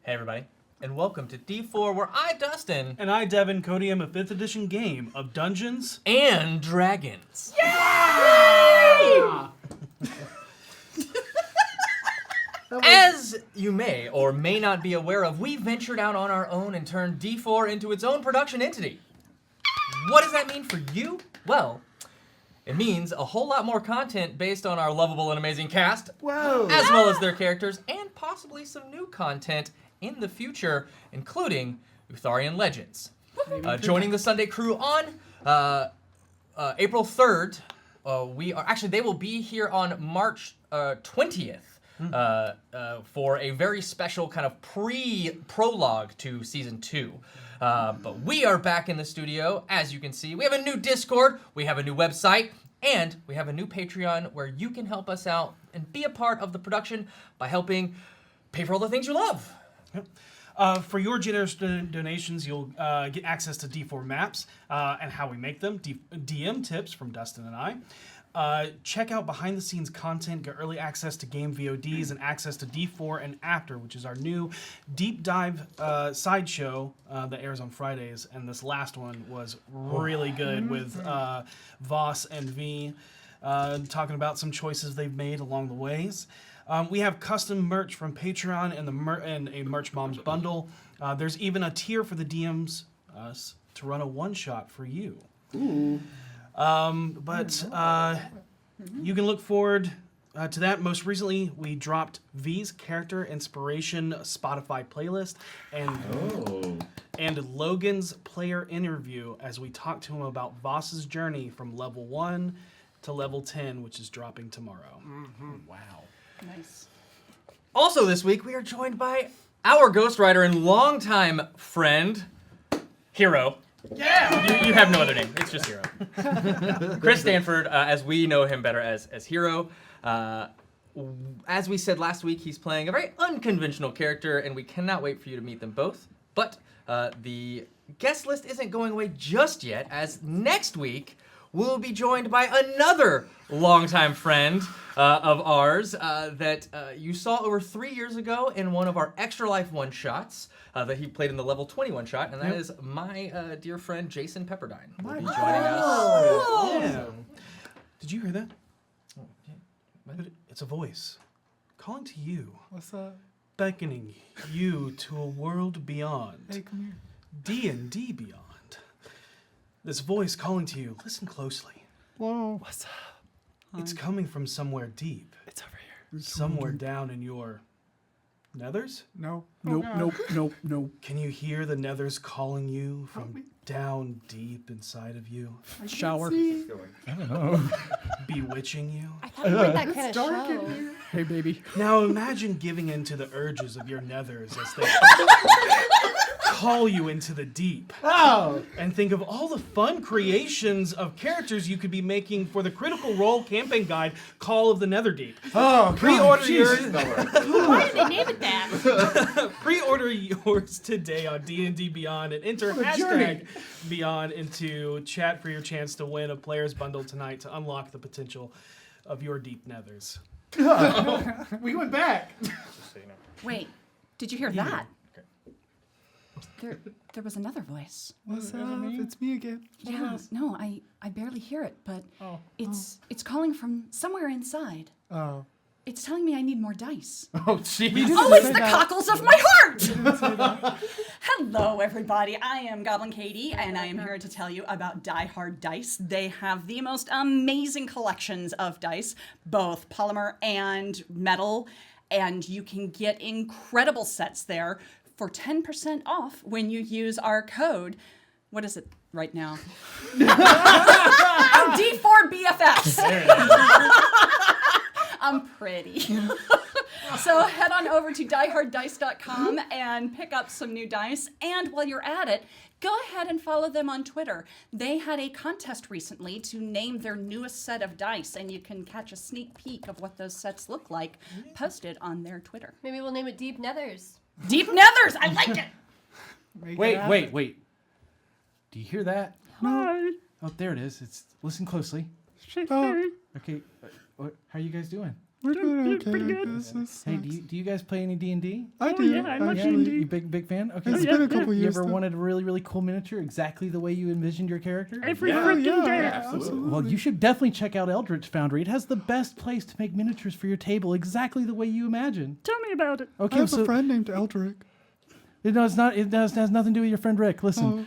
Hey everybody, and welcome to D4, where I, Dustin, And I, Devin, codium a 5th edition game of Dungeons and Dragons. Yay! As you may or may not be aware of, we ventured out on our own and turned D4 into its own production entity. What does that mean for you? Well, it means a whole lot more content based on our lovable and amazing cast, as well as their characters, and possibly some new content in the future, including Utharian Legends. Joining the Sunday crew on April 3rd, they will be here on March 20th. For a very special kind of prologue to season 2. But we are back in the studio, as you can see. We have a new Discord, we have a new website, and we have a new Patreon where you can help us out and be a part of the production by helping pay for all the things you love. Yep. For your generous donations, you'll get access to D4 maps and how we make them, DM tips from Dustin and I. Check out behind-the-scenes content, get early access to game VoDs, and access to D4 and After, which is our new deep dive sideshow that airs on Fridays. And this last one was really good with Voss and V talking about some choices they've made along the ways. We have custom merch from Patreon and a Merch Moms bundle. There's even a tier for the DMs to run a one-shot for you. Ooh. You can look forward to that. Most recently, we dropped V's character inspiration Spotify playlist and Logan's player interview as we talk to him about Voss's journey from level 1 to level 10, which is dropping tomorrow. Mm-hmm. Wow. Nice. Also this week, we are joined by our ghostwriter and longtime friend, Hero. Yeah! You have no other name. It's just Hero. Chris Stanford, as we know him better as Hero. As we said last week, he's playing a very unconventional character, and we cannot wait for you to meet them both. But the guest list isn't going away just yet, as next week we'll be joined by another longtime friend of ours that you saw over 3 years ago in one of our Extra Life one-shots that he played in the level 21 shot, and that is my dear friend Jason Pepperdine. Will be joining us. Yeah. Did you hear that? Oh, yeah. It's a voice calling to you, What's up? beckoning you to a world beyond. Hey, come here. D&D beyond. This voice calling to you, listen closely. Whoa. What's up? It's coming from somewhere deep. It's over here. Somewhere down in your nethers? No. Oh, Nope. Can you hear the nethers calling you from down deep inside of you? Shower. I don't know. Bewitching you? I thought we weren't that kind of Dark in show. here. Hey, baby. Now imagine giving in to the urges of your nethers as they call you into the deep. Oh. And think of all the fun creations of characters you could be making for the Critical Role campaign guide, Call of the Netherdeep. Oh, Pre-order yours. Why did they name it that? Pre-order yours today on D&D Beyond and enter hashtag Beyond into chat for your chance to win a player's bundle tonight to unlock the potential of your deep nethers. We went back. Just so you know. Wait, did you hear that? There was another voice. What's up? It's me again. Yeah, no, I barely hear it, but Oh. it's calling from somewhere inside. Oh. It's telling me I need more dice. Oh, jeez. Oh, it's the cockles of my heart! Hello, everybody. I am Goblin Katie, and I am here to tell you about Die Hard Dice. They have the most amazing collections of dice, both polymer and metal, and you can get incredible sets there for 10% off when you use our code. What is it right now? D4 BFFs. I'm pretty. So head on over to dieharddice.com and pick up some new dice. And while you're at it, go ahead and follow them on Twitter. They had a contest recently to name their newest set of dice, and you can catch a sneak peek of what those sets look like posted on their Twitter. Maybe we'll name it Deep Nethers. Deep Nethers! I like it! Wait. Do you hear that? No. Oh, there it is. Listen closely. Oh. Okay. How are you guys doing? We're doing okay. pretty I good. guess. This Hey, sucks. do you guys play any D&D? I Oh, do. yeah, I love actually. D&D. You big fan? Okay. It's yeah, been a yeah. couple You years. ever though. wanted a really cool miniature exactly the way you envisioned your character? Every Yeah. freaking day. absolutely. Well, you should definitely check out Eldritch Foundry. It has the best place to make miniatures for your table exactly the way you imagine. Tell me about it. I Okay, have so a friend named Eldrick. No, it's not. It has nothing to do with your friend Rick. Listen, Oh.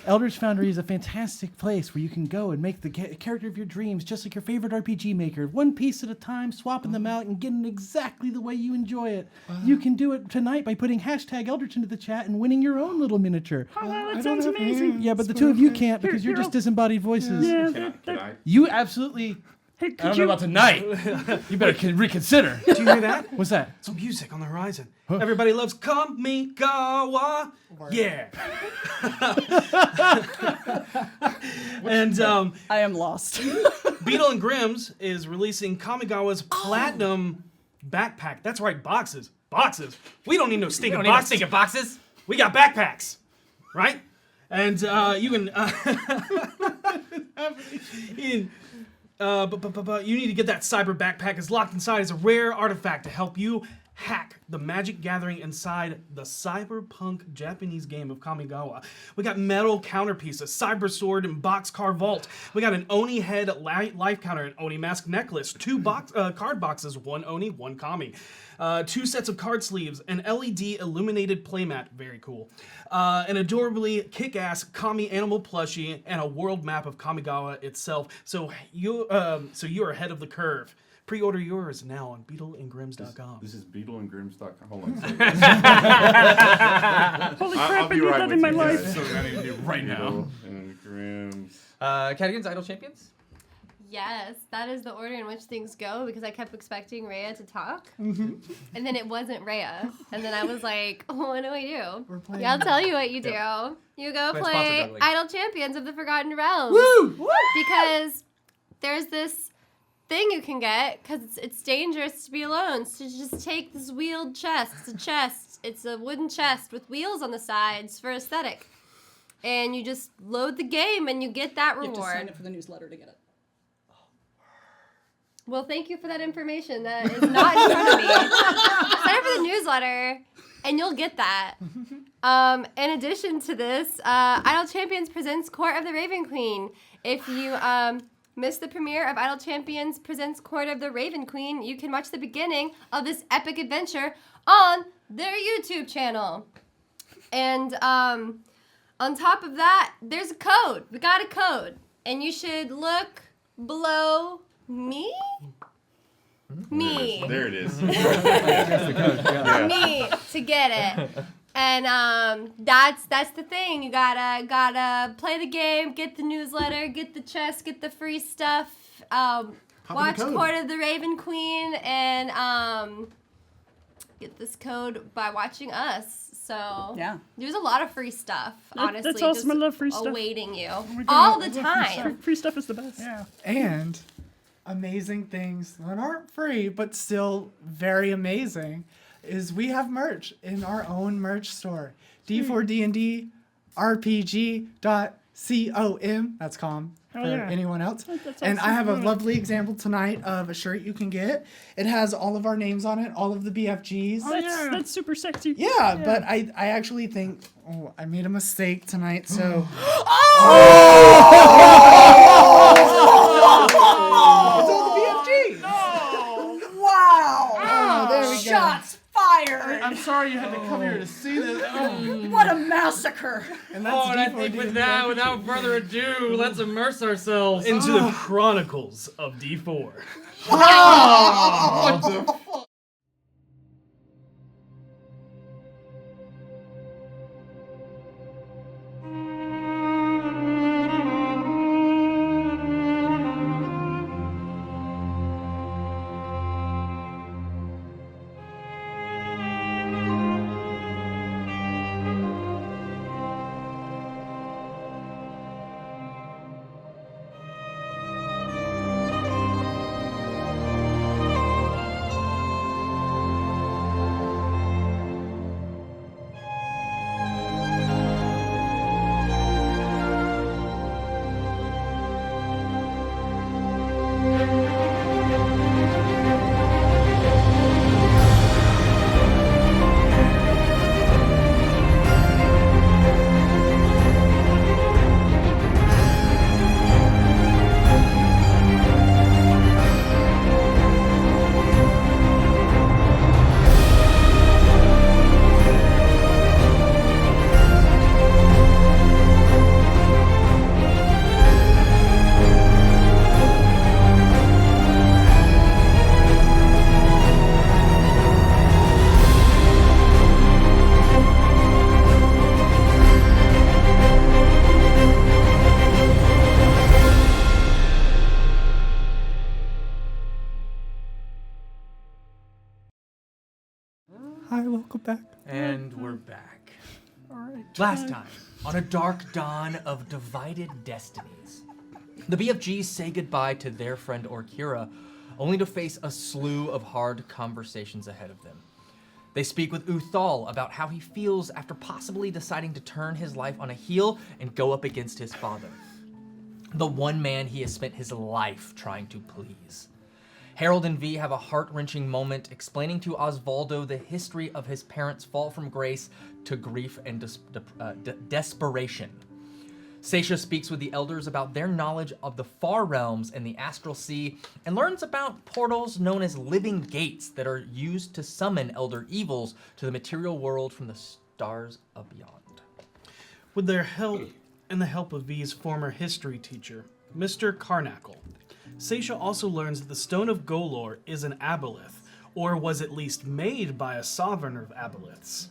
Eldritch Foundry is a fantastic place where you can go and make the character of your dreams just like your favorite RPG maker, one piece at a time, swapping them out and getting exactly the way you enjoy it. You can do it tonight by putting hashtag Eldritch into the chat and winning your own little miniature. Oh, wow, I that don't sounds have amazing. hands, Yeah, but the two of you okay. can't because you're Here, just disembodied voices. Yeah, Can I? You absolutely. Hey, I could don't know you? about tonight. You better reconsider. Do you hear that? What's that? Some music on the horizon. Everybody loves Kamigawa. Yeah. And I am lost. Beetle and Grimm's is releasing Kamigawa's platinum backpack. That's right, boxes. Boxes. We don't need no stinking don't need no boxes. stinking boxes. We got backpacks, right? And you can. You need to get that cyber backpack. It's locked inside as a rare artifact to help you hack the magic gathering inside the cyberpunk Japanese game of Kamigawa. We got metal counterpiece, a cyber sword, and boxcar vault. We got an Oni head life counter, an Oni mask necklace, two card boxes, one Oni, one Kami. 2 sets of card sleeves, an LED illuminated playmat, very cool. An adorably kick-ass Kami animal plushie, and a world map of Kamigawa itself. So you are ahead of the curve. Pre-order yours now on beetleandgrims.com. This is beetleandgrims.com. Hold on a second. Holy I'll crap, I be need right that with in my you life. guys. So I need to do right now. Beetle and Grims. Cadigans, Idle Champions? Yes, that is the order in which things go because I kept expecting Rhea to talk. And then it wasn't Rhea. And then I was like, oh, what do I do? We're playing. Yeah, I'll tell you what you do. You go Play play sponsor juggling. Idle Champions of the Forgotten Realms. Woo! Because there's this thing you can get because it's dangerous to be alone. So just take this wheeled chest. It's a chest. It's a wooden chest with wheels on the sides for aesthetic. And you just load the game and you get that You have to sign reward. up for the newsletter to get it. Well, thank you for that information. That is not in front of me. Sign up for the newsletter, and you'll get that. In addition to this, Idle Champions presents Court of the Raven Queen. If you missed the premiere of Idle Champions presents Court of the Raven Queen, you can watch the beginning of this epic adventure on their YouTube channel. And on top of that, there's a code. We got a code, and you should look below me. There it is. Me to get it. And that's the thing. You gotta play the game, get the newsletter, get the chest, get the free stuff. Watch code. Court of the Raven Queen, and get this code by watching us. So Yeah. there's a lot of free stuff. Honestly, that's awesome. just I love free stuff. awaiting you my God, all the I love free time. stuff. Free stuff is the best. Yeah. And amazing things that aren't free, but still very amazing, is we have merch in our own merch store. D4D&D RPG.com. That's com for yeah. anyone else. That's And I awesome. have a lovely example tonight of a shirt you can get. It has all of our names on it, all of the BFGs. That's super sexy. Yeah, but I actually think I made a mistake tonight, so it's all the BFGs. Wow! Oh, there we go. Shots fired! I'm sorry you had to come here to see this. What a massacre! And that's D4D&D. without further ado, let's immerse ourselves Into the chronicles of D4. welcome back. And we're back. All right. Last time, on a dark dawn of divided destinies, the BFGs say goodbye to their friend Orkira, only to face a slew of hard conversations ahead of them. They speak with Uthal about how he feels after possibly deciding to turn his life on a heel and go up against his father, the one man he has spent his life trying to please. Harold and V have a heart-wrenching moment explaining to Osvaldo the history of his parents' fall from grace to grief and desperation. Seisha speaks with the elders about their knowledge of the far realms and the astral sea, and learns about portals known as living gates that are used to summon elder evils to the material world from the stars of beyond. With their help and the help of V's former history teacher, Mr. Carnacle, Seisha also learns that the Stone of Golor is an aboleth, or was at least made by a sovereign of aboleths.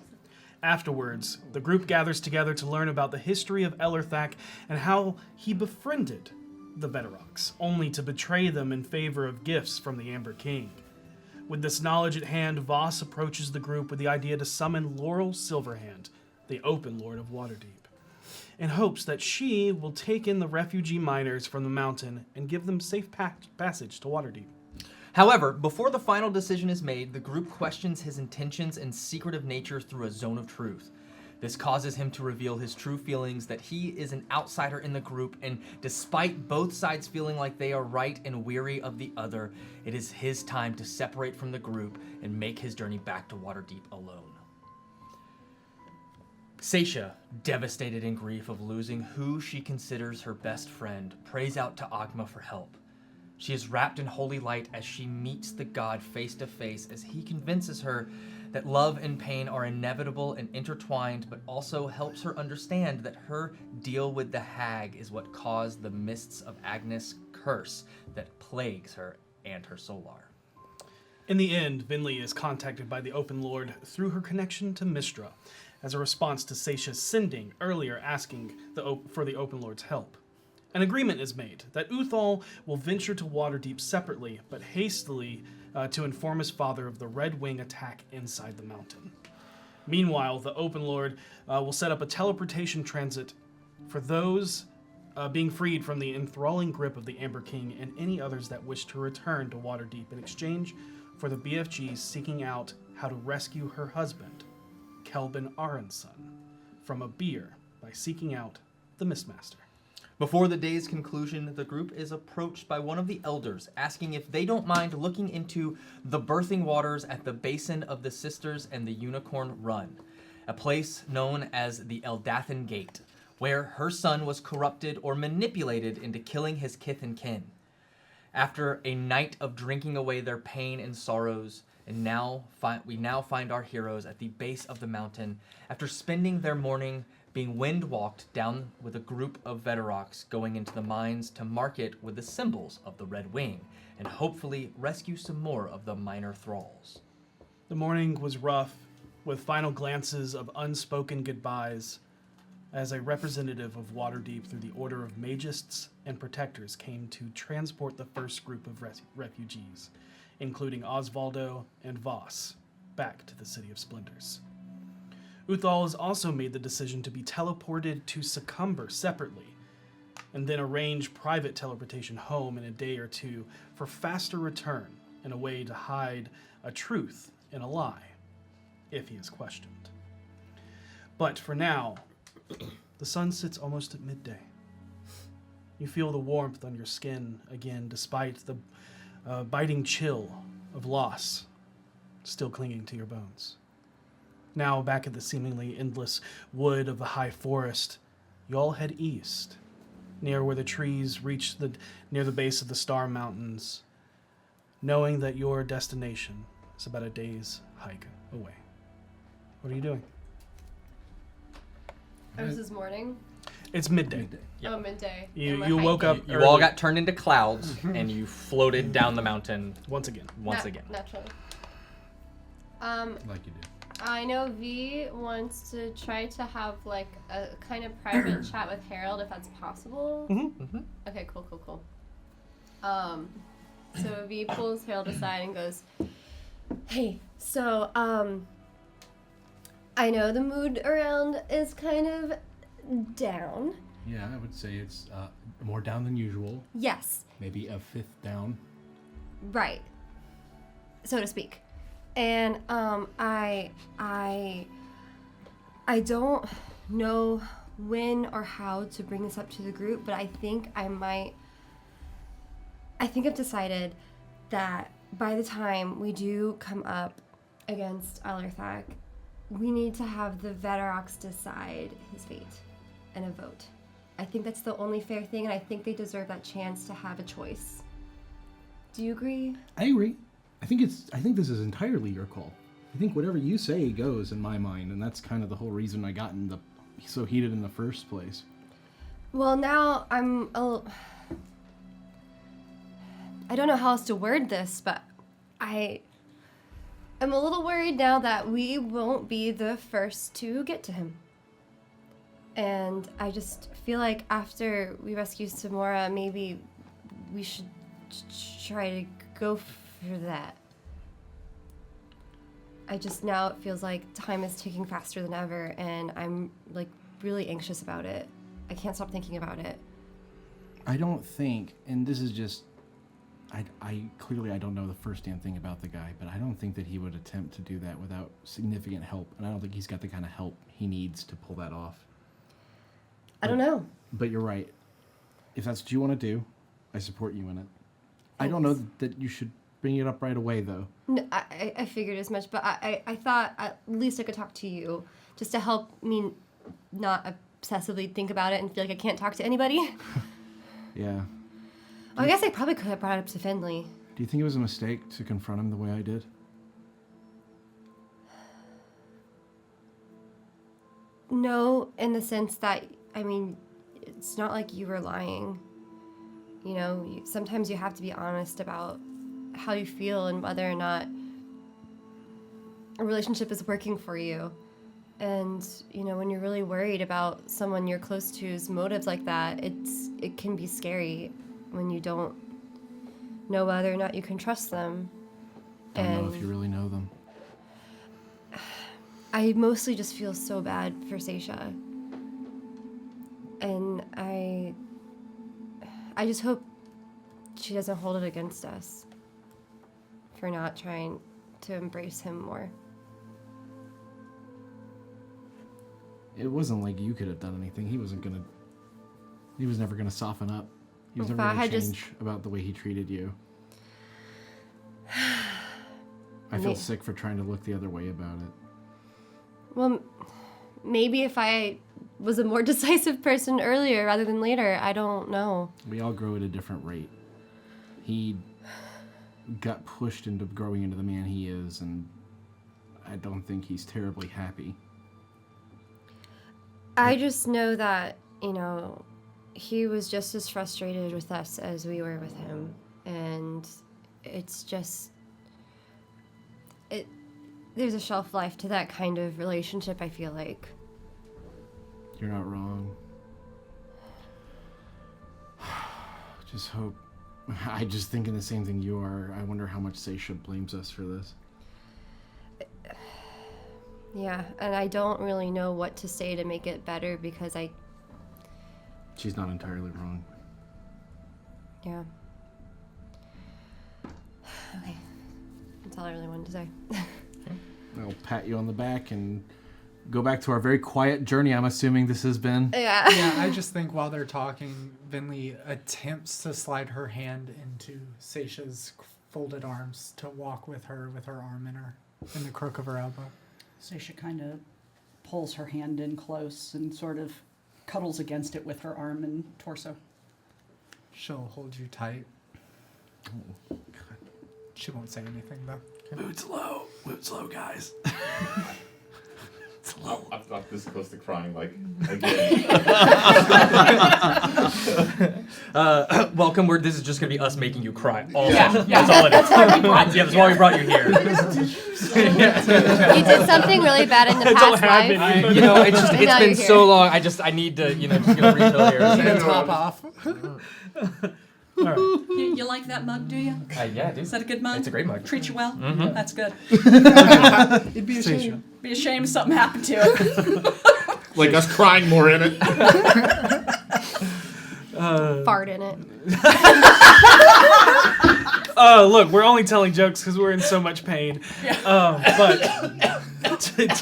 Afterwards, the group gathers together to learn about the history of Elerthak and how he befriended the Veterox, only to betray them in favor of gifts from the Amber King. With this knowledge at hand, Voss approaches the group with the idea to summon Laurel Silverhand, the Open Lord of Waterdeep, in hopes that she will take in the refugee miners from the mountain and give them safe passage to Waterdeep. However, before the final decision is made, the group questions his intentions and secretive nature through a zone of truth. This causes him to reveal his true feelings, that he is an outsider in the group, and despite both sides feeling like they are right and weary of the other, it is his time to separate from the group and make his journey back to Waterdeep alone. Seisha, devastated in grief of losing who she considers her best friend, prays out to Agma for help. She is wrapped in holy light as she meets the god face to face, as he convinces her that love and pain are inevitable and intertwined, but also helps her understand that her deal with the hag is what caused the mists of Agnes' curse that plagues her and her Solar. In the end, Vinley is contacted by the Open Lord through her connection to Mistra, as a response to Seisha's sending earlier asking for the Open Lord's help. An agreement is made that Uthal will venture to Waterdeep separately, but hastily to inform his father of the Red Wing attack inside the mountain. Meanwhile, the Open Lord will set up a teleportation transit for those being freed from the enthralling grip of the Amber King and any others that wish to return to Waterdeep in exchange for the BFGs seeking out how to rescue her husband, Kelvin Aronson, from a beer by seeking out the Mistmaster. Before the day's conclusion, the group is approached by one of the elders, asking if they don't mind looking into the birthing waters at the Basin of the Sisters and the Unicorn Run, a place known as the Eldathan Gate, where her son was corrupted or manipulated into killing his kith and kin. After a night of drinking away their pain and sorrows, we now find our heroes at the base of the mountain, after spending their morning being wind-walked down with a group of Veterox going into the mines to mark it with the symbols of the Red Wing, and hopefully rescue some more of the minor thralls. The morning was rough, with final glances of unspoken goodbyes, as a representative of Waterdeep through the Order of Magists and Protectors came to transport the first group of refugees, including Osvaldo and Voss, back to the City of Splendors. Uthal has also made the decision to be teleported to Succumber separately, and then arrange private teleportation home in a day or two for faster return and a way to hide a truth in a lie, if he is questioned. But for now, the sun sits almost at midday. You feel the warmth on your skin again, despite the biting chill of loss still clinging to your bones. Now, back at the seemingly endless wood of the high forest, you all head east, near where the trees reach near the base of the Star Mountains, knowing that your destination is about a day's hike away. What are you doing? Oh, this is morning? It's midday. Yep. Oh, midday. You And we're you woke up hiking. You all early got turned into clouds, and you floated down the mountain once again. once again. Naturally. Like you did. I know V wants to try to have like a kind of private chat with Harold if that's possible. Mhm. Okay, cool. So V pulls Harold aside and goes, "Hey, so I know the mood around is kind of down. Yeah, I would say it's more down than usual. Yes, Maybe a fifth down. right. So to speak. And I don't know when or how to bring this up to the group, but I think I've decided that by the time we do come up against Alerthak, we need to have the Veterox decide his fate in a vote. I think that's the only fair thing, and I think they deserve that chance to have a choice. Do you agree? I agree. I think this is entirely your call. I think whatever you say goes in my mind, and that's kind of the whole reason I got so heated in the first place. Well, now I don't know how else to word this, but I'm a little worried now that we won't be the first to get to him. And I just feel like after we rescue Samora, maybe we should try to go for that. Now it feels like time is ticking faster than ever, and I'm like really anxious about it. I can't stop thinking about it. I don't think, and this is just, I clearly I don't know the first damn thing about the guy, but I don't think that he would attempt to do that without significant help, and I don't think he's got the kind of help he needs to pull that off. I don't know. But you're right. If that's what you want to do, I support you in it. I don't know that you should bring it up right away, though. No, I figured as much, but I thought at least I could talk to you just to help me not obsessively think about it and feel like I can't talk to anybody. Yeah. I guess I probably could have brought it up to Finley. Do you think it was a mistake to confront him the way I did? No, in the sense that, I mean, it's not like you were lying. You know, sometimes you have to be honest about how you feel and whether or not a relationship is working for you. And, you know, when you're really worried about someone you're close to's motives like that, it can be scary when you don't know whether or not you can trust them. I don't know if you really know them. I mostly just feel so bad for Seisha. And I just hope she doesn't hold it against us for not trying to embrace him more. It wasn't like you could have done anything. He was never gonna soften up. He was If never I gonna had change just- about the way he treated you. I feel sick for trying to look the other way about it. Well, maybe if I was a more decisive person earlier rather than later, I don't know. We all grow at a different rate. He got pushed into growing into the man he is, and I don't think he's terribly happy. I just know that, you know, he was just as frustrated with us as we were with him. And it's just... There's a shelf life to that kind of relationship, I feel like. You're not wrong. Just hope... I just thinking the same thing you are. I wonder how much Seisha blames us for this. Yeah, and I don't really know what to say to make it better because She's not entirely wrong. Yeah. Okay. That's all I really wanted to say. I'll pat you on the back and go back to our very quiet journey I'm assuming this has been. Yeah. Yeah, I just think while they're talking, Vinley attempts to slide her hand into Seisha's folded arms to walk with her arm in the crook of her elbow. Seisha kind of pulls her hand in close and sort of cuddles against it with her arm and torso. She'll hold you tight. Oh, God. She won't say anything, though. Mood's low, guys. It's low. I'm not this close to crying, like, again. Welcome. This is just gonna be us making you cry all the Yeah, time. yeah. That's all it is. That's why we brought Yeah, that's why we brought you here. You did something really bad in the past life. You know, it's And now been you're so here. long. I need to, just get a refill here. Top off. All right. You like that mug, do you? Yeah, I do. Is that a good mug? It's a great mug. Treat you well? Mhm. That's good. It'd be a Seisha. shame. Be a shame if something happened to it. Like us crying more in it. Fart in it. Look, we're only telling jokes because we're in so much pain. But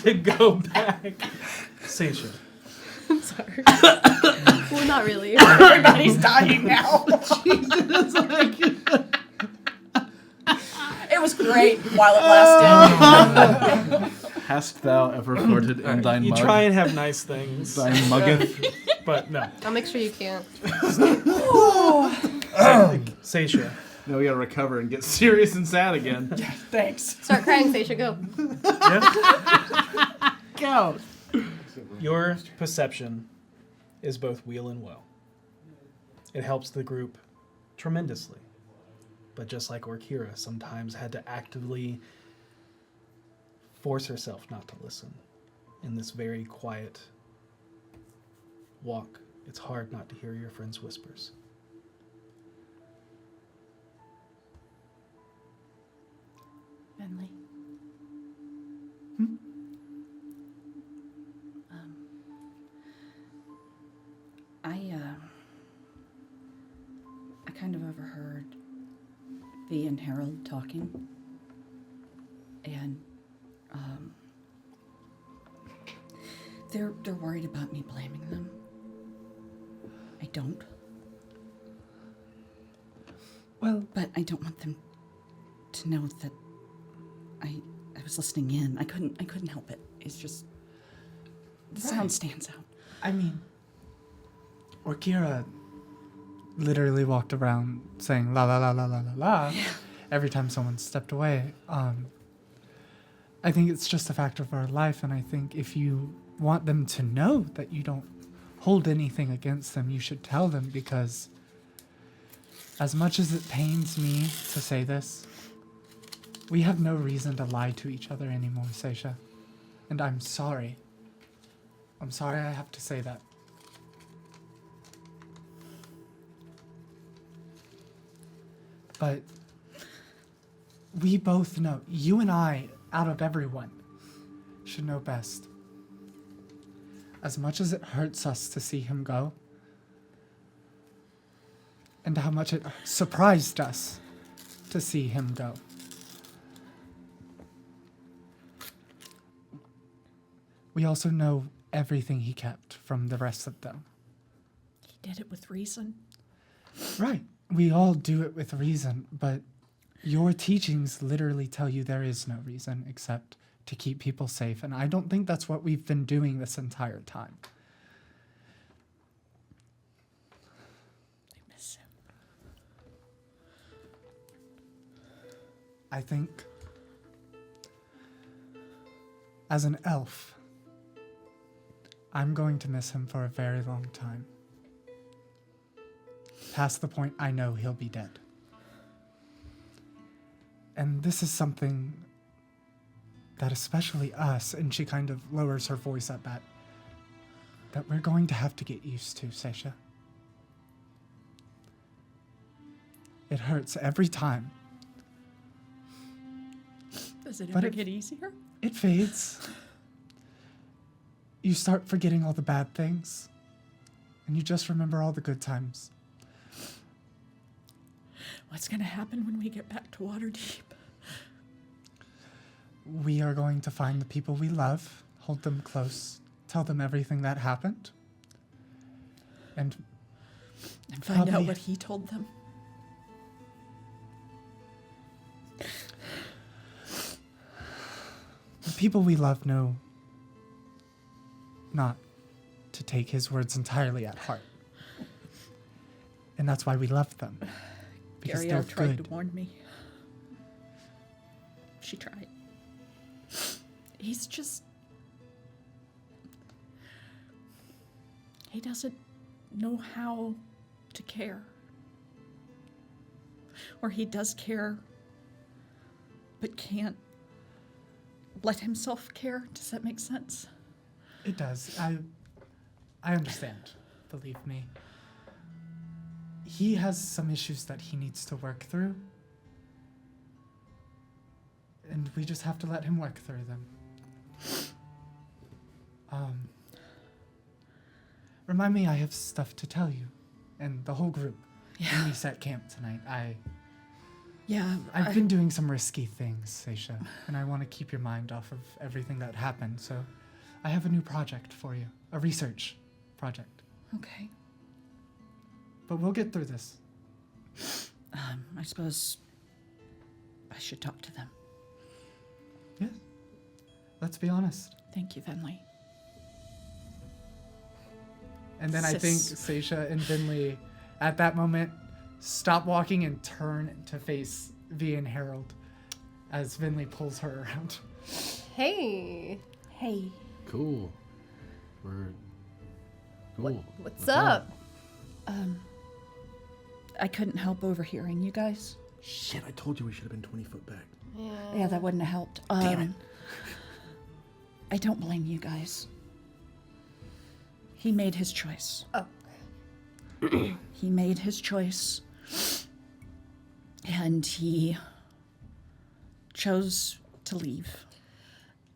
to go back, Seisha. I'm sorry. Well, not really. Everybody's dying now. It was great while it lasted. Hast thou ever farted in thine You mug? try and have nice things, Thine muggeth. but no. I'll make sure you can't. Seisha. Now we gotta recover and get serious and sad again. Thanks. Start crying, Seisha, go. Go. Your perception is both weal and woe. It helps the group tremendously. But just like Orkira sometimes had to actively force herself not to listen in this very quiet walk, it's hard not to hear your friend's whispers. Bentley. I kind of overheard V and Harold talking, and they're worried about me blaming them. I don't. Well, But I don't want them to know that I was listening in. I couldn't help it. It's just the sound stands out. I mean, Orkira literally walked around saying la la la la la la la every time someone stepped away. I think it's just a fact of our life, and I think if you want them to know that you don't hold anything against them, you should tell them, because as much as it pains me to say this, we have no reason to lie to each other anymore, Seisha. And I'm sorry. I'm sorry I have to say that. But we both know, you and I, out of everyone, should know best. As much as it hurts us to see him go, and how much it surprised us to see him go, we also know everything he kept from the rest of them. He did it with reason. Right. We all do it with reason, but your teachings literally tell you there is no reason except to keep people safe, and I don't think that's what we've been doing this entire time. I miss him. I think as an elf, I'm going to miss him for a very long time. Past the point I know he'll be dead. And this is something that especially us, and she kind of lowers her voice at that we're going to have to get used to, Seisha. It hurts every time. Does it But ever get easier? It fades. You start forgetting all the bad things, and you just remember all the good times. What's going to happen when we get back to Waterdeep? We are going to find the people we love, hold them close, tell them everything that happened, and Find out probably- what he told them. the people we love know not to take his words entirely at heart. And that's why we love them. Because Gary they're tried good. to warn me. She tried. He's just... He doesn't know how to care. Or he does care, but can't let himself care. Does that make sense? It does. I understand. Believe me. he has some issues that he needs to work through. And we just have to let him work through them. Remind me, I have stuff to tell you. And the whole group. When we set camp tonight, I've been doing some risky things, Seisha. And I want to keep your mind off of everything that happened, so I have a new project for you. A research project. Okay. But we'll get through this. I suppose I should talk to them. Yes. Let's be honest. Thank you, Venley. And then I think Seisha and Vinley, at that moment, stop walking and turn to face V and Harold as Vinley pulls her around. Hey. Hey. Cool. We're cool. What's up? I couldn't help overhearing you guys. Shit, I told you we should have been 20 foot back. Yeah, that wouldn't have helped. Damn it. I don't blame you guys. He made his choice. Oh. He made his choice. And he chose to leave.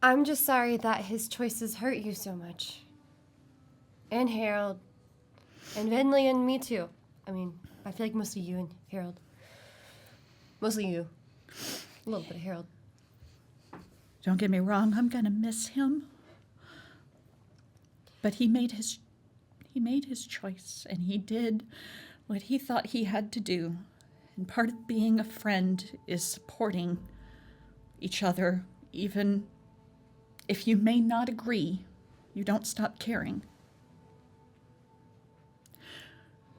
I'm just sorry that his choices hurt you so much. And Harold. And Vinley and me too. I mean, I feel like mostly you and Harold. Mostly you. A little bit of Harold. Don't get me wrong, I'm gonna miss him. But he made his choice, and he did what he thought he had to do. And part of being a friend is supporting each other, even if you may not agree, you don't stop caring.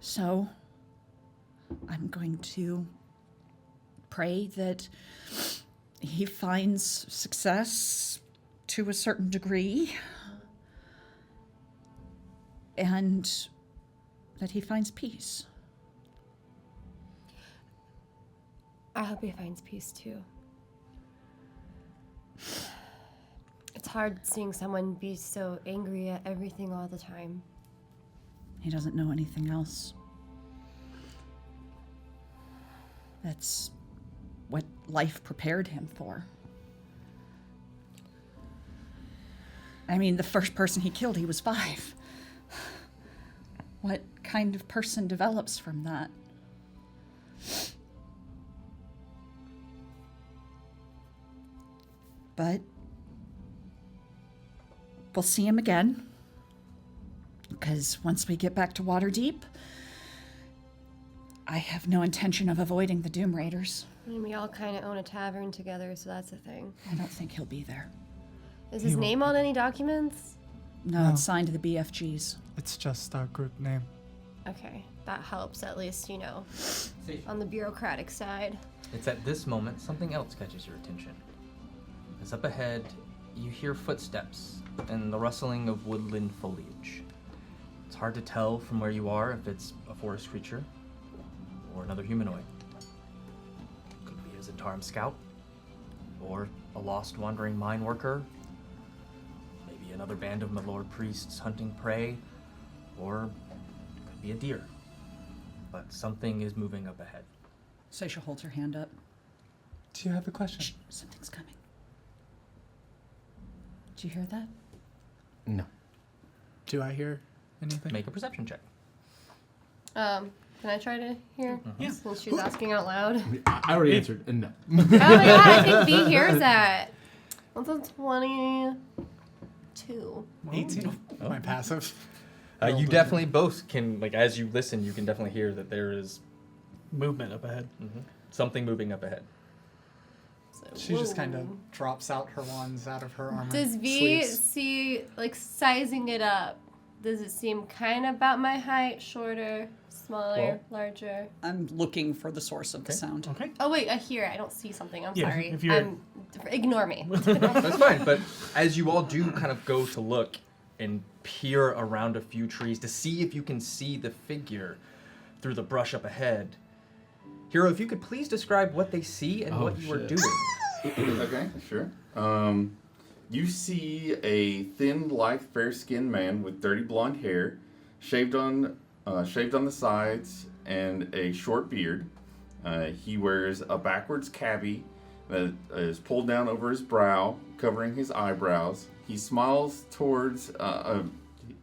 So, I'm going to pray that he finds success to a certain degree, and that he finds peace. I hope he finds peace too. It's hard seeing someone be so angry at everything all the time. He doesn't know anything else. That's what life prepared him for. I mean, the first person he killed, he was 5. What kind of person develops from that? But we'll see him again. Because once we get back to Waterdeep, I have no intention of avoiding the Doom Raiders. And we all kind of own a tavern together, so that's a thing. I don't think he'll be there. Is his name on any documents? No, it's signed to the BFGs. It's just our group name. Okay, that helps at least, you know, on the bureaucratic side. It's at this moment something else catches your attention. As up ahead, you hear footsteps and the rustling of woodland foliage. It's hard to tell from where you are if it's a forest creature or another humanoid. Could be a Zentarum scout, or a lost wandering mine worker, maybe another band of Malord priests hunting prey, or could be a deer. But something is moving up ahead. Seisha holds her hand up. Do you have a question? Shh, something's coming. Did you hear that? No. Do I hear anything? Make a perception check. Can I try to hear? Yeah. Since she's asking out loud. I already answered, and no. Oh my god, I think B hears that. What's a 22? 18. My passive. You definitely both can, like, as you listen, you can definitely hear that there is Movement up ahead. something moving up ahead. So, She just kind of whoa. drops out her wands out of her armor. Does V sleeves. see, like, sizing it up? Does it seem kind of about my height, shorter, smaller, Well- larger? I'm looking for the source of the Okay. sound. Okay. Oh wait, I hear it. I don't see something. I'm Yeah, sorry. if you're- Ignore me. That's fine, but as you all do kind of go to look and peer around a few trees to see if you can see the figure through the brush up ahead, Hero, if you could please describe what they see and what you are shit. doing. Okay, sure. You see a thin, lithe, fair-skinned man with dirty blonde hair, shaved on the sides, and a short beard. He wears a backwards cabbie that is pulled down over his brow, covering his eyebrows. He smiles towards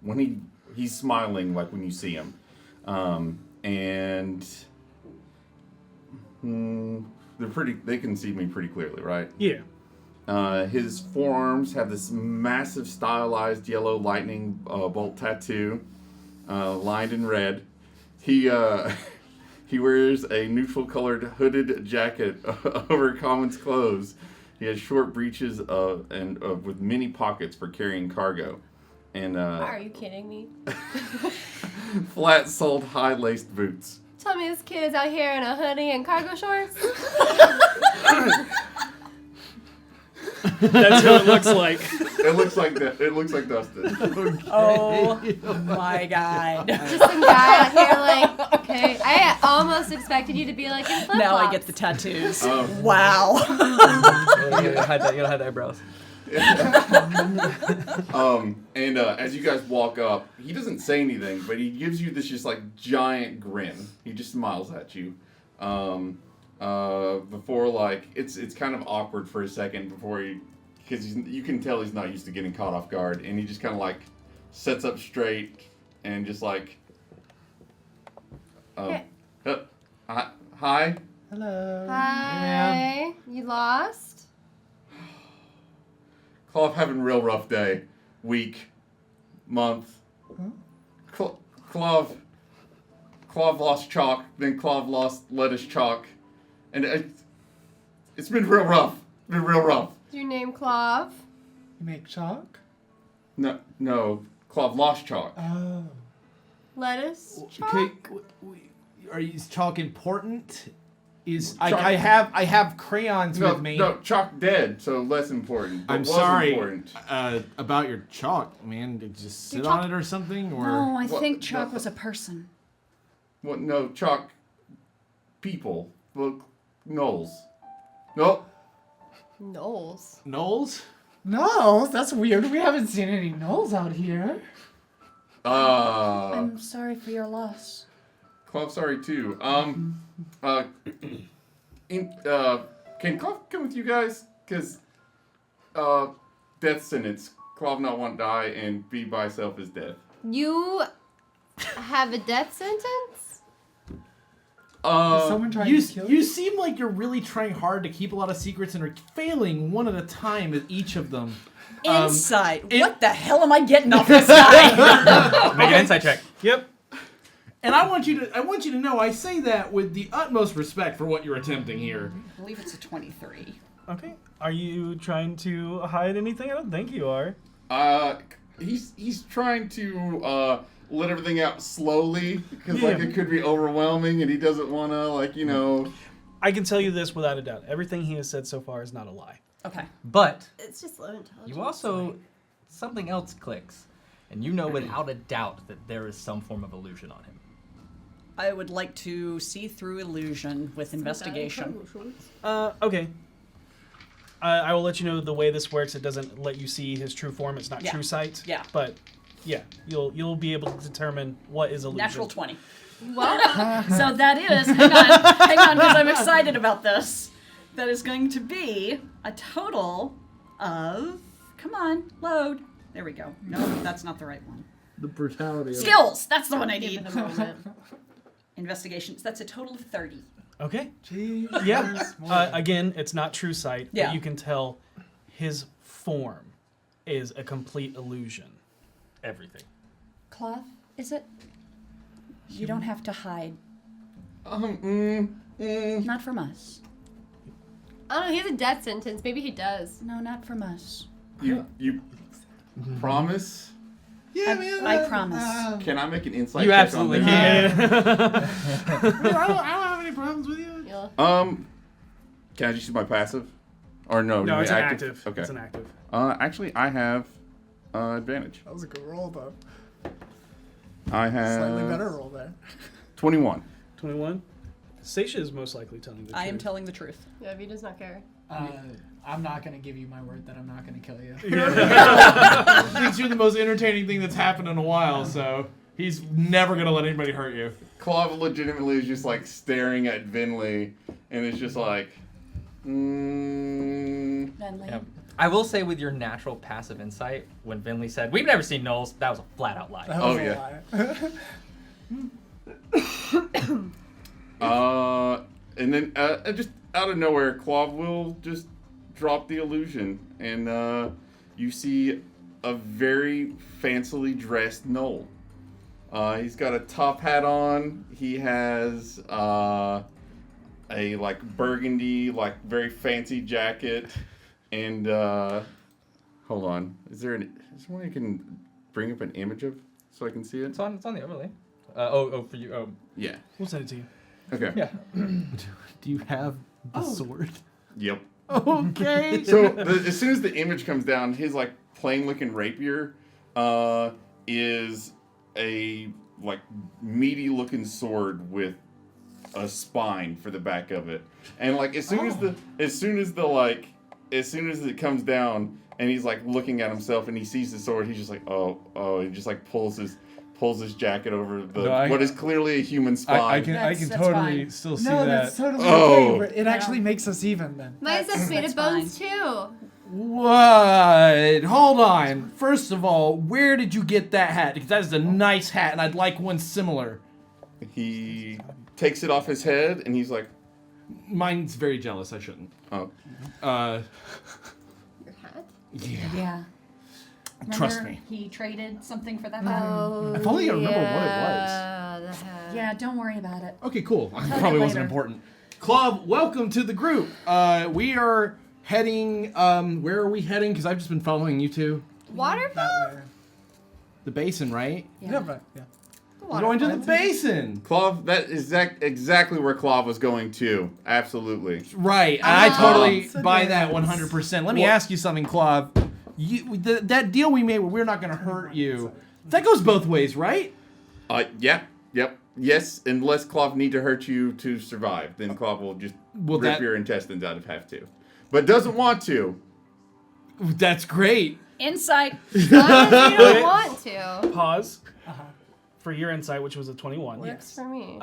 when he's smiling, like when you see him, and they're pretty. They can see me pretty clearly, right? Yeah. His forearms have this massive stylized yellow lightning bolt tattoo, lined in red. He wears a neutral colored hooded jacket over Common's clothes. He has short breeches and with many pockets for carrying cargo. And Are you kidding me? flat-soled high-laced boots. Tell me this kid is out here in a hoodie and cargo shorts? That's what it looks like. It looks like that. It looks like Dustin. Oh my god. Just some guy out here like, okay. I almost expected you to be like in flip-flops. Now I get the tattoos. Um, Wow. You gotta hide the eyebrows. And as you guys walk up, he doesn't say anything, but he gives you this just like giant grin. He just smiles at you. Before like it's kind of awkward for a second before because you can tell he's not used to getting caught off guard, and he just kind of like sets up straight and just like hi. Hello. Hi. You lost? Claw having a real rough day, week, month. Claw lost chalk, then Claw lost lettuce chalk, and it's been real rough. It's been real rough. Is your name Clove? You make chalk? No, Claw lost chalk. Oh. Lettuce? Chalk? Okay, is chalk important? Chalk- I have crayons No, with me. no, chalk dead, so less important. But I'm was sorry important. about your chalk, man. Did you just sit Your on chalk- it or something? Or No, I What- think Chuck no. was a person. Well, no, chalk people. Well, gnolls. Nope. Knowles. Knowles? No, that's weird. We haven't seen any gnolls out here. I'm sorry for your loss. Claw, sorry too. Can Claw come with you guys? Cause, death sentence. Claw not want to die, and be by self is death. You have a death sentence? Is someone trying to kill You seem like you're really trying hard to keep a lot of secrets and are failing one at a time at each of them. Insight. What the hell am I getting off this guy? Make an insight check. Yep. And I want you to know I say that with the utmost respect for what you're attempting here. I believe it's a 23. Okay. Are you trying to hide anything? I don't think you are. He's trying to let everything out slowly because Yeah. like it could be overwhelming, and he doesn't want to I can tell you this without a doubt. Everything he has said so far is not a lie. Okay. But It's just low intelligence. you also, something else clicks, and you know without a doubt that there is some form of illusion on him. I would like to see through illusion with investigation. Okay. I will let you know the way this works. It doesn't let you see his true form. It's not Yeah. true sight. Yeah. But yeah, you'll be able to determine what is illusion. Natural 20. Well, So that is, hang on, because I'm excited about this. That is going to be a total of, come on, load. There we go. No, that's not the right one. The brutality. Skills, that's the one I give need. it a moment. Investigations, that's a total of 30. Okay. Jeez. Yeah. Again, it's not true sight, Yeah. but you can tell his form is a complete illusion. Everything. Cloth, is it? You don't have to hide. Not from us. I don't know, he has a death sentence. Maybe he does. No, not from us. You promise? Yeah, man. I promise. Can I make an insight? You check absolutely on this? can. I don't have any problems with you. Yeah. Can I just use my passive? Or no? No, my it's an active. Okay. It's an active. Actually, I have advantage. That was a good roll, though. I have Slightly better roll there. 21. 21. Seisha is most likely telling the truth. I am telling the truth. Yeah, he does not care. I'm not going to give you my word that I'm not going to kill you. I think you're the most entertaining thing that's happened in a while, so. He's never gonna let anybody hurt you. Clav legitimately is just like staring at Vinley, and it's just like, Venley. Yeah. I will say, with your natural passive insight, when Vinley said, "We've never seen gnolls," that was a flat out lie. Oh yeah. And then just out of nowhere, Clav will just drop the illusion, and you see a very fancily dressed gnoll. He's got a top hat on. He has a like burgundy, like very fancy jacket, and hold on, is there one you can bring up an image of so I can see it? It's on the overlay. For you. Oh, Yeah. We'll send it to you. Okay. yeah. Do you have the sword? Yep. Okay. So as soon as the image comes down, his like plain looking rapier is a like meaty looking sword with a spine for the back of it, and like as soon as it comes down and he's like looking at himself and he sees the sword, he's just like he just like pulls his jacket over what is clearly a human spine. I can That's totally fine. still see No, that. that's totally Oh. okay. But it actually makes us even then. Mine's That's- a made that's of bones too. What? Hold on. First of all, where did you get that hat? Because that is a nice hat, and I'd like one similar. He takes it off his head and he's like, Mine's very jealous. I shouldn't. oh. Your hat? Yeah. Yeah. Trust Remember me. He traded something for that hat? Oh, If only I remember what it was. yeah, the hat. Yeah, don't worry about it. Okay, cool. Tell you Probably wasn't later. important. Clav, welcome to the group. We are heading. Where are we heading? Because I've just been following you two. Waterfall? That way. The basin, right? Yeah, but yeah. We're going to the basin. Clav, that is exactly where Clav was going to. Absolutely. Right. And I totally So buy nice. that 100%. Let me ask you something, Clav. That deal we made where we're not going to hurt you, that goes both ways, right? Yep. Yes, unless Clav need to hurt you to survive, then Clav will just rip your intestines out if have to. But doesn't want to. That's great. Insight. As long as you don't want to. Pause. For your insight, which was a 21. Works for me.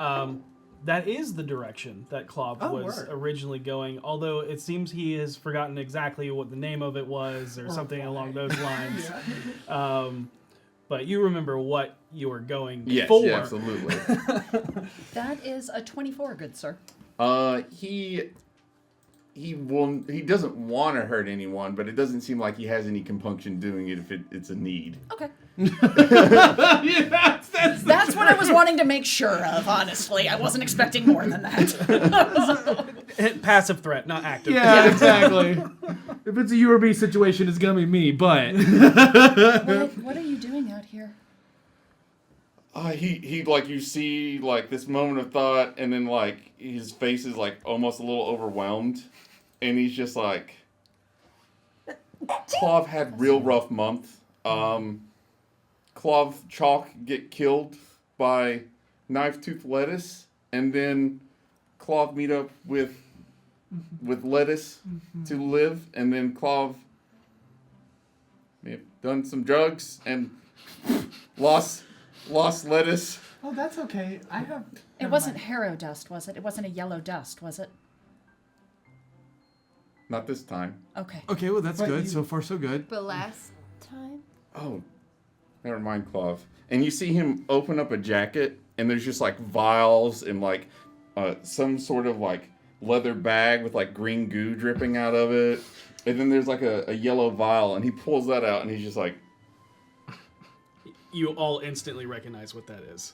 That is the direction that Clav was word. originally going, although it seems he has forgotten exactly what the name of it was or something along those lines. But you remember what you were going Yes, for. yeah, absolutely. That is a 24, good sir. He doesn't want to hurt anyone, but it doesn't seem like he has any compunction doing it if it's a need. Okay. Yeah, That's what I was wanting to make sure of, honestly. I wasn't expecting more than that. Passive threat, not active. Yeah, exactly. If it's a you or me situation, it's gonna be me. But What are you doing out here? He like you see like this moment of thought, and then like his face is like almost a little overwhelmed, and he's just like, Clav had real rough month. Clav Chalk get killed by Knife Tooth Lettuce, and then Clav meet up with Lettuce to live, and then Clav may have done some drugs and lost Lettuce. Oh, that's okay. I have. It wasn't harrow dust, was it? It wasn't a yellow dust, was it? Not this time. Okay. okay, well that's But good. you- So far, so good. But last time? Oh, never mind, Clav. And you see him open up a jacket, and there's just like vials and like some sort of like leather bag with like green goo dripping out of it. And then there's like a yellow vial, and he pulls that out, and he's just like, You all instantly recognize what that is.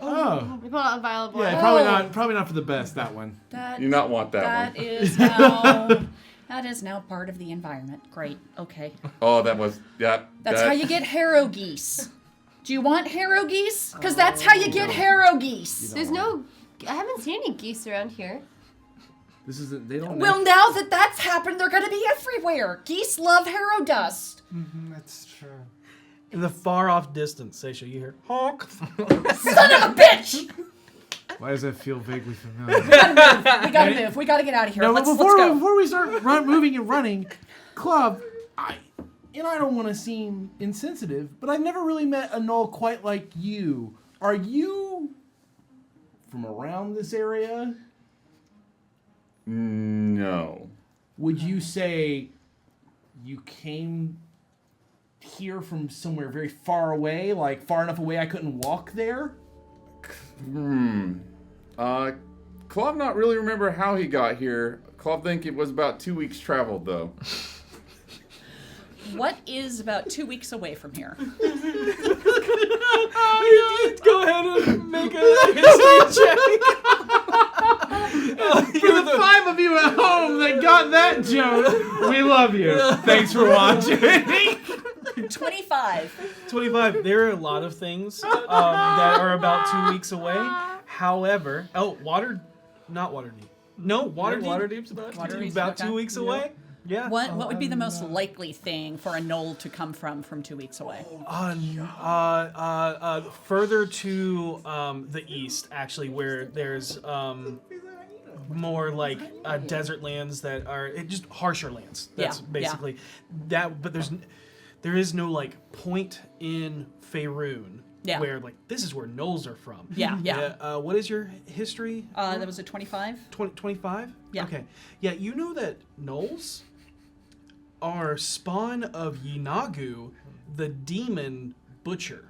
Oh, We pull out a vial of yeah, oil. probably not for the best. That one. That "You not want that that one." is now that is now part of the environment. Great. Okay. Oh, that was that. That's how you get harrow geese. Do you want harrow geese? Because that's how you get harrow geese. There's no. I haven't seen any geese around here. This is they don't. Well, now that that's happened, they're going to be everywhere. Geese love harrow dust. That's true. In the far off distance, Seisha, you hear honk. Son of a bitch! Why does that feel vaguely familiar? We gotta move. We gotta get out of here. No, let's but go. before we start moving and running, Club, and I don't want to seem insensitive, but I've never really met a Null quite like you. Are you from around this area? No. Would you say you came here from somewhere very far away, like far enough away I couldn't walk there? Clov not really remember how he got here. Clov think it was about 2 weeks traveled though. What is about 2 weeks away from here? Go ahead and make a history check. For the 5 of you at home that got that joke, we love you. Thanks for watching. 25. 25. There are a lot of things that are about 2 weeks away. However, not Waterdeep. No, Waterdeep. Waterdeep's about Waterdeep's about okay. 2 weeks away. Yeah. What would be the most likely thing for a knoll to come from 2 weeks away? Further to the east, actually, where there's more like desert lands that are just harsher lands. That's basically that. But there is no like point in Faerun where like this is where gnolls are from. Yeah. What is your history? That was a 25. 25? Yeah. Okay. Yeah, you know that gnolls are spawn of Yinagu, the demon butcher.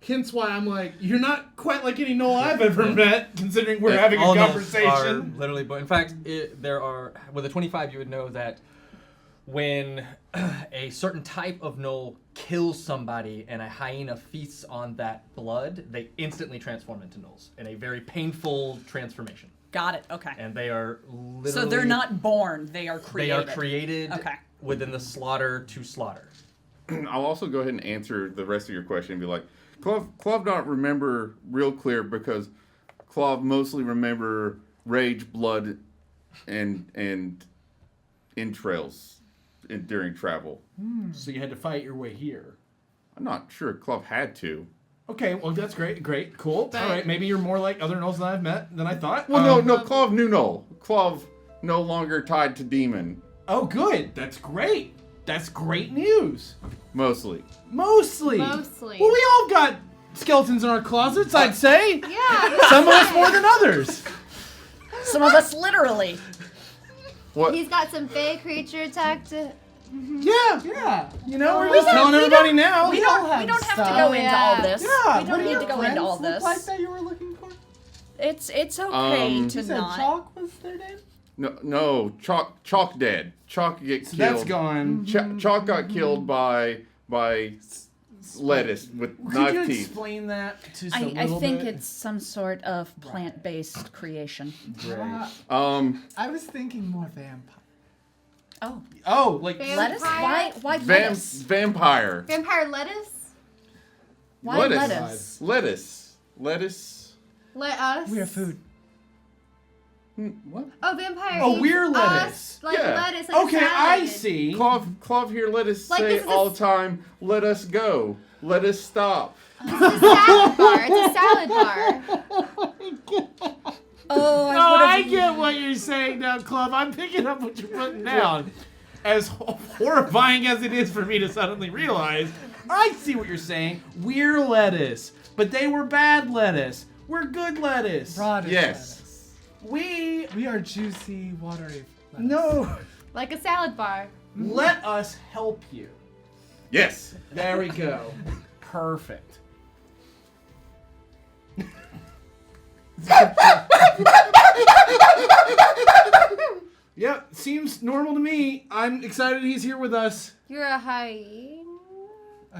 Hence why I'm like, you're not quite like any Null I've ever met, considering we're having a All gnolls conversation. are literally, but in fact, there are with a 25, you would know that when a certain type of gnoll kills somebody and a hyena feasts on that blood, they instantly transform into gnolls in a very painful transformation. Got it. Okay. And they are literally... So they're not born; they are created. They are created within the slaughter to slaughter. I'll also go ahead and answer the rest of your question and be like, Clov don't remember real clear because Clov mostly remember rage, blood, and entrails during travel. So you had to fight your way here. I'm not sure Clov had to. Okay, well that's great, cool. All right, maybe you're more like other Nulls than I've met than I thought. Well, no, Clov knew Null. Clov no longer tied to demon. Oh, good. That's great. That's great news. Mostly. Mostly. Well, we all got skeletons in our closets, I'd say. Yeah. Some of us more than others. Some of us literally. What? He's got some fey creature attacked. Yeah. You know, we're just telling everybody now. We don't have to go into all this. Yeah. We don't need to go into all this. Like that you were looking for? It's okay to You said not. Chalk was their name? No. Chalk dead. Chalk get killed. That's gone. Chalk got killed by lettuce with Could knife you teeth. explain that to us a I little think bit? it's some sort of plant-based creation. I was thinking more vampire. Oh, like Lettuce? Vampire? Why lettuce? Vampire. Vampire lettuce? Why Lettuce. Lettuce. Let us. We are food. What? Oh, vampire. Oh, eats we're lettuce. us, like Yeah. lettuce. Like okay, a salad. I see. Clov here let us Like, say this is all a- the time, let us go. Let us stop. It's a salad bar. It's a salad bar. Oh, I get what you're saying now, Club. I'm picking up what you're putting down. As horrifying as it is for me to suddenly realize, I see what you're saying. We're lettuce, but they were bad lettuce. We're good lettuce. Broad Yes. We are juicy, watery. lettuce. no. Like a salad bar. Let us help you. Yes. There we go. Perfect. Yep, seems normal to me. I'm excited he's here with us. You're a hyena.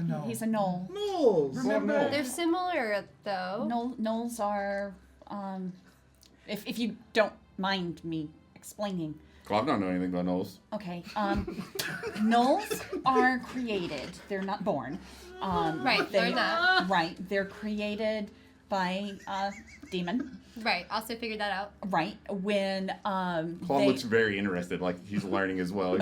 No. He's a knoll. Knowles. Remember. They're similar though. Knolls are, if you don't mind me explaining. Clov don't know anything about Knowles. Okay. Knolls are created. They're not born. Right, they're not. Right. They're created by a demon. Right. Also figured that out. Right. When Clov they, looks very interested, like he's learning as well.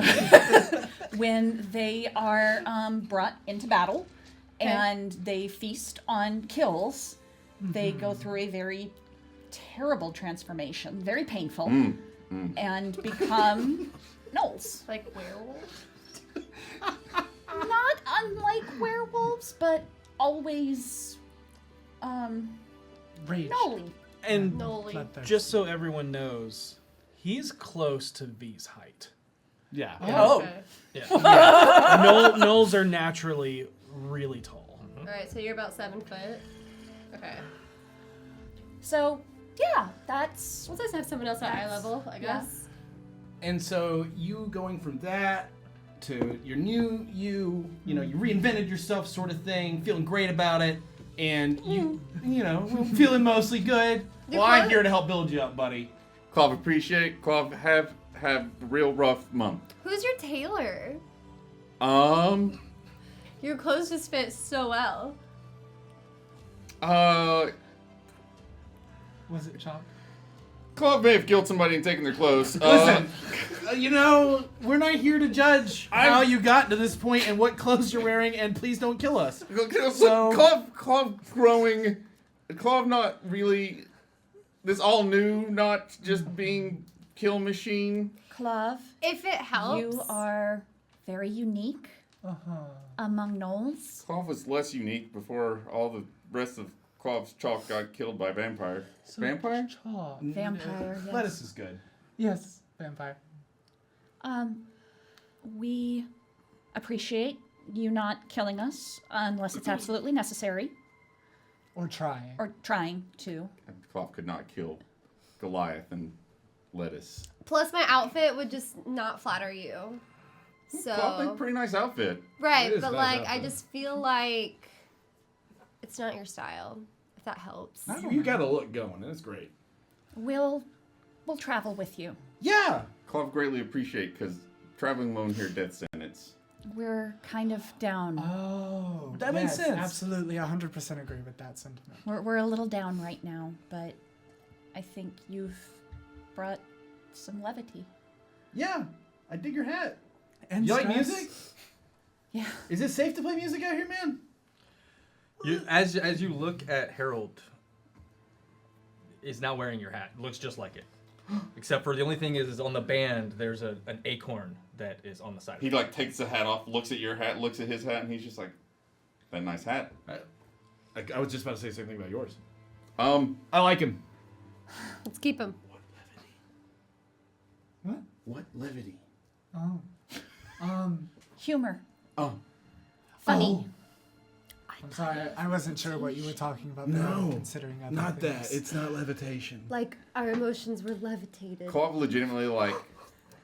when they are brought into battle and they feast on kills, they go through a very terrible transformation, very painful, and become gnolls. Like werewolves. not unlike werewolves, but always, Rage. gnolly. And Noli. Bloodthirst. just so everyone knows, he's close to V's height. Yeah. Oh. Okay. Yeah. Gnolls are naturally really tall. All right, so you're about 7 foot. Okay. So, yeah, that's... Let's just have someone else at eye level, I yeah. guess. And so you going from that to your new you know, you reinvented yourself sort of thing, feeling great about it, and you know, feeling mostly good. You're Well, I'm close. here to help build you up, buddy. Clav, Clav, have a real rough month. Who's your tailor? Your clothes just fit so well. Was it Chalk? Clav may have killed somebody and taken their clothes. Listen, you know, we're not here to judge how you got to this point and what clothes you're wearing, and please don't kill us. So- Clav growing, Clav not really, this all new, not just being kill machine. Clove, If it helps. you are very unique among gnolls. Clav was less unique before all the rest of Clav's chalk got killed by vampire. Vampire? Chalk. Vampire, yes. Lettuce is good. Yes, vampire. We appreciate you not killing us unless it's absolutely necessary, Or trying. or trying to. Clav could not kill Goliath and lettuce. Plus, my outfit would just not flatter you. Clav made a So. pretty nice outfit. Right, It is but nice like, I outfit. just feel like it's not your style, if that helps. You got a look going, and it's great. We'll travel with you. Yeah. Clav greatly appreciate because traveling alone here, death sentence. We're kind of down. Oh, That makes yes, sense. Absolutely, 100% agree with that sentiment. We're a little down right now, but I think you've brought some levity. Yeah. I dig your hat. And You like stress. music? Yeah. Is it safe to play music out here, man? As you look at Harold, is now wearing your hat. Looks just like it. Except for the only thing is on the band, there's an acorn that is on the side. He like takes the hat off, looks at your hat, looks at his hat, and he's just like, "That nice hat." I was just about to say the same thing about yours. I I like him. Let's keep him. What levity? Oh. Humor. Oh. Funny. I'm sorry, I wasn't sure what you were talking about. there, No, considering other not that. things. It's not levitation. Like, our emotions were levitated. Clav legitimately like,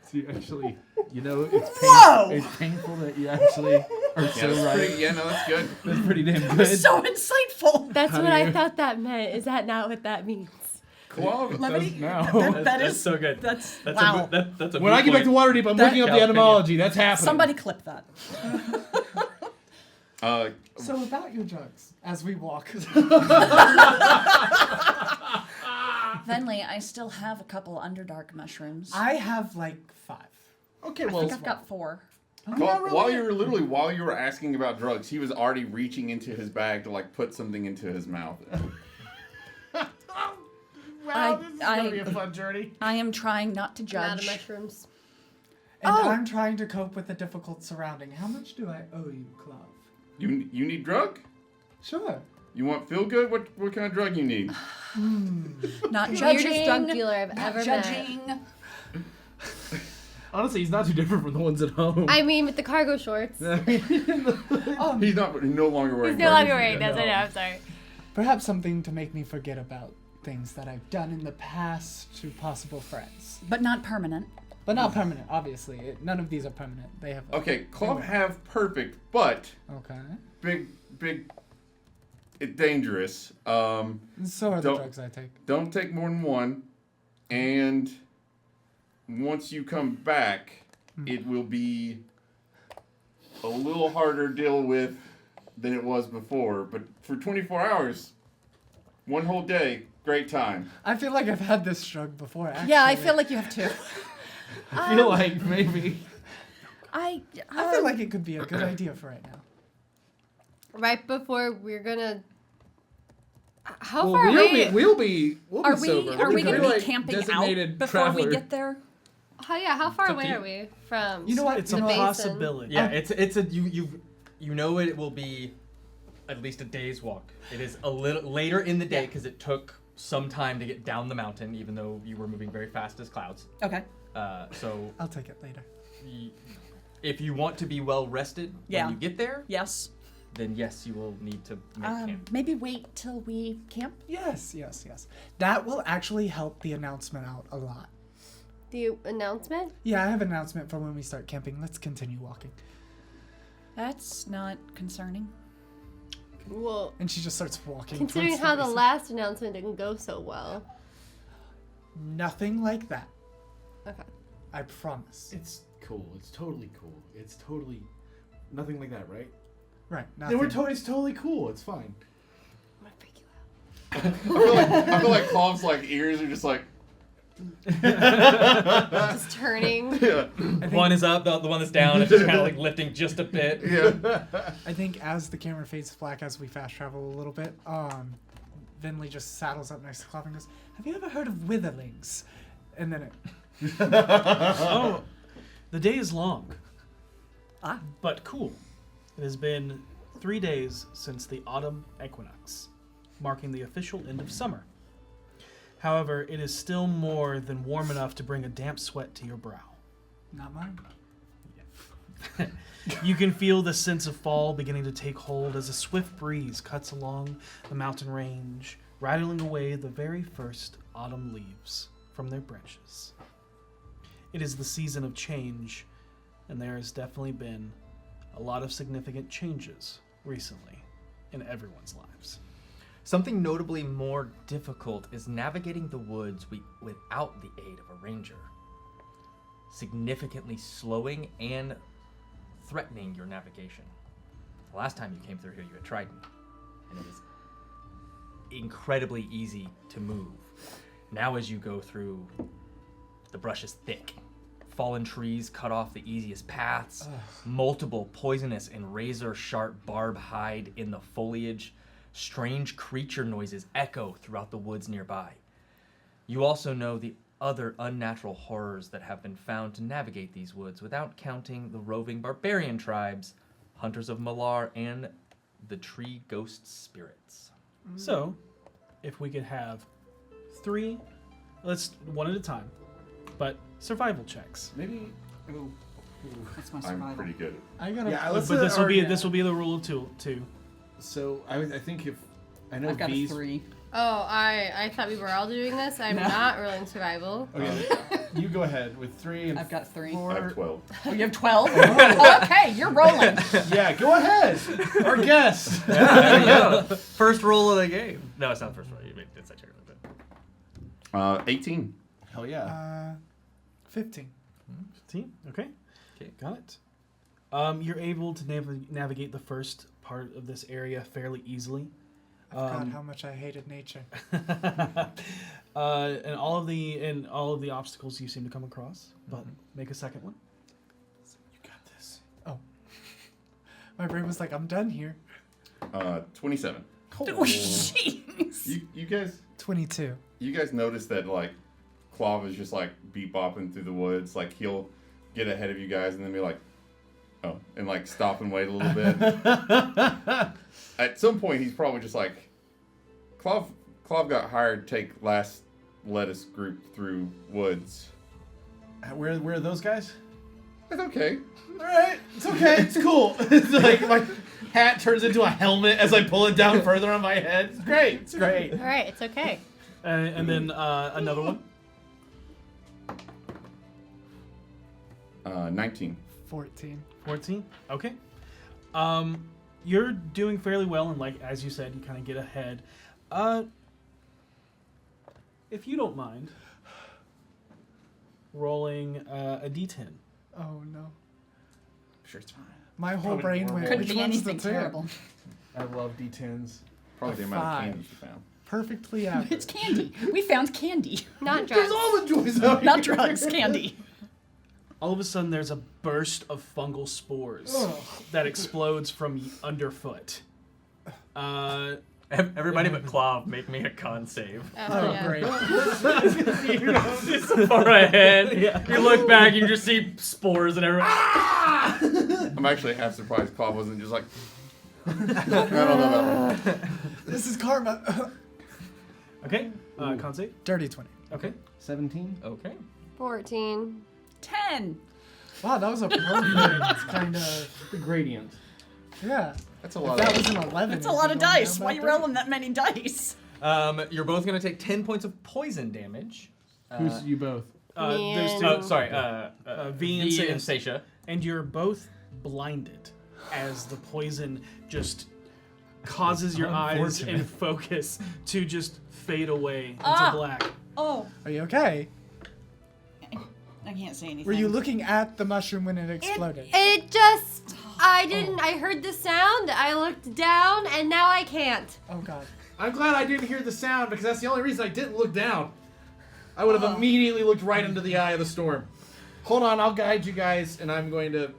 See, actually, you know, it's Whoa! It's painful that you actually are yeah, so that's right. pretty, yeah, no, that's good. That's pretty damn good. So insightful. That's what Honey. I thought that meant. Is that not what that means? Clav, Levity? now. That That's is so good. That's Wow. wow. That's a When I get back to Waterdeep, I'm looking up the Cal's etymology. That's happening. Somebody clip that. So about your drugs, as we walk. Venley, I still have a couple Underdark mushrooms. I have like 5. Okay, I well, think I've got 4. Clav, while you were asking about drugs, he was already reaching into his bag to like put something into his mouth. wow, this is I- gonna be a fun journey. I am trying not to I'm out of judge. mushrooms. And Oh. I'm trying to cope with the difficult surrounding. How much do I owe you, Clav? You need drug? Sure. You want feel good? What kind of drug you need? Not The judging. weirdest drug dealer I've not ever judging. Honestly, he's not too different from the ones at home. met. I mean, with the cargo shorts. He's no longer wearing. He's no longer drugs. wearing those. I know. I'm sorry. Perhaps something to make me forget about things that I've done in the past to possible friends. But not permanent. But not permanent, obviously. None of these are permanent. They have. Okay, Clav have perfect, but Okay. big, dangerous. So are the Don't- drugs I take. Don't take more than one, and once you come back, it will be a little harder to deal with than it was before. But for 24 hours, one whole day, great time. I feel like I've had this drug before. Actually. Yeah, I feel like you have 2. I feel like maybe. I feel like it could be a good idea for right now. Right before we're gonna. How Well, far away? we'll be Are sober. we going to be like camping designated out before we traveler. get there? How far up to away you. are we from? You know what? It's You a know what? possibility. Yeah, it's a you know it will be at least a day's walk. It is a little later in the day because it took some time to get down the mountain, even though you were moving very fast as clouds. Okay. So I'll take it later. if you want to be well rested Yeah. when you get there, Yes. then yes, you will need to make camp. Maybe wait till we camp. Yes. That will actually help the announcement out a lot. The announcement? Yeah, I have an announcement for when we start camping. Let's continue walking. That's not concerning. Well, And she just starts walking. considering towards how the basin. last announcement didn't go so well. Nothing like that. Okay. I promise. It's cool. It's totally cool. It's totally nothing like that, right? Right. Then Nothing. it's totally cool. It's fine. I'm gonna freak you out. I feel like Clav's like ears are just like. Just turning. Yeah. One is up, the one that's down is just kind of like lifting just a bit. Yeah. I think as the camera fades black as we fast travel a little bit, Vinley just saddles up next to Clav and goes, "Have you ever heard of witherlings?" And then it. Oh, the day is long. Ah. But cool. It has been 3 days since the autumn equinox, marking the official end of summer. However, it is still more than warm enough to bring a damp sweat to your brow. Not mine. You can feel the sense of fall beginning to take hold as a swift breeze cuts along the mountain range, rattling away the very first autumn leaves from their branches. It is the season of change, and there has definitely been a lot of significant changes recently in everyone's lives. Something notably more difficult is navigating the woods without the aid of a ranger, significantly slowing and threatening your navigation. The last time you came through here, you had Trident, and it was incredibly easy to move. Now as you go through, the brush is thick. Fallen trees cut off the easiest paths. Multiple poisonous and razor-sharp barb hide in the foliage. Strange creature noises echo throughout the woods nearby. You also know the other unnatural horrors that have been found to navigate these woods, without counting the roving barbarian tribes, hunters of Malar, and the tree ghost spirits. So, if we could have 3, let's one at a time, but survival checks. Maybe. Oh, That's my I'm survival. pretty good. I gotta. Yeah, let's. But this will be the rule of two. So I think if I know I've got a V's. 3. Oh, I thought we were all doing this. I'm No. not rolling survival. Okay, you go ahead with 3 and I've got 3. I have 12. Oh, you have 12? Oh, okay, you're rolling. Yeah, go ahead. Our guest. There you go. First roll of the game. No, it's not the first roll. You made it such a 18. Hell yeah. 15. 15. Okay. Okay. Got it. You're able to navigate the first part of this area fairly easily. I forgot how much I hated nature. And all of the obstacles you seem to come across. But make a second one. You got this. Oh. My brain was like, I'm done here. 27. Oh, jeez. You guys 22. You guys notice that like Clav is just like beat bopping through the woods. Like he'll get ahead of you guys and then be like, oh, and like stop and wait a little bit. At some point, he's probably just like, Clav got hired to take last lettuce group through woods. Where are those guys? It's okay. All right, it's okay. It's cool. It's like my hat turns into a helmet as I pull it down further on my head. It's great. It's great. All right, it's okay. And then another one. 19. 14. 14. Okay. You're doing fairly well, and like as you said, you kind of get ahead. If you don't mind, rolling a d10. Oh no. Sure, it's fine. My whole Probably brain normal. went, Couldn't which be one's anything the 10? terrible. I love D10s. Probably the A amount of 5. candy you found. Perfectly average. It's candy. We found candy. Not There's drugs. all the joys out Not here. drugs, candy. All of a sudden, there's a burst of fungal spores Ugh. that explodes from underfoot. Everybody but Clav, make me a con save. Oh, yeah. great. It's so far ahead. You look back, you just see spores and everything. I'm actually half surprised Claw wasn't just like. I don't know that one. This is karma. Okay. Con save. Dirty 20. Okay. 17. Okay. 14. 10. Wow, that was a perfect kind of. The gradient. Yeah. That's a If lot. that Of was an 11. That's a it'd lot be of going dice. down Why by you 30. rolling that many dice? You're both gonna take 10 points of poison damage. Who's you both? Me There's and- two. Oh, sorry. V V and and Seisha. And you're both blinded as the poison just causes your eyes and focus to just fade away into black. Oh, Are you okay? I can't say anything. Were you looking at the mushroom when it exploded? It just, I heard the sound, I looked down, and now I can't. Oh god. I'm glad I didn't hear the sound because that's the only reason I didn't look down. I would have immediately looked right into the eye of the storm. Hold on, I'll guide you guys, and I'm going to.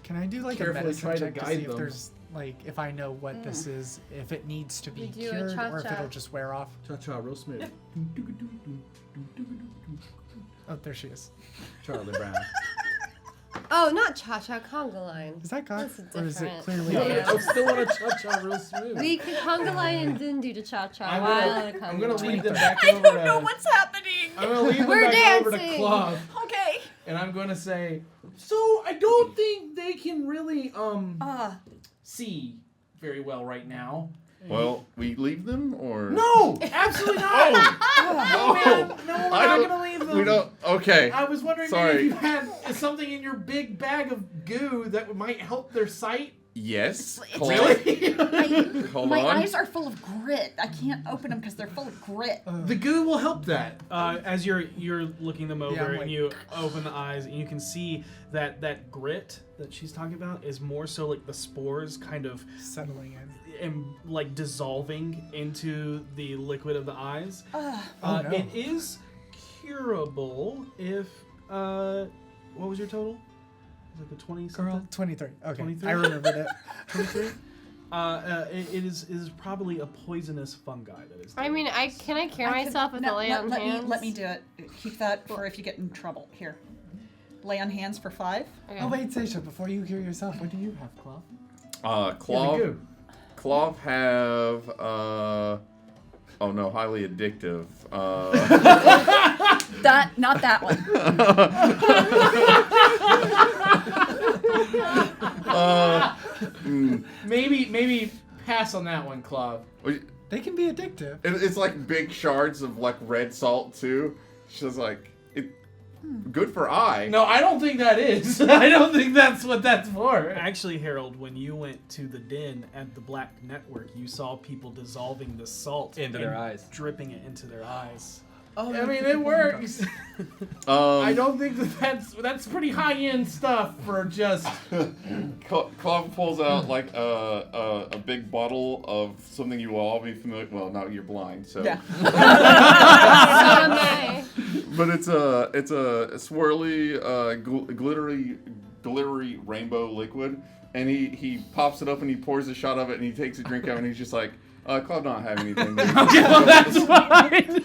Can I do like a Carefully medicine try to check to guide see if them. there's like if I know what this is, if it needs to be You do a cured or if cha-cha. it'll just wear off? Cha-cha, real smooth. Oh, there she is. Charlie Brown. Oh, not cha-cha, conga line. Is that God? That's Or is it different. clearly? Yeah. I still want to cha-cha real smooth. We could conga line and then do the cha-cha I'm while the gonna conga line. lead them back I over don't know to. what's happening. I'm gonna lead them We're back over to dancing. Clav, Okay. and I'm gonna say, so I don't think they can really see very well right now. Well, we leave them or No, absolutely not. No, man, no, we're I not don't- gonna leave them. we don't. Okay. I was wondering maybe Sorry. if you had something in your big bag of goo that might help their sight. Yes. It's- Claw. Really? Hold My on. eyes are full of grit. I can't open them because they're full of grit. The goo will help that. As you're looking them over I'm and like- you open the eyes and you can see that grit that she's talking about is more so like the spores kind of Settling in. and like dissolving into the liquid of the eyes. Oh, no. It is curable if what was your total? Was it the 20 Girl, something? 23. Okay, 23? I remembered it. 23? It is probably a poisonous fungi that is. I mean, can I cure myself with a lay on hands? Let me do it. Keep that for if you get in trouble. Here. Lay on hands for 5. Okay. Oh wait, Seisha, before you cure yourself, what do you have, Claw? Yeah, the Claw. goo. Claw have. Oh no, highly addictive. Not that one. Maybe pass on that one, Clav. They can be addictive. It's like big shards of like red salt too. She's like, good for eye. No, I don't think that is. I don't think that's what that's for. Actually, Harold, when you went to the den at the Black Network, you saw people dissolving the salt Into their eyes. dripping it into their eyes. Oh, I mean, it works. I don't think that's pretty high end stuff for just. Claw pulls out like a big bottle of something you will all be familiar. Well, now you're blind, so. Yeah. So am I. But it's a swirly, glittery rainbow liquid, and he pops it up and he pours a shot of it and he takes a drink out and he's just like, Claw don't have anything. Well, that's fine.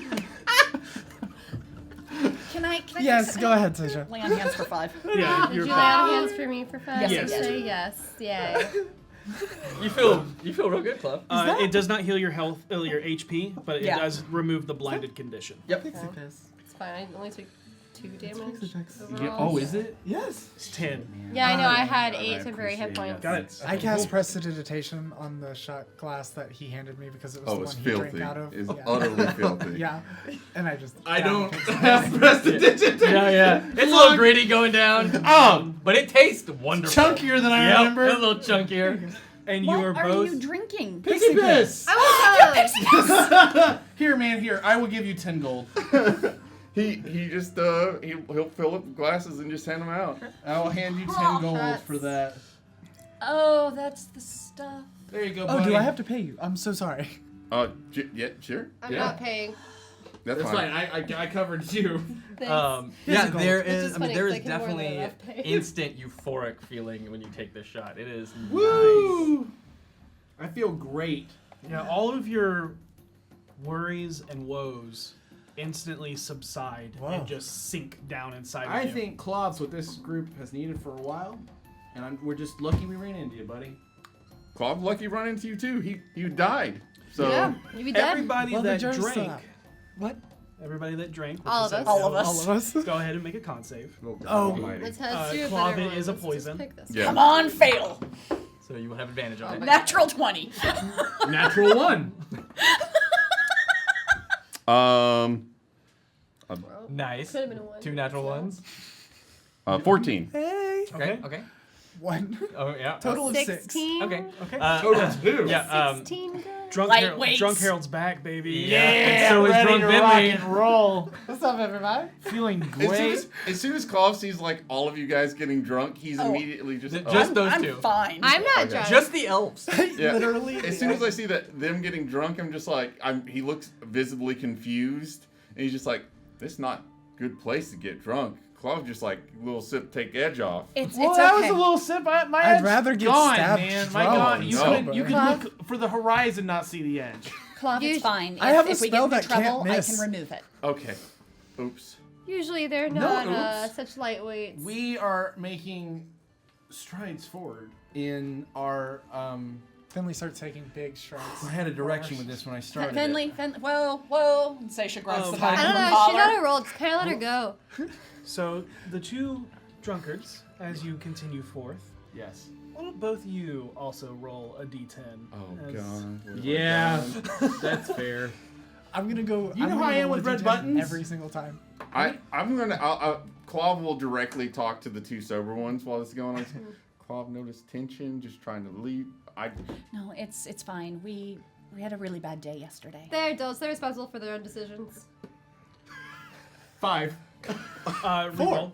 Can I Yes, just go ahead, Seisha. lay on hands for 5? Yeah, Did you're you lay fine. on hands for me for 5? Yes, I Say yes. Yay. You feel real good, Club. It does not heal your health, your HP, but it Yeah. does remove the blinded condition. Yep. Pixie piss. It's fine. I only took 2 damage. Pixie picks. overall. is it? Yes. It's 10. Yeah, I know. I had God, 8 temporary hit points. Got it. I cast prestidigitation on the shot glass that he handed me because it was Oh, the it's one he filthy. drank out of. It's yeah. utterly filthy. Yeah, and I just. I downed don't Pixie have prestidigitation. Yeah. It's a little gritty going down, but it tastes wonderful. Chunkier than I Yep, remember. a little chunkier. And What you are are both. you drinking? Pixie piss. I want Here, man. Here, I will give you 10 gold. He just he'll fill up glasses and just hand them out. I will hand you 10 Oh, gold that's- for that. Oh, that's the stuff. There you go, Oh, buddy. do I have to pay you? I'm so sorry. Yeah, sure. I'm Yeah. not paying. That's That's fine. I covered you. Thanks. Yeah, Physical. there Which is. is I mean, funny, there 'cause is I can more than definitely enough pay. instant euphoric feeling when you take this shot. It is nice. Woo! I feel great. Yeah, all of your worries and woes instantly subside and just sink down inside of I you. think Claw's what this group has needed for a while, and we're just lucky we ran into you, buddy. Claude, lucky run into you too. You died. So Yeah, you'd be dead. everybody Well, the that journey's still drank, out. What? everybody that drank, All of which us. is All of us. All of us? go ahead and make a con save. Oh. almighty. Let's do a Claw better bit one. is a Let's just poison. pick this Yeah. Come on, fail. So you will have advantage on it. Natural 20. Natural 1. Nice. Could've been a 1. 2 natural ones. 14. Hey. Okay. 1. Oh yeah. Total of 6. 16. Okay. Total 2. Yeah. 16 good. Lightweights. Drunk Harold's back, baby. Yeah. And so is ready Drunk to rock Finley. and roll. What's up, everybody? Feeling As great. soon as Claude sees like all of you guys getting drunk, he's Oh. immediately just Just those I'm two. fine. I'm not Okay. drunk. Just the elves. Yeah. Literally. As soon as I see that them getting drunk, I'm just like, he looks visibly confused, and he's just like, this is not a good place to get drunk. Claude just like little sip, take edge off. It's Well, it's that okay. was a little sip. My I'd edge rather get gone, stabbed man. My drunk God, than you sober. could Claude. look for the horizon, not see the edge. Claude, it's You- fine. I have a if we spell get into that can't trouble, I miss. can remove it. Okay. Oops. Usually they're No, not oops. such lightweights. We are making strides forward in our. Finley starts taking big strides. I had a direction with this when I started. Finley, whoa. And Seisha grabs the I back don't of the know. She collar. got a roll. Just kind of let her go. So the two drunkards, as you continue forth, Yes. why don't both you also roll a d10? Oh as- God. What have I Yeah, done? that's fair. I'm gonna go. You know I'm how I gonna am roll with a red D10 buttons? every single time. I'm gonna. Claude will directly talk to the two sober ones while this is going on. Claude noticed tension, just trying to lead. No, it's fine. We had a really bad day yesterday. They're adults. They're responsible for their own decisions. 5. Reroll.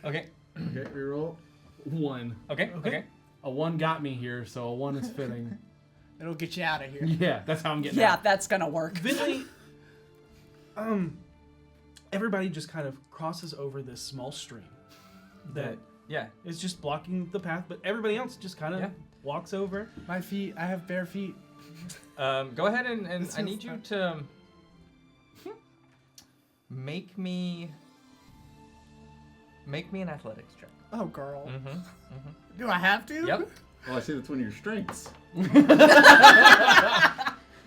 Okay. Okay, reroll. 1. Okay. A 1 got me here, so a 1 is fitting. It'll get you out of here. Yeah, that's how I'm getting Yeah, out. that's gonna work. Finley, everybody just kind of crosses over this small stream that Yeah. is just blocking the path, but everybody else just kind of Yeah. walks over. My feet. I have bare feet. Go ahead and This I feels need you fun. to make me an athletics check. Oh, girl. Mm-hmm. Do I have to? Yep. Well, I see that's one of your strengths.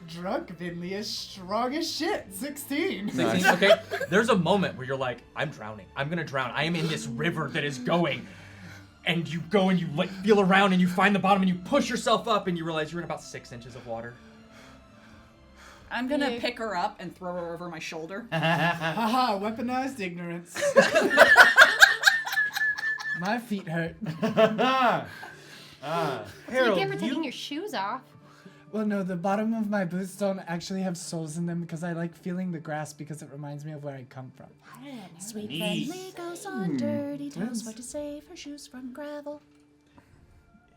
Drunk Finley is strong as shit. 16. 16. Okay. There's a moment where you're like, I'm drowning. I'm gonna drown. I am in this river that is going. And you go and you like feel around and you find the bottom and you push yourself up and you realize you're in about 6 inches of water. I'm gonna Yeah. pick her up and throw her over my shoulder. Haha, weaponized ignorance. My feet hurt. You get for taking your shoes off. Well, no, the bottom of my boots don't actually have soles in them because I like feeling the grass because it reminds me of where I come from. Sweet Neat. friendly goes on dirty, tells what to save her shoes from gravel.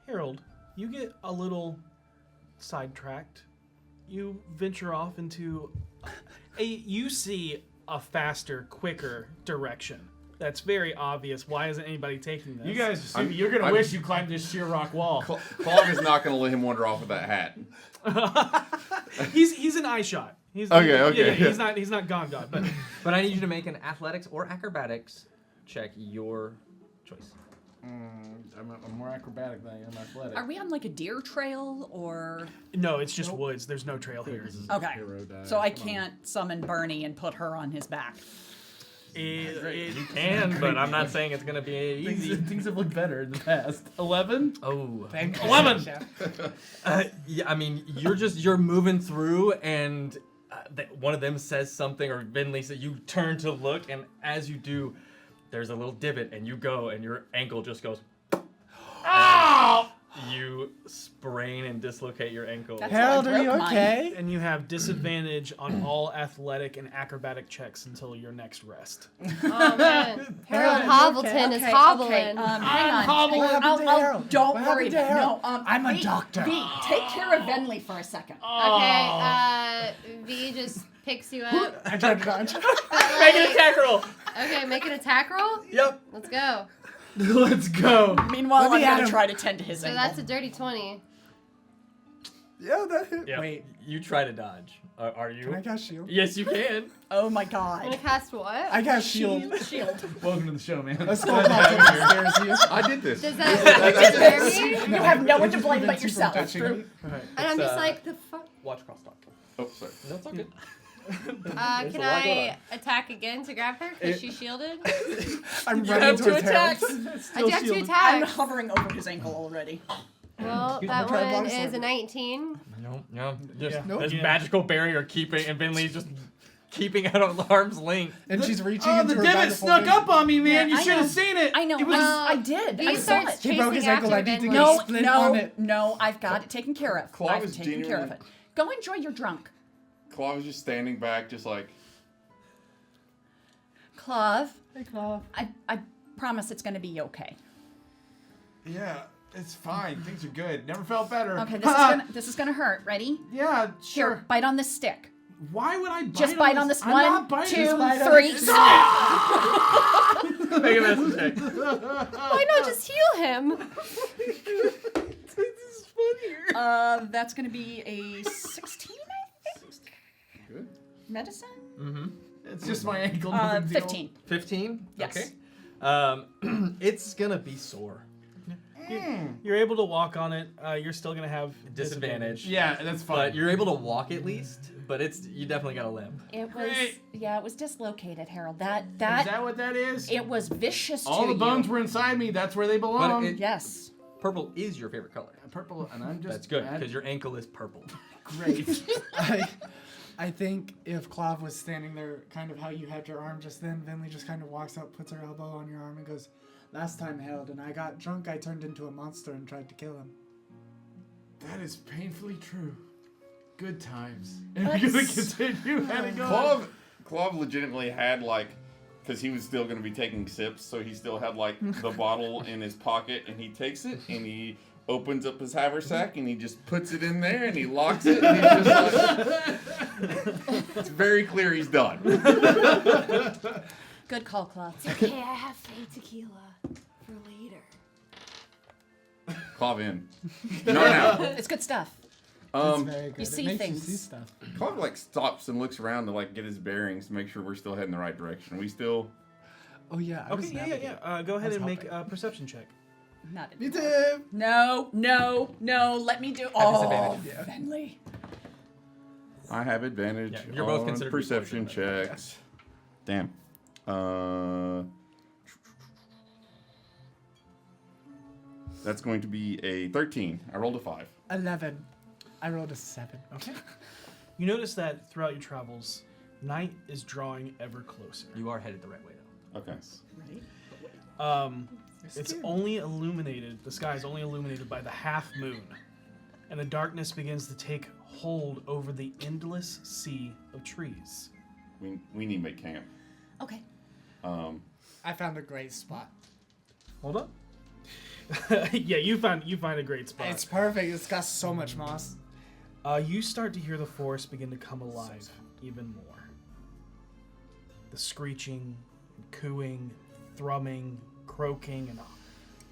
Harold, you get a little sidetracked. You venture off into you see a faster, quicker direction. That's very obvious. Why isn't anybody taking this? You guys, you're gonna wish you climbed this sheer rock wall. Claude is not gonna let him wander off with that hat. he's an eye shot. He's Okay. Yeah, he's not gone, But I need you to make an athletics or acrobatics check, your choice. I'm more acrobatic than I am athletic. Are we on like a deer trail or? no, it's just woods. There's no trail here. Okay. Hero die. So I Come on. can't summon Bernie and put her on his back. You can, but I'm not saying it's gonna be easy. Things have looked better in the past. 11. Oh. Thank you. 11. Yeah, I mean, you're moving through, and one of them says something, or Vinley says, you turn to look, and as you do, there's a little divot, and you go, and your ankle just goes. Oh! You sprain and dislocate your ankle. That's Harold, how I are you broke mine. okay? And you have disadvantage on all athletic and acrobatic checks until your next rest. Oh man, Harold you Hobbleton is hobbling. hang on. hobbling. What happened to Harold? Don't What worry. happened to Harold? No, I'm a V, doctor. V, take care of Venley for a second. Okay, V just picks you up. I tried to dodge. Make an attack roll. Okay, make an attack roll. Yep. Let's go. Let's go. Meanwhile, Let me I'm at gonna him. try to tend to his So ankle. that's a dirty 20. Yeah, that hit. Yeah. Wait, You try to dodge. Are you? can I cast shield? Yes, you can. Oh my I'm gonna god. cast what? I cast shield. Shield. Welcome to the show, man. A skull scares you. I did this. Does that scare me? You have no one to blame but yourself. And I'm just like, the fuck? Watch crosstalk. Oh, sorry. No, it's all good. Can a lot going I attack again to grab her because she's shielded? I'm You running have 2 towards Harold. attacks. I do have 2 I'm attacks. hovering over his ankle already. Well, You that can try to one block is a sword. 19. No. Just Yeah. this Yeah. magical barrier keeping, and Vinley's just keeping out of arm's length. And she's reaching Oh, into the her bag divot of snuck holding. up on me, man. Yeah, You I should have know. seen it. I know. It was. I did. He I saw starts it. He broke his chasing ankle. I after need to Vinley. go No, split on no, it. no. I've got it taken care of. Claw I've was taken care of it. Go enjoy your drunk. Claw was just standing back, just like, Clove, Hey, Claw. I promise it's going to be okay. Yeah, it's fine. Things are good. Never felt better. Okay, this is gonna hurt. Ready? Yeah, Here, sure. bite on this stick. Why would I bite Just bite on this. I'm One, not biting. 2, Just bite on 3. this. Make a medicine check. Why not just heal him? That's gonna be a 16, I think. good. Medicine? Mm-hmm. It's just my ankle. no big deal. 15. 15? Yes. Okay. It's gonna be sore. You're able to walk on it. You're still gonna have Disadvantage. Yeah, that's fine. But you're able to walk at least, but you definitely got a limp. It was, Great. yeah, it was dislocated, Harold. Is that what that is? It was vicious All to the bones you. were inside me. That's where they belong. it- Yes. Purple is your favorite color. Purple, and I'm just. That's good, because your ankle is purple. Great. I think if Clav was standing there, kind of how you had your arm just then, Vinley just kind of walks up, puts her elbow on your arm, and goes, "Last time, Harold, and I got drunk, I turned into a monster and tried to kill him." That is painfully true. Good times. And we're gonna continue heading on. Clav legitimately had like, because he was still going to be taking sips, so he still had like the bottle in his pocket, and he takes it and he opens up his haversack and he just puts it in there and he locks it. And he's just like, it's very clear he's done. Good call, Claude. Okay, I have fake tequila for later. Clav in. Not now. It's good stuff. It's very good. you It see makes things. You see stuff. Clav like stops and looks around to like get his bearings to make sure we're still heading the right direction. We still. Oh yeah. I was Okay, yeah. navigating. Go ahead was and make helping. a perception check. Not Me anymore. too. No. Let me do. Oh, disadvantage. Yeah. Finley. I have advantage Yeah, you're both on considered to be perception poisoned, checks. Damn. That's going to be a 13. I rolled a 5. 11. I rolled a 7. Okay. You notice that throughout your travels, night is drawing ever closer. You are headed the right way, though. Okay. It's only illuminated, the sky is only illuminated by the half moon, and the darkness begins to take hold over the endless sea of trees. We need to make camp. Okay. I found a great spot. Hold up. Yeah, you find a great spot. It's perfect. It's got so much moss. You start to hear the forest begin to come alive even more. The screeching, cooing, thrumming, croaking, and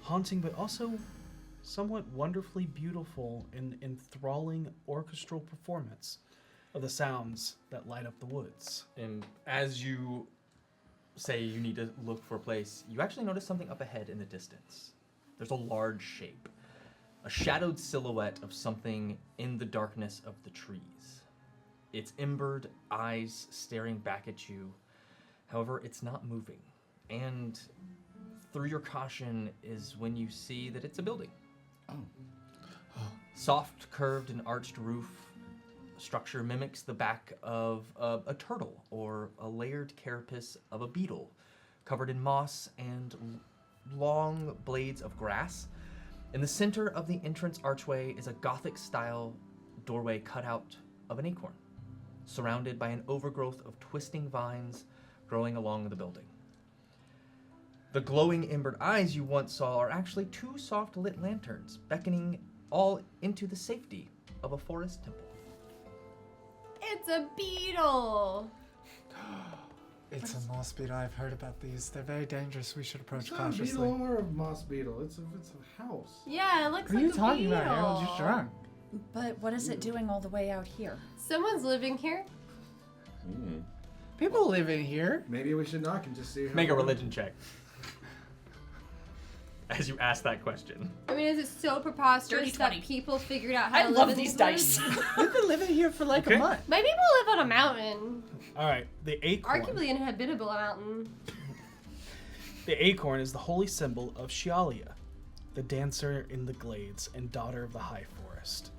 haunting, but also somewhat wonderfully beautiful and enthralling orchestral performance of the sounds that light up the woods. And as you say you need to look for a place, you actually notice something up ahead in the distance. There's a large shape, a shadowed silhouette of something in the darkness of the trees. Its embered eyes staring back at you. However, it's not moving. And through your caution is when you see that it's a building. Soft, curved, and arched roof structure mimics the back of a turtle or a layered carapace of a beetle, covered in moss and long blades of grass. In the center of the entrance archway is a Gothic-style doorway cut out of an acorn, surrounded by an overgrowth of twisting vines growing along the building. The glowing embered eyes you once saw are actually 2 soft lit lanterns, beckoning all into the safety of a forest temple. It's a beetle. It's a moss beetle. I've heard about these. They're very dangerous. We should approach It's not a cautiously. beetle or a moss beetle. It's a house. Yeah, it looks What are like you a talking beetle. about, Harold? You're drunk. But what is it doing all the way out here? Someone's living here. People live in here. Maybe we should knock and just see. Make a religion check. As you ask that question. I mean, is it so preposterous Dirty that 20. people figured out how I to love live in these these dice. woods? We've been living here for like Okay. a month. My people live on a mountain. All right, the acorn. Arguably an habitable mountain. The acorn is the holy symbol of Shialia, the dancer in the glades and daughter of the high forest.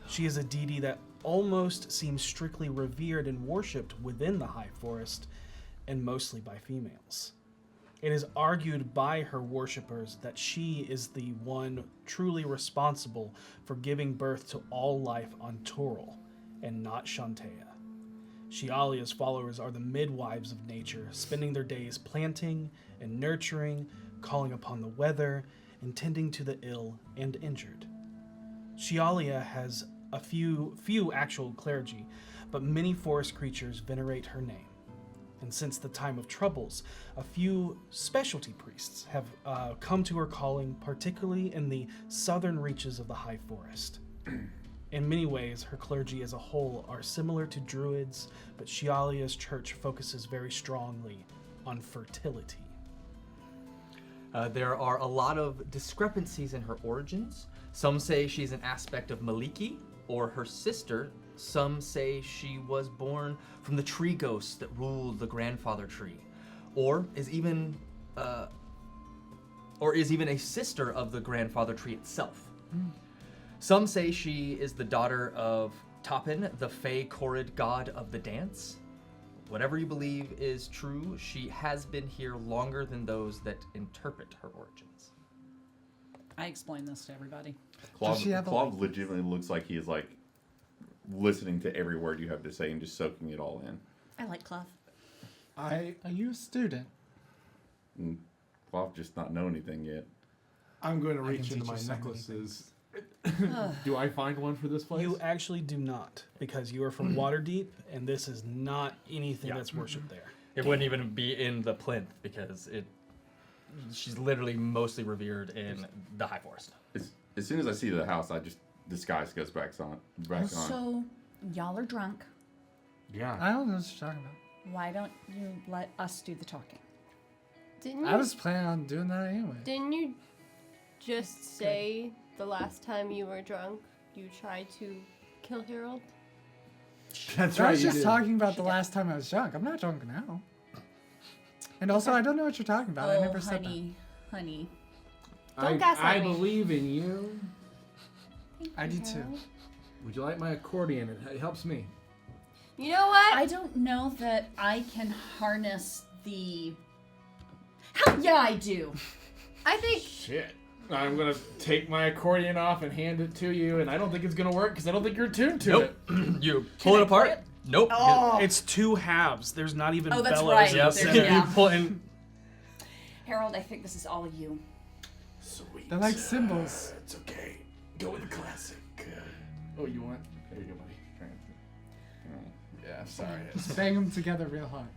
She is a deity that almost seems strictly revered and worshipped within the high forest, and mostly by females. It is argued by her worshippers that she is the one truly responsible for giving birth to all life on Toril, and not Shantea. Shialia's followers are the midwives of nature, spending their days planting and nurturing, calling upon the weather, and tending to the ill and injured. Shialia has a few actual clergy, but many forest creatures venerate her name. And since the time of troubles, a few specialty priests have come to her calling, particularly in the southern reaches of the high forest. In many ways, her clergy as a whole are similar to druids, but Shialia's church focuses very strongly on fertility. There are a lot of discrepancies in her origins. Some say she's an aspect of Maliki or her sister. Some say she was born from the tree ghosts that ruled the grandfather tree, or is even a sister of the grandfather tree itself. Some say she is the daughter of Topin, the Fey Korrid god of the dance. Whatever you believe is true, she has been here longer than those that interpret her origins. I explain this to everybody. Claude legitimately looks like he's like listening to every word you have to say and just soaking it all in. I like Clove. Are you a student? And Claude just not know anything yet. I'm going to I reach can into teach my you so many necklaces. Do I find one for this place? You actually do not, because you are from Waterdeep, and this is not anything that's worshipped there. It wouldn't even be in the plinth because she's literally mostly revered in the High Forest. As soon as I see the house, I just disguise goes back on. So, y'all are drunk. Yeah. I don't know what you're talking about. Why don't you let us do the talking? Didn't you? I was planning on doing that anyway. Didn't you just say the last time you were drunk you tried to kill Harold? That's I right. was you just did. talking about the last time I was drunk. I'm not drunk now. And also, I don't know what you're talking about. I never said honey. Don't gaslight I me. believe in you. that. I do too. Would you like my accordion? It helps me. You know what? I don't know that I can harness the... Hell yeah, I do! I think Shit. I'm gonna take my accordion off and hand it to you, and I don't think it's gonna work because I don't think you're tuned to it. You pull it I apart. pull it? Nope. Oh, It's two halves. There's not even Oh, that's bellows right. in Yep. the There's- center. yeah. You pull in. Harold, I think this is all you. Sweet. They're like symbols. It's okay. Go with the classic. Oh, you want? There you go, buddy. Yeah, sorry. Just bang them together real hard.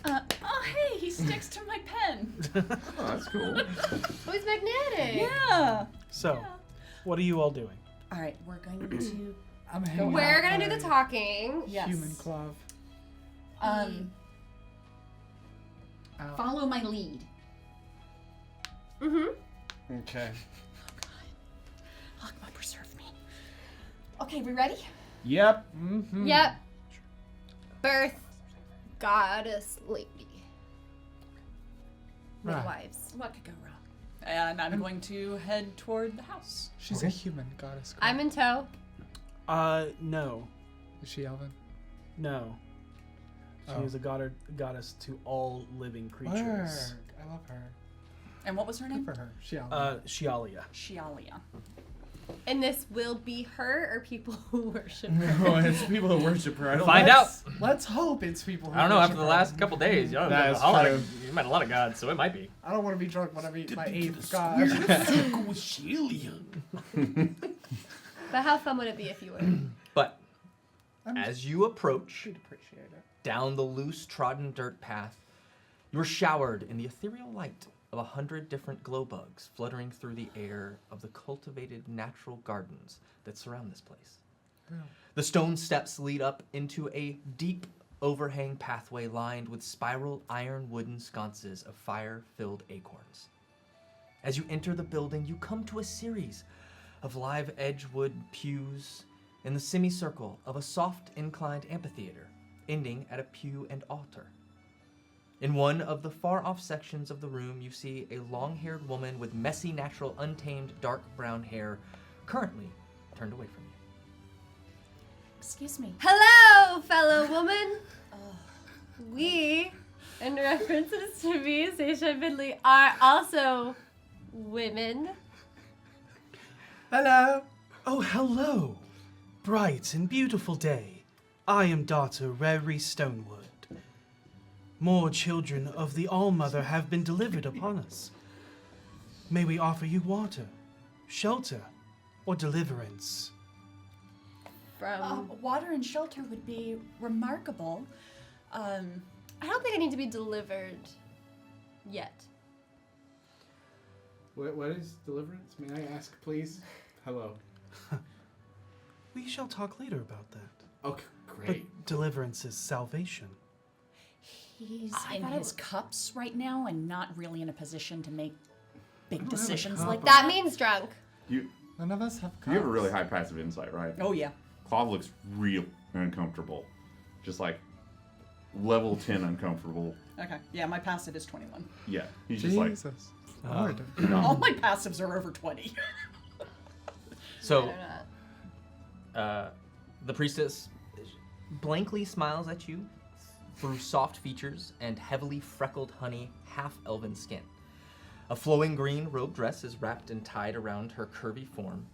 Oh, hey, he sticks to my pen. Oh, that's cool. oh, he's magnetic. Yeah. So, what are you all doing? All right, we're going to... I'm hanging We're out gonna do by the talking. Yes. Human Clove. Follow my lead. Mm-hmm. Okay. Akma, preserve me. Okay, we ready? Yep. Mm-hmm. Yep. Birth, goddess, lady. Right. Midwives. What could go wrong? And I'm going to head toward the house. She's a human goddess. I'm in tow. No. Is she Elven? No. She Oh. is a goddess to all living creatures. Work. I love her. And what was her Good name? for her. She Elven. Shialia. Shialia. And this will be her or people who worship her? No, it's people that worship her. I don't Find know. out. Let's hope it's people who I don't know. worship After the her. last couple days, you know, That is a lot true. you met a lot of gods, so it might be. I don't want to be drunk when I meet my 8th god. Go with Shialia. But how fun would it be if you were? But I'm as you approach She'd appreciate it. down the loose trodden dirt path, you're showered in the ethereal light of 100 different glow bugs fluttering through the air of the cultivated natural gardens that surround this place. The stone steps lead up into a deep overhang pathway lined with spiral iron wooden sconces of fire-filled acorns. As you enter the building, you come to a series of live edgewood pews in the semicircle of a soft inclined amphitheater, ending at a pew and altar. In one of the far-off sections of the room, you see a long-haired woman with messy, natural, untamed, dark brown hair, currently turned away from you. Excuse me. Hello, fellow woman. We, in references to me, Seisha and Bidley, are also women. Hello. Oh, hello. Bright and beautiful day. I am daughter Rary Stonewood. More children of the All-Mother have been delivered upon us. May we offer you water, shelter, or deliverance? Water and shelter would be remarkable. I don't think I need to be delivered yet. What is deliverance? May I ask, please? Hello. We shall talk later about that. Okay, great. But deliverance is salvation. He's in his cups right now and not really in a position to make big decisions like That that. means drunk. None of us have You have a cups. really high passive insight, right? Oh, yeah. Claude looks real uncomfortable. Just like level 10 uncomfortable. Okay. Yeah, my passive is 21. Yeah. He's just like, Jesus. Lord. All my passives are over 20. So, the priestess blankly smiles at you through soft features and heavily freckled honey half-elven skin. A flowing green robe dress is wrapped and tied around her curvy form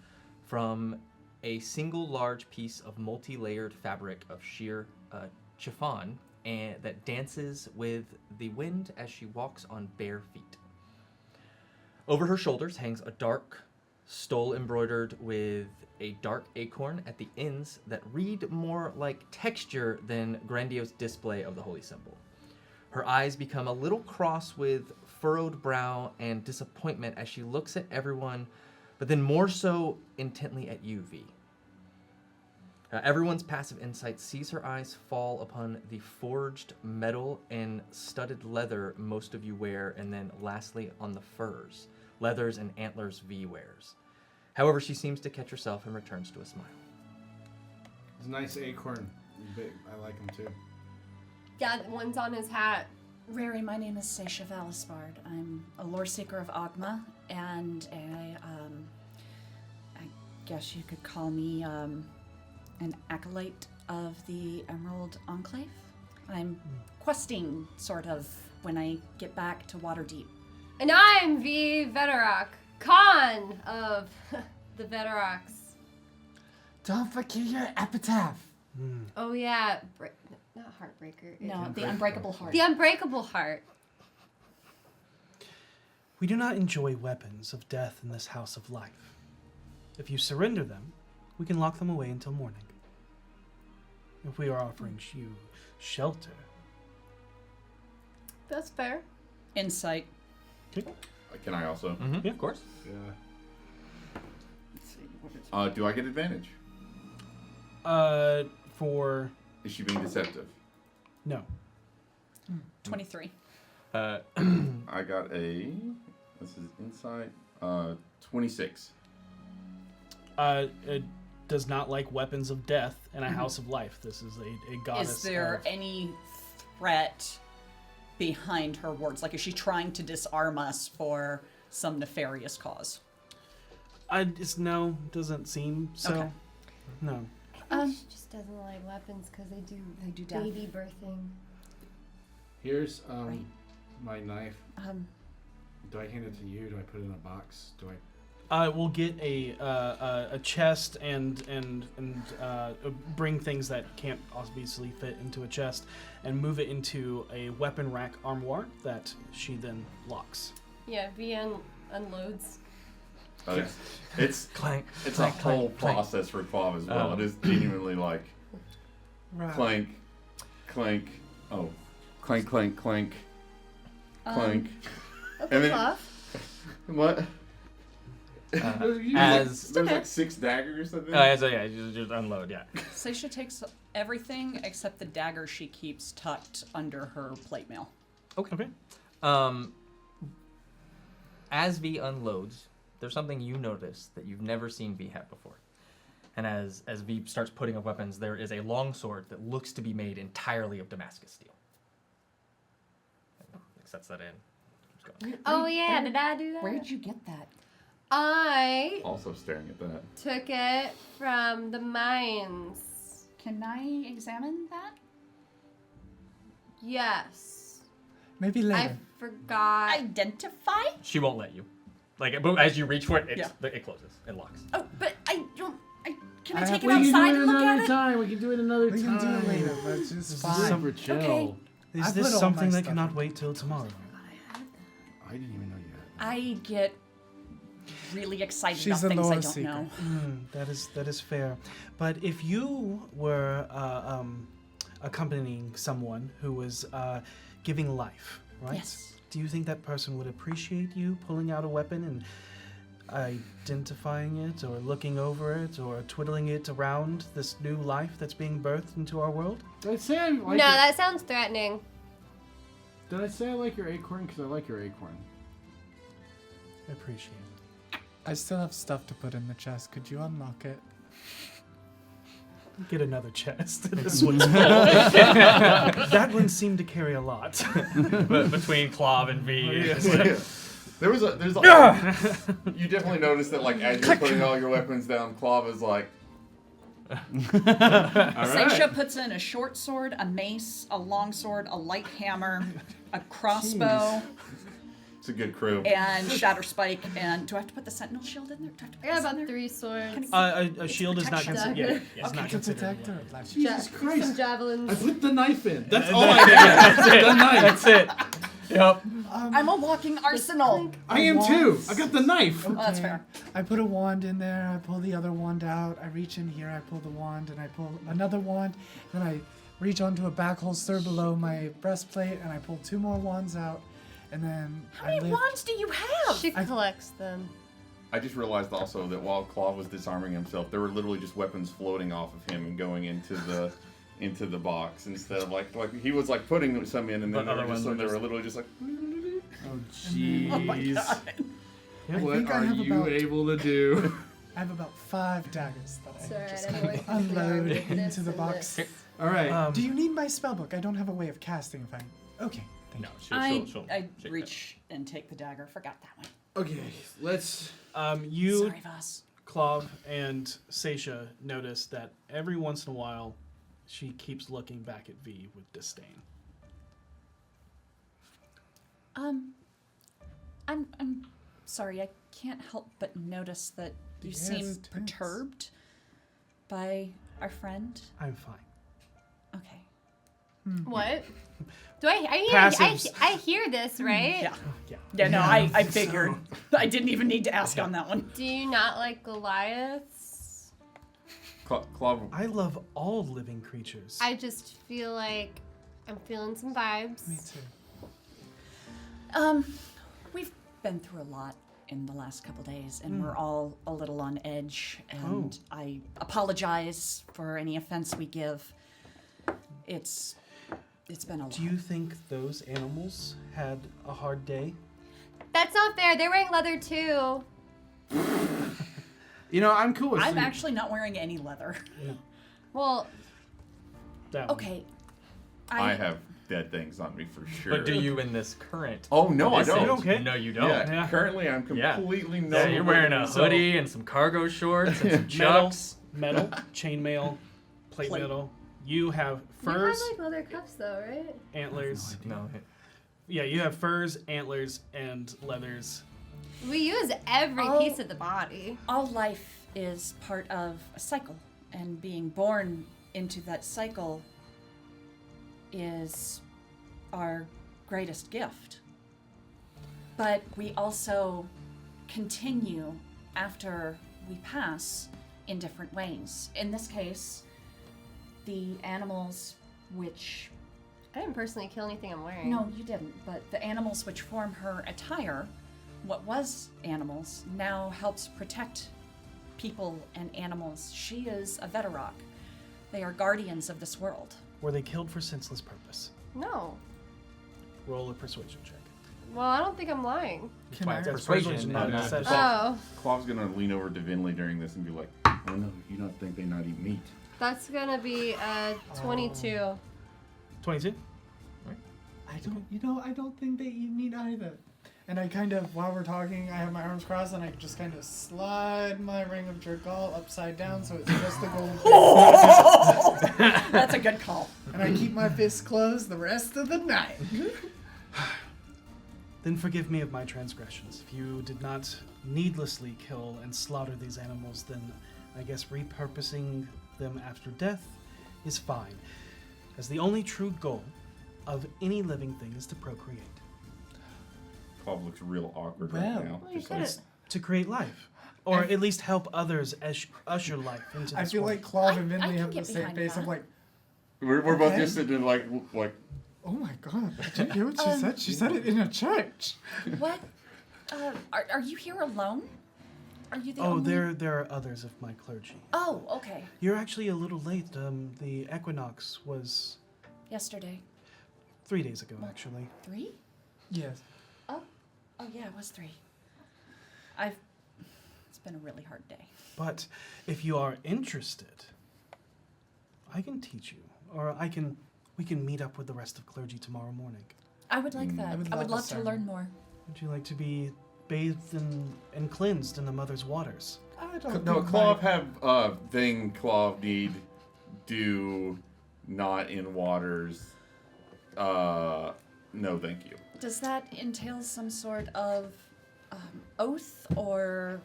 from a single large piece of multi-layered fabric of sheer chiffon and that dances with the wind as she walks on bare feet. Over her shoulders hangs a dark stole embroidered with a dark acorn at the ends that read more like texture than grandiose display of the holy symbol. Her eyes become a little cross with furrowed brow and disappointment as she looks at everyone, but then more so intently at you, V. Everyone's passive insight sees her eyes fall upon the forged metal and studded leather most of you wear, and then lastly on the furs, leathers, and antlers V wears. However, she seems to catch herself and returns to a smile. It's a nice acorn. Big. I like them too. Yeah, the one's on his hat. Rary, my name is Seisha Valisbard. I'm a lore seeker of Ogma, and I guess you could call me an acolyte of the Emerald Enclave. I'm questing, sort of, when I get back to Waterdeep. And I'm V. Veterock, Khan of the Veterocks. Don't forget your epitaph. Oh yeah, not Heartbreaker. No, the Unbreakable Heart. The Unbreakable Heart. We do not enjoy weapons of death in this house of life. If you surrender them, we can lock them away until morning. If we are offering you shelter. That's fair. Insight. can I also? Yeah, of course. Yeah. Let's see, what is Do I get advantage? For Is she being deceptive? no. 23. I got a. This is insight. 26. It does not like weapons of death in a house of life. This is a goddess. Is there of, any threat behind her words? Like, is she trying to disarm us for some nefarious cause? no, doesn't seem so. Okay. No. She just doesn't like weapons because they do death. baby birthing. Here's Right. my knife. Do I hand it to you? Do I put it in a box? Do I? We'll get a chest and bring things that can't obviously fit into a chest and move it into a weapon rack armoire that she then locks. Yeah, V unloads. It's Clank. It's clank, a whole clank, clank. process for Quav as well. It is genuinely like clank, clank, oh, clank, clank, clank, clank, Okay, And then- Fluff. What? As There's like 6 daggers, I think. yeah, just unload. Yeah. Seisha takes everything except the dagger she keeps tucked under her plate mail. Okay. As V unloads, there's something you notice that you've never seen V have before. And as V starts putting up weapons, there is a longsword that looks to be made entirely of Damascus steel. Sets that in. Keeps going. Oh yeah, did I do that? Where did you get that? I Also staring at that. took it from the mines. Can I examine that? Yes. Maybe I later. forgot. Identify? She won't let you. Like, but as you reach for it, Yeah. it closes. It locks. Oh, but I don't. Can I take it We can do outside it and look another at it? time. We can do it another We time. can do it later, but it's This is fine. super chill. Okay. Is I this put all something my that stuff cannot in. wait till tomorrow? I didn't even know you had. I get really excited She's about the things I lore don't seeker. know. That is fair. But if you were accompanying someone who was giving life, right? Yes. Do you think that person would appreciate you pulling out a weapon and identifying it, or looking over it, or twiddling it around this new life that's being birthed into our world? Did I say I like No, your, that sounds threatening. Did I say I like your acorn? Because I like your acorn. I appreciate it. I still have stuff to put in the chest. Could you unlock it? Get another chest. This one's full. That one seemed to carry a lot. But between Clav and V. There's a you definitely noticed that, like, as you're putting all your weapons down, Clav is like, All right. Seisha puts in a short sword, a mace, a long sword, a light hammer, a crossbow, it's a good crew. and shatter spike. And do I have to put the sentinel shield in there? Do I have to put I got this in about there? 3 swords. A shield is not protection. considered. Yeah, it's Okay. not It's a considered. protector. Like, Jesus Some Christ. javelins. I put the knife in. That's all That's I did. That's it. The knife. That's it. Yep. I'm a walking arsenal. I am too. I got the knife. Oh, that's fair. I put a wand in there, I pull the other wand out, I reach in here, I pull the wand, and I pull another wand, then I reach onto a back holster below my breastplate, and I pull 2 more wands out, and then How many wands do you have? She collects them. I just realized also that while Clav was disarming himself, there were literally just weapons floating off of him and going into the box instead of like he was like putting some in, and then But there other were just ones some were that were just- literally just like. Oh jeez. I What think I are have you about able to do? I have about 5 daggers that It's I alright, just I'm kind going of to unload this into the and box. this. All right. Do you need my spellbook? I don't have a way of casting if I. Okay, thank No, you. she'll I shake reach and take the dagger. Forgot that one. Okay. Let's. You, Sorry, Voss. Clav, and Seisha notice that every once in a while she keeps looking back at V with disdain. I'm sorry. I can't help but notice that you Yes, seem thanks. perturbed by our friend. I'm fine. Okay. What? Do I Passives. I hear this, right? Yeah. Yeah. Yeah. No, I figured. I didn't even need to ask on that one. Do you not like Goliaths? Clav, I love all living creatures. I just feel like I'm feeling some vibes. Me too. We've been through a lot in the last couple days, and we're all a little on edge. And I apologize for any offense we give. It's been a lot. Do you think those animals had a hard day? That's not fair. They're wearing leather too. You know, I'm cool with. I'm sleep. actually not wearing any leather. Well, That one. Okay. I have dead things on me for sure. But do you in this current? Oh no, I this don't. age? Okay. No, you don't. Yeah, Yeah. currently I'm Yeah. completely Yeah, no. you're wearing a so- hoodie and some cargo shorts and some Metal, chucks. metal, chainmail, plate metal. You have furs, you have like leather cuffs though, right? antlers. No. Yeah, you have furs, antlers, and leathers. We use every Oh. piece of the body. All life is part of a cycle, and being born into that cycle is our greatest gift. But we also continue after we pass in different ways. In this case, the animals which I didn't personally kill anything I'm wearing. No, you didn't. But the animals which form her attire, what was animals, now helps protect people and animals. She is a Veterok. They are guardians of this world. Were they killed for senseless purpose? No. Roll a persuasion check. Well, I don't think I'm lying. Can I? That's Persuasion, not not deception. Oh, Clav's gonna lean over to Vinley during this and be like, "Oh no, you don't think they not eat meat?" that's gonna be 22. 22? I don't think they eat meat either. And I kind of, while we're talking, I have my arms crossed and I just kind of slide my ring of Jergal upside down so it's just a golden face. That's a good call. And I keep my fists closed the rest of the night. Then forgive me of my transgressions. If you did not needlessly kill and slaughter these animals, then I guess repurposing them after death is fine. As the only true goal of any living thing is to procreate. Clav looks real awkward Well, right now. Well, you Just like, could've- To create life. Or at least help others usher life into this I feel world. like Claude and I Vinley can have the get same behind face. that. I'm like, we're both Okay. just sitting there like, oh my god, did you hear what she said? She said it in a church. What? Are you here alone? Are you the Oh, only... there are others of my clergy. Oh, okay. You're actually a little late. The equinox was Yesterday. 3 days ago, actually. 3? Yes. Oh yeah, it was 3. It's been a really hard day. But if you are interested, I can teach you, or we can meet up with the rest of clergy tomorrow morning. I would like that. would I would love a love to sermon. learn more. Would you like to be bathed and cleansed in the mother's waters? I don't no, think Clav my- have thing Clav need do not in waters. No, thank you. Does that entail some sort of oath or...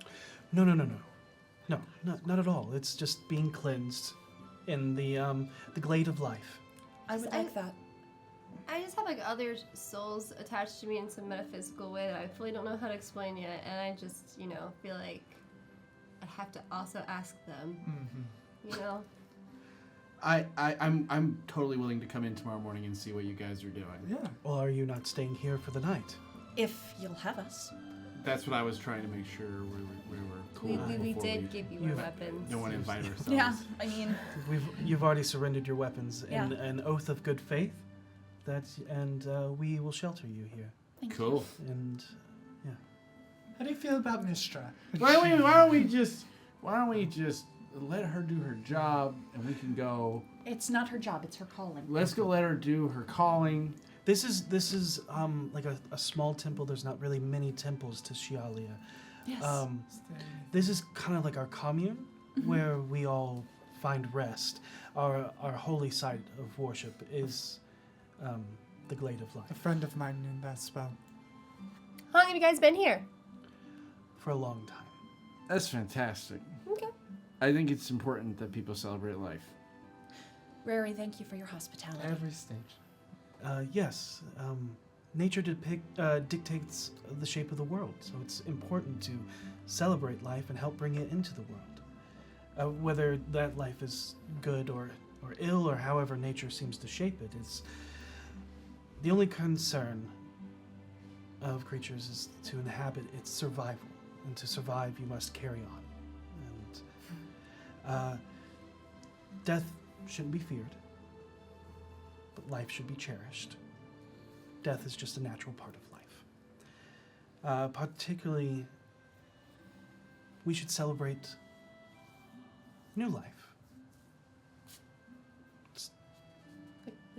No, not at all. It's just being cleansed in the glade of life. I would like that. I just have like other souls attached to me in some metaphysical way that I fully don't know how to explain yet, and I just, feel like I have to also ask them. You know? I'm totally willing to come in tomorrow morning and see what you guys are doing. Yeah. Well, are you not staying here for the night? If you'll have us. That's what I was trying to make sure we were cool. We before did give you our weapons. Don't want to invite ourselves. Yeah, I mean... You've already surrendered your weapons in Yeah. an oath of good faith. And we will shelter you here. Thank Cool. And How do you feel about Mistra? Why don't we just let her do her job and we can go. It's not her job, it's her calling. Let's go let her do her calling. this is like a small temple. There's not really many temples to Shialia. Yes. This is kind of like our commune where we all find rest. Our holy site of worship is the glade of A life. friend of mine named that spell. How long have you guys been here? For a long time. That's fantastic. Okay. I think it's important that people celebrate life. Rary, thank you for your hospitality. Every stage. Yes, nature dictates the shape of the world, so it's important to celebrate life and help bring it into the world. Whether that life is good or ill, or however nature seems to shape it, is the only concern of creatures is to inhabit its survival, and to survive you must carry on. And death shouldn't be feared, but life should be cherished. Death is just a natural part of life. Particularly, we should celebrate new life.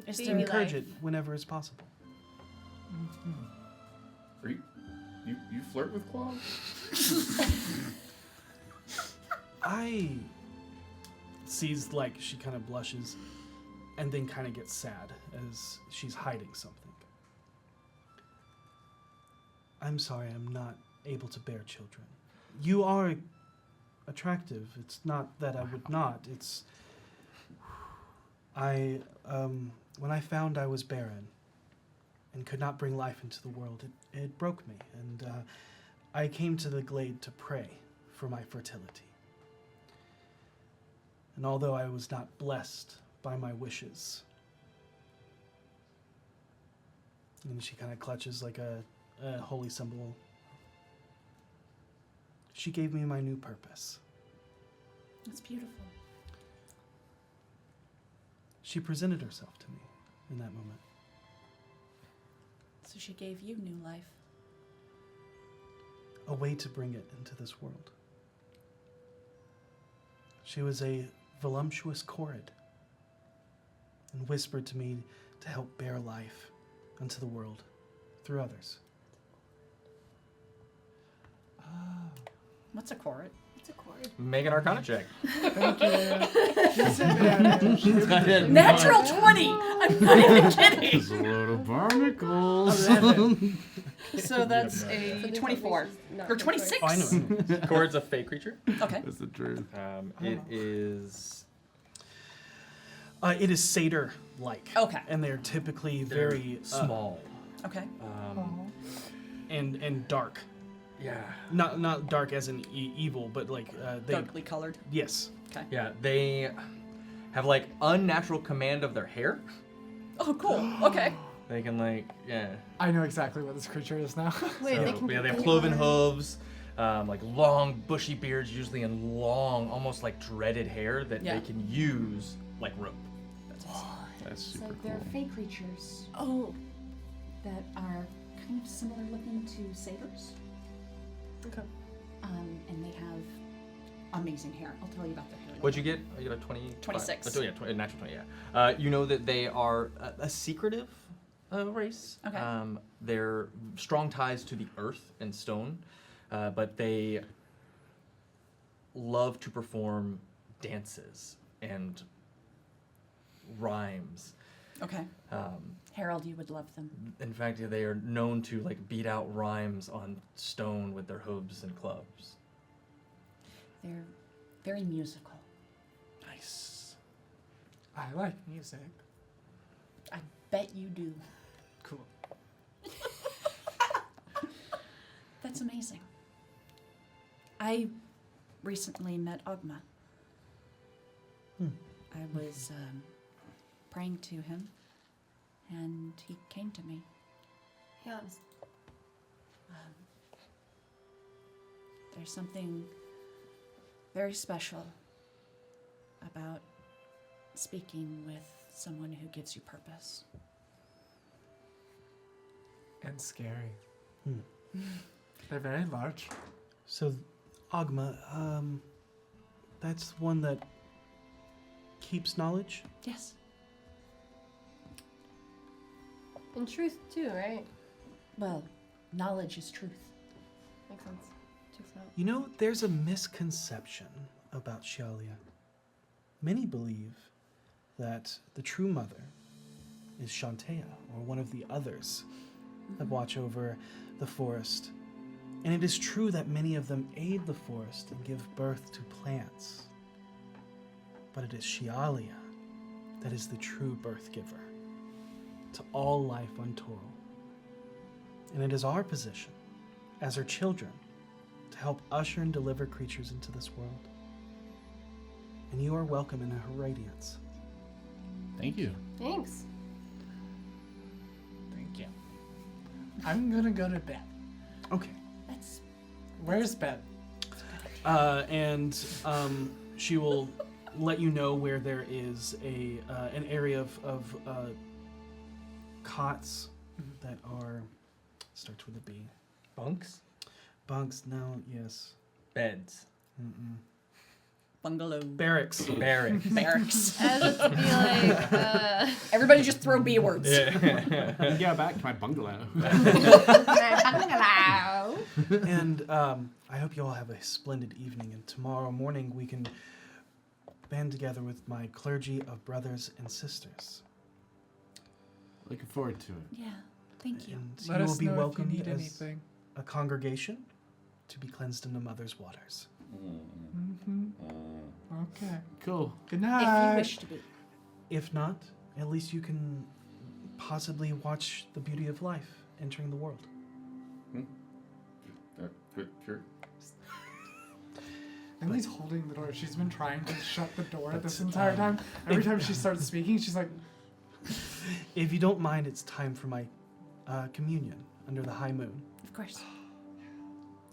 Is Baby there Encourage life. it whenever is possible. Are you flirt with Clav? I sees like she kind of blushes and then kind of gets sad as she's hiding something. I'm sorry, I'm not able to bear children. You are attractive. It's not that I would not. It's when I found I was barren and could not bring life into the world, it broke me, and I came to the glade to pray for my fertility. And although I was not blessed by my wishes, And she kind of clutches like a holy symbol. She gave me my new purpose. That's beautiful. She presented herself to me in that moment. So she gave you new life. A way to bring it into this world. She was a voluptuous chord and whispered to me to help bear life unto the world through others. What's a chord? It's a chord. Make an Arcana check. Disadvantage. Natural 20! I'm not even kidding! There's a load of barnacles. So that's a 24. Or 26? Oh, I know. Chord's a fey creature. Okay. That's the truth. It is. It is satyr-like. Okay. And they're typically They're very small. Okay. And dark. Yeah. Not dark as in evil, but like they. Darkly colored. Yes. Okay. Yeah, they have like unnatural command of their hair. Oh, cool. Okay. They can like, yeah. I know exactly what this creature is now. Wait, So, they can. yeah, they have cloven hooves, like long bushy beards, usually in long, almost like dreaded hair that Yeah. they can use like rope. That's So super they're cool. fey creatures Oh. that are kind of similar looking to satyrs. Okay. And they have amazing hair. I'll tell you about their hair. What'd you later. get? You got a 20? 26. Oh, yeah, natural 20, yeah. You know that they are a secretive race. Okay. They're strong ties to the earth and stone, but they love to perform dances and rhymes. Okay. Harold, you would love them. In fact, they are known to like beat out rhymes on stone with their hooves and clubs. They're very musical. Nice. I like music. I bet you do. Cool. That's amazing. I recently met Ogma. I was praying to him, and he came to me. Yeah. There's something very special about speaking with someone who gives you purpose. And scary. Hmm. They're very large. So, Ogma, that's one that keeps knowledge. Yes. And truth too, right? Well, knowledge is truth. Makes sense. Checks out. You know, there's a misconception about Shialia. Many believe that the true mother is Shantea, or one of the others that watch over the forest. And it is true that many of them aid the forest and give birth to plants. But it is Shialia that is the true birth giver to all life on Toro. And it is our position, as her children, to help usher and deliver creatures into this world. And you are welcome in her radiance. Thank you. Thanks. Thank you. I'm gonna go to bed. Okay. That's Where's bed? And she will let you know where there is an area of cots that are starts with a B. Bunks? Bunks. No. Yes. Beds. bungalow. Barracks. Barracks. Barracks. As it be like, Everybody just throw B words. You get back to my bungalow. bungalow. And I hope you all have a splendid evening. And tomorrow morning we can band together with my clergy of brothers and sisters. Looking forward to it. Yeah. Thank you. And Let you will us be know if you welcomed need as anything. a congregation to be cleansed in the mother's waters. Mm-hmm. Okay. Cool. Good If night. you wish to be. If not, at least you can possibly watch the beauty of life entering the world. Sure. Emily's holding the door. She's been trying to shut the door this That's, entire time. Every time she starts speaking, she's like, If you don't mind, it's time for my communion under the high moon. Of course.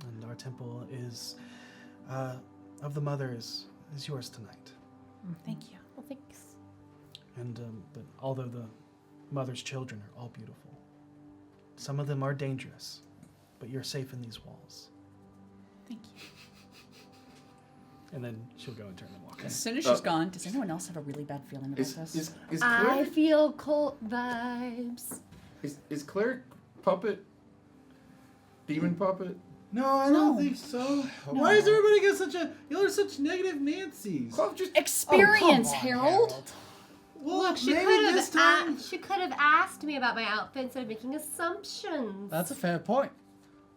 And our temple is of the mother is yours tonight. Thank you. Well, thanks. And but although the mother's children are all beautiful, some of them are dangerous, but you're safe in these walls. Thank you. And then she'll go and turn and walk. As soon as she's gone, does anyone else have a really bad feeling about this? Is I Claire, feel cult vibes. is Claire puppet? Demon puppet? No, I don't think so. Why does everybody get such a... Y'all are such negative Nancy's. Claude just Experience, Harold. Well, Look, she maybe could this have time... she could have asked me about my outfit instead of making assumptions. That's a fair point.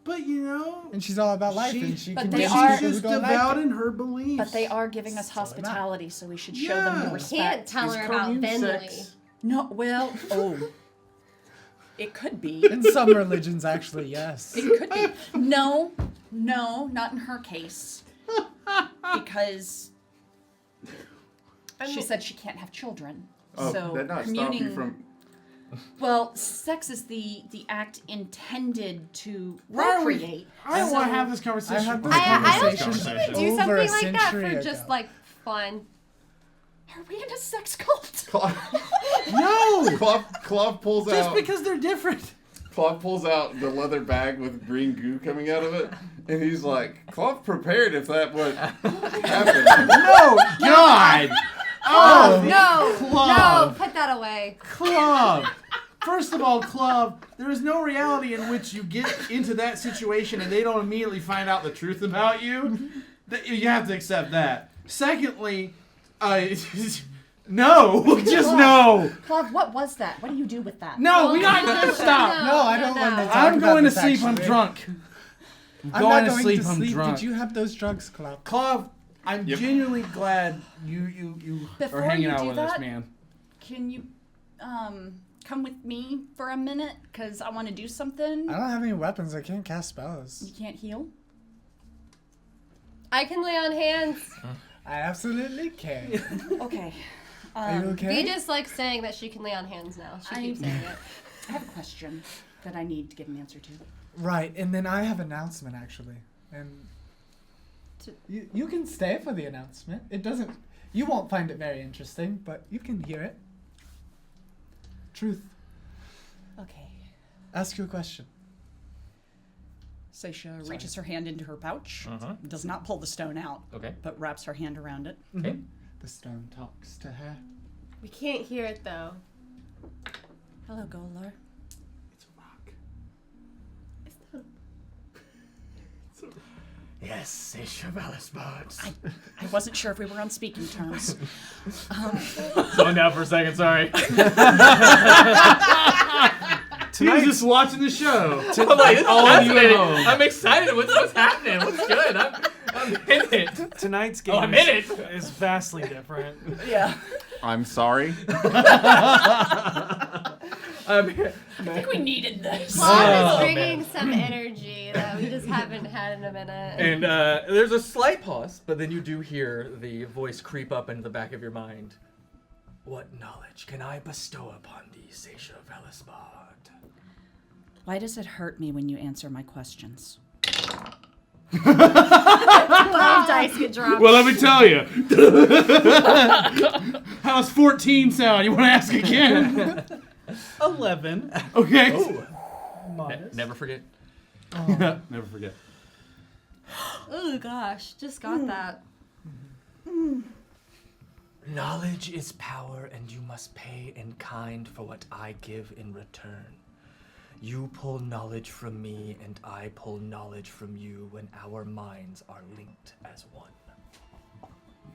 But, you know... And she's all about life, She- and she But can they get are- people who just don't like devout it. in her beliefs. But they are giving us hospitality, so we should show them the Yeah. respect. Can't tell Is her about commune Bentley. sex? No, well, it could be. In some religions, actually, yes. It could be. No, not in her case. Because she said she can't have children. Oh, so that not stop communing. you from. Well, sex is the act intended to Why are we- procreate. I don't want to have this I conversation. had this I don't conversation think we would do over something a like that century for just ago. like fun. Are we in a sex cult? No! Claude pulls Just out. because they're different. Claude pulls out the leather bag with green goo coming out of it, and he's like, "Claude prepared if that would happen." No, God! Oh, No, Club. no, put that away. Club. First of all, Club, there is no reality in which you get into that situation and they don't immediately find out the truth about you. You have to accept that. Secondly, no, just no. Claude, what was that? What do you do with that? No, we not No, gonna stop. No, I don't want to talk I'm about going to this, sleep. I'm actually. drunk. I'm going not to going sleep. to I'm sleep. drunk. Did you have those drugs, Club? Claude, I'm Yep. genuinely glad you Before are hanging you out do with us, that, man. Can you come with me for a minute? Because I want to do something. I don't have any weapons. I can't cast You spells. can't heal? I can lay on hands. I absolutely can. Okay. Are you okay? Vee just likes saying that she can lay on hands now. She keeps saying it. I have a question that I need to get an answer to. Right, and then I have an announcement, actually. And you can stay for the announcement. It doesn't... You won't find it very interesting, but you can hear it. Truth. Okay. Ask you a question. Seisha reaches her hand into her pouch, Uh-huh. does not pull the stone out, Okay. but wraps her hand around it. Okay. The stone talks to her. We can't hear it though. Hello, Golar. It's a rock. Yes, Shialia's birds. I wasn't sure if we were on speaking terms. Slowing down for a second, sorry. He was just watching the show. I'm like, this is All of you at fascinating. home. I'm excited. What's happening? What's good? I'm in it. Tonight's game I'm in it. is vastly different. Yeah. I'm sorry. I'm I think we needed this. Claude is Oh, bringing some energy that we just haven't had in a minute. And there's a slight pause, but then you do hear the voice creep up into the back of your mind. What knowledge can I bestow upon thee, Seisha Velisbard? Why does it hurt me when you answer my questions? 12 dice get dropped. Well, let me tell you. How's 14 sound? You want to ask again? 11. Okay. Modest. Never forget. Never forget. Oh gosh, just got that. Knowledge is power, and you must pay in kind for what I give in return. You pull knowledge from me, and I pull knowledge from you when our minds are linked as one.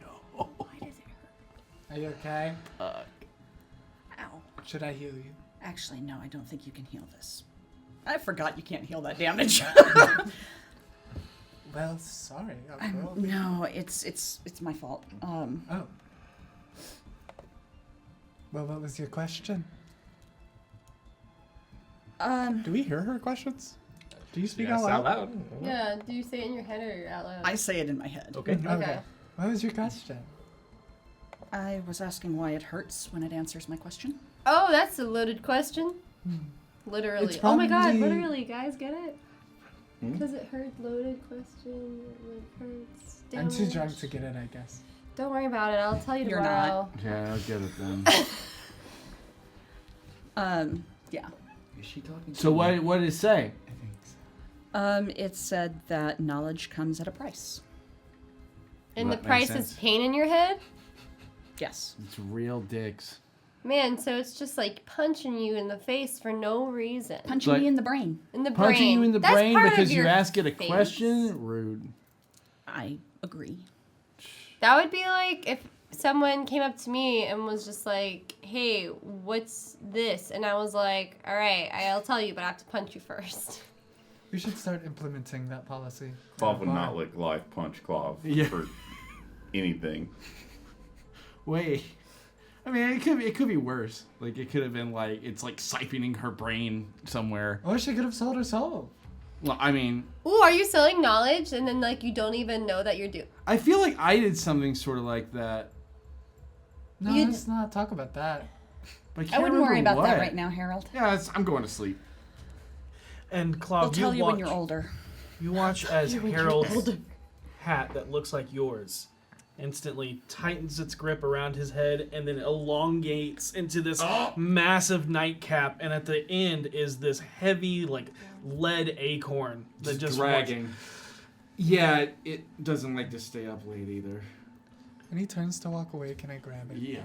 No. Why does it hurt? Are you okay? Ow. Should I heal you? Actually, no, I don't think you can heal this. I forgot you can't heal that damage. Well, sorry. I'll roll. No, it's my fault. Oh. Well, what was your question? Do we hear her questions? Do you speak out loud? Yeah, do you say it in your head or out loud? I say it in my head. Okay. Okay. What was your question? I was asking why it hurts when it answers my question. Oh, that's a loaded question. Literally. It's Oh my god, probably- literally, guys, get it? Hmm? Because it hurt. Loaded question. It hurts. I'm too Damage. drunk to get it, I guess. Don't worry about it. I'll tell you You're tomorrow. Yeah, I'll get it then. Yeah. Is she talking? So what did it say? It said that knowledge comes at a price. And the That price makes is sense. pain in your head? Yes. It's real dicks. Man, so it's just like punching you in the face for no reason. Punching Like- me in the brain. In the Punching brain. you in the That's brain part of because you your ask it a face. question? Rude. I agree. That would be like if someone came up to me and was just like, hey, what's this? And I was like, all right, I'll tell you, but I have to punch you first. We should start implementing that policy. Clav would not lick life punch Clav Yeah. for anything. Wait. I mean, it could be worse. Like, it could have been like, it's like siphoning her brain somewhere. Or she could have sold her soul. Well, I mean, Ooh, are you selling knowledge and then like you don't even know that you're doing? I feel like I did something sort of like that. No, You'd- let's not talk about that. But I, I can't wouldn't worry remember about that what. right now, Harold. Yeah, I'm going to sleep. And Claude, I'll tell you watch, when you're older. You watch as Harold's hat that looks like yours instantly tightens its grip around his head and then elongates into this massive nightcap, and at the end is this heavy like lead acorn that just dragging. Yeah, it doesn't like to stay up late either. When he turns to walk away, can I grab it? Yeah,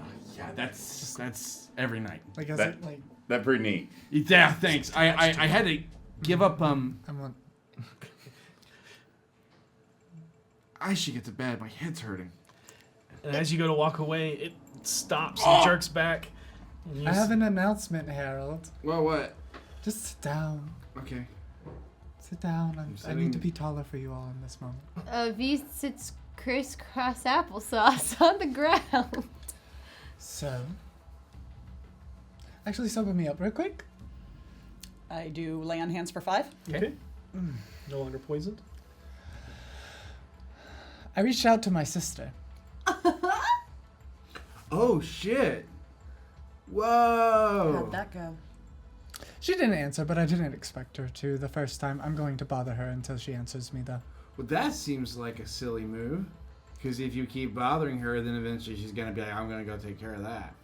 that's every night. Like, is That- it like... That's pretty neat. Yeah, thanks. I had to give up. I'm on... I should get to bed. My head's hurting. And as you go to walk away, it stops and jerks back. And you I have an announcement, Harold. Well, what? Just sit down. Okay. Sit down. I sitting- need to be taller for you all in this moment. V sits crisscross applesauce on the ground. So... Actually, sober me up real quick. I do lay on hands for 5. Okay. No longer poisoned. I reached out to my sister. Oh shit! Whoa! How'd that go? She didn't answer, but I didn't expect her to the first time. I'm going to bother her until she answers me, though. Well, that seems like a silly move. Because if you keep bothering her, then eventually she's gonna be like, "I'm gonna go take care of that."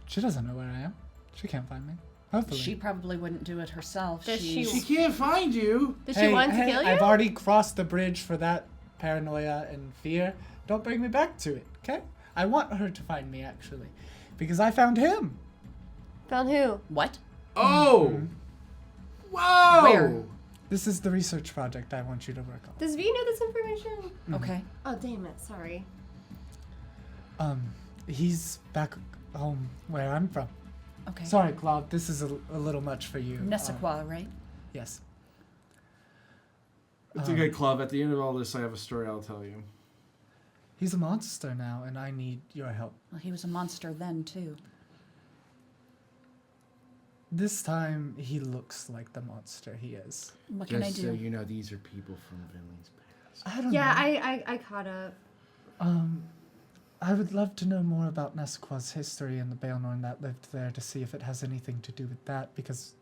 She doesn't know where I am. She can't find me. Hopefully. She probably wouldn't do it herself. Does she- She can't find you. Does she want to kill you? I've already crossed the bridge for that paranoia and fear. Don't bring me back to it, okay? I want her to find me, actually. Because I found him. Found who? What? Oh! Whoa! Where? This is the research project I want you to work on. Does V know this information? Okay. Oh, damn it. Sorry. He's back home where I'm from. Okay. Sorry, Claude, this is a little much for you. Nessaquah, right? Yes. It's a good club. At the end of all this, I have a story I'll tell you. He's a monster now, and I need your help. Well, he was a monster then, too. This time, he looks like the monster he is. What can I Just do? so you know, these are people from Vinland's past. I don't Yeah, know. I caught up. I would love to know more about Nessaquah's history and the Baelnorn that lived there to see if it has anything to do with that, because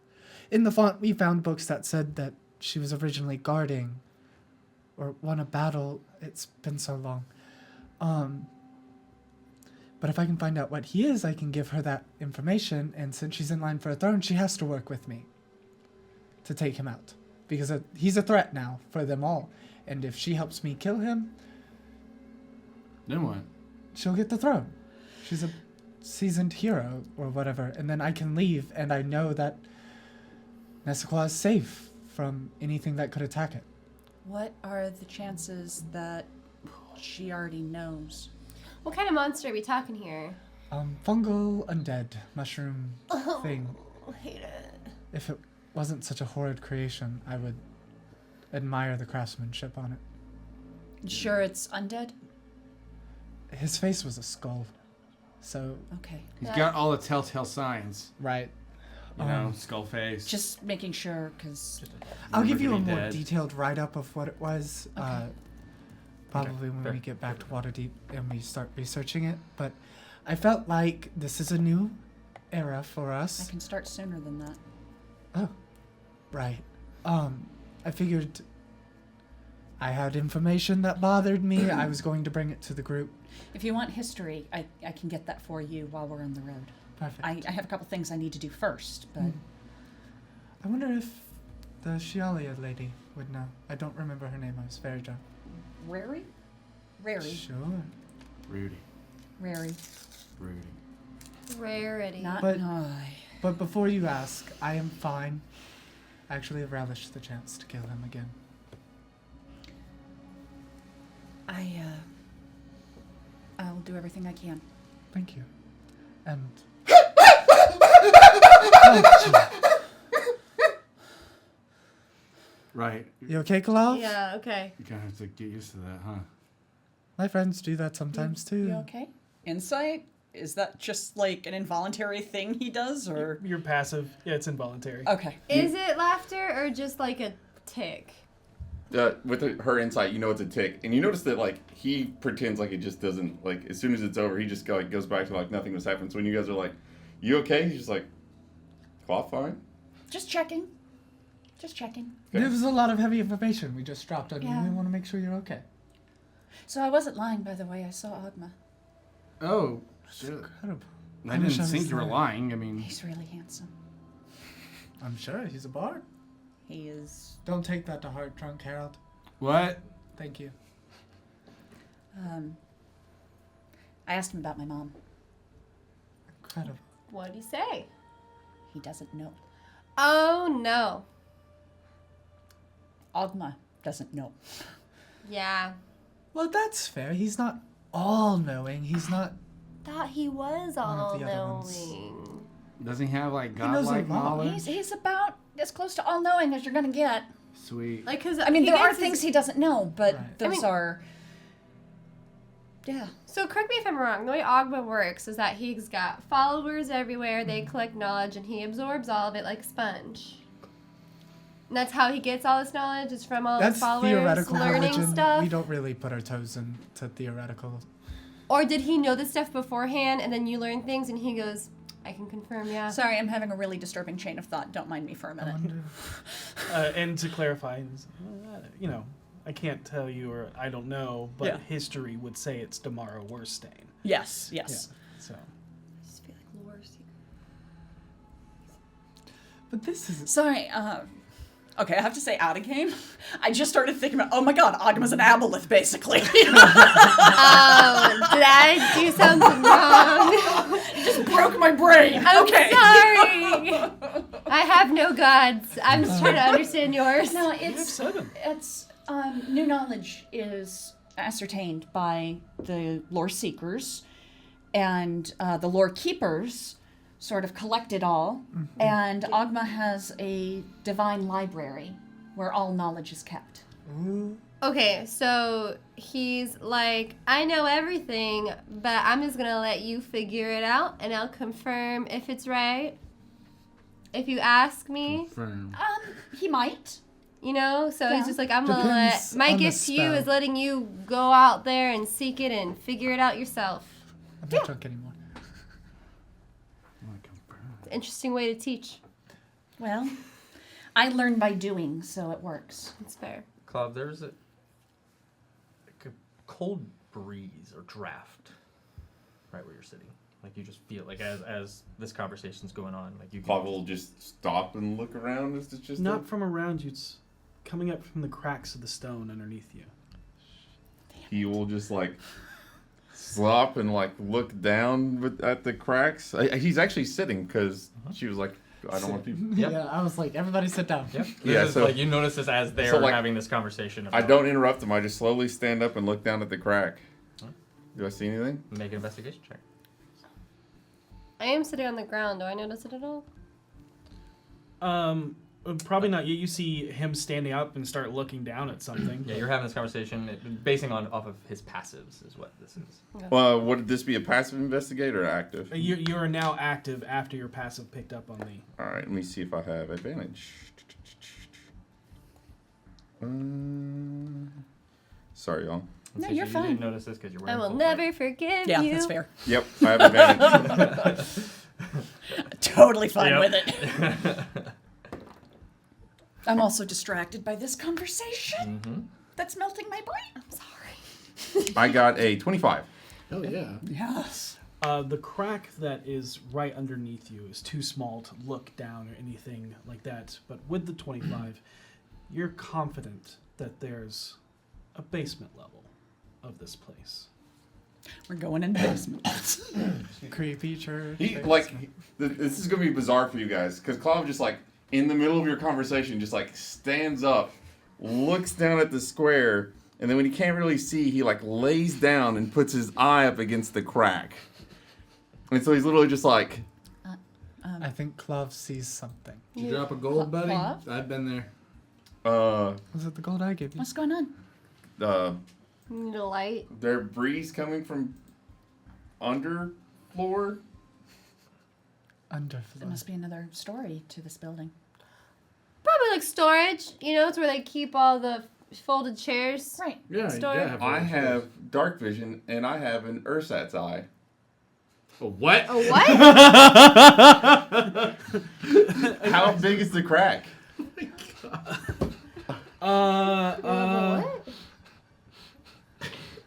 in the font we found books that said that she was originally guarding or won a battle. It's been so long. But if I can find out what he is, I can give her that information, and since she's in line for a throne, she has to work with me to take him out, because he's a threat now for them all, and if she helps me kill him, Then what? she'll get the throne. She's a seasoned hero or whatever, and then I can leave, and I know that Nessaquah is safe from anything that could attack it. What are the chances that she already knows? What kind of monster are we talking here? Fungal undead mushroom thing. I hate it. If it wasn't such a horrid creation, I would admire the craftsmanship on it. Sure it's undead? His face was a skull, so Okay. He's got all the telltale signs. right. You know, skull face. Just making sure, because... I'll give you a Really more dead. detailed write-up of what it was. Okay. Probably when fair. we get back to Waterdeep and we start researching it. But I felt like this is a new era for I us. can start sooner than that. Oh, Right. I figured I had information that bothered me. I was going to bring it to the group. If you want history, I can get that for you while we're on the road. Perfect. I have a couple things I need to do first, but I wonder if the Shialia lady would know. I don't remember her name. I was very drunk. Rary? Rary. Sure. Rudy. Rary. Rarity. Not But- I. But before you ask, I am fine. I actually relish the chance to kill him again. I'll do everything I can. Thank you. And... Oh, Right. you okay, Kalal? Yeah, okay. You kind of have to get used to that, huh? My friends do that sometimes too. You okay? Insight? Is that just like an involuntary thing he does, or? You're passive. Yeah, it's involuntary. Okay. Is it laughter or just like a tick? With her insight, you know it's a tick, and you notice that like he pretends like it just doesn't like. As soon as it's over, he just goes back to like nothing was happening. So when you guys are like, "You okay?" He's just like, "Well, fine." Just checking. Just checking. There was a lot of heavy information we just dropped on Yeah. you. We want to make sure you're okay. So I wasn't lying, by the way. I saw Ogma. Oh, shit. Incredible. I wish didn't I think was you were there. lying. I mean, He's really handsome. I'm sure he's a bard. He is. Don't take that to heart, drunk Harold. what? Thank you. I asked him about my mom. Incredible. What'd he say? He doesn't know. Oh no. Ogma doesn't know. Yeah. Well, that's fair. He's not all-knowing. He's not... Thought he was One of all the other ones. knowing. Doesn't he have like knows a godlike lot. knowledge? He's about as close to all knowing as you're gonna get. Sweet. Like, cause I mean, he there are gets things his- he doesn't know, but Right. those are. Yeah. So correct me if I'm wrong. The way Ogma works is that he's got followers everywhere. They Mm-hmm. collect knowledge, and he absorbs all of it like a sponge. And that's how he gets all this knowledge. Is from all That's his followers theoretical learning religion. stuff. We don't really put our toes into theoretical. Or did he know this stuff beforehand, and then you learn things, and he goes, "I can confirm, yeah." Sorry, I'm having a really disturbing chain of thought. Don't mind me for a I minute. wonder... And to clarify, you know, I can't tell you or I don't know, but Yeah. history would say it's Damara Worstain. Yes, Yeah. yes. So I just feel like lore secret. But this is... Sorry, okay, I have to say out of game. I just started thinking about, oh my god, Ogma's an aboleth, basically. Oh, did I do something wrong? just broke my brain. I'm okay. sorry. I have no gods. I'm just trying to understand yours. No, you have it's 7. new knowledge is ascertained by the lore seekers, and the lore keepers sort of collect it all. And Ogma has a divine library where all knowledge is kept. Ooh. Okay, so he's like, I know everything, but I'm just gonna let you figure it out, and I'll confirm if it's right. If you ask me, Confirm. He might. you know. So Yeah. he's just like, I'm gonna let Depends my on the gift to you spell. is letting you go out there and seek it and figure it out yourself. I'm not drunk anymore. I wanna confirm. It's an interesting way to teach. Well, I learn by doing, so it works. It's fair. Claude, there's a cold breeze or draft right where you're sitting. Like you just feel like as this conversation's going on, like you Claude will just stop and look around. It's just Not from around you, it's coming up from the cracks of the stone underneath you. he will just like stop and like look down at the cracks. He's actually sitting because she was like, I don't want people. Yep. Yeah, I was like, everybody sit down. Yep. Yeah, This is so- like you notice this as they're so, like, having this conversation. I About don't interrupt him. I just slowly stand up and look down at the crack. Huh? Do I see anything? Make an investigation check. I am sitting on the ground. Do I notice it at all? Probably not. You see him standing up and start looking down at something. Yeah, you're having this conversation basing off of his passives is what this is. Would this be a passive investigator or active? You are now active after your passive picked up on the. All right, let me see if I have advantage. Sorry, y'all. No, In case you're you fine. didn't notice this because you're I wearing will full never plate. forgive Yeah, you. that's fair. Yep, I have advantage. Totally fine Yep. with it. I'm also distracted by this conversation Mm-hmm. that's melting my brain. I'm sorry. I got a 25. Oh yeah. Yes. The crack that is right underneath you is too small to look down or anything like that. But with the 25, you're confident that there's a basement level of this place. We're going in the basement. Creepy church. This is gonna be bizarre for you guys because Claude just like in the middle of your conversation just like stands up, looks down at the square, and then when he can't really see, he like lays down and puts his eye up against the crack. And so he's literally just like, I think Clove sees something. Did you drop a gold, buddy? What? I've been there. Was it the gold I gave you? What's going on? Need a light. there breeze coming from under floor. There Underfloor. must be another story to this building. Probably like storage. You know, it's where they keep all the folded chairs. Right. Yeah, Story. yeah. I have dark vision and I have an Ursat's eye. A what? A what? How big is the crack?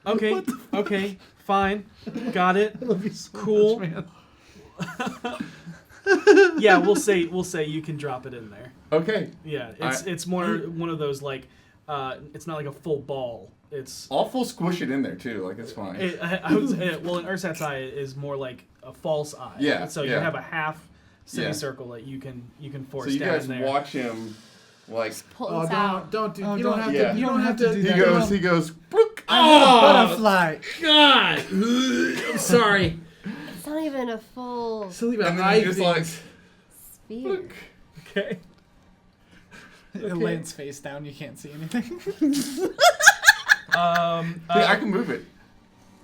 What? Okay, fine. Got it. I love you so Cool. much, man. Yeah, we'll say you can drop it in there. Okay. Yeah, it's more one of those like it's not like a full ball. It's I'll full squish it in there too. Like it's fine. I would say, well, an Ursat's eye is more like a false eye. Yeah, So you yeah. have a half semicircle that you can force So you down guys in there. watch him like Pull Oh, this out. don't do. Oh, You don't have yeah. to. You don't have to. do he that. goes blook. Butterfly. God. I'm sorry. It's not even a full Silly about And then eye he just like sphere. Okay. It lands face down. You can't see anything. I can move it.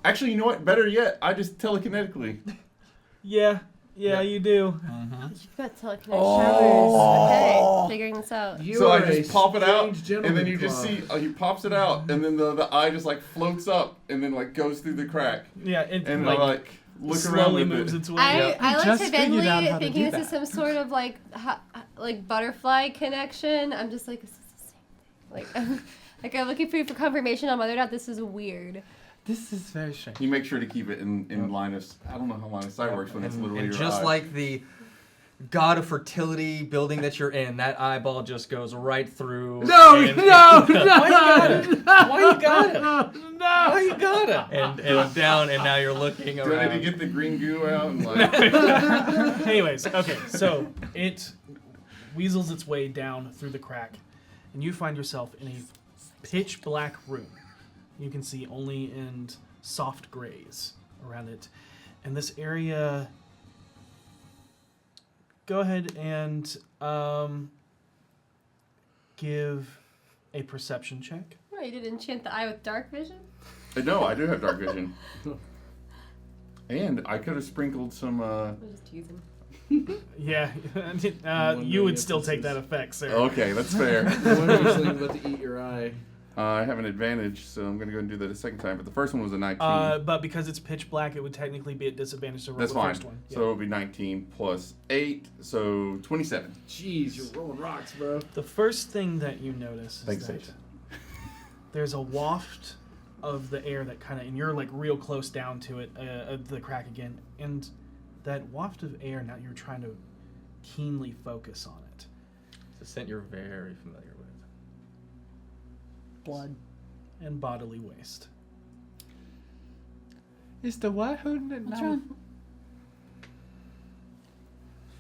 Actually, you know what? Better yet, I just telekinetically. Yeah, you do. You've got telekinetic showers. Okay, figuring this out. You So I are a just pop it out, strange and then gentleman, you just Claude. see he pops it out, and then the eye just like floats up, and then like goes through the crack, Yeah, it and like look around slowly with moves it. its way. I like Just to figured out how Bentley to thinking do this is that. some sort of like butterfly connection. I'm just like, this is the same thing. Like I'm looking for you for confirmation on whether or not this is weird. This is very strange. You make sure to keep it in line of. I don't know how line of sight works when it's literally And your just eye. like the god of fertility building that you're in, that eyeball just goes right through. No, and, no, no. Why you got it? Why you got it? No. Why you got it? And down, and now you're looking Do I need around. to get the green goo out and like? Anyways, okay, so it weasels its way down through the crack, and you find yourself in a pitch black room. You can see only in soft grays around it. And this area, go ahead and give a perception check. What, you did enchant the eye with dark vision? No, I do have dark vision. And I could have sprinkled some. I'm just teasing. Yeah, you would still take that effect, sir. Okay, that's fair. I wonder if he's about to eat your eye. I have an advantage, so I'm gonna go and do that a second time. But the first one was a 19. But because it's pitch black, it would technically be at disadvantage to roll That's the fine. first one. So it'll be 19 plus 8, so 27. Jeez, you're rolling rocks, bro. The first thing that you notice is Thanks, that Sage. there's a waft of the air that kind of, and you're like real close down to it, the crack again, and that waft of air, now you're trying to keenly focus on it. It's a scent you're very familiar with. Blood. And bodily waste. Is the what holding it What's now? wrong?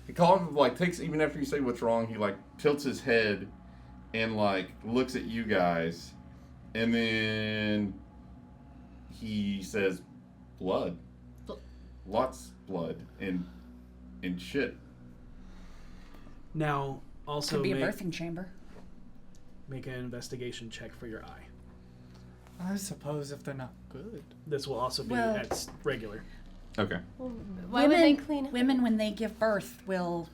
He calls like takes even after you say what's wrong, he like tilts his head and like looks at you guys, and then he says, "Blood, lots blood and shit." Now, also Could be a make, birthing chamber. make an investigation check for your eye. I suppose if they're not good. This will also be Well- at regular. Okay. Why would they clean it? Women, when they give birth, will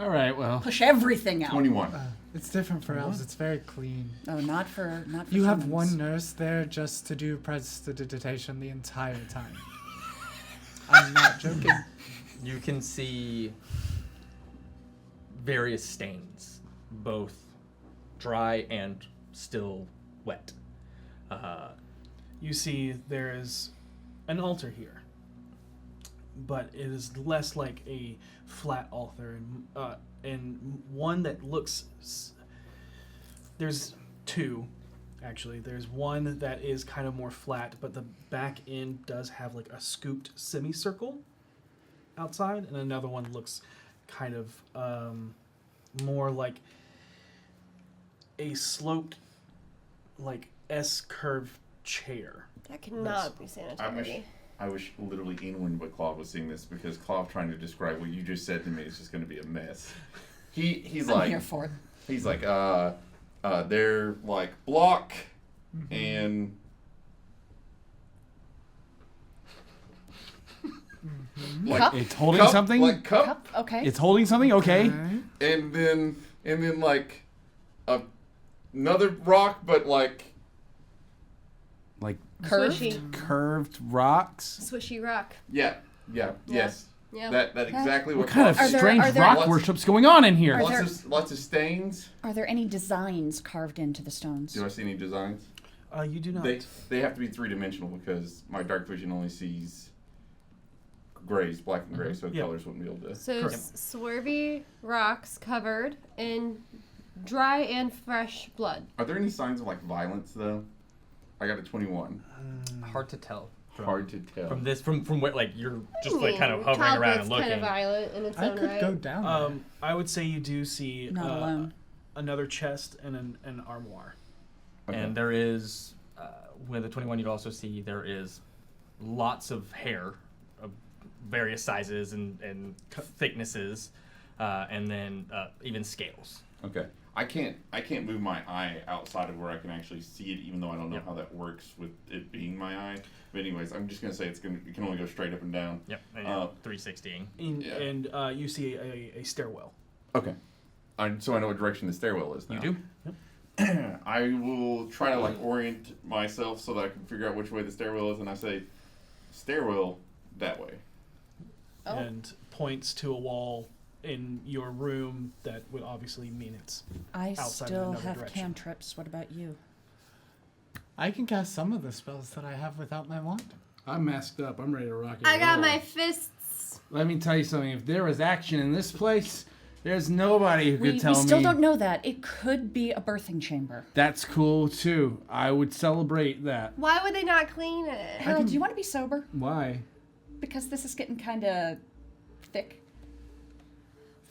All right, well. push everything out. 21. It's different for elves. It's very clean. Oh, not for You have humans. one nurse there just to do prestidigitation the entire time. I'm not joking. You can see various stains, both dry and still wet. You see there is an altar here, but it is less like a flat altar and one that looks... There's two, actually. There's one that is kind of more flat, but the back end does have like a scooped semicircle outside, and another one looks kind of more like a sloped, like S-curved chair. That cannot be sanitary. I wish literally anyone but Claude was seeing this, because Claude trying to describe what you just said to me is just going to be a mess. He's I'm like, here for it. he's like, they're like block and like Cup? It's holding cup, something. like cup, Cup? Okay. It's holding something. Okay. and then like another rock, but like Like Curved? Swishy. curved rocks. Swishy rock. yes, Yeah. that exactly What what kind of Claude- Are there- strange are there- rock Lots- worship's going on in here? Are there- lots of stains. Are there any designs carved into the stones? Do I see any designs? You do not. They have to be 3-dimensional, because my dark vision only sees grays, black and gray, so Yeah. colors wouldn't be able to. So Correct. swervy rocks covered in dry and fresh blood. Are there any signs of like violence though? I got a 21. Hard to tell. Hard to tell. From where like you're just I like kind of hovering around and Childbirth's looking. kind of violent in its I own could right. go down there. I would say you do see Not alone. another chest and an armoire. Okay. And there is, with the 21, you'd also see there is lots of hair of various sizes and thicknesses, and then even scales. Okay. I can't move my eye outside of where I can actually see it, even though I don't know Yep. how that works with it being my eye. But anyways, I'm just gonna say it can only go straight up and down. Yep, and 360. Yeah. And you see a stairwell. Okay. So I know what direction the stairwell is now. You do? I will try to like orient myself so that I can figure out which way the stairwell is, and I say, stairwell that way. Oh. And points to a wall in your room that would obviously mean it's I outside in still another have direction. cantrips. What about you? I can cast some of the spells that I have without my wand. I'm masked up. I'm ready to rock it. I got my fists. Let me tell you something. If there was action in this place, there's nobody who could We tell still me. don't know that. It could be a birthing chamber. That's cool too. I would celebrate that. Why would they not clean it? Harold, do you want to be sober? Why? Because this is getting kind of thick.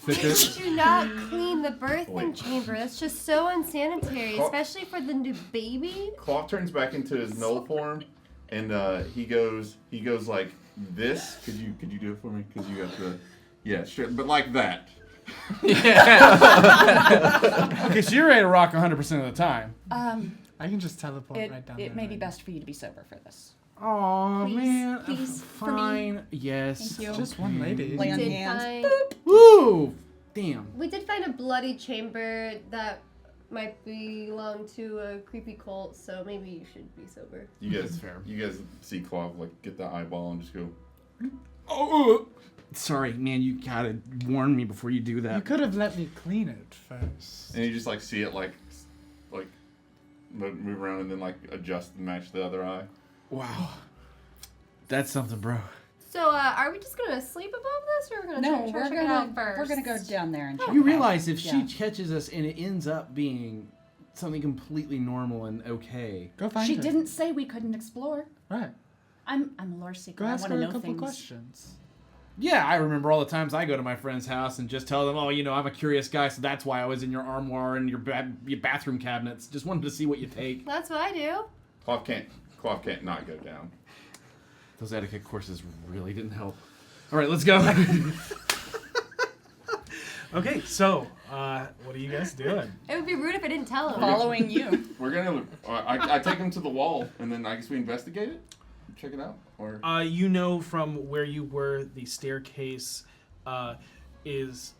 Why Thicker. would you not clean the birthing Wait. chamber? That's just so unsanitary, Oh. especially for the new baby. Claw turns back into his null form, and he goes like this. Could you do it for me? Because you got the straight, but like that. Okay, so you're ready to rock 100% of the time. I can just teleport right down there. It may be right best for you to be sober for this. Oh Please, man. please, for me. Fine. Yes. Thank you. now. Just one lady. Lay on Did hands. find, Woo! Damn. we did find a bloody chamber that might belong to a creepy cult, so maybe you should be sober. You guys, That's fair. You guys see Claw like get the eyeball and just go. Oh. Sorry, man. You gotta warn me before you do You that. could have let me clean it first. And you just like see it like move around and then like adjust and match the other eye. Wow. That's something, bro. So, are we just gonna sleep above this, or we're gonna No, check it out first? we're gonna go down there and check You it out. realize if Yeah. she catches us and it ends up being something completely normal and okay. Go find She her. didn't say we couldn't explore. Right. I'm a lore seeker. Go I ask want her to a know couple things. questions. Yeah, I remember all the times I go to my friend's house and just tell them, oh, you know, I'm a curious guy, so that's why I was in your armoire and your bathroom cabinets. Just wanted to see what you take. That's what I do. Claw can't not go down. Those etiquette courses really didn't help. All right, let's go. Okay, so what are you guys doing? It would be rude if I didn't tell him. Following you. We're gonna. I take him to the wall, and then I guess we investigate it, check it out, or. You know from where you were, the staircase is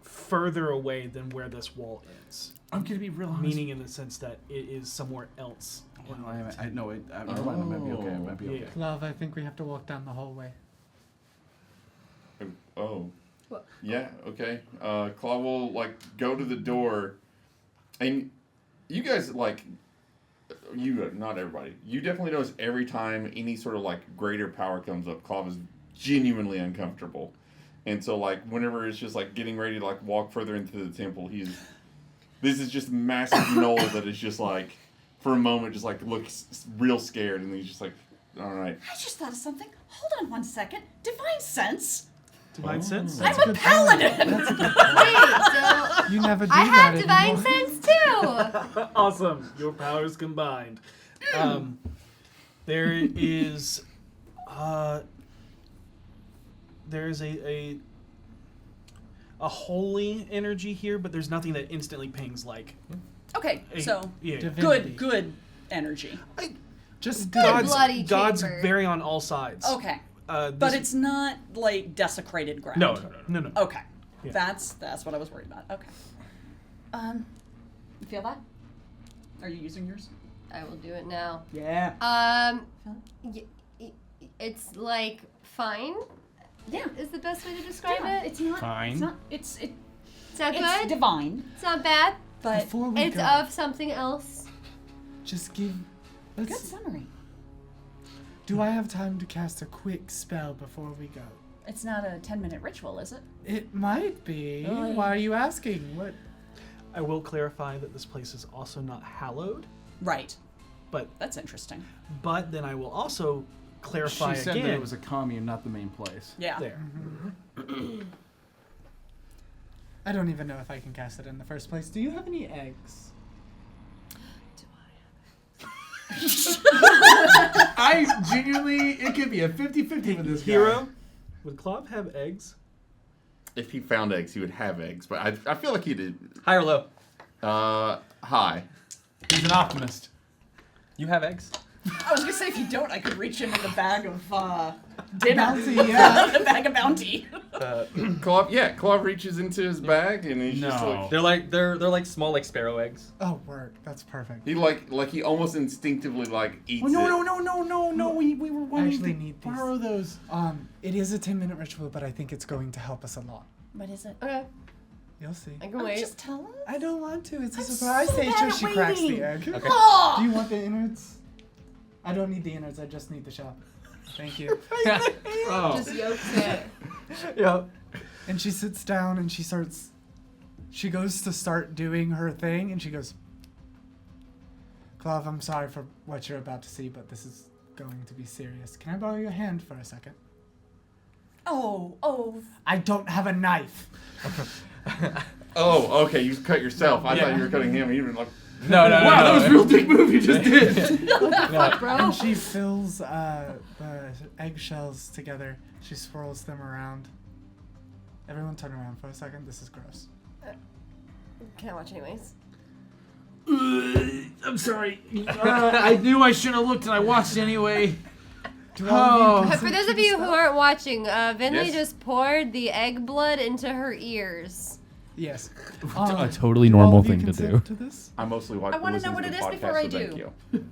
further away than where this wall ends. I'm going to be real honest. Meaning in the sense that it is somewhere else. Well, I know it. Never mind, I might be okay. I might be okay. Yeah. Love, I think we have to walk down the hallway. Oh. What? Yeah. Okay. Claw will like go to the door, and you guys like. You not everybody. You definitely notice every time any sort of like greater power comes up, Clav is genuinely uncomfortable. And so like whenever it's just like getting ready to like walk further into the temple, this is just massive knoll that is just like for a moment just like looks real scared, and he's just like, all right. I just thought of something. Hold on one second. Divine sense. Divine sense? I'm a paladin. Wait, so You never do I that have divine anymore. sense too. Awesome. Your powers combined. There is a holy energy here, but there's nothing that instantly pings like Okay, so yeah. Divinity. good energy. Just bloody God's chamber. very on all sides. Okay, This- but it's not like desecrated ground. No. Okay, Yeah. that's what I was worried about. Okay. You feel that? Are you using yours? I will do it now. Yeah. It's like fine. Yeah. Is the best way to describe Yeah, it? it's not. Fine. It's not. It's not It's good. divine, It's not bad. but Before we It's go, of something else. just give. good Let's. summary. Do I have time to cast a quick spell before we go? It's not a 10-minute ritual, is it? It might be. Really? Why are you asking? What? I will clarify that this place is also not hallowed, Right. but That's interesting. then I will also clarify She said again. that it was a commune, not the main place. Yeah. there. I don't even know if I can cast it in the first place. Do you have any eggs? I genuinely, it could be a 50-50 with this guy. Hero, would Clov have eggs? If he found eggs, he would have eggs, but I feel like he did. High or low? High. He's an optimist. You have eggs? I was gonna say if you don't, I could reach into the bag of dinner. Bounty, yeah. The bag of bounty. Clav reaches into his bag and he's just like They're like small like sparrow eggs. Oh, work. That's perfect. he he almost instinctively like eats Oh, it. no. We were wanting actually to need these. borrow those. It is a 10-minute ritual, but I think it's going to help us a lot. What is it? Okay, You'll see. I can Oh, wait. just tell us. I don't want to. It's a I'm surprise. so Say bad she at cracks the waiting. egg. Okay. Oh! Do you want the innards? I don't need the innards. I just need the shell. Thank you. Oh. Just yolks it. Yeah. And she sits down and she goes to start doing her thing and she goes, Clav, I'm sorry for what you're about to see, but this is going to be serious. Can I borrow your hand for a second? Oh. I don't have a knife. Oh, okay, you cut yourself. I thought you were cutting him. Even like No. Wow, that was a real dick move you just did. And she fills the eggshells together. She swirls them around. Everyone turn around for a second. This is gross. Can I watch anyways? I'm sorry. I knew I shouldn't have looked and I watched anyway. Do all of you For consent those to of the you who spell? aren't watching, Vinley Yes. just poured the egg blood into her ears. Yes. A totally Do all normal of you thing to consent do. To this? I mostly watch. I wanna know listen what to it the is podcast, before I so thank do. you.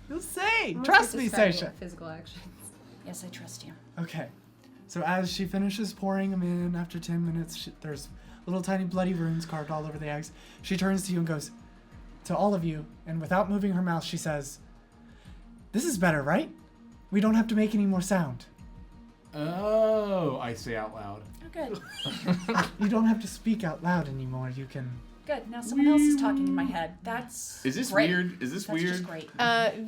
You'll see. I'm Trust just me, describing Seisha. it, Physical actions. Yes, I trust you. Okay. So as she finishes pouring them in, after 10 minutes, there's little tiny bloody runes carved all over the eggs. She turns to you and goes, to all of you, and without moving her mouth, she says, "This is better, right? We don't have to make any more sound. Oh, I say out loud. Oh, good. You don't have to speak out loud anymore. You can." Good. Now someone else is talking in my head. That's Is this great. weird? Is this That's weird? just great.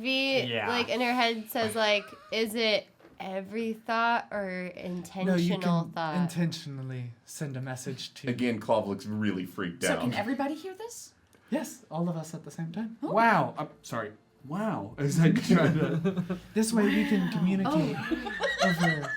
V, Yeah. like, in her head says, like, is it every thought or No, you intentional can thought? intentionally send a message to. Again, Clav looks really freaked So out. can everybody hear this? Yes, all of us at the same time. Wow. I'm sorry. Wow. Is that trying to... This way we can communicate Oh. over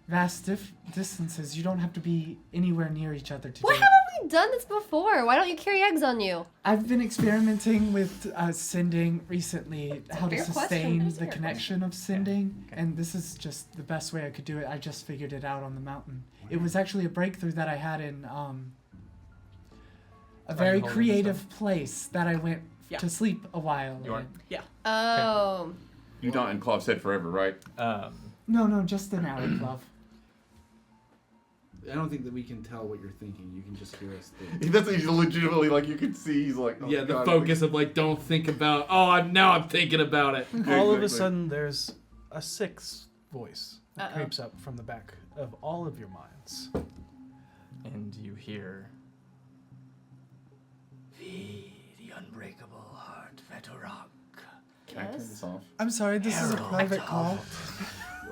vast distances. You don't have to be anywhere near each other to What do it. haven't we done this before? Why don't you carry eggs on you? I've been experimenting with sending recently, how to fair question. sustain That is a the fair connection of sending, and this is just the best way I could do it. I just figured it out on the mountain. It was actually a breakthrough that I had in a very holding creative place that I went Yeah. to sleep a while You are? in. Yeah. Oh. You not in Clav's head forever, right? No, just an hour, love. I don't think that we can tell what you're thinking. You can just hear us think. He's legitimately like, you can see, he's like, oh Yeah, the God, focus of like, don't think about. Oh, I'm thinking about it. All of a exactly. sudden, there's a sixth voice that Uh-oh. creeps up from the back of all of your minds. And you hear the unbreakable heart Vetorok. Can I turn this off? I'm sorry, this is a Harold private call.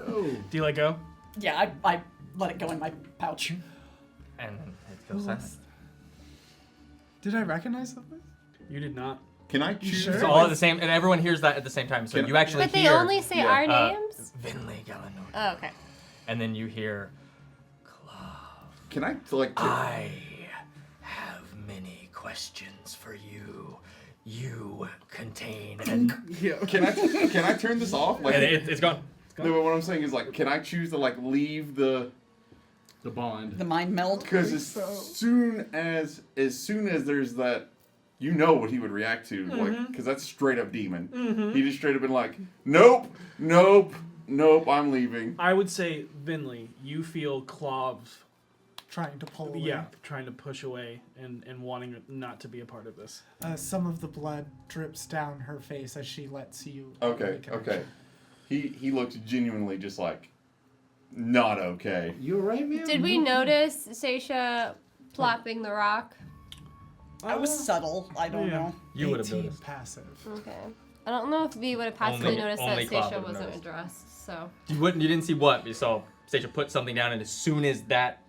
Whoa. Do you let go? Yeah, I let it go in my pouch. And then it goes silent. Did I recognize that voice? You did not. Can I choose? sure? It's all at the same, and everyone hears that at the same time. So Can- you actually But they hear only say yeah, our names? Vinley Galano. Oh, okay. And then you hear, Can I like? I have many questions for you. You contain and Can I turn this off? Like, it's gone. no, but what I'm saying is like, can I choose to like leave the? The bond. The mind meld. Because as soon as there's that, you know what he would react to, like, because that's straight up demon. He just straight up been like, nope, I'm leaving. I would say, Vinley, you feel Clov, Trying to pull away. yeah, trying to push away and wanting not to be a part of this. Some of the blood drips down her face as she lets you. Okay. He looks genuinely just like not okay. You alright, man? Did we notice Seisha plopping the rock? I was subtle. I don't Yeah. know. You would have 18 noticed. passive. Okay. I don't know if we would have possibly Only- noticed only that Cloud Seisha would've wasn't noticed. addressed, so. You didn't see what? You saw Seisha put something down, and as soon as that,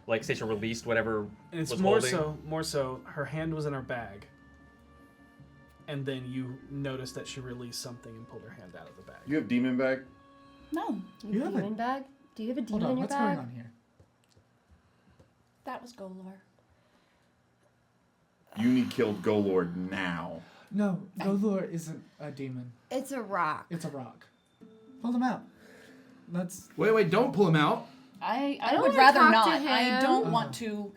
like Seisha released whatever And it's was more holding. so, her hand was in her bag. And then you noticed that she released something and pulled her hand out of the bag. You have demon bag? No, You have a- Demon bag? Do you have a demon Hold on, in your what's bag? going on here? that was Golor. Uni killed Golord now. No, Golor isn't a demon. It's a rock. It's a rock. Pull them out. Let's. Wait, don't pull him out. I don't would wanna rather talk not. to I him. don't want to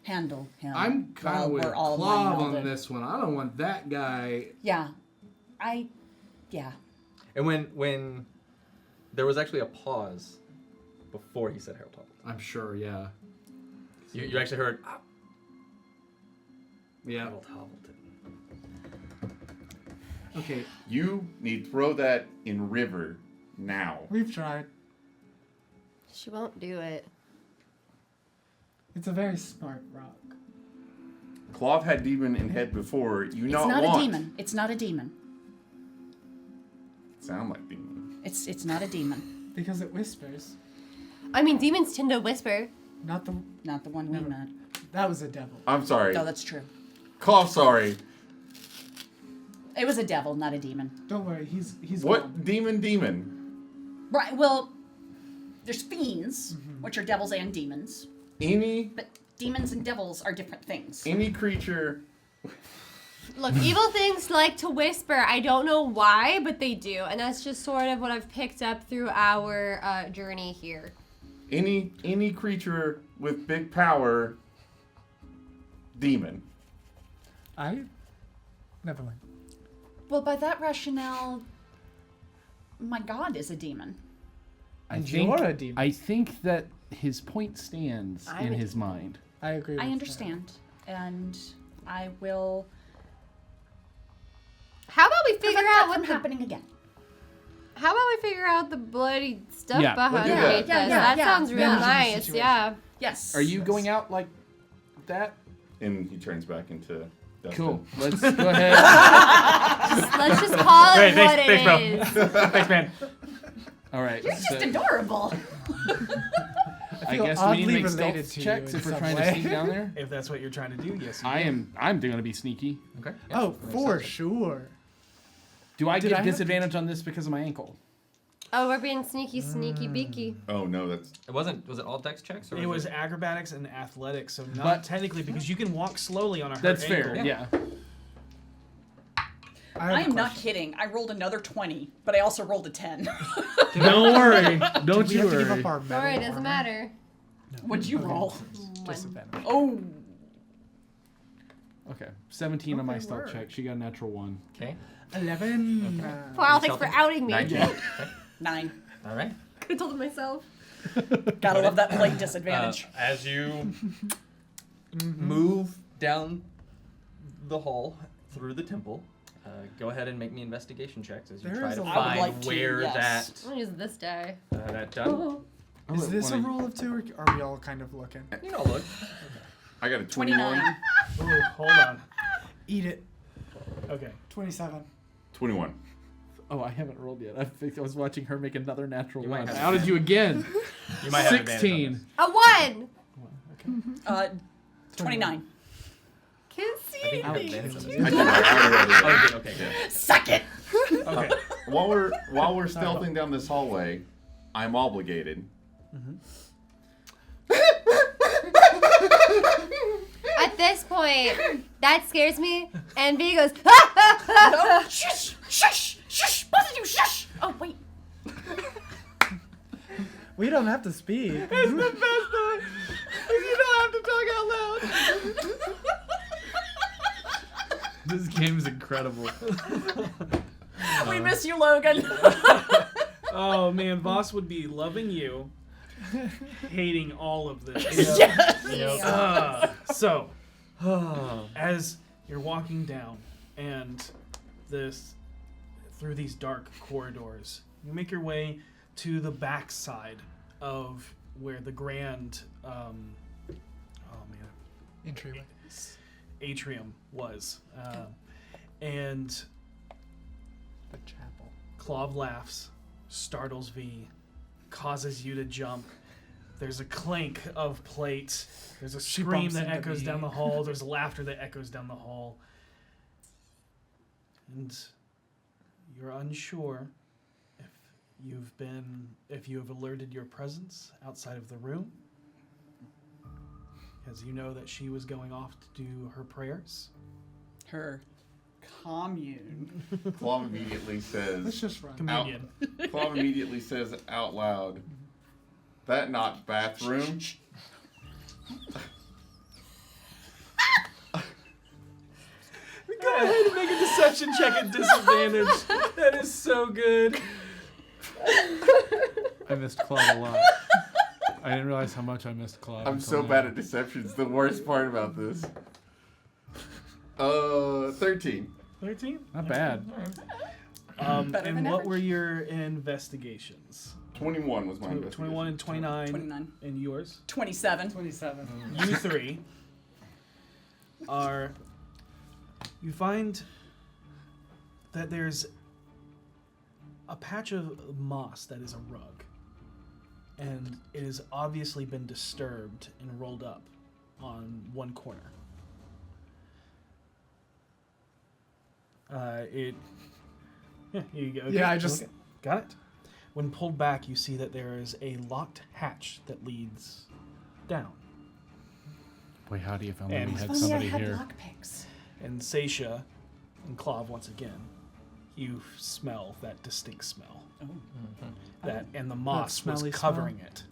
handle him. I'm kind while of with we're all Clav mind-melded. on this one. I don't want that guy. Yeah, And when there was actually a pause before he said Harold Toppleton. I'm sure, yeah. You actually heard Yeah. Harold Toppleton. Okay. You need to throw that in river now. We've tried. She won't do it. It's a very smart rock. Clov had demon in head before. You it's not not want. a demon. It's not a demon. Sound like demon. It's not a demon. Because it whispers. I mean, demons tend to whisper. Not the. Not the one we No. met. That was a devil. I'm sorry. No, that's true. Clov, sorry. It was a devil, not a demon. Don't worry, he's What gone. demon? Right. Well, there's fiends, which are devils and demons, Any but demons and devils are different things. creature. Look, evil things like to whisper. I don't know why, but they do. And that's just sort of what I've picked up through our journey here. Any creature with big power. Demon. Never mind. Well, by that rationale, my god is a demon. I And think, you're a demon. I think that his point stands I'm in a his mind. I agree. I with understand, and I will How about we figure prevent out that what from the, happening again. How about we figure out the bloody stuff Yeah, behind we'll do it? that. That sounds real Managing the nice. situation. Yeah. Yes. Are you going out like that? And he turns back into Dustin. Cool. Let's go ahead. Let's just call it Hey, what thanks, bro. it is. Thanks, man. All right. You're just adorable. I feel guess we need to oddly make related stealth to you checks in if we're some trying way. to sneak down there. If that's what you're trying to do, yes. you I can. am. I'm going to be sneaky. Okay. Oh, for sure. Do I Did get I have to- disadvantage on this because of my ankle? Oh, we're being sneaky, beaky. Oh no, that's Was it all dex checks? Or It was acrobatics and athletics, so not But- technically because you can walk slowly on a hurt That's ankle. fair. Yeah. I am not kidding. I rolled another 20, but I also rolled a 10. Don't worry. Don't We you have to give worry. up our metal Sorry, it doesn't armor. matter. What'd you roll? One. Disadvantage. Oh, Okay. 17 on my stealth check. She got a natural 1. Okay. 11. Wow, thanks for outing me. 19. Could Okay. 9. All right. have told it myself. Gotta love that plate disadvantage. As you move down the hall through the temple, go ahead and make me investigation checks as you There try is to a lot. I would find like to, where yes. that I'm gonna use this die. that done. Is this a rule of 2 or are we all kind of looking? You know, look. I got a 21. 29. Ooh, hold on. Eat it. Okay. 27. 21. Oh, I haven't rolled yet. I was watching her make another natural You might one. have How did you again? You might have advantage on 16. this. A 1. 29. Can't see I think you have anything. advantage on this. I already Oh, you did? Okay, good. Suck it! Okay. While we're stealthing down this hallway, I'm obligated. At this point, that scares me, and V goes, No, shush! Shush! Shush! Both of you, shush! Oh, wait. We don't have to speak. It's the best time. You don't have to talk out loud. This game is incredible. We miss you, Logan. Oh man, Voss would be loving you, hating all of this. So, as you're walking down and through these dark corridors, you make your way to the back side of where the grand Entryway. atrium was, and The chapel. Clav laughs, startles V, causes you to jump. There's a clank of plate. There's a She scream bumps that into echoes me. down the hall. There's laughter that echoes down the hall. And you're unsure if you have alerted your presence outside of the room. Because you know that she was going off to do her prayers. Her commune. Claw immediately Let's says just run. Communion. Claw immediately says out loud, "That not bathroom." Go ahead and make a deception check at disadvantage. That is so good. I missed Claude a lot. I didn't realize how much I missed Claude. I'm so bad at deception. It's the worst part about this. 13. 13? Not bad. Better And than what average. were your investigations? 21 was my investigation. 21 and 29. 29. And yours? 27. 27. You three are. You find that there's a patch of moss that is a rug. And it has obviously been disturbed and rolled up on one corner. Here you go. Yeah, I Okay, just- okay. Got it. When pulled back, you see that there is a locked hatch that leads down. Boy, howdy, if only And- we had If only I somebody had here. lockpicks. And Seisha and Clav, once again, you smell that distinct smell. That and the moss was smelly covering it.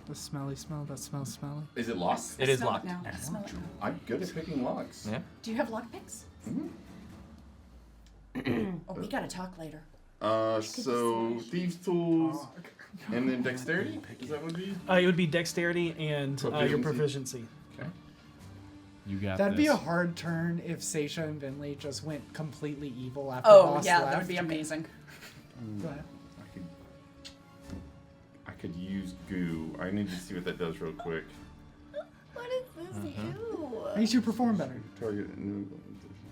The smelly smell that smells smelly. Is it locked? It is Smell locked. now. Smell it now. I'm good at picking locks. Yeah. Do you have lockpicks? Oh, we gotta talk later. So thieves' tools, and then dexterity. Is that what it be? It would be dexterity and your Proficiency. proficiency. Okay. You got That'd this. be a hard turn if Seisha and Vinley just went completely evil after Oh, Boss yeah, left. that would be amazing. Go ahead. I could use goo. I need to see what that does real quick. what does this do? Makes you perform better Target new.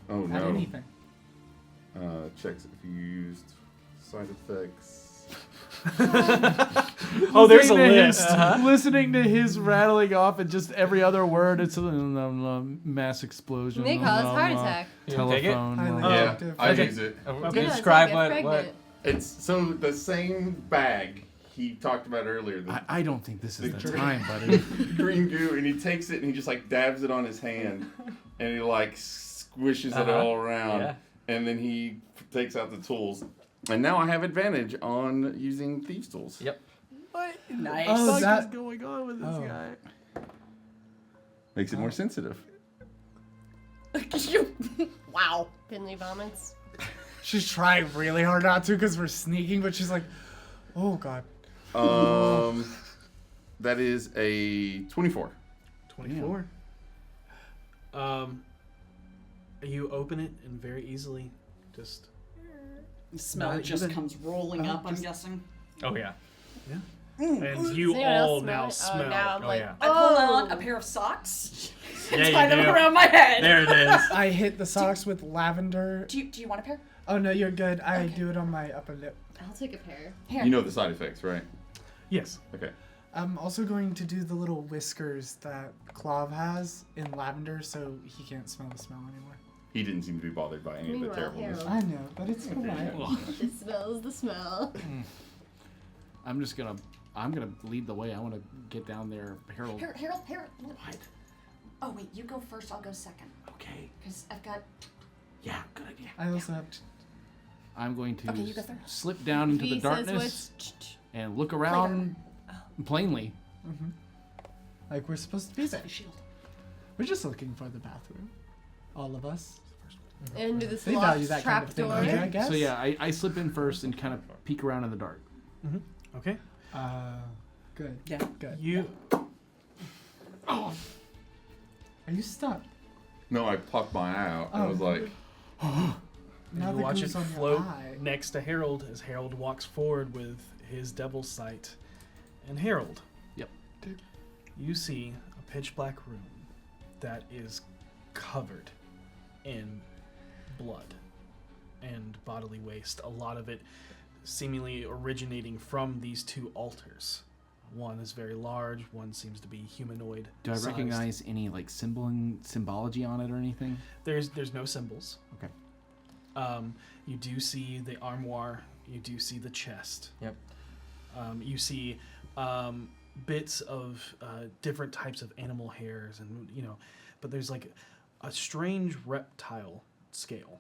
Oh at no. anything. Checks if you used side effects. Oh, there's a Listening to list. his- Listening to his rattling off and just every other word, it's a mass explosion. May cause heart attack. You wanna take it? Telephone. Highly Yeah, active. I Okay. use it. Okay. Yeah, Describe it's like a what. pregnant. It's so the same bag he talked about earlier. The I don't think this is The the drink. time, buddy. green goo, and he takes it and he just like dabs it on his hand, and he like squishes it all around, Yeah. and then he takes out the tools. And now I have advantage on using thieves' tools. Yep. Nice. Oh, What that- is going on with this Oh. guy? Makes it more sensitive. Wow. Finley vomits. She's trying really hard not to because we're sneaking, but she's like, oh god. That is a 24. 24. You open it and very easily just. The smell Not just even- comes rolling up, I'm guessing. Oh yeah. And you Does anyone else all smell now it? smell. Oh, now I'm like, yeah. I pull on a pair of socks Yeah, and you tie them do. around my head. There it is. I hit the socks with lavender. Do you want a pair? Oh no, you're good. I Okay. do it on my upper lip. I'll take a pair. Here. You know the side effects, right? Yes. Okay. I'm also going to do the little whiskers that Clove has in lavender, so he can't smell the smell anymore. He didn't seem to be bothered by any of the Meanwhile, terribleness. I know, but it's alright. It smells the smell. I'm gonna lead the way. I want to get down there, Harold. Harold. What? Oh wait, you go first. I'll go second. Okay. Because I've got. Yeah, good idea. I also have. I'm going to Okay, you go third. slip down into V the says darkness what's and look around plainly. Like we're supposed to be there. Shield. We're just looking for the bathroom. All of us. into this They value locked that kind of thing trapdoor. here, I guess. So yeah, I slip in first and kind of peek around in the dark. Okay. Good. Yeah. Good. You. Are you stuck? No, I popped my eye out. I Oh. was like, Now you the watch it goose on your float eye. next to Harold as Harold walks forward with his devil's sight. And Harold. Yep. You see a pitch black room that is covered in blood and bodily waste. A lot of it seemingly originating from these two altars. One is very large, one seems to be humanoid. Do I sized. recognize any like symbology on it or anything? There's no symbols. Okay. You do see the armoire. You do see the chest. Yep. You see bits of different types of animal hairs, and but there's like a strange reptile scale.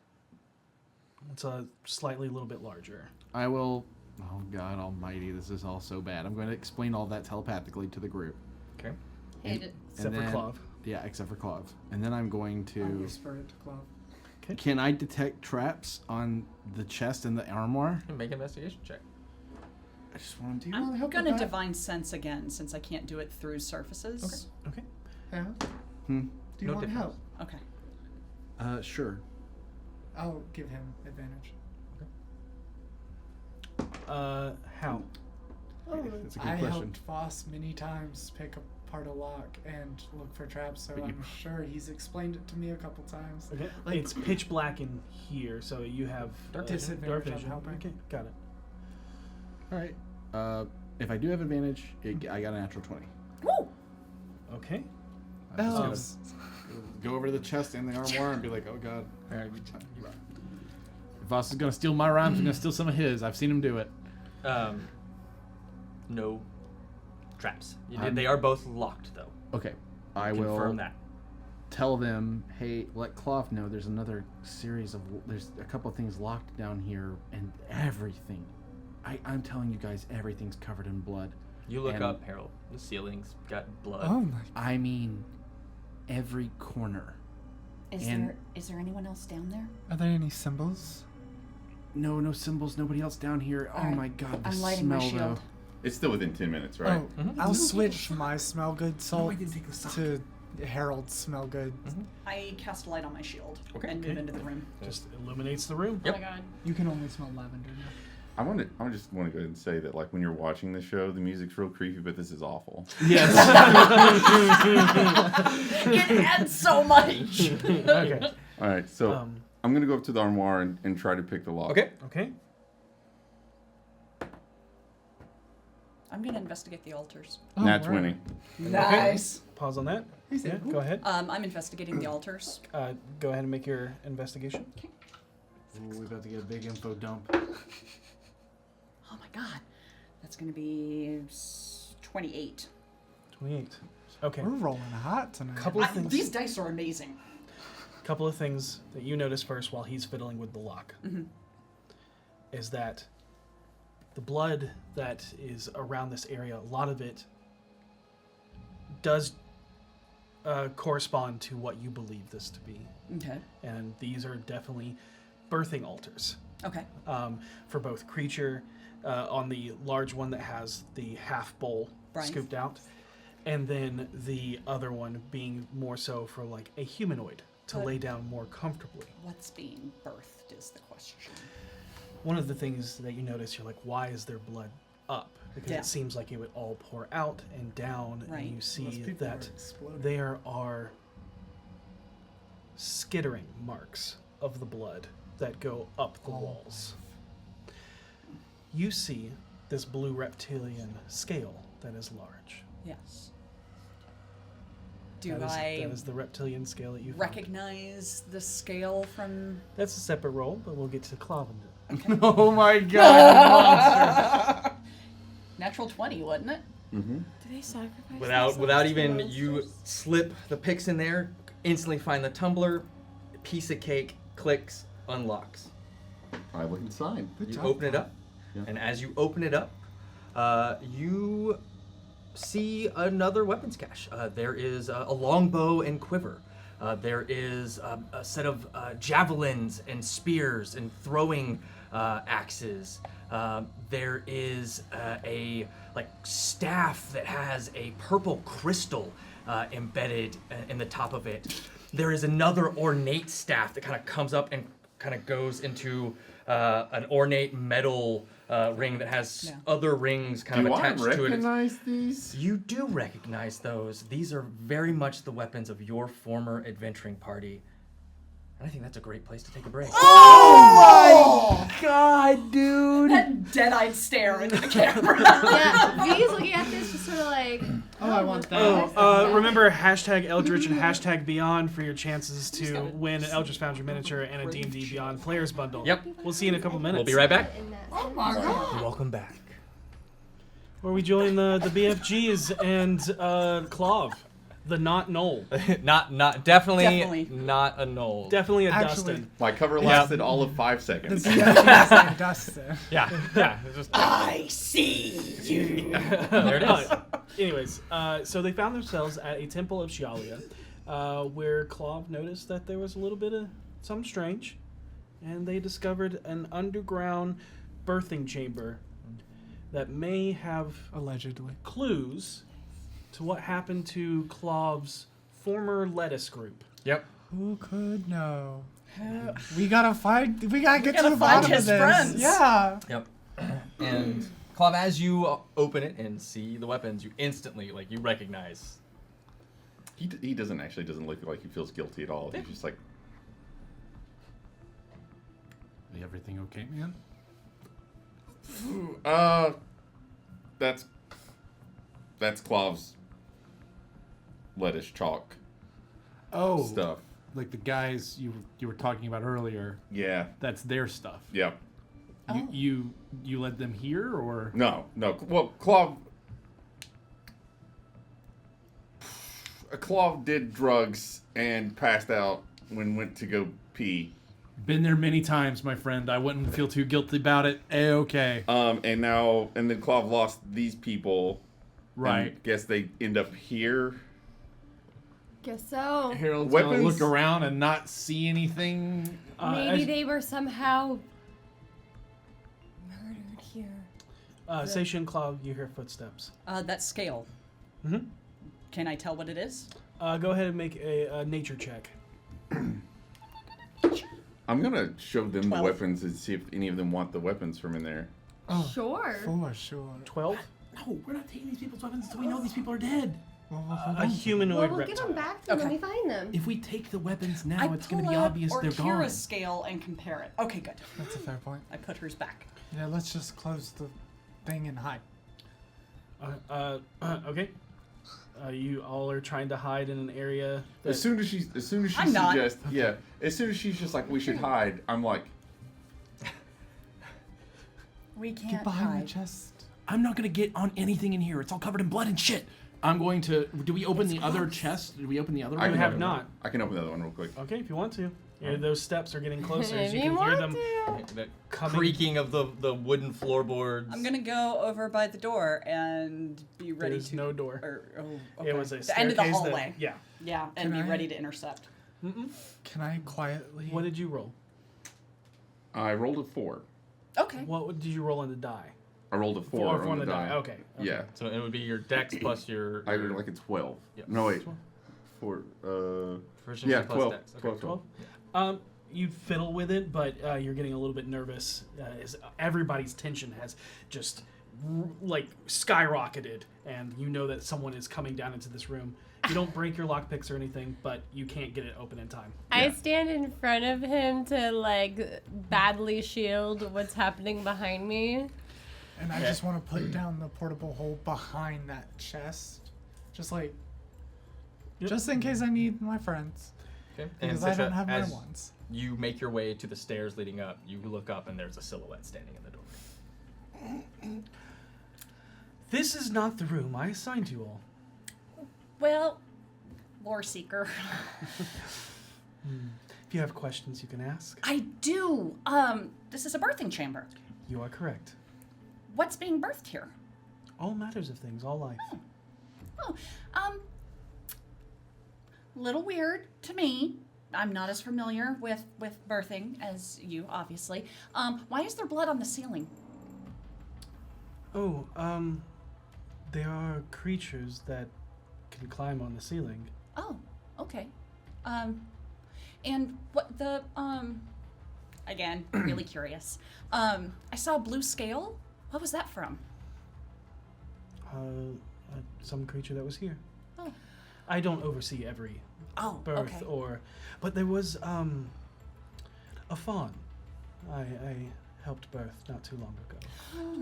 It's a slightly a little bit larger. I will. Oh God Almighty! This is all so bad. I'm going to explain all that telepathically to the group. Okay. Hate it. Except for Clove. Yeah, except for Clove. And then I'm going I'll to. whisper it to Clove. Can I detect traps on the chest and the armoire? Make an investigation check. I just want to do. I'm help gonna with that? divine sense again since I can't do it through surfaces. Okay. Yeah. Hmm. Do you No want difference. help? Okay. Sure. I'll give him advantage. How? That's a good I question. helped Voss many times pick apart a lock and look for traps, so But you- I'm sure he's explained it to me a couple times. Okay. Like- It's pitch black in here, so you have Dark vision. dark Disadvantage on vision. helping. Okay, got it. All right. If I do have advantage, I got a natural 20. Woo! Okay. I'm just Elves. gonna go over to the chest and the armoire and be like, oh God. All right. If Voss is gonna steal my rhymes, I'm gonna steal some of his. I've seen him do it. No traps. I'm- They are both locked, though. Okay. I Confirm will that. tell them, hey, let Cloth know there's another series of, there's a couple of things locked down here, and everything. I'm telling you guys, everything's covered in blood. You look And- up, Harold. The ceiling's got blood. Oh my. I mean, every corner. And- Is there anyone else down there? Are there any symbols? No symbols, nobody else down here. Oh Alright, my God, the I'm lighting my smell shield. though. it's still within 10 minutes, right? Oh, I'll switch my smell good salt I didn't take the sock. to Harold's smell good. I cast a light on my shield Okay. and move Okay. into the room. Just illuminates the room. Oh my god. You can only smell lavender now. I just want to go ahead and say that, like, when you're watching the show, the music's real creepy, but this is awful. Yes. It adds so much. Okay. All right, so I'm going to go up to the armoire and try to pick the lock. Okay. Okay. I'm gonna investigate the altars. Oh, Nat wow. 20. Nice. Pause on that. He Yeah, said, go ahead. I'm investigating the altars. Go ahead and make your investigation. Ooh, we're about to get a big info dump. Oh my god. That's gonna be 28. 28. Okay. We're rolling hot tonight. Couple of things. These dice are amazing. Couple of things that you notice first while he's fiddling with the lock is that the blood that is around this area, a lot of it does correspond to what you believe this to be. Okay. And these are definitely birthing altars Okay. for both creature on the large one that has the half bowl Right. scooped out, and then the other one being more so for like a humanoid to Good. lay down more comfortably. What's being birthed is the question. One of the things that you notice, you're like, why is there blood up? Because Yeah. it seems like it would all pour out and down, Right. and you Most see people that are exploding. there are skittering marks of the blood that go up the walls. You see this blue reptilian scale that is large. Yes. Do That I is the reptilian scale that you found. recognize the scale from? That's a separate roll, but we'll get to Clavender. Oh my god! Natural 20, wasn't it? Mm-hmm. Do they sacrifice Without themselves to even monsters? you slip the picks in there, instantly find the tumbler, piece of cake, clicks, unlocks. I look inside. You open it up, Yeah. and as you open it up, you see another weapons cache. There is a longbow and quiver. There is a set of javelins and spears and throwing axes. There is a staff that has a purple crystal embedded in the top of it. There is another ornate staff that kind of comes up and kind of goes into an ornate metal ring that has Yeah. other rings kind Do of I attached to it. recognize these? You do recognize those. These are very much the weapons of your former adventuring party. And I think that's a great place to take a break. God, dude! That dead-eyed stare into the camera. Yeah, V's looking at this just sort of like. Oh, I want that. Remember hashtag Eldritch and hashtag Beyond for your chances to win an Eldritch Foundry miniature and a D&D Beyond Players Bundle. Yep. We'll see you in a couple minutes. We'll be right back. In that Oh my god. Welcome back. Where we join the BFGs and Clov, the not Knoll. Definitely not a Knoll. Definitely a Actually- Dustin. My cover lasted all of 5 seconds. Yeah, Dustin. Yeah. It's just, I see you. there it is. Anyways, so they found themselves at a temple of Shialia, where Clov noticed that there was a little bit of something strange, and they discovered an underground birthing chamber that may have Allegedly. clues to what happened to Clov's former lettuce group. Yep. Who could know? We gotta find. We gotta get to gotta the find bottom his of this. friends. Yeah. Yep. And Clov, as you open it and see the weapons, you instantly you recognize. He doesn't look like he feels guilty at all. He's just like, Everything okay, man? that's Clov's lettuce chalk Oh, stuff. like the guys you were talking about earlier. Yeah. That's their stuff. Yep. You led them here, or No. Well, Clov did drugs and passed out when went to go pee. been there many times, my friend. I wouldn't feel too guilty about it. Okay. And then Clov lost these people. Right. And guess they end up here. Guess so. Harold's gonna Weapons? look around and not see anything. Maybe they were somehow murdered here. Seishin, Clov, you hear footsteps. That scale. Mhm. Can I tell what it is? Go ahead and make a nature check. I'm gonna show them 12. the weapons and see if any of them want the weapons from in there. Oh, Sure. for sure. 12. No, we're not taking these people's weapons until we know these people are dead. Well, hold A on. humanoid Well, we'll give reptile. them back to them when Okay. we find them. If we take the weapons now, I it's going to pull be out obvious they're gone. Orkira's scale and compare it. Okay, good. That's a fair point. I put hers back. Yeah, let's just close the thing and hide. Okay. You all are trying to hide in an area. That, As soon as she I'm not. suggests, yeah. As soon as she's just like, we should hide, I'm like, We can't Get behind hide. the chest. I'm not going to get on anything in here. It's all covered in blood and shit. I'm going to. Do we open the other chest? Did we open the other I You can have open not. I can open the other one real quick. Okay, if you want to. Yeah, those steps are getting closer. As If you you can hear want them. to. The Coming- creaking of the wooden floorboards. I'm gonna go over by the door and be ready There's to. no door. Okay. It was a the end of the staircase that- hallway. yeah. Yeah, and Can be I- ready to intercept. Can I quietly? What did you roll? I rolled a 4. Okay. What did you roll on the die? I rolled a 4 on the die. Okay. Yeah. So it would be your dex plus your. I rolled like a 12. Yep. No, wait. 4. Proficiency Yeah, plus 12. dex. Okay. 12. 12. You fiddle with it, but you're getting a little bit nervous. As everybody's tension has just like skyrocketed, and you know that someone is coming down into this room. You don't break your lockpicks or anything, but you can't get it open in time. I stand in front of him to like badly shield what's happening behind me. And I just want to put down the portable hole behind that chest. Just like, just in case I need my friends. Okay. Because And I don't Sisha, have my as ones. you make your way to the stairs leading up, you look up and there's a silhouette standing in the door. This is not the room I assigned you all. Well, lore seeker. If you have questions, you can ask. I do. This is a birthing chamber. You are correct. What's being birthed here? All matters of things, all life. Oh, little weird to me. I'm not as familiar with birthing as you, obviously. Why is there blood on the ceiling? Oh, there are creatures that can climb on the ceiling. Oh, okay. And what the again, really curious. I saw a blue scale. What was that from? Some creature that was here. Oh. I don't oversee every Oh, birth okay. but there was a fawn. I helped birth not too long ago.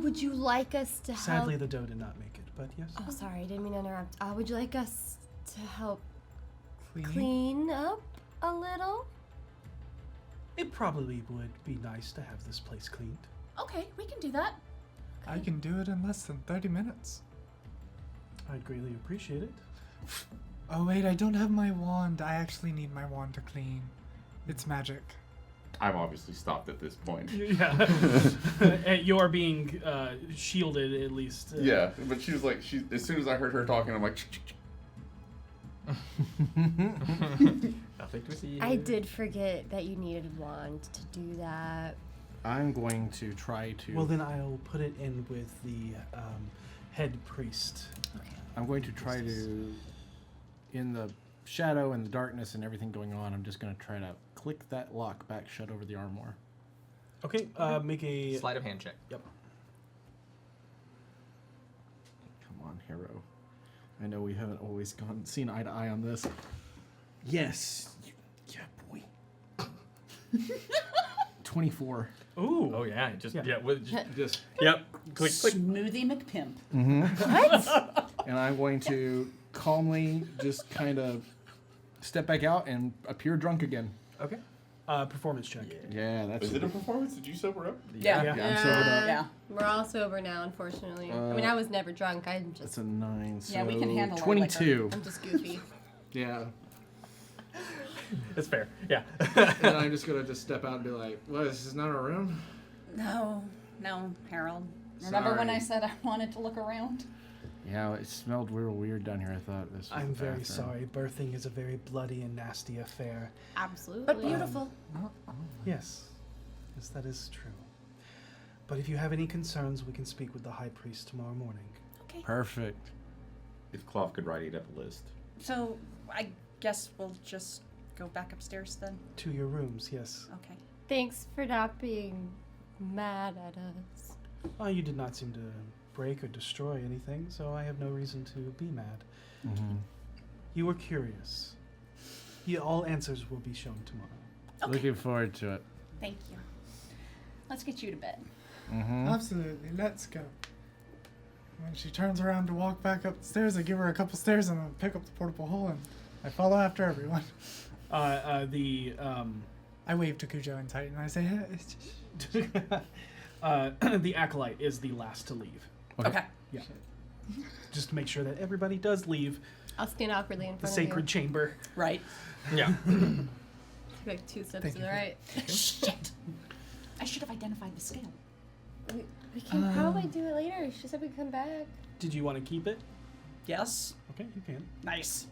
Would you like us to help? Sadly, the doe did not make it, but yes. Oh, sorry, I didn't mean to interrupt. Would you like us to help clean up a little? It probably would be nice to have this place cleaned. Okay, we can do that. I can do it in less than 30 minutes. I'd greatly appreciate it. Oh wait, I don't have my wand. I actually need my wand to clean. It's magic. I've obviously stopped at this point. Yeah. You are being shielded, at least. Yeah, but she was like, as soon as I heard her talking, I'm like, Nothing to see. I did forget that you needed a wand to do that. I'm going to try to. Well, then I'll put it in with the head priest. I'm going to try to, in the shadow and the darkness and everything going on, I'm just going to try to click that lock back shut over the armoire. Okay, make a sleight of hand check. Yep. Come on, hero. I know we haven't always seen eye to eye on this. Yes. Yeah, boy. 24. Ooh. Oh yeah, just Just yep. Click, click. Smoothie McPimp. What? And I'm going to calmly just kind of step back out and appear drunk again. Okay. Performance check. Yeah, that's is it a performance? Did you sober up? Yeah. Yeah. I'm sobered up. Yeah. We're all sober now, unfortunately. I mean, I was never drunk. I'm That's just, a 9. So Yeah, we can handle our 22. I'm just goofy. Yeah. That's fair. Yeah. And I'm just gonna step out and be like, "What? This is not our room." No, Harold. Remember when I said I wanted to look around? Yeah, it smelled real weird down here. I thought this was I'm the very bathroom. sorry. Birthing is a very bloody and nasty affair. Absolutely. But beautiful. Yes. Yes, that is true. But if you have any concerns, we can speak with the high priest tomorrow morning. Okay. Perfect. If Cloth could write it up a list. So I guess we'll just go back upstairs then. To your rooms, yes. Okay. Thanks for not being mad at us. You did not seem to break or destroy anything, so I have no reason to be mad. Mm-hmm. You were curious. All answers will be shown tomorrow. Okay. Looking forward to it. Thank you. Let's get you to bed. Mm-hmm. Absolutely, let's go. When she turns around to walk back up the stairs, I give her a couple stairs and I pick up the portable hole and I follow after everyone. I wave to Cujo and Titan and I say, hey, it's just... The acolyte is the last to leave. Okay. Yeah. Just to make sure that everybody does leave I'll stand awkwardly in the front sacred of chamber. Right. Yeah. you. Like 2 steps Thank to the you. right. Shit. I should have identified the scale. We can probably do it later. She said we'd come back. Did you want to keep it? Yes. Okay, you can. Nice.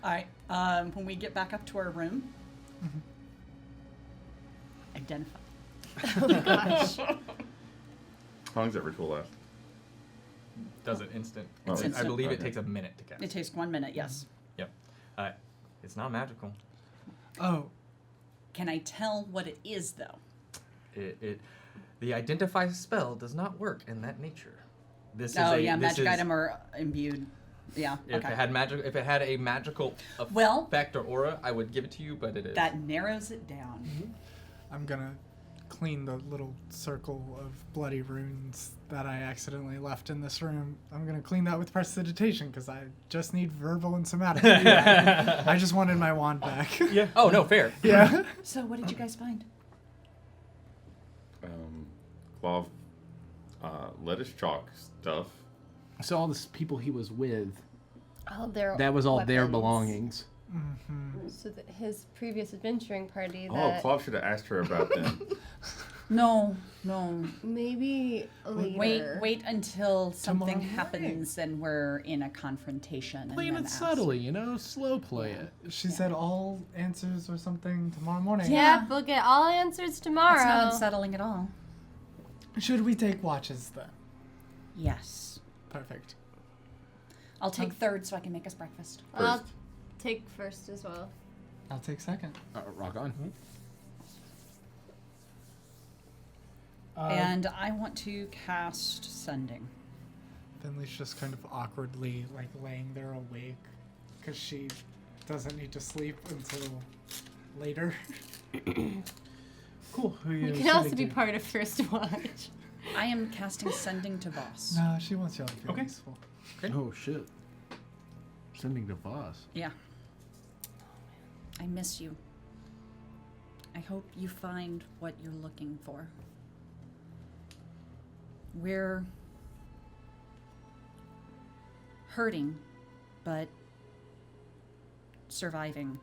All right. When we get back up to our room, identify. Oh my gosh. How long does that ritual last? Does it instant? It's I instant. believe it Okay. takes a minute to cast. It takes 1 minute, yes. Yep. It's not magical. Oh, Can I tell what it is, though? The identify spell does not work in that nature. This is Magic is, item or imbued. Yeah, If okay. it had a magical Well- effect or aura, I would give it to you, but it is. That narrows it down. I'm gonna clean the little circle of bloody runes that I accidentally left in this room. I'm gonna clean that with prestidigitation because I just need verbal and somatic. I just wanted my wand back. Yeah. Oh no, fair. Yeah. So what did you guys find? Clove, lettuce chalk stuff. So all the people he was with, All their that was all their weapons. belongings. So that his previous adventuring party Oh, that Clove should have asked her about them. No. maybe later. Wait until something Tomorrow happens and we're in a confrontation. Playing and it then ask. subtly, you know, slow play it. She said all answers or something tomorrow morning. Yeah, we'll get all answers tomorrow. That's not unsettling at all. Should we take watches then? Yes. Perfect. I'll take third so I can make us breakfast. I'll take first as well. I'll take second. Rock on. And I want to cast Sending. Finley's just kind of awkwardly like laying there awake because she doesn't need to sleep until later. Cool. Who are you You can also sending be to? part of First Watch. I am casting Sending to Boss. No, she wants y'all to feel Okay. peaceful. Oh shit. Sending to boss. Yeah. I miss you. I hope you find what you're looking for. We're hurting, but surviving.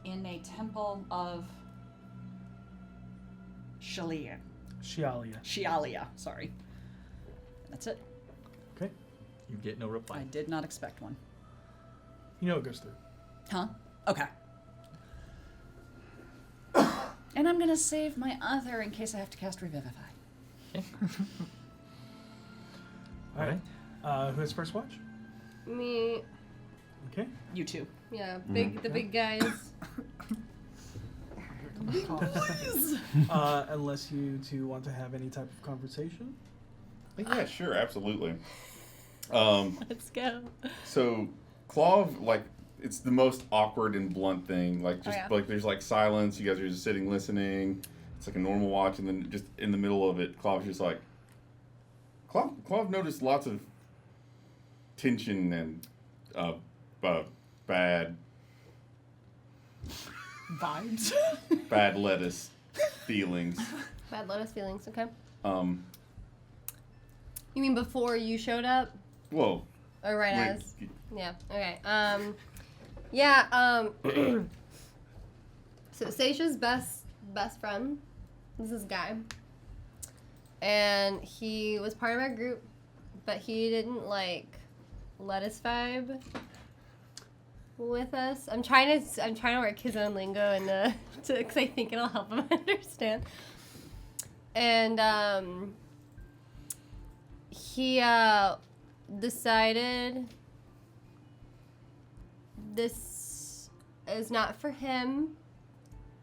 In a temple of Shialia. Shialia. Sorry. That's it. Okay. You get no I reply. did not expect one. You know it goes through. Huh? Okay. And I'm gonna save my other in case I have to cast Revivify. All right. Who has first watch? Me, Okay. You too. yeah, the big guys. Unless you two want to have any type of conversation. Yeah, sure, absolutely. Let's go. So Clove, like, it's the most awkward and blunt thing. Like, just yeah. like there's like silence. You guys are just sitting listening. It's like a normal watch, and then just in the middle of it, Clove's just like. Clove noticed lots of tension and bad Vibes. bad lettuce feelings. Bad lotus feelings. Okay. Um, You mean before you showed up, well, or right wait, as? Yeah. Okay. Yeah. So Seisha's best friend. This is Guy. And he was part of our group, but he didn't like let us vibe with us. I'm trying to work his own lingo and because I think it'll help him understand. And he decided this is not for him,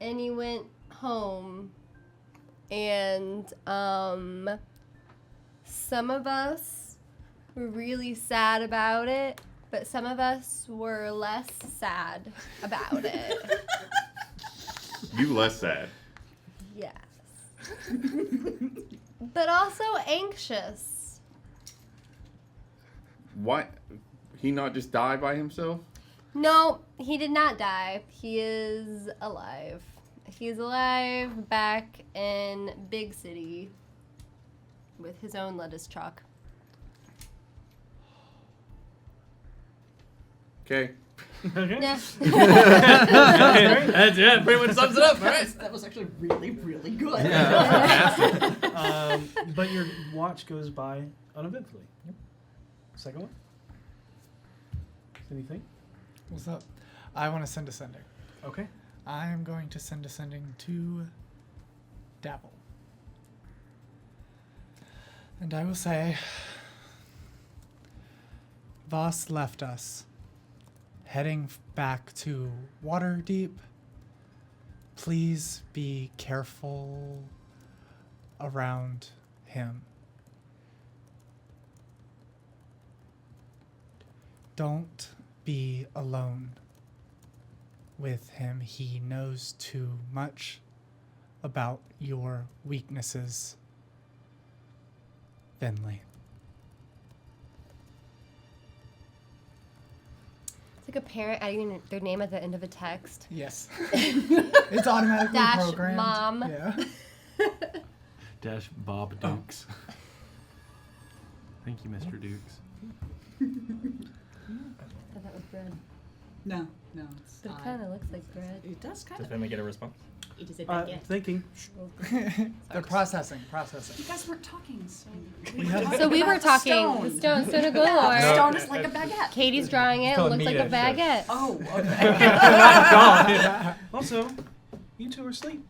and he went home. And some of us were really sad about it, but some of us were less sad about it. you less sad. Yes. But also anxious. Why? He not just die by himself? No, he did not die. He is alive. He's alive back in Big City with his own lettuce chalk. Okay. Okay. Yeah. That's it. Pretty much sums it up. All right. That was actually really, really good. But your watch goes by uneventfully. Yep. Second one? Anything? What's up? I want to send a sending. Okay. I'm going to send a sending to Dabble. And I will say, Voss left us, heading back to Waterdeep. Please be careful around him. Don't be alone with him. He knows too much about your weaknesses. Finley. It's like a parent adding their name at the end of a text. Yes. It's automatically Dash programmed. mom. Yeah. Dash Bob Dukes. Thank you, Mr. Dukes. I thought that was bread. No, it's But it kind of looks like bread. It does kind Does of. Finley get a response? It is a baguette. Thinking. They're processing. You guys weren't talking, so. So we were talking. The stone of Golor. The stone is like a baguette. Katie's drawing it. Call it Looks like a meat, actually. baguette. Oh, okay. Also, you two are asleep.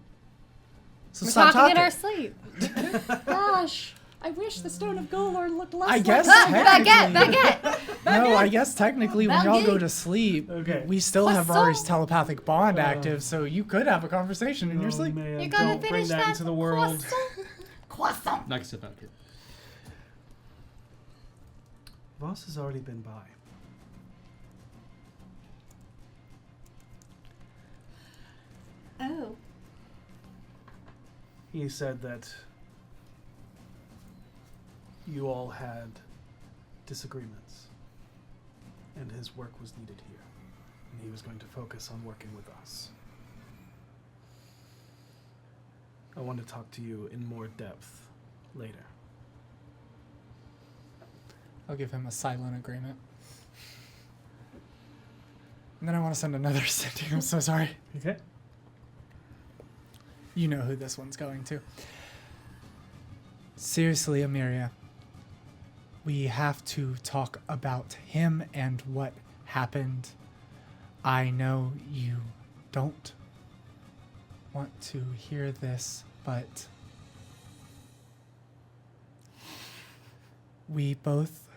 So We're stop talking talking. in our sleep. Gosh, I wish the stone of Golor looked less I like guess Baguette, technically. baguette. No, I guess technically when y'all go Baguette. to sleep, Okay. we still have Rory's Croissant. telepathic bond active, so you could have a conversation in your sleep. Man, You're gonna don't bring finish that that into the world. Croissant. Not sit back here. Voss has already been by. Oh. He said that you all had disagreements, and his work was needed here, and he was going to focus on working with us. I want to talk to you in more depth later. I'll give him a silent agreement. And then I want to send another sending. I'm so sorry. Okay. You know who this one's going to. Seriously, Amiria. We have to talk about him and what happened. I know you don't want to hear this, but we both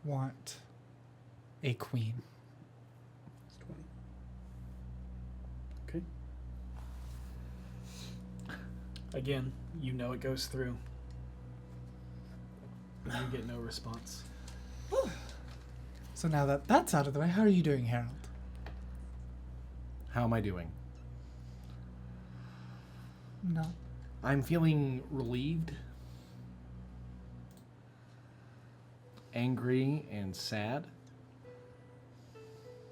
want a queen. It's 20. Okay. Again, you know it goes through. And you get no response. So now that that's out of the way, how are you doing, Harold? How am I doing? No. I'm feeling relieved, angry and sad,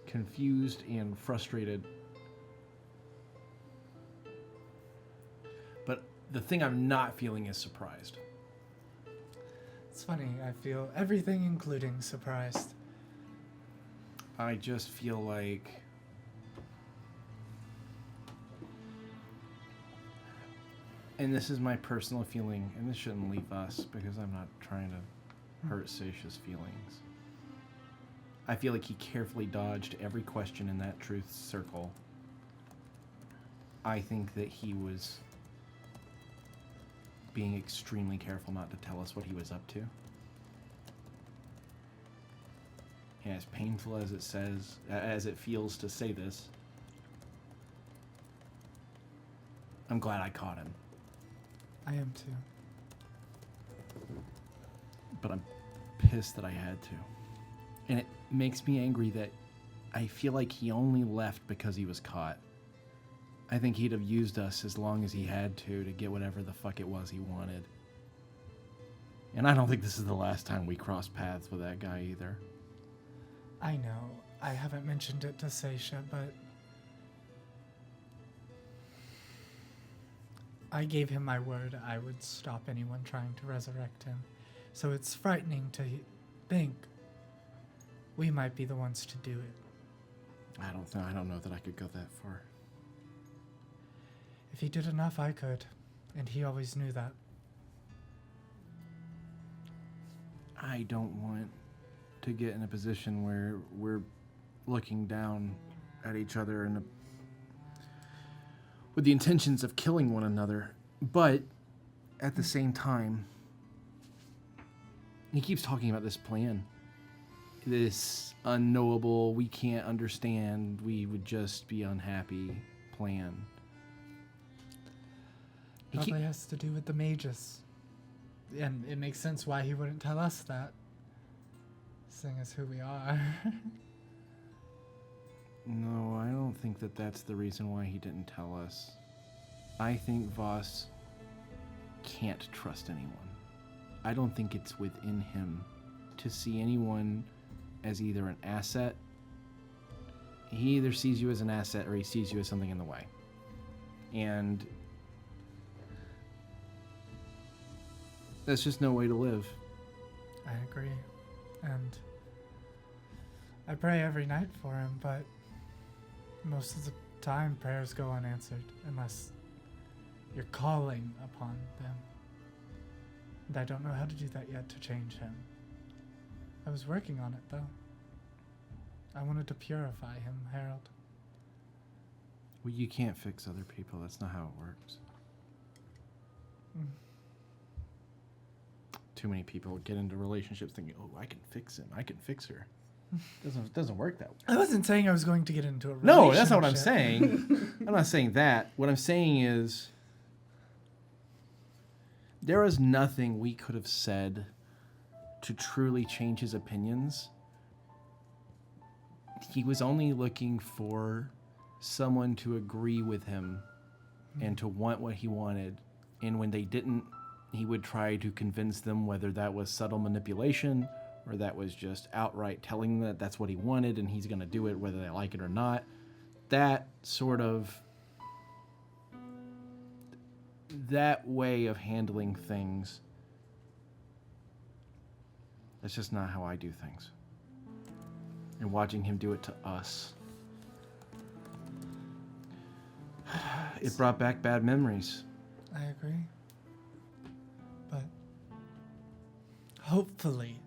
confused and frustrated. But the thing I'm not feeling is surprised. It's funny, I feel everything including surprised. I just feel like and this is my personal feeling, and this shouldn't leave us because I'm not trying to hurt Seisha's feelings. I feel like he carefully dodged every question in that truth circle. I think that he was being extremely careful not to tell us what he was up to. And as painful as it feels to say this, I'm glad I caught him. I am too. But I'm pissed that I had to. And it makes me angry that I feel like he only left because he was caught. I think he'd have used us as long as he had to get whatever the fuck it was he wanted. And I don't think this is the last time we cross paths with that guy either. I know. I haven't mentioned it to Seisha, but I gave him my word I would stop anyone trying to resurrect him. So it's frightening to think we might be the ones to do it. I don't know that I could go that far. If he did enough, I could. And he always knew that. I don't want to get in a position where we're looking down at each other with the intentions of killing one another. But at the same time, He keeps talking about this plan. This unknowable, we can't understand, we would just be unhappy plan. Probably has to do with the mages. And it makes sense why he wouldn't tell us that. Seeing as who we are. No, I don't think that that's the reason why he didn't tell us. I think Voss can't trust anyone. I don't think it's within him to see anyone as either an asset. He either sees you as an asset or he sees you as something in the way. And that's just no way to live. I agree. And I pray every night for him, but most of the time prayers go unanswered unless you're calling upon them. And I don't know how to do that yet to change him. I was working on it, though. I wanted to purify him, Harold. Well, you can't fix other people. That's not how it works. Too many people get into relationships thinking, oh, I can fix him. I can fix her. Doesn't work that way. I wasn't saying I was going to get into a relationship. No, that's not what I'm saying. I'm not saying that. What I'm saying is there was nothing we could have said to truly change his opinions. He was only looking for someone to agree with him and to want what he wanted. And when they didn't, he would try to convince them, whether that was subtle manipulation or that was just outright telling them that that's what he wanted and he's going to do it whether they like it or not. That sort of... that way of handling things, that's just not how I do things. And watching him do it to us, it brought back bad memories. I agree. But hopefully,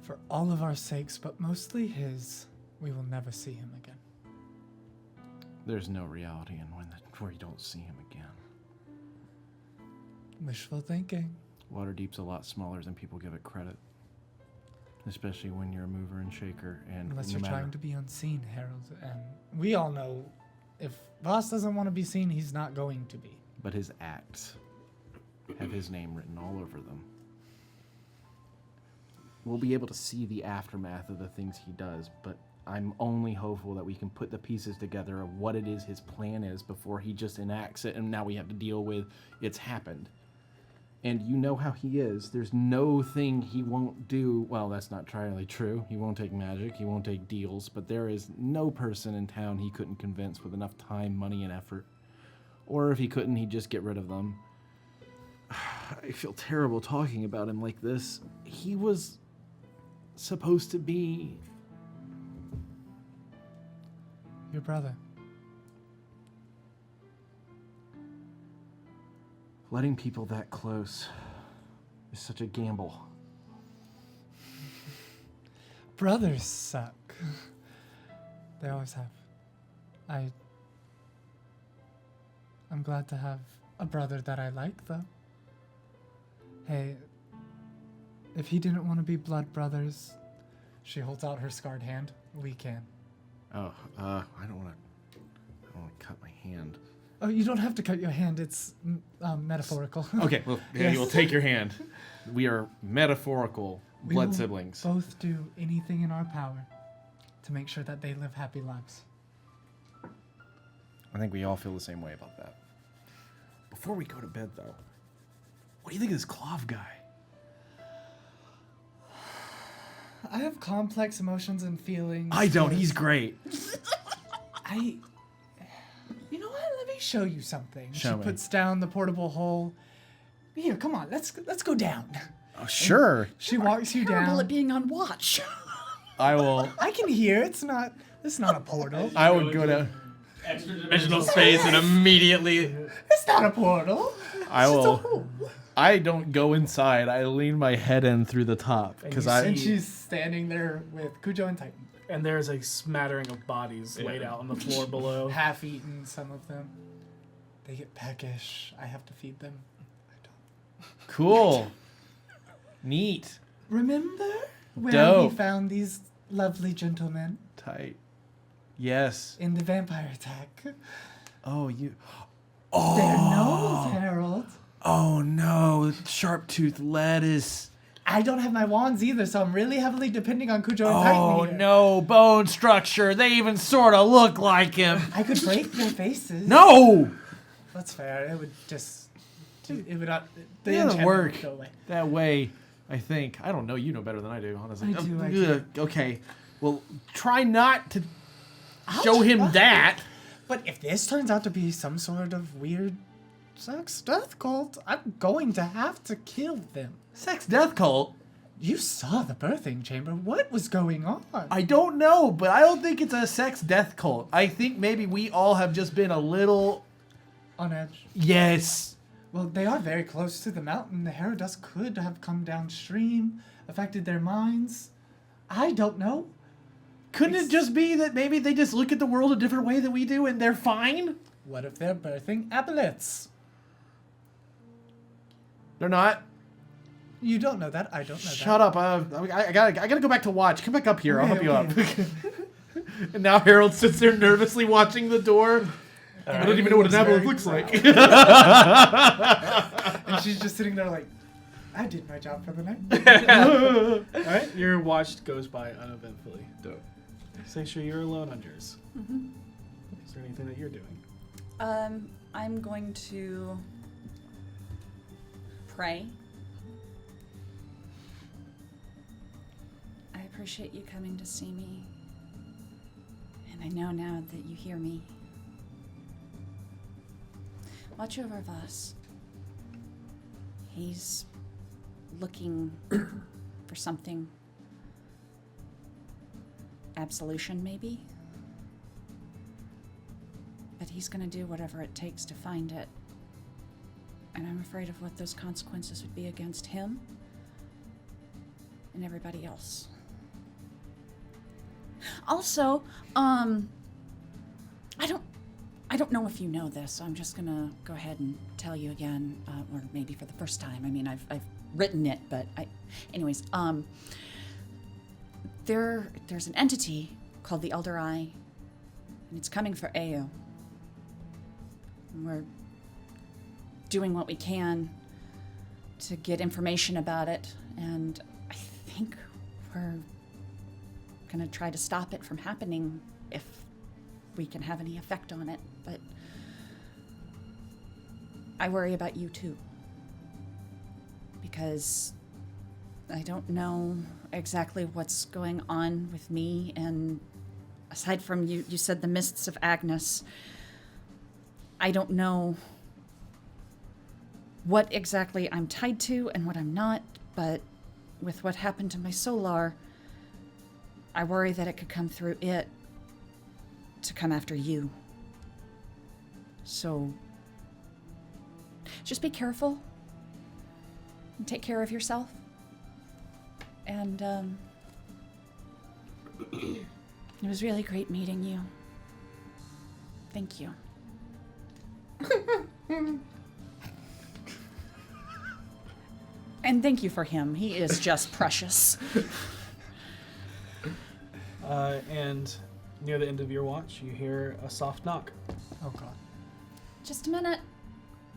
for all of our sakes, but mostly his, we will never see him again. There's no reality in where you don't see him again. Wishful thinking. Waterdeep's a lot smaller than people give it credit. Especially when you're a mover and shaker. And Unless no you're matter, trying to be unseen, Harold. And we all know if Voss doesn't want to be seen, he's not going to be. But his acts have his name written all over them. We'll be able to see the aftermath of the things he does, but I'm only hopeful that we can put the pieces together of what it is his plan is before he just enacts it and now we have to deal with it's happened. And you know how he is. There's no thing he won't do. Well, that's not entirely true. He won't take magic. He won't take deals. But there is no person in town he couldn't convince with enough time, money, and effort. Or if he couldn't, he'd just get rid of them. I feel terrible talking about him like this. He was supposed to be... your brother. Letting people that close is such a gamble. Brothers suck. They always have. I'm glad to have a brother that I like, though. Hey, if he didn't want to be blood brothers, she holds out her scarred hand. We can. Oh, I don't want to cut my hand. Oh, you don't have to cut your hand. It's metaphorical. Okay, well, Yes. you will take your hand. We are metaphorical We blood will siblings. Both do anything in our power to make sure that they live happy lives. I think we all feel the same way about that. Before we go to bed, though, what do you think of this Clove guy? I have complex emotions and feelings. I don't. towards- He's great. You know what? Let me show you something. Show she me. puts down the portable hole. Here, come on. Let's go down. Oh, sure. She walks you Terrible down. at being on watch. I will. I can hear. It's not a portal. I would go to. Extra dimensional space and immediately. It's not a portal. I It's just a will. hole. I don't go inside. I lean my head in through the top because I. And she's standing there with Cujo and Titan. And there's a smattering of bodies laid out on the floor below. Half eaten, some of them. They get peckish. I have to feed them. I don't. Cool. Neat. Remember where Dope. we found these lovely gentlemen Tight. Yes. in the vampire attack? Oh, you. Their nose, Harold. Oh no, sharp-toothed lettuce. I don't have my wands either, so I'm really heavily depending on Cujo and Oh Titan here. no, bone structure. They even sort of look like him. I could break their faces. No! That's fair. It would just... It would not... The It doesn't enchantment work would go away. that way, I think. I don't know. You know better than I do, honestly. I do, Ugh, okay. Well, try not to show him try. that. But if this turns out to be some sort of weird sex death cult, I'm going to have to kill them. Sex death cult? You saw the birthing chamber. What was going on? I don't know, but I don't think it's a sex death cult. I think maybe we all have just been a little... On edge. Yes. Well, they are very close to the mountain. The Herodus could have come downstream, affected their minds. I don't know. Couldn't it just be that maybe they just look at the world a different way than we do and they're fine? What if they're birthing aboleths? They're not. You don't know that. I don't know Shut up. I gotta go back to watch. Come back up here. I'll Okay, help you up. And now Harold sits there nervously watching the door. I don't even know what an aboleth looks like. And she's just sitting there like, I did my job for the night. All right, your watch goes by uneventfully. Dope. Say sure you're alone on yours. Is there anything that you're doing? I'm going to pray. I appreciate you coming to see me. And I know now that you hear me. Watch over Voss. He's looking for something. Absolution, maybe? But he's gonna do whatever it takes to find it. And I'm afraid of what those consequences would be against him and everybody else. Also, I don't know if you know this, so I'm just gonna go ahead and tell you again, or maybe for the first time. I mean, I've written it, but anyways, there's an entity called the Elder Eye, and it's coming for Ao. And we're doing what we can to get information about it, and I think we're gonna try to stop it from happening if we can have any effect on it, but I worry about you too, because I don't know exactly what's going on with me, and aside from you said the mists of Agnes, I don't know what exactly I'm tied to and what I'm not, but with what happened to my Solar, I worry that it could come through it to come after you. So just be careful and take care of yourself. And it was really great meeting you. Thank you. And thank you for him. He is just precious. And near the end of your watch, you hear a soft knock. Oh god. Just a minute.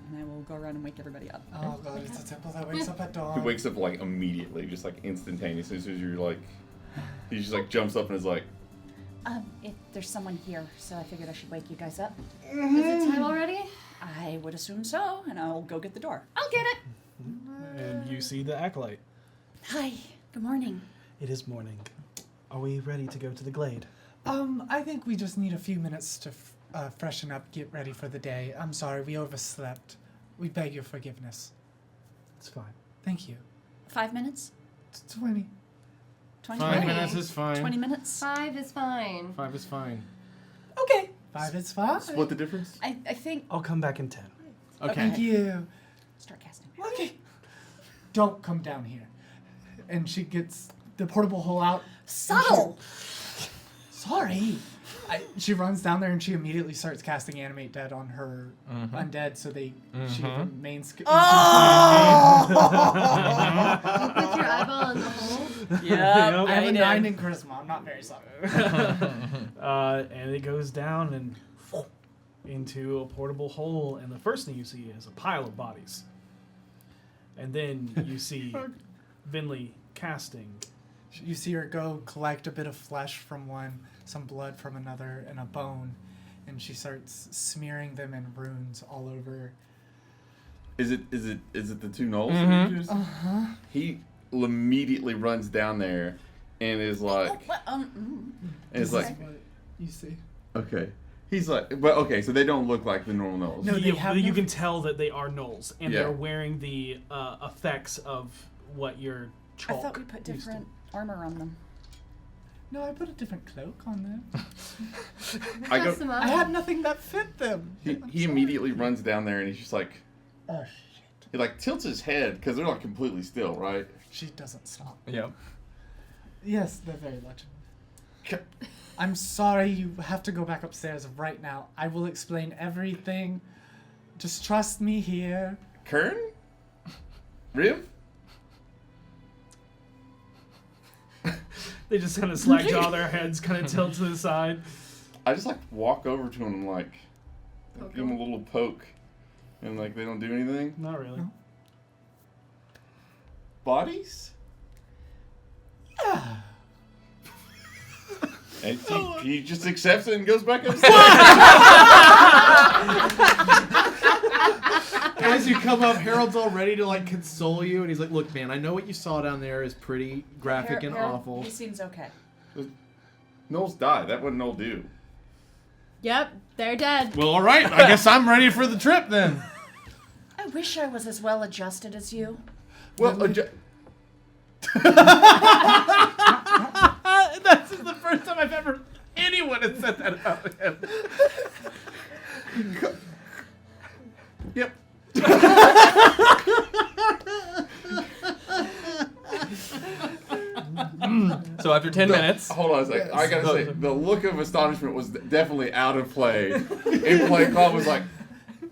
And I will go around and wake everybody up. Oh god, it's a temple that wakes up at He dawn. wakes up like immediately, just like instantaneously. As soon as you're like, he just like jumps up and is like, There's someone here, so I figured I should wake you guys up. Is it time already? I would assume so, and I'll go get the door. I'll get it. And you see the acolyte. Hi, good morning. It is morning. Are we ready to go to the glade? I think we just need a few minutes to freshen up, get ready for the day. I'm sorry, we overslept. We beg your forgiveness. It's fine. Thank you. 5 minutes? 20. 20 5 minutes? minutes is fine. 20 minutes? 5 is fine. 5 is fine. Okay. 5 is fine. split the difference? I think... I'll come back in 10. Okay. Thank you. Start casting. Okay. Don't come down here. And she gets the portable hole out. Subtle! Sorry. She runs down there and she immediately starts casting Animate Dead on her undead, so she remains. Put your eyeball in the hole. Yeah, I have a 9 in charisma. I'm not very sorry. And it goes down and into a portable hole, and the first thing you see is a pile of bodies. And then you see Vinley casting. You see her go collect a bit of flesh from one, some blood from another, and a bone, and she starts smearing them in runes all over. Is it the 2 gnolls? He immediately runs down there and is like, You see. okay. He's like, but okay, so they don't look like the normal gnolls. No, they have you no- can tell that they are gnolls, and Yeah. they're wearing the effects of what your I chalk thought we put used to. different armor on them. No, I put a different cloak on them. I go- Dress them up. I had nothing that fit them. He immediately runs down there and he's just like, Oh shit. he like tilts his head because they're like completely still, right? She doesn't stop. Yep. Yes, they're very legible. I'm sorry, you have to go back upstairs right now. I will explain everything. Just trust me here. Kern? Riv? They just kind of slack jaw their heads, kind of tilt to the side. I just like walk over to him and like give him a little poke, and like they don't do anything. Not really. No. Bodies? Yeah. And he just accepts it and goes back upstairs. As you come up, Harold's all ready to like console you, and he's like, "Look, man, I know what you saw down there is pretty graphic and Harold, awful." He seems okay. Knowles died. That wasn't Knoll do. Yep, they're dead. Well, all right. I guess I'm ready for the trip then. I wish I was as well adjusted as you. Well, That's the first time I've ever anyone has said that about him. yep. So after 10 minutes, Hold on a second. I gotta say, the look of astonishment was definitely out of play. In play, Claude was like,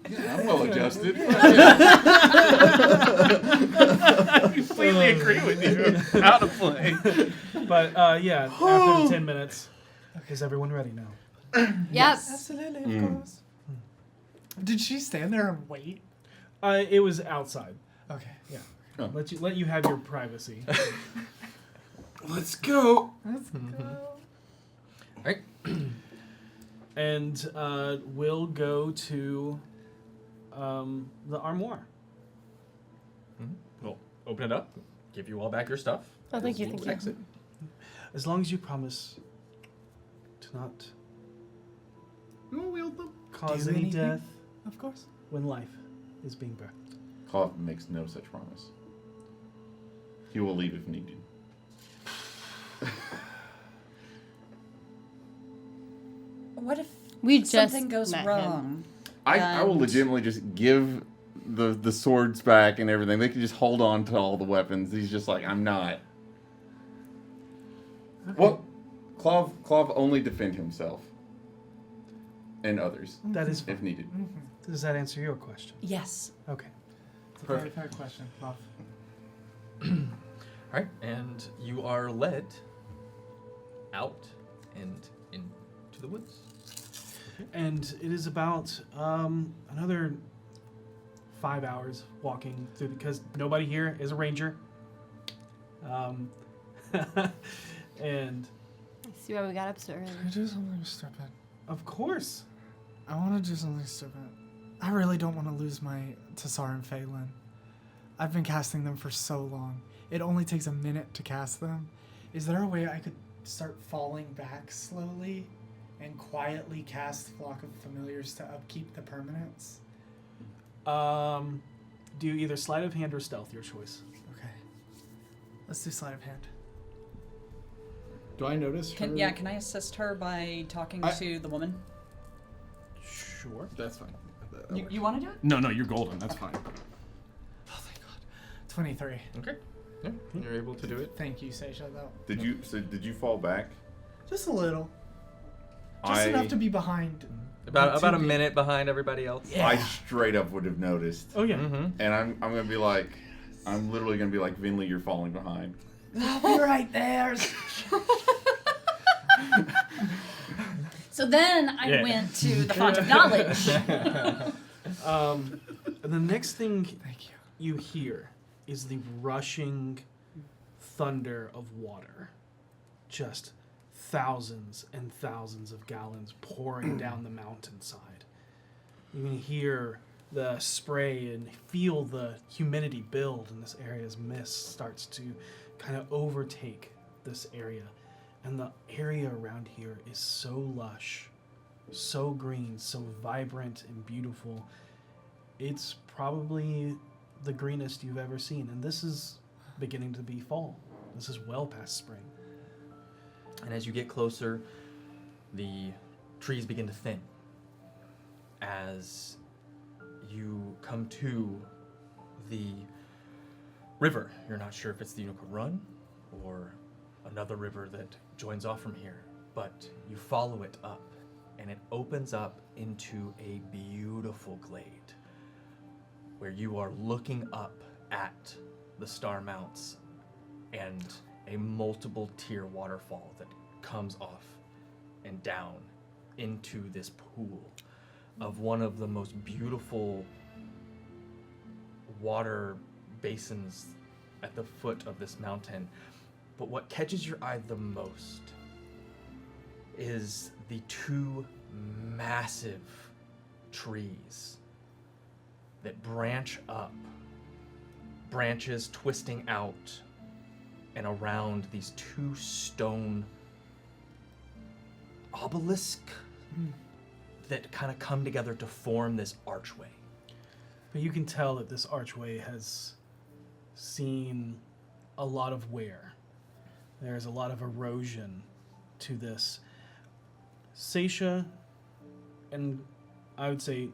"Yeah, I'm well adjusted." I completely agree with you. Out of play. But yeah, after the 10 minutes, is everyone ready now? Yep. Absolutely, of course. Did she stand there and wait? It was outside. Okay. Yeah. Oh. Let you have your privacy. Let's go. Let's go. right? And we'll go to the armoire. We'll open it up, give you all back your stuff. Oh, thank you, We'll thank you. exit. As long as you promise to not We'll wield them. cause Do any anything? death Of course. when life is being birthed. Claude makes no such promise. He will leave if needed. What if We just something goes met him. wrong? I will And- legitimately just give the swords back and everything. They can just hold on to all the weapons. He's just like, I'm not. Well, Claude only defend himself and others That is if needed. Does that answer your question? Yes. Okay. It's a very fair question. Love. Alright, and you are led out and into the woods. And it is about another 5 hours walking through because nobody here is a ranger. And See why we got up so early. Can I do something stupid? of course, I want to do something stupid. I really don't want to lose my Tassar and Phelan. I've been casting them for so long. It only takes a minute to cast them. Is there a way I could start falling back slowly and quietly cast Flock of Familiars to upkeep the permanence? do either sleight of hand or stealth, your choice. Okay. Let's do sleight of hand. Do I notice her? Can I assist her by talking to the woman? Sure. That's fine. You want to do it? No, you're golden. That's fine. Oh, thank God. 23. Okay. Yeah, you're able to do it. Thank you, Seisha, though. Did you fall back? Just a little. Just enough to be behind. About a minute behind everybody else. Yeah. I straight up would have noticed. Oh yeah. And I'm gonna be like, I'm literally gonna be like, Vinley, you're falling behind. I'll be right there. So then I went to the font of knowledge. The next thing you hear is the rushing thunder of water. Just thousands and thousands of gallons pouring down the mountainside. You can hear the spray and feel the humidity build in this area as mist starts to kind of overtake this area. And the area around here is so lush, so green, so vibrant and beautiful. It's probably the greenest you've ever seen. And this is beginning to be fall. This is well past spring. And as you get closer, the trees begin to thin. As you come to the river, you're not sure if it's the Unicorn Run or another river that joins off from here, but you follow it up, and it opens up into a beautiful glade where you are looking up at the Star Mounts and a multiple tier waterfall that comes off and down into this pool of one of the most beautiful water basins at the foot of this mountain. But what catches your eye the most is the two massive trees that branch up, branches twisting out and around these two stone obelisk that kind of come together to form this archway. But you can tell that this archway has seen a lot of wear. There's a lot of erosion to this. Seisha and I would say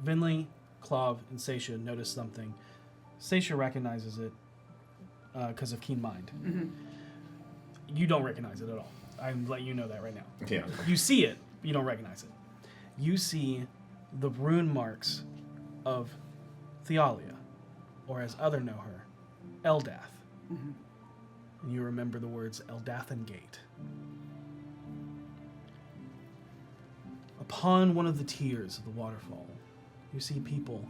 Vinley, Clov, and Seisha notice something. Seisha recognizes it because of keen mind. You don't recognize it at all. I'm letting you know that right now. Yeah. You see it, you don't recognize it. You see the rune marks of Shialia, or as other know her, Eldath. And you remember the words Eldathan Gate. Upon one of the tiers of the waterfall, you see people.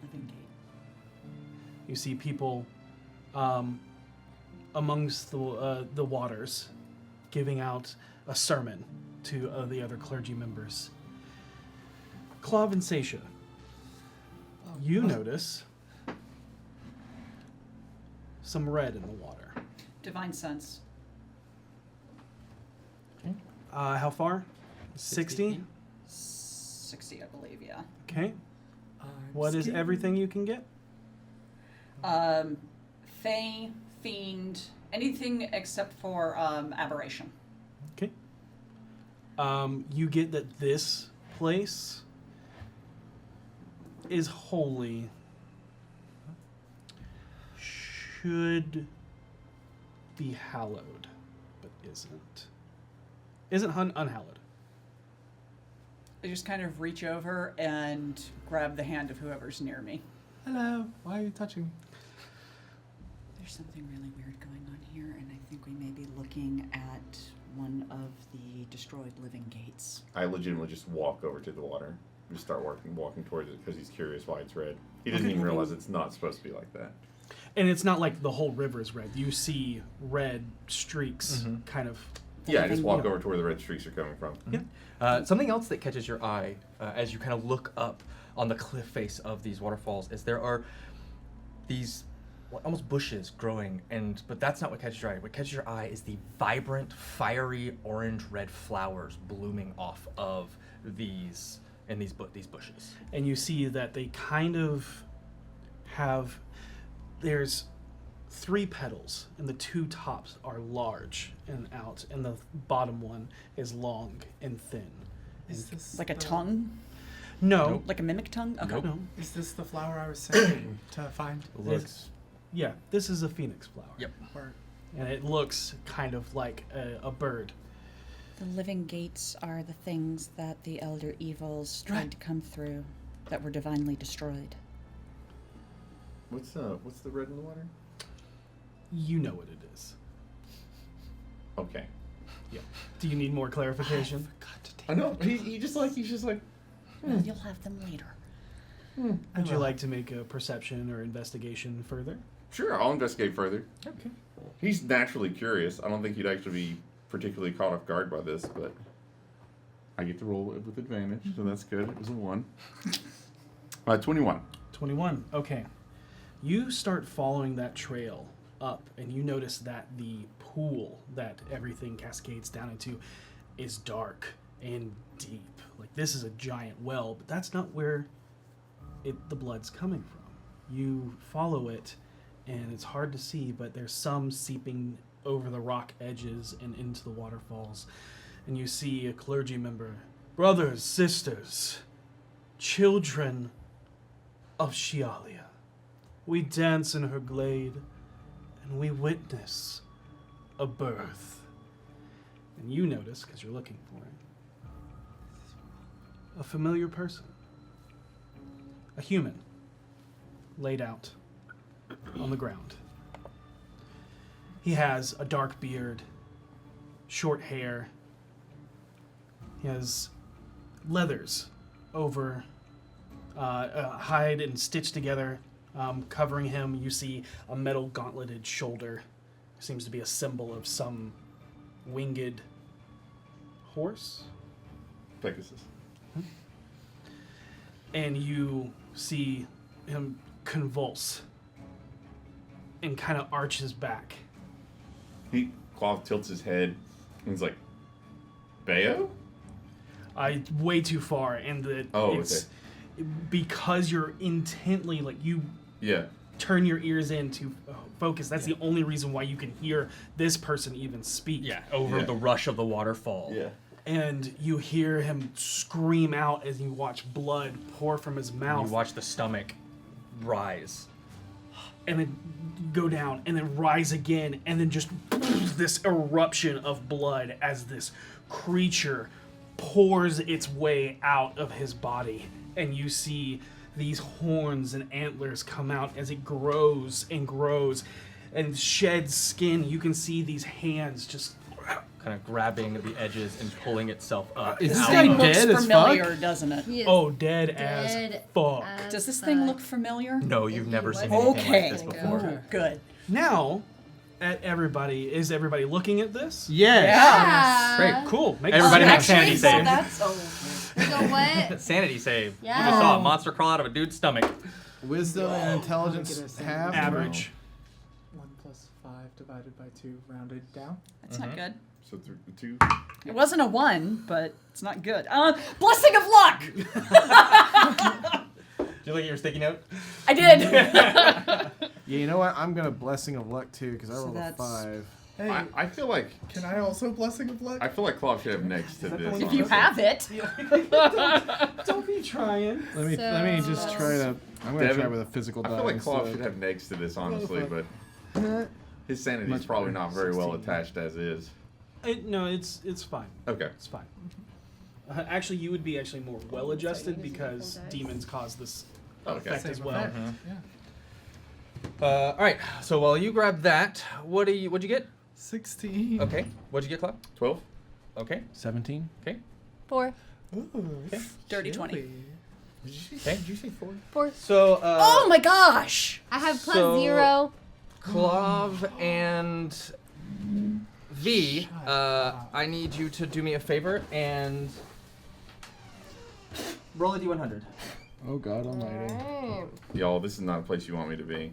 Living Gate. You see people amongst the waters giving out a sermon to the other clergy members. Clov and Seisha, you notice some red in the water. Divine sense. How far? 60? 60, I believe, yeah. Okay. What is everything you can get? Fae, Fiend, anything except for Aberration. Okay. You get that this place is holy. Should be hallowed, but isn't. Isn't unhallowed. I just kind of reach over and grab the hand of whoever's near me. Hello. Why are you touching me? There's something really weird going on here, and I think we may be looking at one of the destroyed living gates. I legitimately just walk over to the water. Just start walking towards it because he's curious why it's red. He doesn't even realize it's not supposed to be like that. And it's not like the whole river is red. You see red streaks kind of. Yeah, I just walk over to where the red streaks are coming from. Yeah. Something else that catches your eye as you kind of look up on the cliff face of these waterfalls is there are these almost bushes growing, but that's not what catches your eye. What catches your eye is the vibrant, fiery orange-red flowers blooming off of these bushes. And you see that they kind of have. There's 3 petals, and the 2 tops are large and out, and the bottom one is long and thin. Is this Like a tongue? No. Like a mimic tongue? Okay. No. Is this the flower I was saying to find? Looks. Yeah, this is a phoenix flower. Yep. Or And it looks kind of like a bird. The living gates are the things that the elder evils tried to come through that were divinely destroyed. What's the red in the water? You know what it is. Okay. Yeah. Do you need more clarification? I know. He's just like. Well, you'll have them later. Would you like to make a perception or investigation further? Sure, I'll investigate further. Okay. He's naturally curious. I don't think he'd actually be particularly caught off guard by this, but I get to roll it with advantage, so that's good. It was a 1. 21. 21. Okay. You start following that trail up, and you notice that the pool that everything cascades down into is dark and deep. Like, this is a giant well, but that's not where the blood's coming from. You follow it, and it's hard to see, but there's some seeping over the rock edges and into the waterfalls. And you see a clergy member. Brothers, sisters, children of Shialia, we dance in her glade, and we witness a birth. And you notice, because you're looking for it, a familiar person. A human laid out on the ground. He has a dark beard, short hair. He has leathers over hide and stitched together, covering him. You see a metal gauntleted shoulder. Seems to be a symbol of some winged horse. Pegasus. And you see him convulse and kind of arch his back. Claw tilts his head and he's like, Bayo? Way too far, and it's because you're intently, like, you turn your ears in to focus. That's the only reason why you can hear this person even speak. Yeah, over the rush of the waterfall. Yeah. And you hear him scream out as you watch blood pour from his mouth. You watch the stomach rise. And then go down, and then rise again, and then just this eruption of blood as this creature pours its way out of his body. And you see these horns and antlers come out as it grows and grows and sheds skin. You can see these hands just kind of grabbing the edges and pulling itself up. This out. thing looks dead as familiar, fuck? doesn't it? He is oh, dead as fuck. Does this thing look familiar? No, you've never seen wasn't. anything like Okay. this before. Oh, good. Now, is everybody looking at this? Yes. Yeah. Great. Cool. Make Everybody a make Actually, sanity well, save. that's We go what? Sanity save. Yeah. You just saw a monster crawl out of a dude's stomach. Wisdom and intelligence half. average. 1 plus 5 divided by 2 rounded down. That's not good. So 2. It wasn't a 1, but it's not good. Blessing of luck! Did you look at your sticky note? I did. Yeah, you know what? I'm gonna blessing of luck too because I rolled a that's- 5. Hey, I feel like can I also blessing of luck? I feel like Claw should have next to this. If you have it. Don't be trying. Let me just try to. I'm gonna Devin, try with a physical die. I feel like Claw instead. should have next to this, honestly, fuck? but his sanity is Much probably better. not very well 16. attached as is. No, it's fine. Okay. It's fine. Actually, you would be actually more well adjusted because demons cause this Okay. effect as well. All right. So while you grab that, what'd you get? 16. Okay. What'd you get, Club? 12. Okay. 17. Okay. 4. Dirty 20. Okay. Did you say 4? 4. So. Oh my gosh! I have plus So- 0. Clov and V, I need you to do me a favor and roll a d100. Oh God Almighty. Alright. Y'all, this is not a place you want me to be.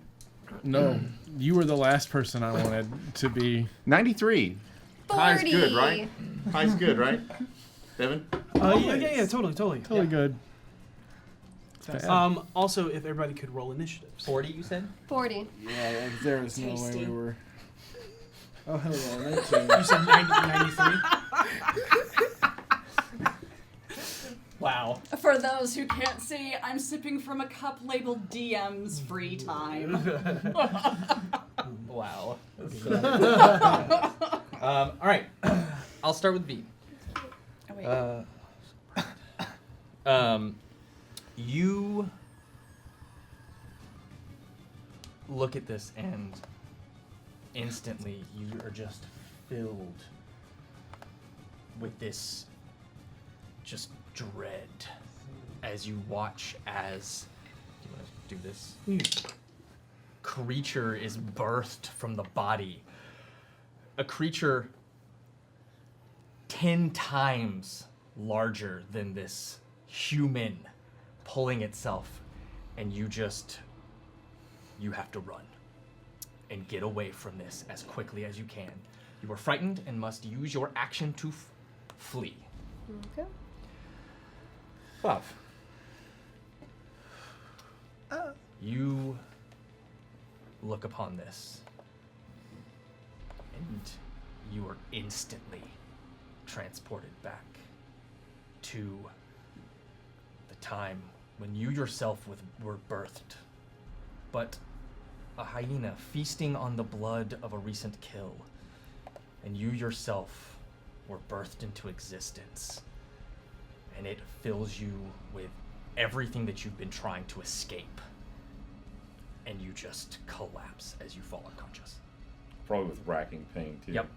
No, you were the last person I wanted to be. 93. 40. High's good, right? High's good, right? Devin? Yeah, totally. Totally good. It's bad. Also, if everybody could roll initiatives. 40, you said? 40. Yeah, there was no way Tasty. we were. Oh hell yeah, 19. You said 93? Wow. For those who can't see, I'm sipping from a cup labeled DM's free time. Wow. All right. I'll start with V. You look at this and instantly you are just filled with this just dread as you watch as, do you want to do this? Creature is birthed from the body. A creature 10 times larger than this human pulling itself, and you have to run and get away from this as quickly as you can. You are frightened and must use your action to flee. Okay. Love. You look upon this, and you are instantly transported back to the time when you yourself were birthed, but a hyena feasting on the blood of a recent kill, and you yourself were birthed into existence, and it fills you with everything that you've been trying to escape, and you just collapse as you fall unconscious. Probably with racking pain, too. Yep.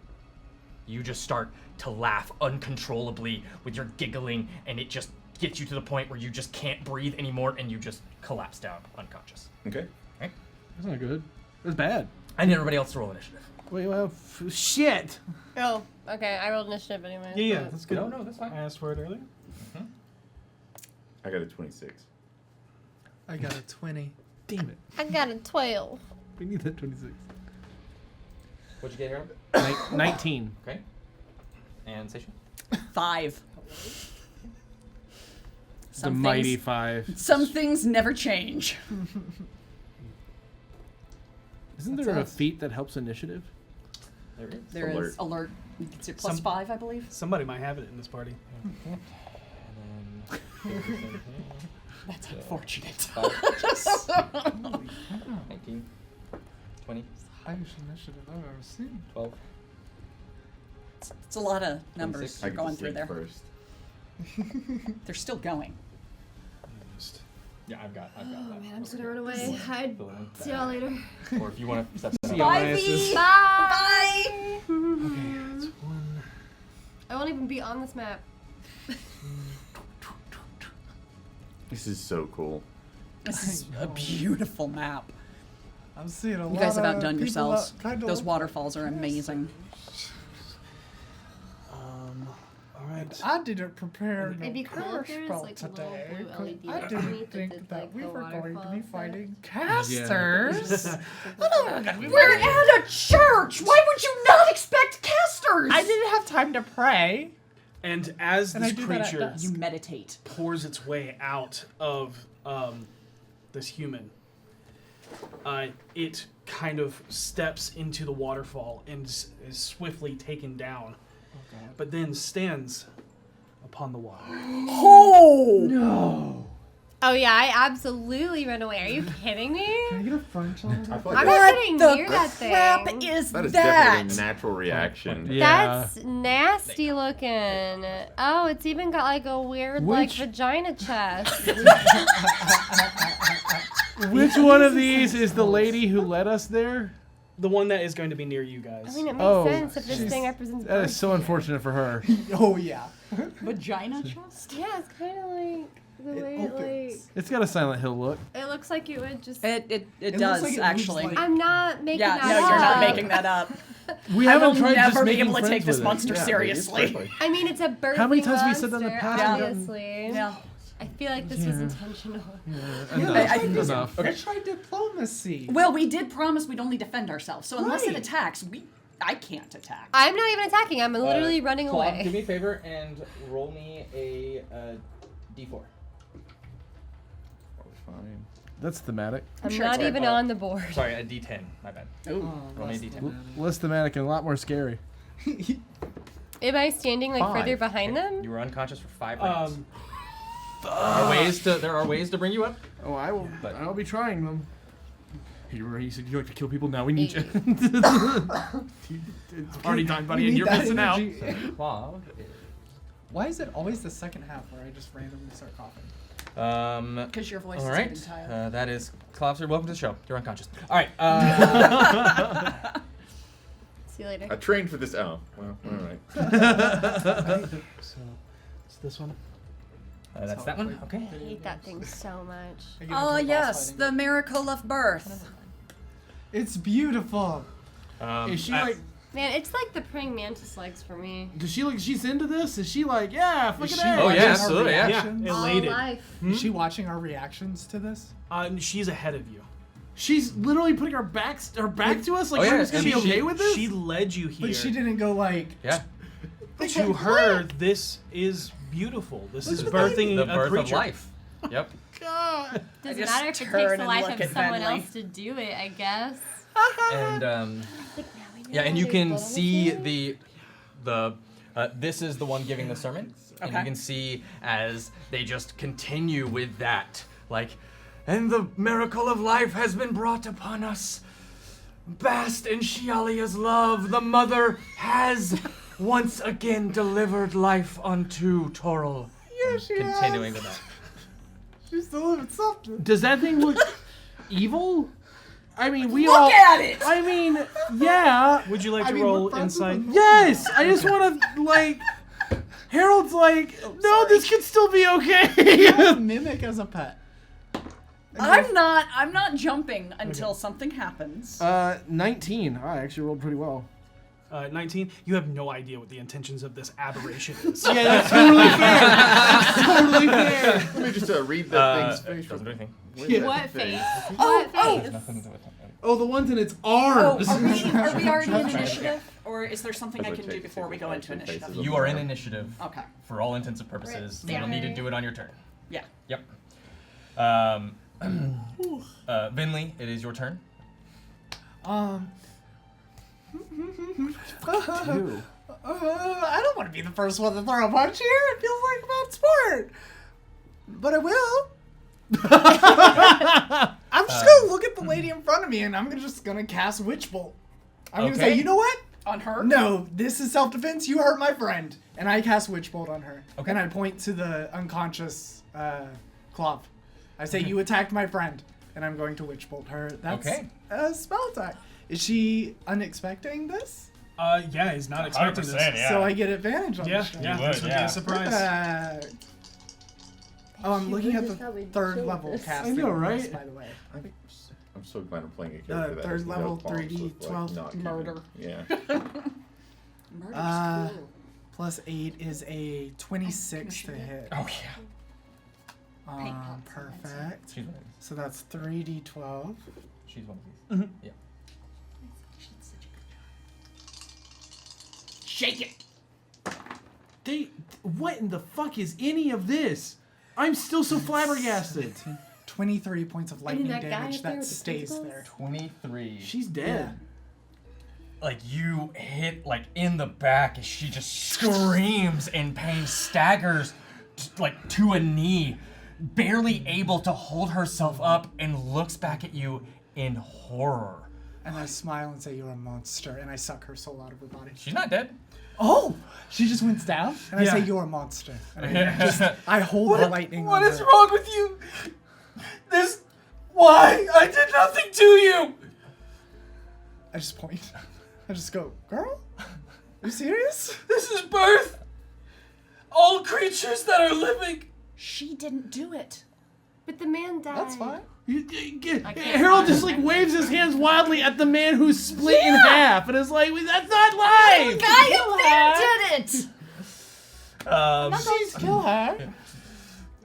You just start to laugh uncontrollably with your giggling, and it just gets you to the point where you just can't breathe anymore, and you just collapse down unconscious. Okay. Okay? That's not good. That's bad. I need everybody else to roll initiative. Wait, well, shit. Oh, okay. I rolled initiative anyway. Yeah, so- that's good. No, that's fine. I asked for it earlier. I got a 26. I got a 20. Damn it. I got a 12. We need that 26. What'd you get here? 19. Okay. And Sation? 5. The mighty 5. Some things never change. Isn't there a feat that helps initiative? There it is. There is alert. It's your plus 5, I believe. Somebody might have it in this party. And then... That's unfortunate. 19, 20, Highest initiative I've ever seen. 12. It's a lot of numbers 26. you're going through there. First. They're still going. Yeah, I've got Oh that. man, I'm just gonna run away. Hide. Fill in See y'all later. Or if you want to step See that y'all up. Bye, asses. V. Bye. Okay, that's one. I won't even be on this map. This is so cool. This is a beautiful map. I'm seeing a lot You guys have of outdone people yourselves. that kinda Those look waterfalls are amazing. All right. I didn't prepare It'd be no cool if there was spell like a today. little blue 'Cause LED I underneath didn't that think did, that like, we the were going to waterfall be effect. fighting casters. We're at a church! Why would you not expect casters? I didn't have time to pray. And as And I this do that at creature dusk. You meditate. pours its way out of this human, it kind of steps into the waterfall and is swiftly taken down, but then stands upon the water. Oh! No. Oh yeah, I absolutely ran away. Are you kidding me? Can I get a front shot? I feel I'm like not What getting the near that crap thing. is that is that? definitely a natural reaction. Yeah. That's nasty looking. Oh, it's even got like a weird like Which- vagina chest. Which one of these is the lady who led us there? The one that is going to be near you guys. I mean, it makes Oh, sense if this she's- thing represents That is birth. so unfortunate for her. Oh, yeah. Vagina chest? Yeah, it's kind of like the way it opens. It's got a Silent Hill look. it looks like it would just. It looks does, like it moves actually. like- I'm not making Yeah, that no, up. you're not making that up. We I haven't will tried just never be making able to friends take this with it. monster Yeah, it's seriously. perfect. I mean, it's a birthing How many times have we said that in the monster, past? Obviously. Yeah. I feel like this was intentional. Enough. I tried diplomacy. Well, we did promise we'd only defend ourselves, so unless it Right. attacks, I can't attack. I'm not even attacking. I'm literally running Claude, away. do me a favor and roll me a D4. Probably fine. That's thematic. I'm sure not it's even good. on the board. Sorry, a D10. My bad. Ooh. Roll me a D10. Less thematic and a lot more scary. Am I standing like further 5. behind them? You were unconscious for 5 rounds. There are ways to bring you up. Oh, I will. But- I'll be trying them. You said you like to kill people. Now we need you. It's party time, buddy, and you're missing out. Claude is Why is it always the second half where I just randomly start coughing? Because your voice All is right. even tired. That is Klopster. Welcome to the show. You're unconscious. All right. See you later. I trained for this. Oh, well, all right. So it's this one. That's that one. Okay. I hate that thing so much. I get into Oh, a boss yes, fighting. the miracle of birth. It's beautiful. Is she I- like? Man, it's like the praying mantis legs for me. Does she like? She's into this? Is she like? Yeah, fucking she A. Oh, watching yeah, our absolutely, yeah. reactions? All Elated. life. Is she watching our reactions to this? She's ahead of you. She's literally putting her back to us. Like Oh, yeah, we're just gonna and be she- okay with this. She led you here. But she didn't go like. Yeah. To her, this is beautiful. This is birthing The a birth of creature. life. Yep. God. Doesn't just matter if it turn takes the and life look of at someone Bentley. else to do it, I guess. And yeah, and you can see the this is the one giving the sermon, and you Okay. can see as they just continue with that, like, and the miracle of life has been brought upon us. Bask in Shialia's love. The mother has once again delivered life unto Toril. Yeah, she Continuing with that. She's delivered something. Does that thing look evil? I mean, we Look all. at it! I mean, yeah. Would you like I to mean, roll we're friends with insight? them. Yes, I just want to like. Harold's like, no, this could still be okay. Mimic as a pet. I'm not jumping until something happens. 19. I actually rolled pretty well. 19. You have no idea what the intentions of this aberration is. Yeah, that's totally fair. That's totally fair. Let me just read that thing's face. Doesn't do anything. Where's What that thing? face? What face? Nothing to do with it. Oh, the ones in its Oh, arms. are we already in initiative? Or is there something I That's can what do takes before we go into faces initiative? of You are in them. initiative Okay. for all intents and purposes. Right. You'll need to do it on your turn. Yeah. Yep. Vinley, it is your turn. I don't want to be the first one to throw a punch here. It feels like a bad sport. But I will. I'm just gonna look at the lady in front of me and I'm just gonna cast Witch Bolt. I'm gonna say, Okay. you know what? On her? No, this is self-defense. You hurt my friend. And I cast Witch Bolt on her. Okay. And I point to the unconscious Clop. I say, you attacked my friend. And I'm going to Witch Bolt her. That's Okay. a spell attack. Is she unexpecting this? Yeah, he's not expecting this. 100%, yeah. So I get advantage on Yeah, this. yeah, would, this would be yeah. a surprise. Oh, I'm looking would at just the probably third kill level this. cast. I know, right? By the way. I'm so glad I'm playing a character that third has level, no qualms 3D, with, 12 not keeping- murder. Yeah. Murder's cool. Plus 8 is a 26 to hit. Oh yeah. Paint pops, Perfect. She's one of these. So that's 3d12. She's one of these. Yeah. Shake it. What in the fuck is any of this? I'm still so flabbergasted. 23 points of lightning that guy damage up there that with the stays tentacles? there. 23. She's dead. Like you hit like in the back as she just screams in pain, staggers like to a knee, barely able to hold herself up, and looks back at you in horror. And I smile and say, you're a monster. And I suck her soul out of her body. She's not dead. Oh! She just went down? And I say, Yeah. you're a monster. And I hold the lightning What on is her. wrong with you? This. Why? I did nothing to you. I just point. I just go, girl? Are you serious? This is birth. All creatures that are living. She didn't do it. But the man died. That's fine. Harold just like waves his hands wildly at the man who's split in half and is like, that's not life! Guy up there did it! Please kill her.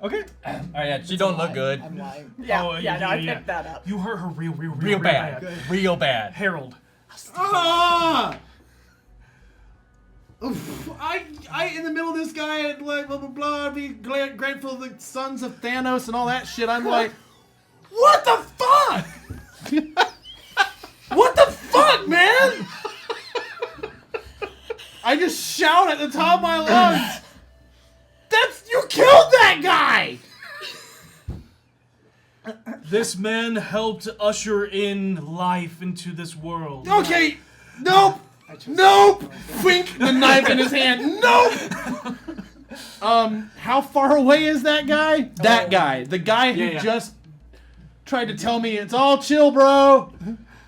Okay. All right. Yeah, she don't look good. I'm lying. Yeah, Oh, yeah, no, I yeah. picked that up. You hurt her real Real bad. Real bad. Harold. Ah! Oof. I in the middle of this guy and like blah blah blah, be grateful the sons of Thanos and all that shit. I'm like, what the fuck? What the fuck, man? I just shout at the top of my lungs. You killed that guy. This man helped usher in life into this world. Okay, nope. Nope! Fink the knife in his hand. Nope! How far away is that guy? That guy. The guy who Yeah. just tried to tell me it's all chill, bro.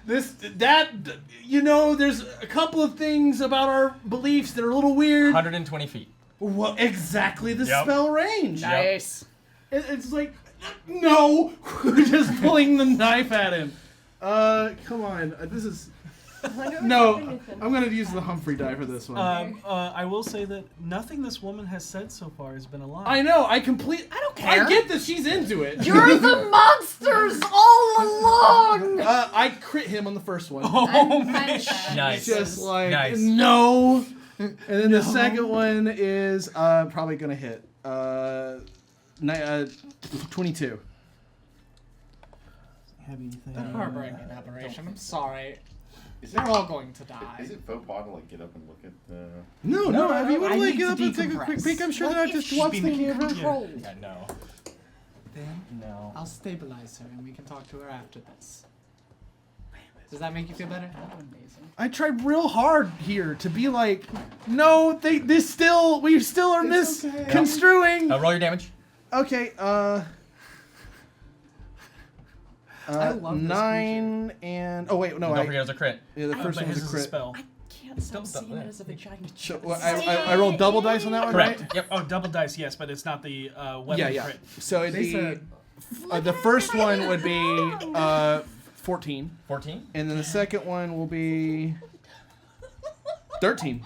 There's a couple of things about our beliefs that are a little weird. 120 feet. Well, exactly the Yep. spell range. Nice. It's like, no, just pulling the knife at him. Come on, this is. No, I'm gonna use the Humphrey die for this one. I will say that nothing this woman has said so far has been a lie. I know. I don't care. I get that she's into it. You're the monsters all along. I crit him on the first one. I'm fine with that. Nice. Just like Nice. no. And then the second one is probably gonna hit. 22. That heartbreaking aberration. I'm sorry. Is They're all going to die. Is it faux pas to like get up and look at the? No. If you want I to like need get to up and take a quick decompress. peek, I'm sure What that I if just she's watched being the camera. controlled? Yeah, no. Then No. I'll stabilize her and we can talk to her after this. Does that make you feel better? I tried real hard here to be like, no, we still are It's okay. misconstruing. Roll your damage. Okay, I love this 9 and oh wait, no, Don't forget it was a crit. yeah, the first But one was his a is crit. spell. Can't stop Still seeing don't- it as a vagina. So, well, I rolled double dice on that one, Correct. right? Yep. Oh, double dice, yes, but it's not the weapon Yeah. crit. So it'd They be said- the first one would be 14, 14. and then the second one will be 13.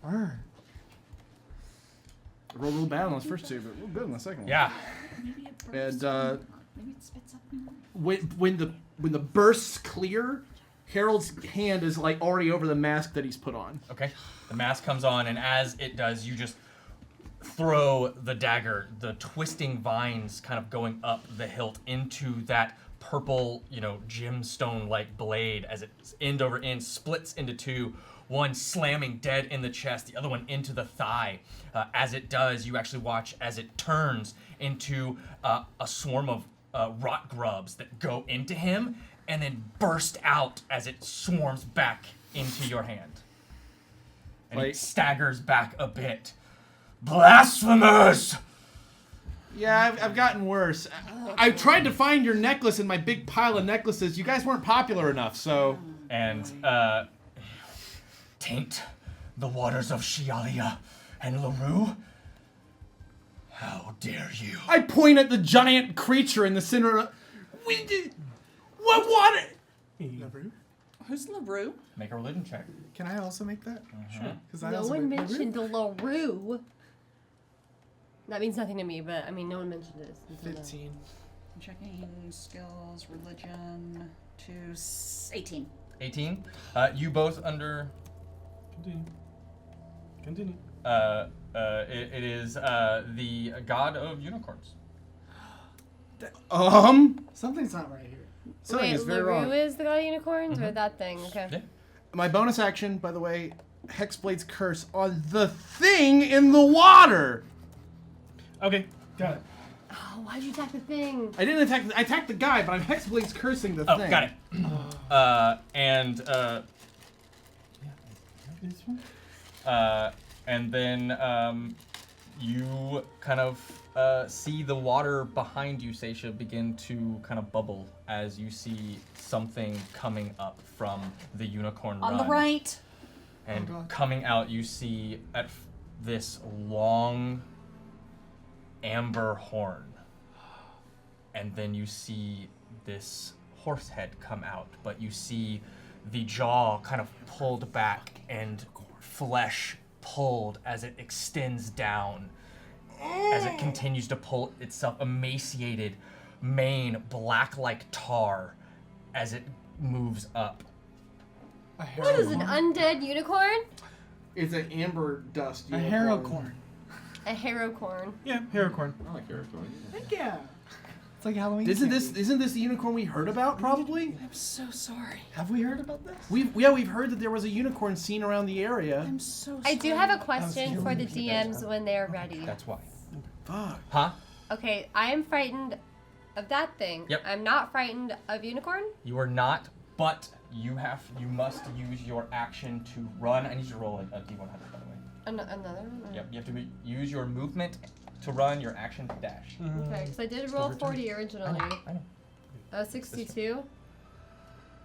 Arr. I rolled a little bad on those first two, but real good on the second one. Yeah. Maybe it bursts. And Maybe it spits up more. when the bursts clear, Harold's hand is like already over the mask that he's put on. Okay. The mask comes on, and as it does, you just throw the dagger, the twisting vines kind of going up the hilt into that purple, gemstone-like blade as it end over end splits into two, one slamming dead in the chest, the other one into the thigh. As it does, you actually watch as it turns into a swarm of rot grubs that go into him and then burst out as it swarms back into your hand. And he Like- staggers back a bit. Blasphemous! Yeah, I've gotten worse. I tried to find your necklace in my big pile of necklaces. You guys weren't popular enough, so. And taint the waters of Shialia and LaRue? How dare you? I point at the giant creature in the center of. What water? Who's LaRue? Make a religion check. Can I also make that? Sure. Because I No also one make mentioned LaRue. That means nothing to me, but I mean, no one mentioned this. until now. 15. Checking skills, religion to 18. 18. You both under. Continue. It is the god of unicorns. Something's not right here. Something Wait, is very LaRue wrong. is the god of unicorns, or that thing? Okay. Yeah. My bonus action, by the way, Hexblade's curse on the thing in the water. Okay, got it. Oh, why'd you attack the thing? I didn't attack. I attacked the guy, but I'm Hexblade's cursing the Oh, thing. got it. And then you kind of see the water behind you, Seisha, begin to kind of bubble as you see something coming up from the unicorn On run. the right. And coming out, you see this long amber horn. And then you see this horse head come out, but you see the jaw kind of pulled back and flesh pulled as it extends down, as it continues to pull itself, emaciated mane, black like tar, as it moves up. What is an undead unicorn? It's an amber dust. A unicorn. Harrowcorn. A harrowcorn. Yeah, Heracorn. I like Aerocorn. Heck yeah. It's like Halloween. Isn't candy. this the unicorn we heard about? Probably. I'm so sorry. Have we heard about this? We've heard that there was a unicorn seen around the area. I'm so sorry. I do have a question for the DMs when they're ready. That's why. Fuck. Huh? Okay, I am frightened of that thing. Yep. I'm not frightened of unicorn. You are not, but you must use your action to run. I need you to roll a d100, by the way. Another one? Or- Yep, you have to use your movement to run, your action to dash. Okay, because I did roll 40 originally. I know. 62?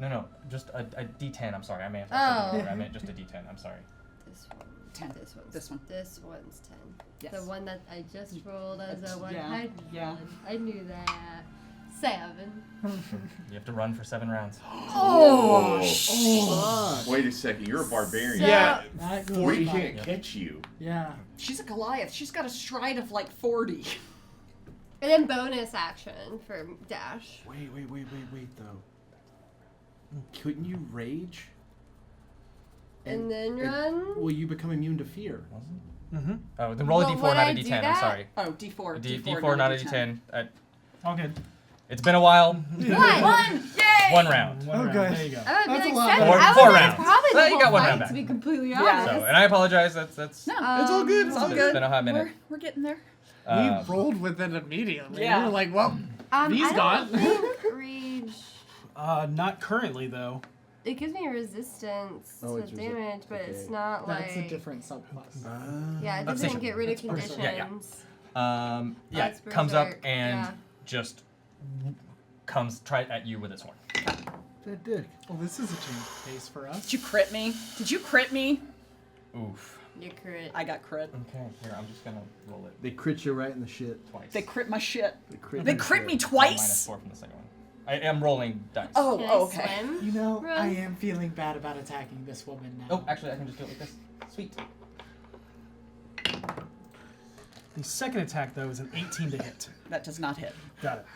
No, just a D10. I'm sorry, I may have Oh. said I meant just a D10. I'm sorry. This one. 10. This one. This one. This one's 10. Yes. The one that I just rolled as a 1. Yeah, yeah. I knew that. 7. You have to run for 7 rounds. Wait a second, you're a barbarian. So- Yeah. That goes 40 by. can't catch you. Yeah. She's a Goliath. She's got a stride of like 40. And then bonus action for dash. Wait, though. Couldn't you rage? And then run? Well, you become immune to fear. Oh, then roll a Well, D4, would not I a do D10. I'm that? sorry. Oh, D4. D4, not a D10. All good. It's been a while. One! Yay! 1 round. One round. Okay. There you go. I would That's be a like lot. 7. Four- I four was rounds. probably So the you got whole 1 fight, round to back. be completely Yeah. honest. So, and I apologize. That's No, It's all good. it's all it's good. been a hot minute. We're getting there. Uh, We rolled with it immediately. Yeah. We were like, well, He's V's gone. I don't think rage. Not currently though. It gives me resistance Oh, to it's damage, but it's okay. not that's like. a different subclass. Yeah, it Obsession. doesn't get rid of That's personal. conditions. Yeah, That's it comes up berserk, and yeah. just comes try at you with its horn. That dick. Well, this is a change of pace for us. Did you crit me? Did you crit me? Oof. You crit. I got crit. Okay, here, I'm just gonna roll it They crit you right in the shit. twice. They crit my shit. They crit, They your crit shit. me Minus twice? 4 from the second one. I am rolling dice. Oh, Can oh, I okay. swim? You know, Run. I am feeling bad about attacking this woman now. Oh, actually, I can just do it like this. Sweet. The second attack though is an 18 to hit. That does not hit. Got it.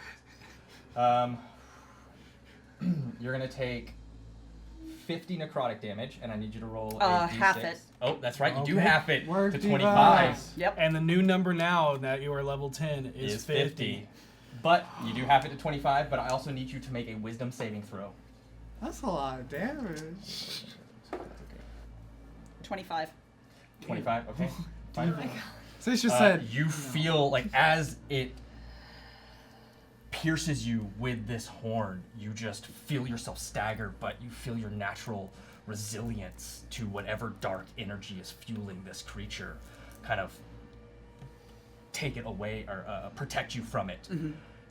You're gonna take 50 necrotic damage, and I need you to roll a d6. Half it. Oh, that's right. You do Okay. half it Word to diva. 25 Yep. And the new number now that you are level 10 is 50. But you do half it to 25. But I also need you to make a Wisdom saving throw. That's a lot of damage. 25. 25. Okay. Fine. So she said, You feel like as it pierces you with this horn, you just feel yourself stagger, but you feel your natural resilience to whatever dark energy is fueling this creature kind of take it away or protect you from it.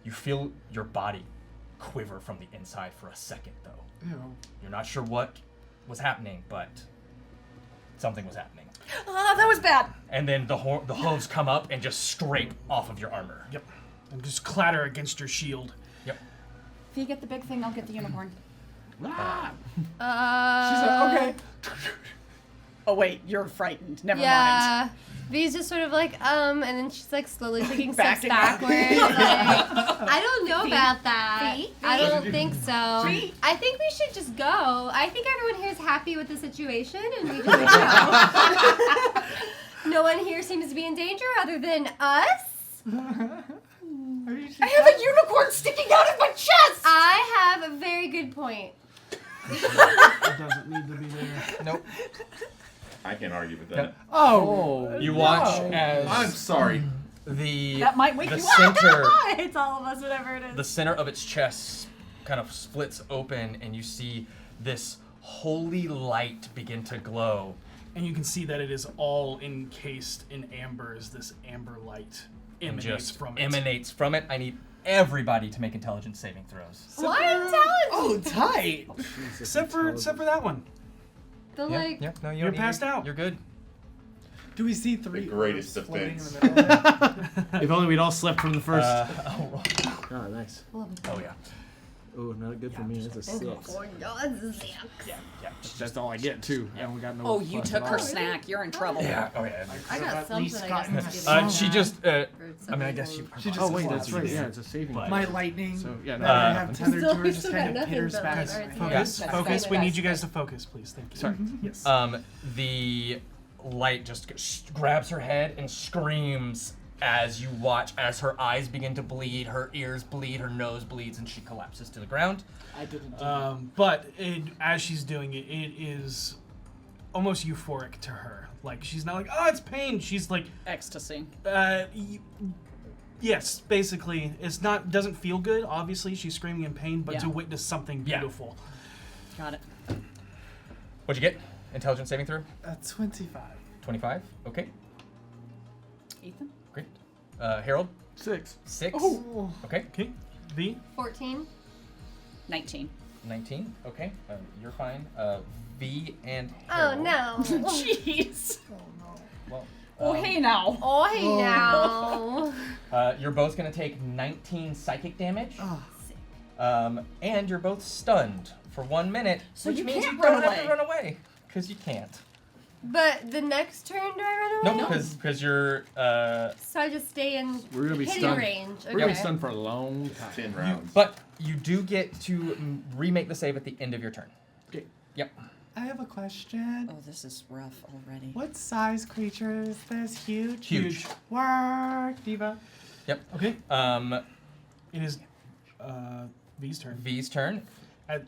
You feel your body quiver from the inside for a second, though. ew. You're not sure what was happening, but something was happening. Ah, that was bad. And then the hooves come up and just scrape off of your armor. Yep. And just clatter against your shield. Yep. If you get the big thing, I'll get the unicorn. She said, okay. Oh, wait, you're frightened. Never mind. Yeah. V's just sort of like, and then she's like slowly taking steps Backing up. backwards. Like, I don't know about that. V? I don't think so. V? I think we should just go. I think everyone here is happy with the situation, and we just go. No one here seems to be in danger other than us. I have a unicorn sticking out of my chest! I have a very good point. It doesn't need to be there. Nope. I can't argue with that. Oh, You watch no. as I'm sorry. the That might wake the you center up. It's all of us, whatever it is. the center of its chest kind of splits open, and you see this holy light begin to glow. And you can see that it is all encased in amber as this amber light And emanates just from it. emanates from it. I need everybody to make intelligence saving throws. Why intelligent? Oh, tight. Except for that one. The like. Yeah, no, You're passed out. You're good. Do we see three The greatest orbs floating in defense. the middle? If only we'd all slept from the first. Oh, Oh, nice. oh yeah. Oh, not good for me. That's a 6. Oh God, this is Yeah. That's all I get too. I don't got no. Oh, you plus took at her all. snack. You're in trouble. Yeah. Oh yeah. I got at something. least I gotten guess. that. She just. I I mean, I guess you. She just Oh wait, Well, that's right. that's Yeah, right. it's a saving. But- My lightning So yeah, that I Uh, have tethered to her just Still kind got of pitters nothing, back. but alright, in so my yeah. head. Focus, That's focus. fine, We need that's you guys to focus, please. Thank you. Sorry. Yes. The light just grabs her head and screams as you watch as her eyes begin to bleed, her ears bleed, her nose bleeds, and she collapses to the ground. I didn't do But as she's doing it, it is almost euphoric to her. Like she's not like, oh, it's pain. She's like, Ecstasy. yes, basically, it's not doesn't feel good. Obviously, she's screaming in pain, but Yeah. to witness something Yeah. beautiful. Got it. What'd you get? Intelligence saving throw? 25. 25. Okay, Ethan? great. Harold? 6. 6. Oh. Okay. Okay. V. 14. 19. 19. Okay, you're fine. V and Oh Harold. no. Jeez. Well, Oh, hey now. Oh, hey now. you're both gonna take 19 psychic damage. Oh. And you're both stunned for 1 minute, So which you means can't you don't run have to away. run away, because you can't. But the next turn, do I run away? No, because you're So I just stay in We're gonna be hitting stunned. range. Okay. We're gonna be stunned for a long time. 10 rounds. but you do get to remake the save at the end of your turn. Okay. Yep. I have a question. Oh, this is rough already. What size creature is this? Huge? Huge. Work, Diva. Yep. Okay. It is V's turn. V's turn.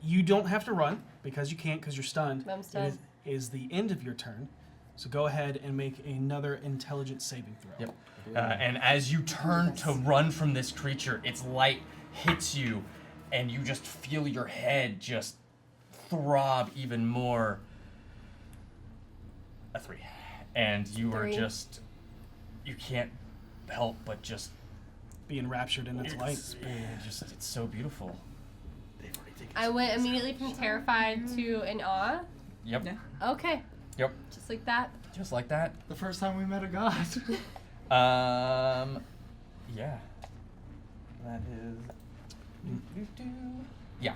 You don't have to run because you can't because you're stunned. I'm stunned. It is the end of your turn. So go ahead and make another intelligence saving throw. Yep. And as you turn to run from this creature, its light hits you, and you just feel your head just throb even more. A 3. And you are 3. just, you can't help but just, Be enraptured in its light. it's so beautiful. I went immediately from terrified to in awe. Yep. Yeah. Okay. Yep. Just like that. Just like that. The first time we met a god. Yeah. That is. Yeah.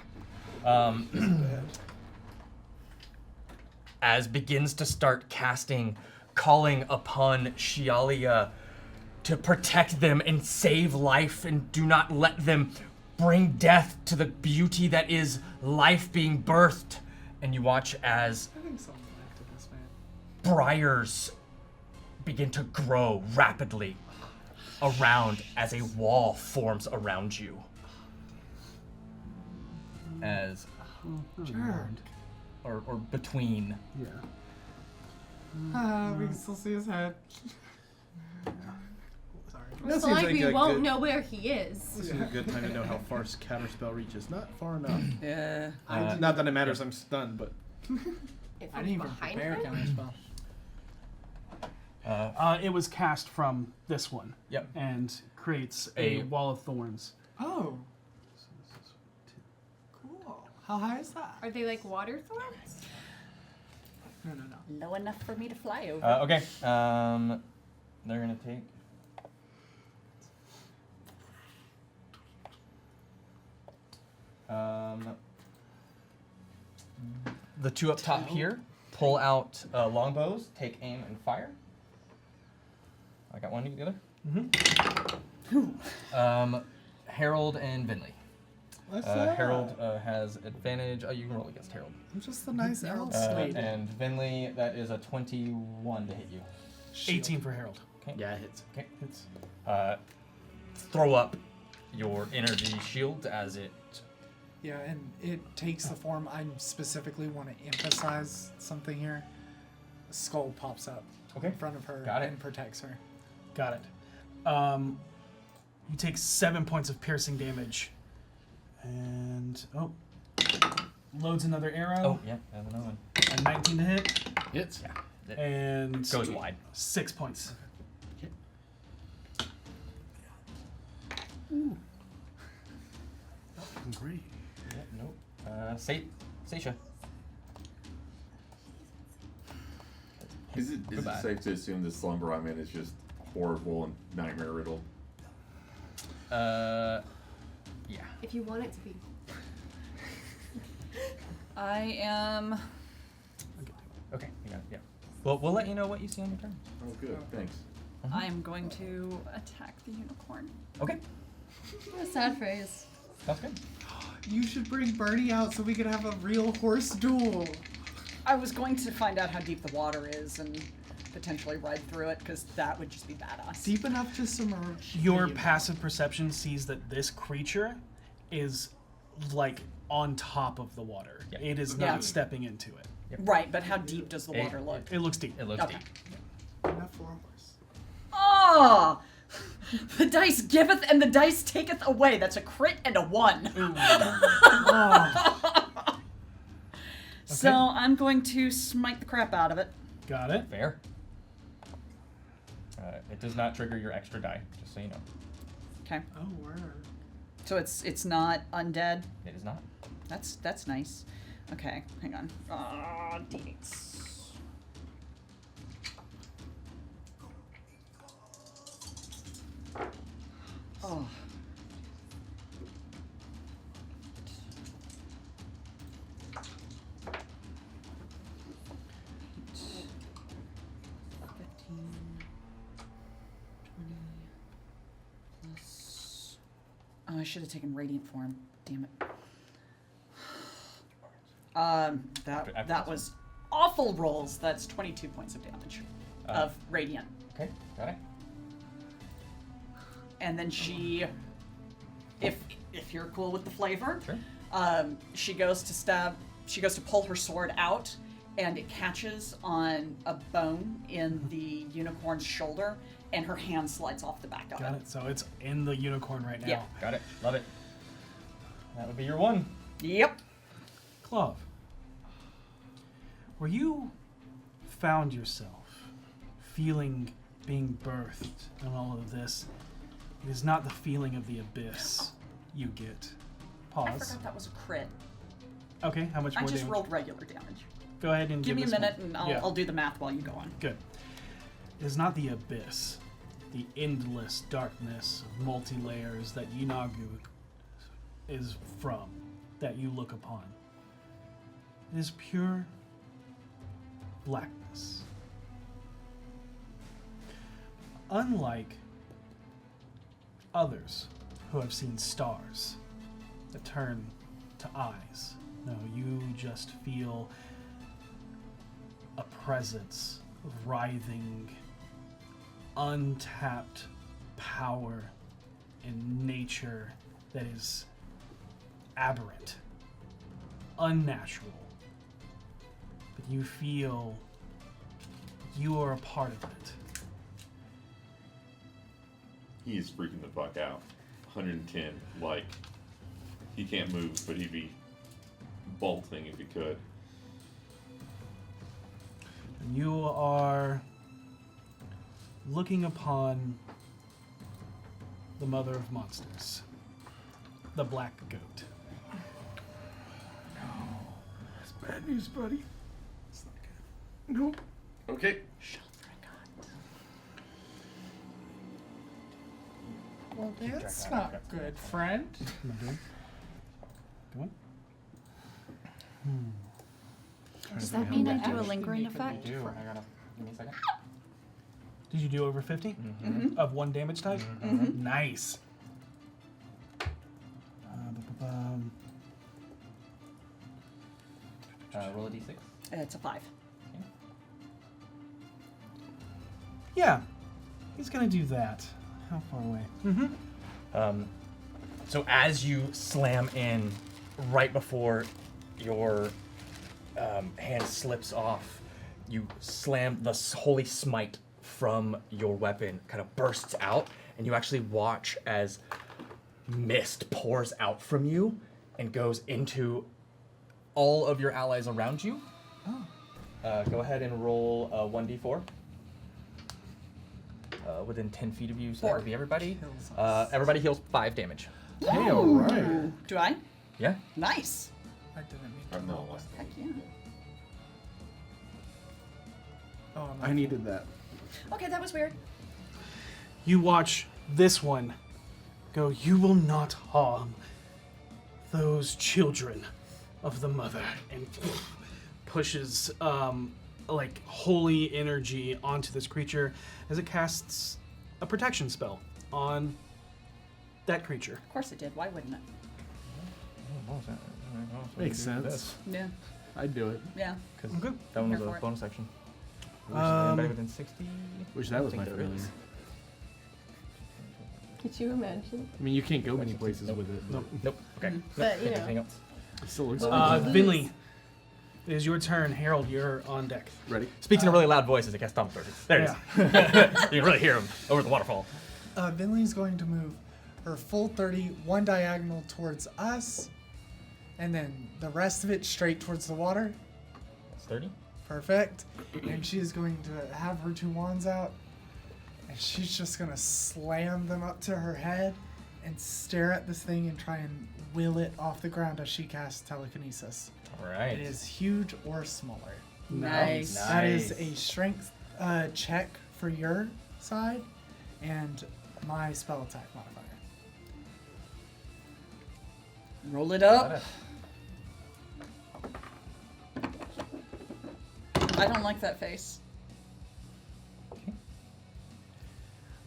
As begins to start casting, calling upon Shialia to protect them and save life, and do not let them bring death to the beauty that is life being birthed. And you watch as I think someone acted this man. briars begin to grow rapidly around as a wall forms around you. As Jerk. or between. Yeah. We can still see his head. Sorry. That So seems like like we a won't good- know where he is. This is a good time to know how far Counterspell reaches. Not far enough. Yeah. Not that it matters, I'm stunned, but If I didn't even behind prepare him? counterspell. It was cast from this one. Yep. And creates a A- wall of thorns. Oh. Cool. How high is that? Are they like water thorns? No. Low enough for me to fly over. Okay. They're gonna take. The two up top here pull out longbows, take aim, and fire. I got one. You get the other. Harold and Vinley. What's that? Harold has advantage. Oh, you can roll against Harold. I'm just a nice elf lady. And Vinley, that is a 21 to hit you. 18 for Harold. Okay. yeah, it hits. Okay. Hits. Throw up your energy shield as it. Yeah, and it takes the form. I specifically want to emphasize something here. A skull pops up in front of her Got it. and protects her. Got it. You take 7 points of piercing damage. And loads another arrow. Oh, yeah, that's another one. And 19 to hit. Hits. It And goes wide. 6 points. Great. Yep, nope. Seisha. Is it safe to assume the slumber I'm in is just horrible and nightmare riddled? Yeah. If you want it to be. I am. Okay, you got it, yeah. Well, we'll let you know what you see on your turn. Oh, good. Thanks. I am going to attack the unicorn. Okay, What a sad phrase. sounds good. You should bring Birdie out so we could have a real horse duel. I was going to find out how deep the water is and potentially ride through it because that would just be badass. Deep enough to submerge. Your the passive perception sees that this creature is like on top of the water. Yeah. It is Yeah. not stepping into it. Right, but how deep does the water look? It looks deep. It looks Okay. deep. Enough for a horse. Oh! The dice giveth and the dice taketh away. That's a crit and a 1. So I'm going to smite the crap out of it. Got it. Fair. It does not trigger your extra die, just so you know. Okay. Oh, word. So it's not undead. It is not. That's nice. Okay, hang on. D8s. Oh. Oh, I should have taken radiant form. Damn it. That was awful rolls. That's 22 points of damage of radiant. Okay, got it. And then she, if you're cool with the flavor, Sure. she goes to stab. She goes to pull her sword out, and it catches on a bone in the unicorn's shoulder, and her hand slides off the back of Got it. So it's in the unicorn right now. Yeah. Got it. Love it. That would be your one. Yep. Clove, where you found yourself feeling being birthed and all of this, it is not the feeling of the abyss you get. I Pause. forgot that was a crit. Okay, how much I more just damage? rolled regular damage. Go ahead and Give me a this minute, one. and I'll, Yeah. I'll do the math while you go on. Good. It is not the abyss, the endless darkness of multi-layers that Yinagu is from, that you look upon. It is pure blackness. Unlike others who have seen stars that turn to eyes, no, you just feel a presence of writhing, untapped power in nature that is aberrant, unnatural. But you feel you are a part of it. He is freaking the fuck out. 110. Like, he can't move, but he'd be bolting if he could. And you are looking upon the mother of monsters, the black goat. That's bad news, buddy. It's not good. Nope. Okay. Well, that's not good, friend. Go on. Does that mean I do a lingering effect? I gotta. Give me a second. Did you do over 50 of one damage type? Nice. Roll a d6. It's a 5. Yeah, he's gonna do that. How far away? So as you slam in, right before your hand slips off, you slam the holy smite from your weapon, kind of bursts out, and you actually watch as mist pours out from you and goes into all of your allies around you. Go ahead and roll 1d4. Within 10 feet of you, so that would be everybody. Everybody heals 5 damage. Hey, all right. Do I? Yeah? Nice. I didn't mean I'm to not roll last. Heck yeah. Oh, I needed that. Okay, that was weird. You watch this one go, you will not harm those children of the mother, and pushes like holy energy onto this creature as it casts a protection spell on that creature. Of course it did. Why wouldn't it? Makes sense. Yeah. I'd do it. Yeah. Because Okay. that one was Here a for it. bonus action. Anybody within 60? Wish that was I my think there failure. is. Could you imagine? I mean, you can't go many places with it. Nope. Nope. Okay. But, you know. Anything else? It still looks Finley, it is your turn. Harold, you're on deck. ready. Speaks in a really loud voice as it casts thaumaturgy. There it is. You can really hear him over the waterfall. Vinley's going to move her full 30, one diagonal towards us, and then the rest of it straight towards the water. That's 30. Perfect. And she is going to have her 2 wands out And she's just gonna slam them up to her head and stare at this thing and try and will it off the ground as she casts telekinesis. All right. It is huge or smaller. Nice. That is a strength check for your side and my spell attack modifier. Roll it up. I don't like that face.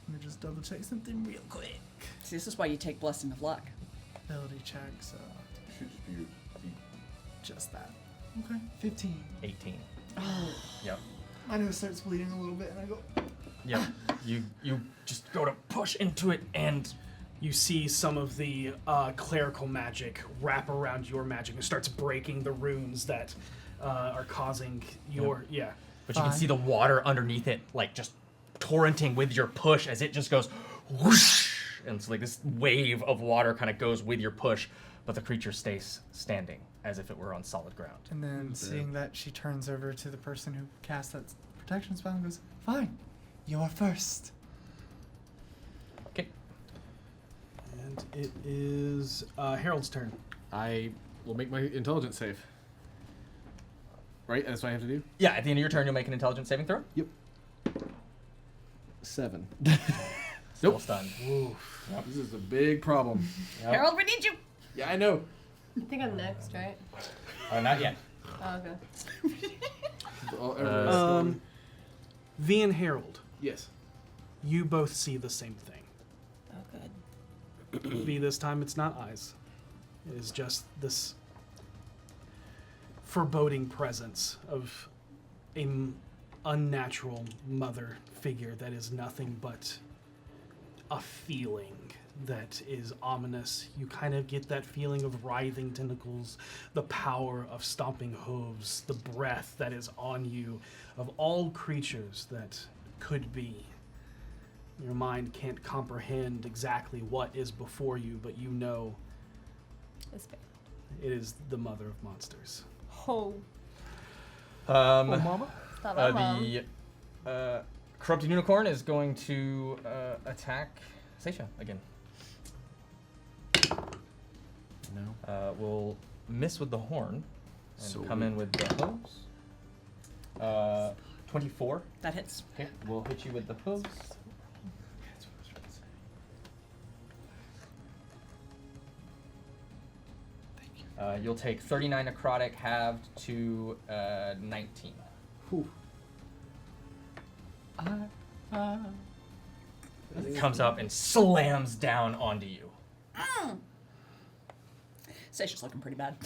Let me just double check something real quick. See, this is why you take Blessing of Luck. Ability check, so Should just be just that. Okay, 15. 18. Yep. My nose starts bleeding a little bit, and I go. Yep. You just go to push into it, and You see some of the clerical magic wrap around your magic and starts breaking the runes that are causing your but you can see the water underneath it, like just torrenting with your push as it just goes whoosh, and it's like this wave of water kind of goes with your push, but the creature stays standing as if it were on solid ground. And then seeing that, she turns over to the person who cast that protection spell and goes, "Fine, you are first." Okay. And it is Harold's turn. I will make my intelligence save. Right? That's what I have to do? Yeah, at the end of your turn, you'll make an intelligence saving throw. Yep. 7. Still Nope. stunned. Yep. This is a big problem. Harold, we need you. Yeah, I know. I think I'm next, right? Not yet. Oh, okay. Everybody's going. V and Harold, Yes. you both see the same thing. Oh, good. V, this time it's not eyes. It is just this foreboding presence of an unnatural mother figure that is nothing but a feeling that is ominous. You kind of get that feeling of writhing tentacles, the power of stomping hooves, the breath that is on you, of all creatures that could be. Your mind can't comprehend exactly what is before you, but you know This big. it is the mother of monsters. Oh. Mama? Stop my mom. The corrupted unicorn is going to attack Seisha again. No. We'll miss with the horn and So come in with the hooves. 24. That hits. Okay, we'll hit you with the hooves. You'll take 39 necrotic halved to 19. Whew. It comes up and slams down onto you. Seisha's looking pretty bad.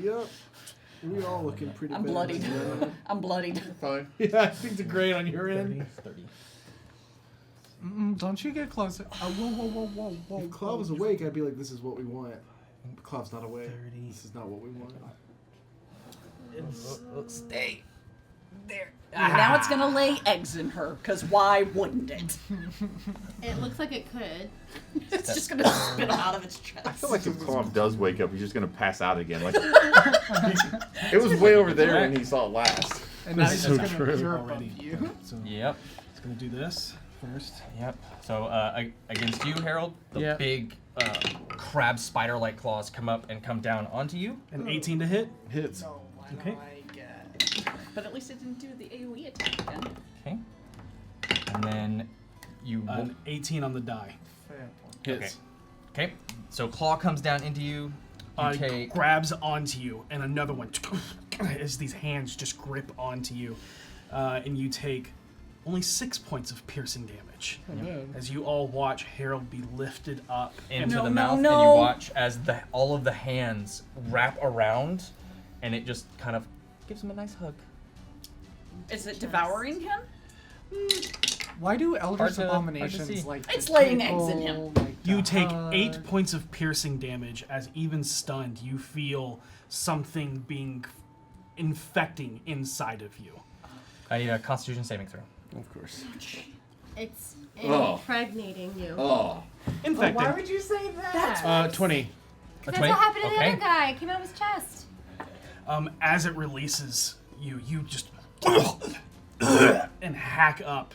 Yep. We're all looking pretty I'm bad. bloodied. I'm bloodied. fine. Yeah, things are great on your end. 30. Don't you get closer. Whoa. If Clav was awake, I'd be like, this is what we want. But Clav's not awake. 30. This is not what we want. Stay there. Now it's gonna lay eggs in her, because why wouldn't it? It looks like it could. It's just gonna spit them out of its chest. I feel like if Clomp does wake up, he's just gonna pass out again. Like it was way over there when he saw it last. And now he's so just gonna true. appear Already. above you. So Yep. it's gonna do this first. Yep. So against you, Harold, the Yeah. big crab spider-like claws come up and come down onto you. An 18 to hit. Hits. No, why Okay. don't I get? But at least it didn't do the AoE attack again. Okay. And then you. An 18 on the die. Fair point. Hits. Okay. So claw comes down into you. You take. Grabs onto you, and another one as these hands just grip onto you, and you take only 6 points of piercing damage. As you all watch Harold be lifted up Into No, the no, mouth, and no. you watch as all of the hands wrap around, and it just kind of gives him a nice hug. Is it devouring him? Why do Hard Eldritch to see. Abominations like? It's to laying tickle, eggs in him. like You to take hug? 8 points of piercing damage as even stunned, you feel something being infecting inside of you. I need a Constitution saving throw. Of course. It's Oh. impregnating you. Oh, Infecting. Why would you say that? 20. That's 20? what happened to the Okay. other guy. It came out of his chest. As it releases you just and hack up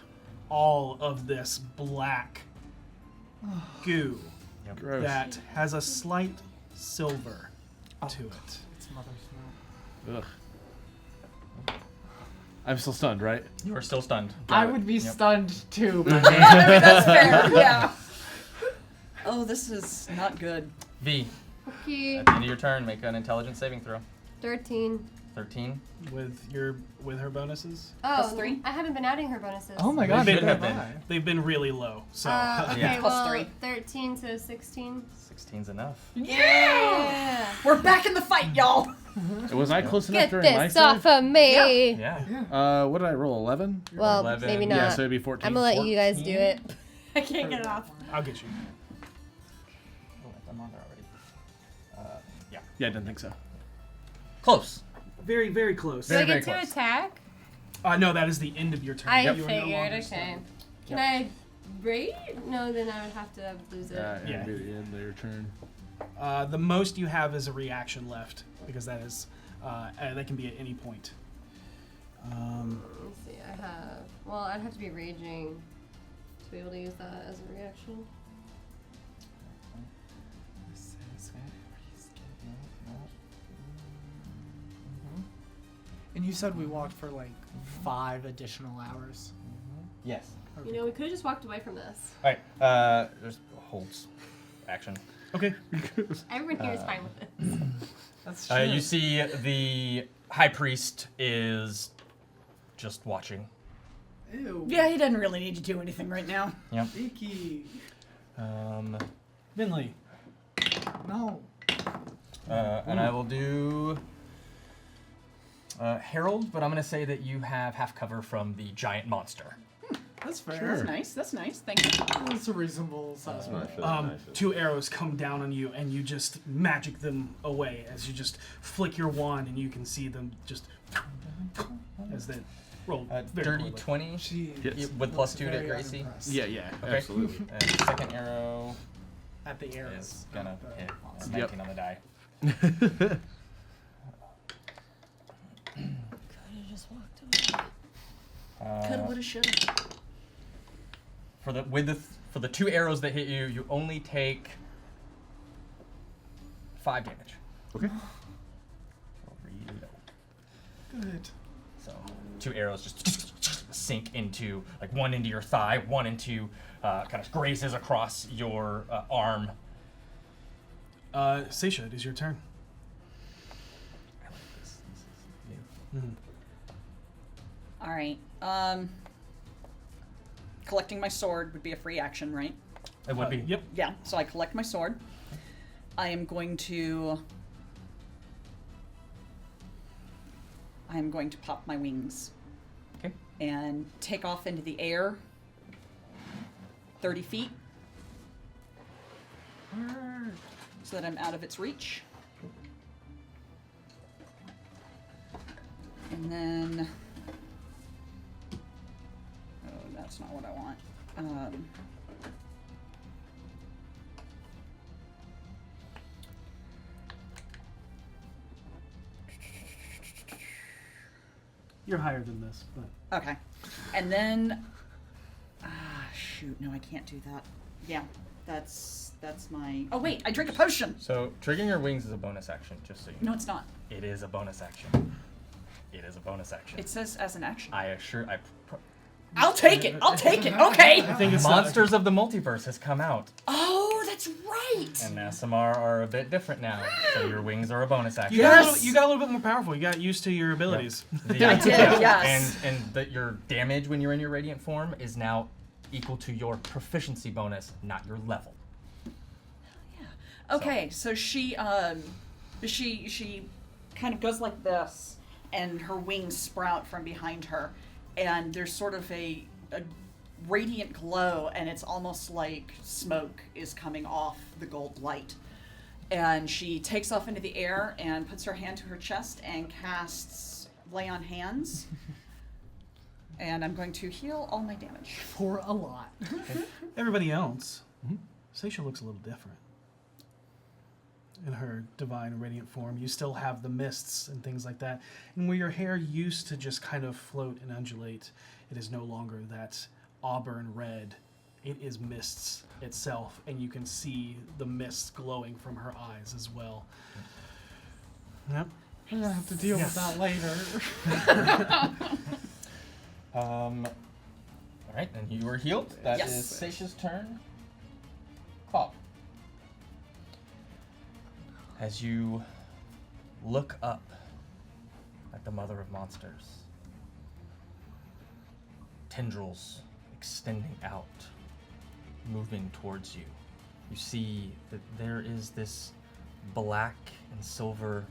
all of this black goo Gross. that has a slight silver to it. It's mother's milk. Ugh. I'm still stunned, right? You are still stunned. I would be stunned too. I mean, that's fair. Yeah. Oh, this is not good. V, Okay. at the end of your turn, make an intelligence saving throw. 13. 13. With her bonuses. Oh, +3? I haven't been adding her bonuses. Oh my They god, should neither have have been. I. They've been really low, so Okay, Yeah. well, +3. 13 to 16. 16's enough. Yeah. We're back in the fight, y'all. Was I close enough Get during my this save? off of me. Yeah. What did I roll? 11? Well, 11. maybe Yeah, not. so it'd be 14. I'm gonna let you guys do it. I can't get it off. I'll get you. Oh, I'm on there already. Yeah. Yeah, I didn't think so. Close. Very, very close. Do I Very, get to very close. attack? No, that is the end of your turn. I You are no figured, longer okay. stunned. Can I raid? No, then I would have to lose it. Yeah, Yeah. it'd be the end of your turn. The most you have is a reaction left, because that is that can be at any point. Let's see, I have. Well, I'd have to be raging to be able to use that as a reaction. And you said we walked for like 5 additional hours. Yes. You know, we could have just walked away from this. All right. There's holds. Action. Okay. Everyone here is fine with this. That's true. You see the high priest is just watching. Ew. Yeah, he doesn't really need to do anything right now. Yep. Icky. Vinley. No. And I will do Herald, but I'm going to say that you have half cover from the giant monster. That's fair. That's nice. That's nice. Thank you. That's a reasonable size. Two arrows come down on you, and you just magic them away as you just flick your wand, and you can see them just as they roll. Very Dirty poorly. 20 She Yes. with plus 2 to very Gracie. unimpressed Yeah, yeah, Okay. absolutely. And second arrow At the arrows. is gonna Not the hit. monster. 19 on the die. Coulda, woulda, shoulda. For the 2 arrows that hit you, you only take 5 damage. Okay. Good. So 2 arrows just sink into, like, one into your thigh, one into kind of grazes across your arm. Seisha, it is your turn. I like this. This is new. All right. Collecting my sword would be a free action, right? It would be. Yep. Yeah. So I collect my sword. I am going to pop my wings. Okay. And take off into the air 30 feet so that I'm out of its reach. And then... Oh, that's not what I want. You're higher than this, but Okay. And then... shoot, no, I can't do that. Yeah, that's my... Oh, wait, I drink a potion! So triggering your wings is a bonus action, just so you know. No, it's not. It is a bonus action. It is a bonus action. It says as an action. I'll take it! I'll take it! Okay! I think it's Monsters of the Multiverse has come out, Oh, that's right! and SMR are a bit different now. So your wings are a bonus action. You got, Yes! you got a little bit more powerful. You got used to your abilities. I did, yes. And that your damage when you're in your radiant form is now equal to your proficiency bonus, not your level. Okay, so she kind of goes like this, and her wings sprout from behind her, and there's sort of a radiant glow, and it's almost like smoke is coming off the gold light. And she takes off into the air and puts her hand to her chest and casts Lay on Hands. And I'm going to heal all my damage. For a lot. Everybody else, Seisha looks a little different. In her divine and radiant form, you still have the mists and things like that. And where your hair used to just kind of float and undulate, it is no longer that auburn red. It is mists itself, and you can see the mists glowing from her eyes as well. Yep. I'm gonna have to deal with that later. All right, and you were healed. That Yes. is Seisha's turn. Claw. As you look up at the mother of monsters, tendrils extending out, moving towards you, you see that there is this black and silver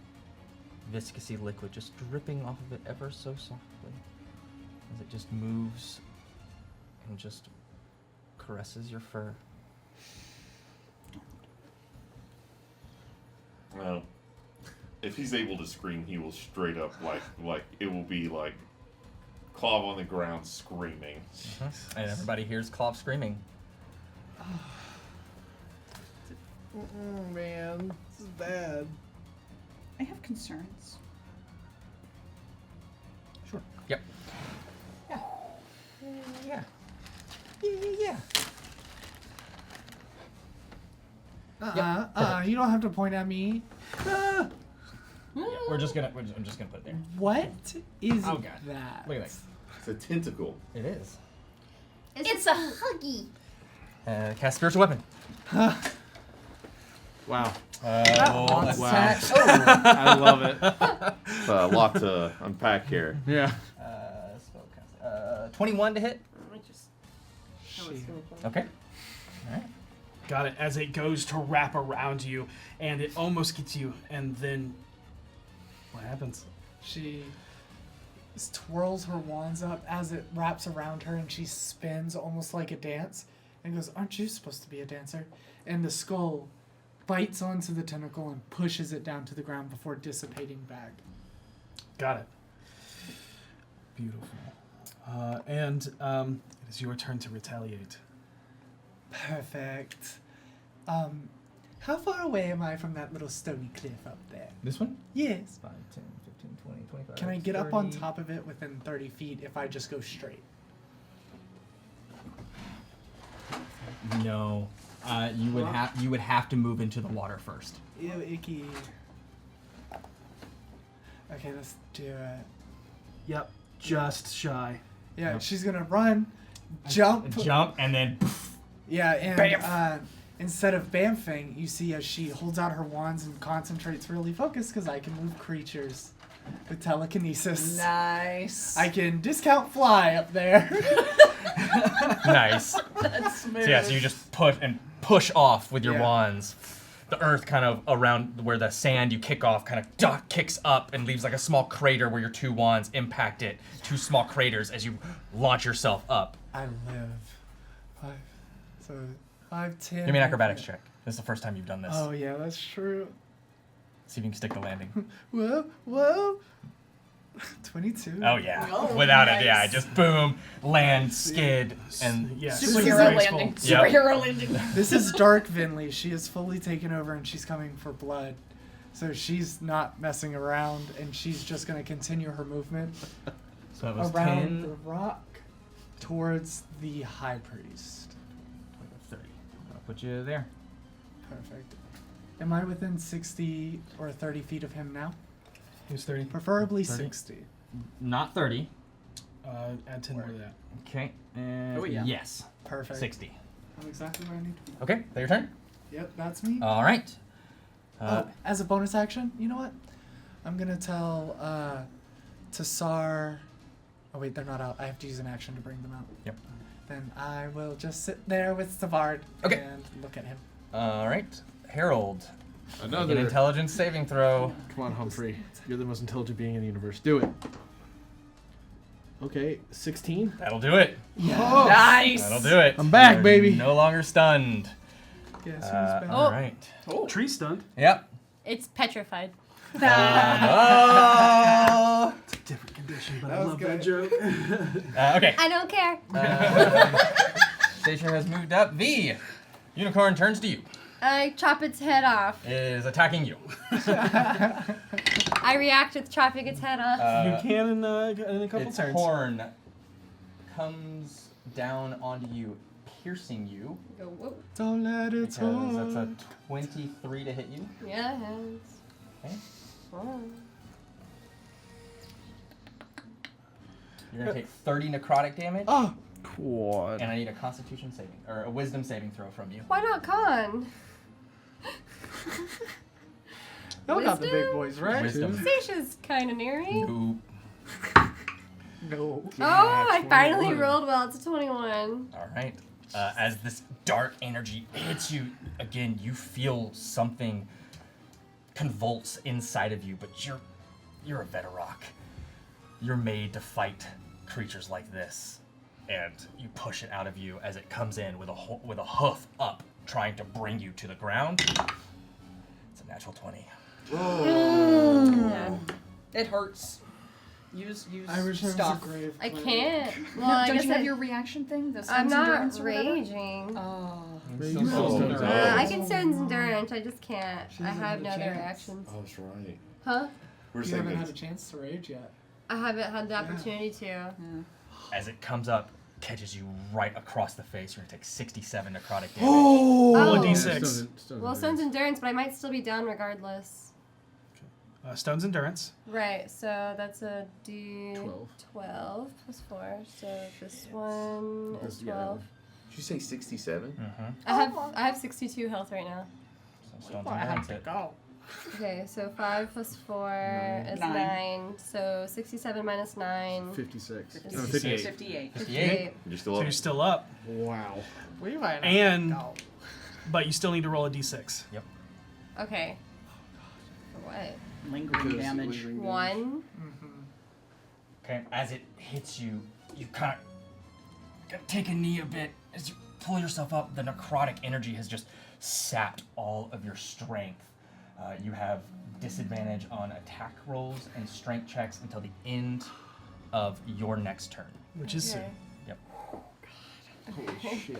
viscousy liquid just dripping off of it ever so softly as it just moves and just caresses your fur. Well, if he's able to scream, he will straight up like it will be like Claw on the ground screaming. And everybody hears Clov screaming. Man, this is bad. I have concerns. Sure. Yep. Yeah. Yeah. You don't have to point at me. Yeah, I'm just gonna put it there. What is Oh, God. that? Look at that. It's a tentacle. It is. It's a huggy. Cast spiritual weapon. Wow. Let's Wow. attack. I love it. It's a lot to unpack here. Yeah. Spellcast. 21 to hit. Okay. All right. Got it. As it goes to wrap around you, and it almost gets you, and then what happens? She twirls her wands up as it wraps around her, and she spins almost like a dance and goes, "Aren't you supposed to be a dancer?" And the skull bites onto the tentacle and pushes it down to the ground before dissipating back. Got it. Beautiful. And it is your turn to retaliate. Perfect. How far away am I from that little stony cliff up there? This one? Yes. 5, 10, 15, 20, 25. Can I get up on 30. top of it within 30 feet if I just go straight? No. You would have to move into the water first. Ew, icky. Okay, let's do it. Yep. Just shy. Yeah, Yep. she's gonna run, jump. Jump and then. Yeah, and Bamf. instead of bamfing, you see as she holds out her wands and concentrates really focused because I can move creatures with telekinesis. Nice. I can discount fly up there. Nice. That's smooth. So yeah, so you just push off with your Yeah. wands. The earth kind of around where the sand you kick off kind of kicks up and leaves like a small crater where your two wands impact it. Two small craters as you launch yourself up. I live. 5, 10. Give me an acrobatics check. This is the first time you've done this. Oh yeah, that's true. See if you can stick the landing. Whoa. 22. Oh yeah. Oh, Without nice. it, yeah. Just boom, land, skid, and Yeah. Superhero graceful. landing. Yep. Superhero landing. This is Dark Vinley. She has fully taken over and she's coming for blood. So she's not messing around and she's just going to continue her movement so it was around 10, the rock towards the High Priest. 30. I'll put you there. Perfect. Am I within 60 or 30 feet of him now? Who's 30? Preferably 30. 60. Not 30. Add 10 more to that. Okay. And Oh, yeah. yes. Perfect. 60. I'm exactly where I need to be. Okay, that your turn? Yep, that's me. All right. Oh, as a bonus action, you know what? I'm gonna tell Tassar. Oh wait, they're not out. I have to use an action to bring them out. Yep. Then I will just sit there with Savard Okay. and look at him. All right. Harold. Make an Another. intelligence saving throw. Come on, Humphrey. You're the most intelligent being in the universe. Do it. Okay, 16. That'll do it. Nice. That'll do it. I'm back, You're baby. No longer stunned. Guess who's back? All right. Tree stunned. Yep. It's petrified. Oh. It's a different condition, but That I was love good. that joke. Okay. I don't care. Stacia has moved up. The unicorn turns to you. I chop its head off. It is attacking you. I react with chopping its head off. you can in a couple Its turns. horn comes down onto you, piercing you. Go, whoop. Don't let it Because that's a 23 to hit you. Yeah, it has. Okay. Oh. You're gonna take 30 necrotic damage, Oh, Quad. and I need a Constitution saving or a Wisdom saving throw from you. Why not con? y'all got the big Wisdom? boys, right? Wisdom. Seisha's kind of near me. Nope. No. Oh, I finally 21. rolled well. It's a 21. All right. As this dark energy hits you again, you feel something convulse inside of you. But you're a Veterok. You're made to fight creatures like this, and you push it out of you as it comes in with a hoof up, trying to bring you to the ground. It's a natural 20. Yeah. It hurts. Use I wish I was a stuff. grave. I player. can't. Well, No, I don't guess you have I- your reaction thing? The I'm Stone's not Endurance or whatever? raging. Oh. I can Stone's Endurance. I just can't. I have no other reactions. Oh, that's right. Huh? We're You saying haven't had that a chance to rage yet. I haven't had the opportunity to. As it comes up, catches you right across the face. You're gonna take 67 necrotic damage. Roll a Oh. d6. Well, Stone's Endurance, but I might still be down regardless. Stone's Endurance. Right, so that's a D12 12. plus 4. So this one is 12. Did you say 67? Mm-hmm. I have 62 health right now. So Stone's Endurance hit. Okay, so 5 plus 4 is 9. So 67 minus 9. 56. It's No, 58. 58. 58. You're still So up. you're still up, Wow. We might not And- go. but you still need to roll a d6. Okay. For what? Lingering damage. 1. Okay, as it hits you, you kind of take a knee a bit. As you pull yourself up, the necrotic energy has just sapped all of your strength. You have disadvantage on attack rolls and strength checks until the end of your next turn. Which is soon. Okay. Yep. Holy shit.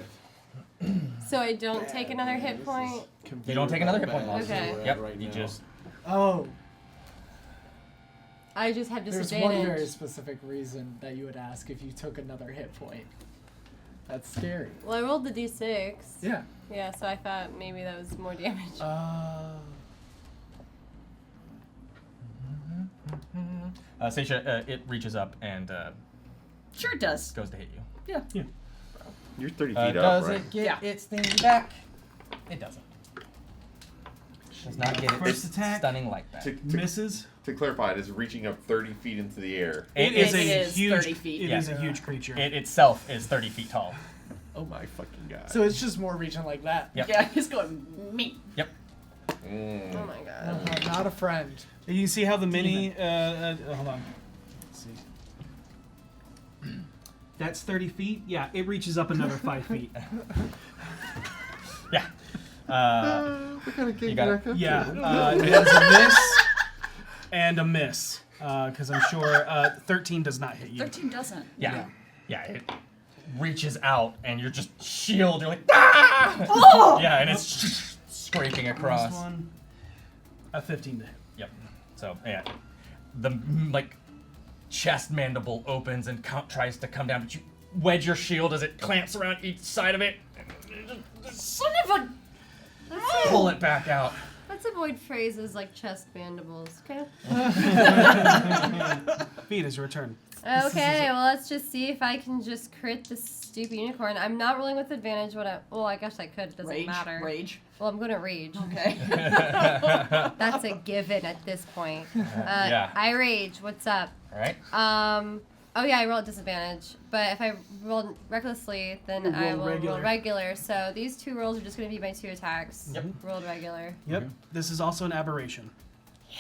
So I don't take another hit point. You don't take another hit point. Okay. Yep. Right You now. just Oh, I just have there's disadvantage. one very specific reason that you would ask if you took another hit point. That's scary. Well, I rolled the d6. Yeah. Yeah, so I thought maybe that was more damage. Seisha, it reaches up and Sure it does. goes to hit you. Yeah. You're 30 feet up, Does right? it get Yeah. its thing back? It doesn't. Does not get it. First It's attack. stunning like that. Misses. To clarify, it is reaching up 30 feet into the air. It is It a is huge. 30 feet. It Yeah. is a huge creature. It itself is 30 feet tall. Oh my fucking god. So it's just more reaching like that. Yep. Yeah, he's going me. Yep. Oh my god. Not a friend. You can see how the mini. Hold on. Let's see. That's 30 feet. Yeah, it reaches up another 5 feet. Yeah. What kind of You got it. Yeah, it has a miss and a miss. Because I'm sure 13 does not hit you. 13 doesn't. Yeah. Yeah. It reaches out and you're just shield. You're like, ah! Oh! Yeah, and it's scraping This across. one, a 15 to hit. Yep. So yeah, the like chest mandible opens and tries to come down, but you wedge your shield as it clamps around each side of it. Son of a. Pull it back out. Let's avoid phrases like chest mandibles, okay? Feed is your turn. Okay, well, let's just see if I can just crit this stupid unicorn. I'm not rolling with advantage. Well, I guess I could. It doesn't Rage. matter. Rage. Well, I'm gonna rage. Okay. That's a given at this point. Yeah. I rage. What's up? All right. Oh yeah, I roll at disadvantage. But if I roll recklessly, then I roll will regular. roll regular. So these two rolls are just gonna be my 2 attacks. Yep. Rolled regular. Yep. This is also an aberration.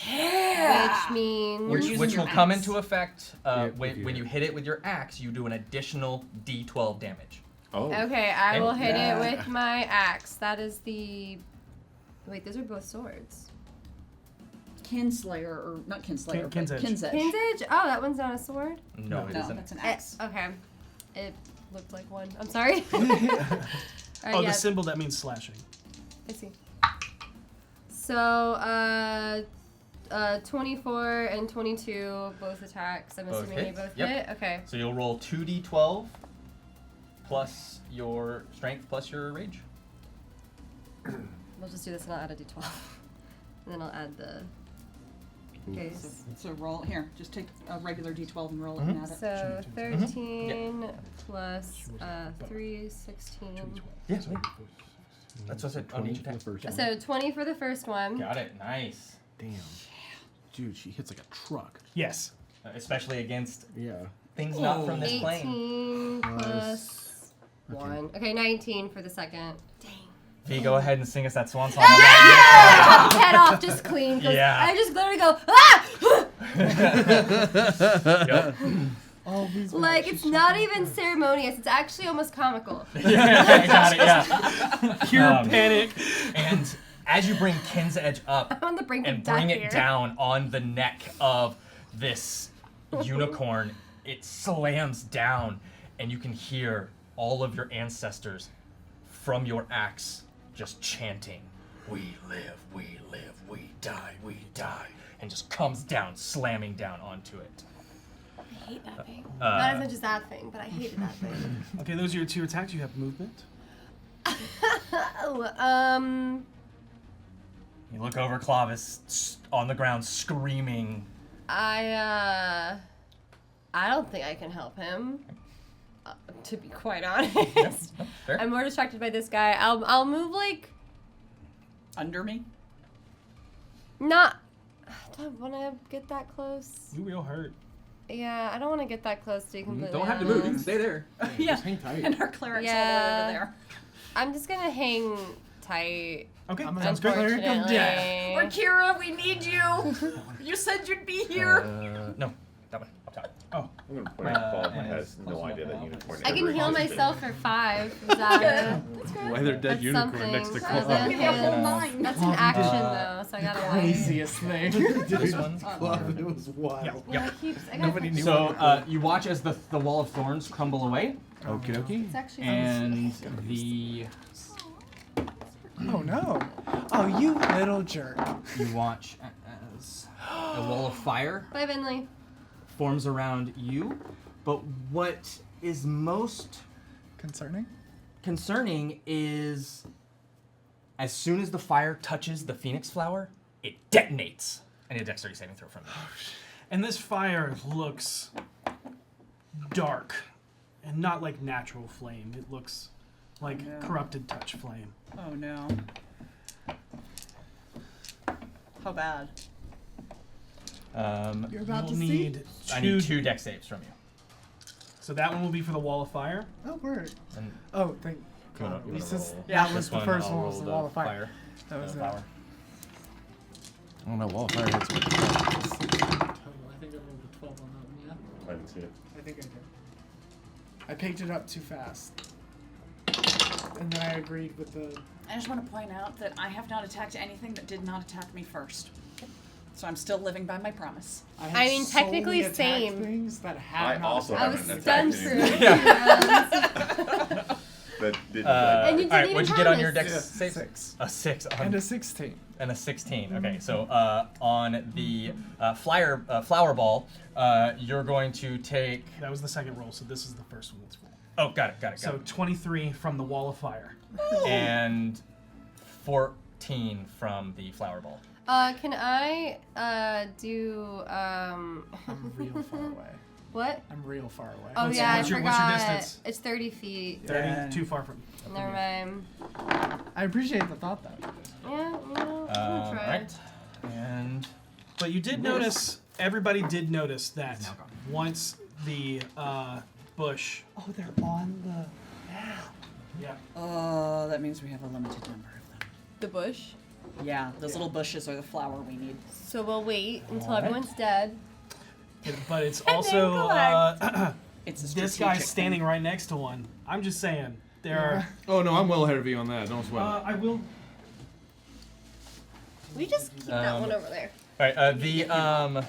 Which means using Which your will come axe. into effect if when you hit it with your axe. You do an additional D12 damage. Oh. okay, I will hit Yeah. it with my axe. That is the. Wait, those are both swords. Kinslayer, or not Kinslayer, Kin's but Edge. Kin's Edge. Kin's Edge? Oh, that one's not a sword? No, it No, isn't. that's an Eh, axe. okay. It looked like one. I'm sorry. Oh, yeah, the symbol that means slashing. I see. So, 24 and 22, both attacks. I'm Both assuming hit? they both Yep. hit? Okay. So you'll roll 2d12 plus your strength plus your rage. We'll just do this and I'll add a d12. And then I'll add the case. So roll here. Just take a regular d12 and roll it and add it. So 13 plus 3, 16. Yeah. That's what I said on each attack. So 20 for the first one. Got it. Nice. Damn. Dude, she hits like a truck. Yes. Especially against Yeah. things not from this 18 plane. plus 1. Okay, 19 for the second. Dang. V, go ahead and sing us that swan song. Head off, just clean. Yeah. I just literally go, ah! Yep. All these Like, it's not even ceremonious. It's actually almost comical. Yeah, I got it, yeah. Pure panic. And as you bring Kin's Edge up I'm on the brink and of death bring it here. down on the neck of this unicorn, it slams down, and you can hear all of your ancestors from your axe just chanting, "We live, we live, we die, we die," and just comes down, slamming down onto it. I hate that thing. Not as much as that thing, but I hated that thing. Okay, those are your 2 attacks. You have movement. Oh, You look over Clovis on the ground, screaming. I don't think I can help him. To be quite honest, Fair. I'm more distracted by this guy. I'll move like Under me? not. Do I want to get that close? You real hurt. Yeah, I don't want to get that close to be completely Don't have to move. You can honest. stay there. Yeah. Just hang tight. And our cleric's all Yeah. the way over there. I'm just gonna hang tight. Okay, I'm sounds good. Unfortunately. Or Kira, we need you. You said you'd be here. No, that one, up top. Oh, I'm gonna point out Paul has no idea that unicorn. I can ever heal existed. myself for 5. Is that Weather dead that's unicorn something. next to So Clovis. then Give me a whole his- 9. That's an action though, so I gotta wait. craziest thing. This one. It was wild. Yeah, it keeps. I gotta So you watch as the wall of thorns crumble away, Okie dokie. It's actually. and the Oh no. Oh, you little jerk. you watch as a wall of fire Bye, Vinley. forms around you. But what is most Concerning? concerning is as soon as the fire touches the phoenix flower, it detonates. I need a dexterity saving throw from you. and this fire looks dark, and not like natural flame. It looks like Yeah. corrupted touch flame. Oh no. How bad? You're about You'll to see? need I two. need 2 dex saves from you. So that one will be for the wall of fire. Oh, word. And Oh, thank You wanna- God. you He wanna says roll that this was the one, first I'll one, was roll the the wall of fire. That was power. I don't know, wall of fire hits me. Total. I think I rolled a 12 on that one, yeah? I didn't see it. I think I did. I picked it up too fast. And then I agreed with the... I just want to point out that I have not attacked anything that did not attack me first. So I'm still living by my promise. I, have I mean, technically solely attacked same. things that I have not also I was haven't stunned attacked for anything rounds. that didn't. And you didn't Alright, even what'd you get on your promise. dex save? 6. A 6 on, And a 16. and a 16. Okay, so on the flower ball, you're going to take. That was the second roll, so this is the first one that's full. Oh, got it. So 23 from the wall of fire. And 14 from the flower ball. Can I do I'm real far away. what? I'm real far away. Oh What's- yeah, what's I your- forgot. what's your distance? It's 30 feet. 30, Yeah. too far from. Never mind. I appreciate the thought, though. Yeah, you know, I'm gonna try. Right. And But you did notice, everybody did notice that He's now gone. once the bush. Oh, they're on the... Yeah. Oh, that means we have a limited number of them. The bush. Yeah, those little bushes are the flower we need. So we'll wait until Alright. everyone's dead. But it's then also It's a this strategic guy's thing. standing right next to one. I'm just saying there are. Oh no, I'm well ahead of you on that. Don't sweat it. I will. We just keep that one over there. Alright, the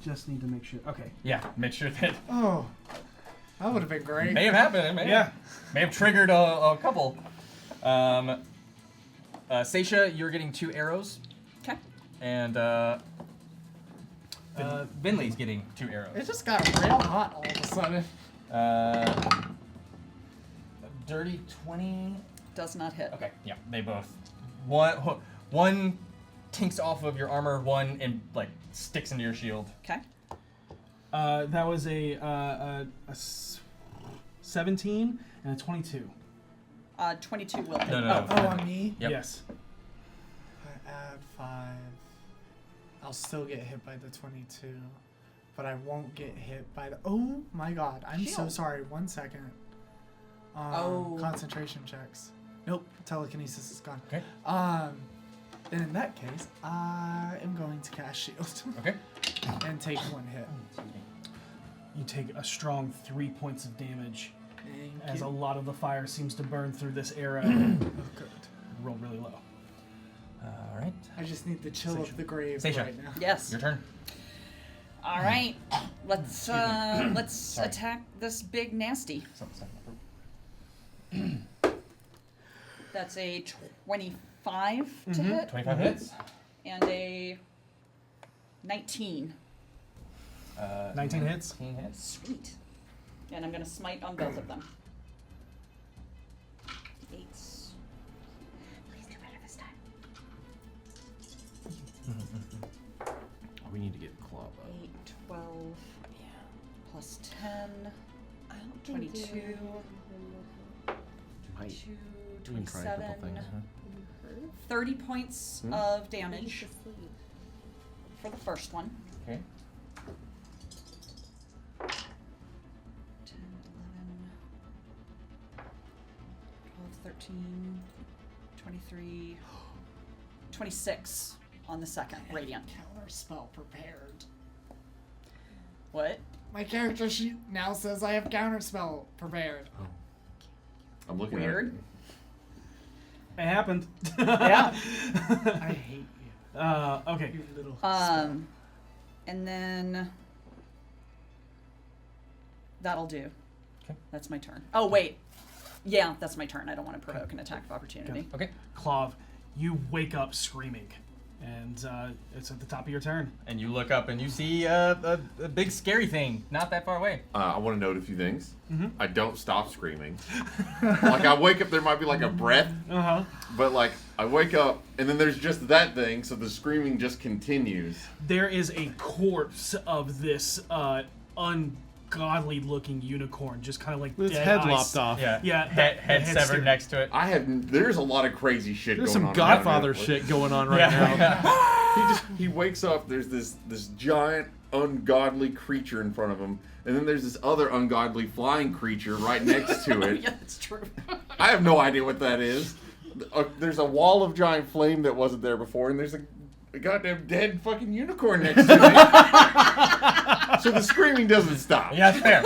Just need to make sure. Okay. yeah, make sure that Oh, that would have been great. may have happened. It may Yeah. may have triggered a couple. Seisha, you're getting 2 arrows, Okay. and Vinley's getting 2 arrows. It just got real hot all of a sudden. dirty 20. Does not hit. Okay, yeah, they both. One tinks off of your armor, one and like sticks into your shield. Okay. That was a 17 and a 22. 22 will hit. No. Oh, on me? Yep. Yes. I add 5. I'll still get hit by the 22. But I won't get hit by the... Oh my god. I'm so Shield. sorry. 1 second. Concentration checks. Nope. Telekinesis is gone. Okay. Then in that case, I am going to cast shield. Okay. And take 1 hit. You take a strong 3 points of damage Thank as you. a lot of the fire seems to burn through this area. Oh, good. Roll really low. All right. I just need the chill of the grave Stacia. right now. Yes. Your turn. All right. Let's attack this big nasty. That's a 25 to hit 25 hits. and a 19. 19 hits. 19 hits. Sweet. And I'm going to smite on both of them. 8. Please do better this time. We need to get Club up. 8, 12, plus 10, I don't 22, Might 2, we can try a couple 27, things. 30 points of damage for the first one. Okay. 10, 11, 12, 13, 23, 26 on the second, radiant. Counter spell prepared. What? My character sheet now says I have counterspell prepared. I'm looking Weird. It happened. Yeah. I hate you. Okay. You little And then that'll do. Okay. That's my turn. Oh wait. Yeah, that's my turn. I don't want to provoke an attack of opportunity. Okay. Clove, you wake up screaming, and it's at the top of your turn. And you look up and you see a big scary thing not that far away. I want to note a few things. I don't stop screaming. Like I wake up, there might be like a breath, but like I wake up and then there's just that thing, so the screaming just continues. There is a corpse of this ungodly looking unicorn, just kind of like With its dead head eyes. lopped off. Yeah, head severed steering. next to it. There's a lot of crazy shit There's going some on. Godfather around here. shit going on right now. He wakes up, there's this giant ungodly creature in front of him, and then there's this other ungodly flying creature right next to it. Yeah, that's true. I have no idea what that is. There's a wall of giant flame that wasn't there before, and there's a goddamn dead fucking unicorn next to me. So the screaming doesn't stop. Yeah, that's fair.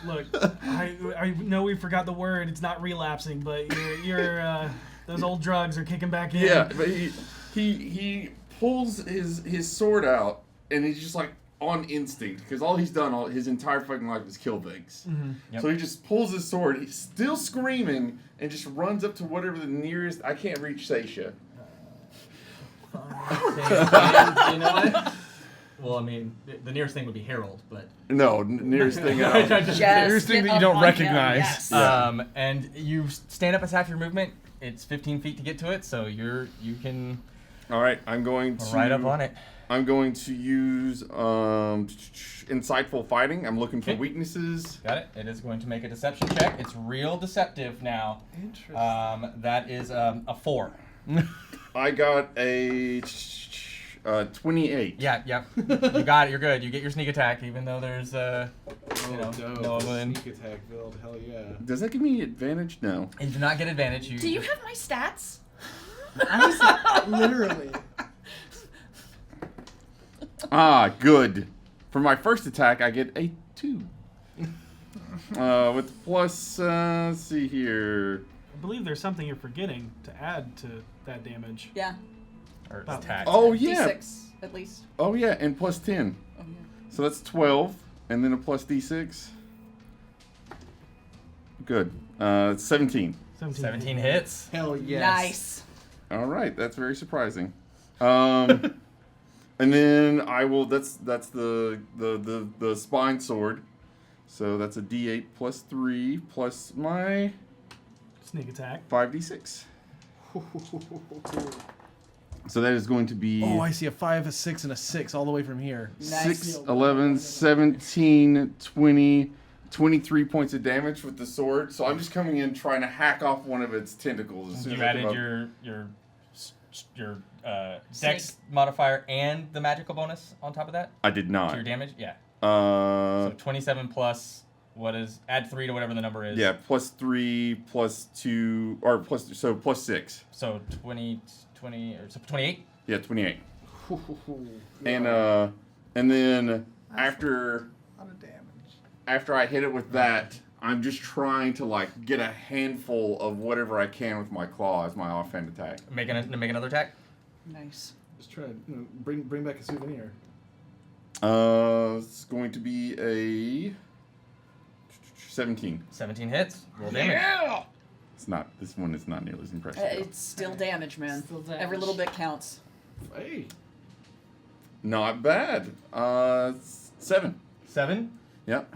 Look. I know we forgot the word. It's not relapsing, but you're those old drugs are kicking back in. Yeah, but he pulls his sword out, and he's just like on instinct, because all he's done his entire fucking life is kill things. Yep. So he just pulls his sword, he's still screaming, and just runs up to whatever the nearest. I can't reach Stacia. You know what? Well, I mean, the nearest thing would be Harold, but No, nearest thing out. Just Nearest thing get that you up don't on him, recognize. yes. and you stand up as half your movement. It's 15 feet to get to it, so you can All right, I'm going to right up on it. I'm going to use insightful fighting. I'm looking for Okay. weaknesses. Got it. It is going to make a deception check. It's real deceptive now. Interesting. That is a 4. I got a 28. Yeah. You got it. You're good. You get your sneak attack, even though there's Dope. no one. Sneak attack build, hell yeah. Does that give me advantage? No. You do not get advantage. Do you have my stats? Literally. Good. For my first attack, I get a 2. With plus, let's see here. I believe there's something you're forgetting to add to that damage. Yeah. Or attack. Oh, yeah. D6 at least. Oh, yeah, and plus 10. Oh, yeah. So that's 12, and then a plus d6. Good. 17. 17 hits. Hell yes. Nice. All right, that's very surprising. And then I will. That's the spine sword. So that's a d8 plus 3 plus my Sneak attack. 5d6. So that is going to be Oh, I see a 5, a 6, and a 6 all the way from here. 6, 11, 17, 20, 23 points of damage with the sword. So I'm just coming in trying to hack off one of its tentacles. As soon You as I added come up. your dex modifier and the magical bonus on top of that I did to not. your damage. Yeah. So Uh, 27 plus what is add 3 to whatever the number is. yeah, plus 3, plus 2, or plus 6. So 20 or so 28. Yeah, 28. And then after I hit it with that, I'm just trying to like get a handful of whatever I can with my claw as my offhand attack. Make another attack. Nice. Just try to bring back a souvenir. It's going to be a 17. 17 hits. Roll damage. Yeah! It's not. This one is not nearly as impressive. It's still damage, man. Still damage. Every little bit counts. Hey. Not bad. 7. 7. Yep.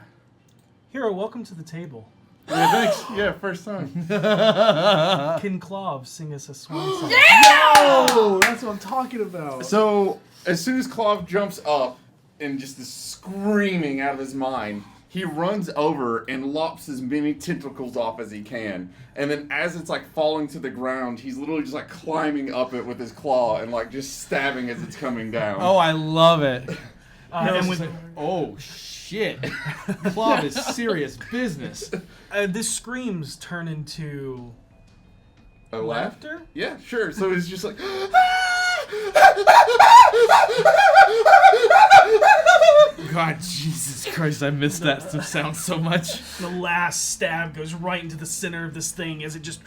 Hero, welcome to the table. Yeah, thanks. Yeah, first time. Can Clov sing us a swan song? Oh, that's what I'm talking about. So as soon as Clov jumps up and just is screaming out of his mind, he runs over and lops as many tentacles off as he can. And then as it's like falling to the ground, he's literally just like climbing up it with his claw and like just stabbing as it's coming down. Oh, I love it. And with, Oh shit. Clov is serious business. this screams turn into A laugh? laughter? Yeah, sure. So it's just like God, Jesus Christ, I missed that sound so much. The last stab goes right into the center of this thing as it just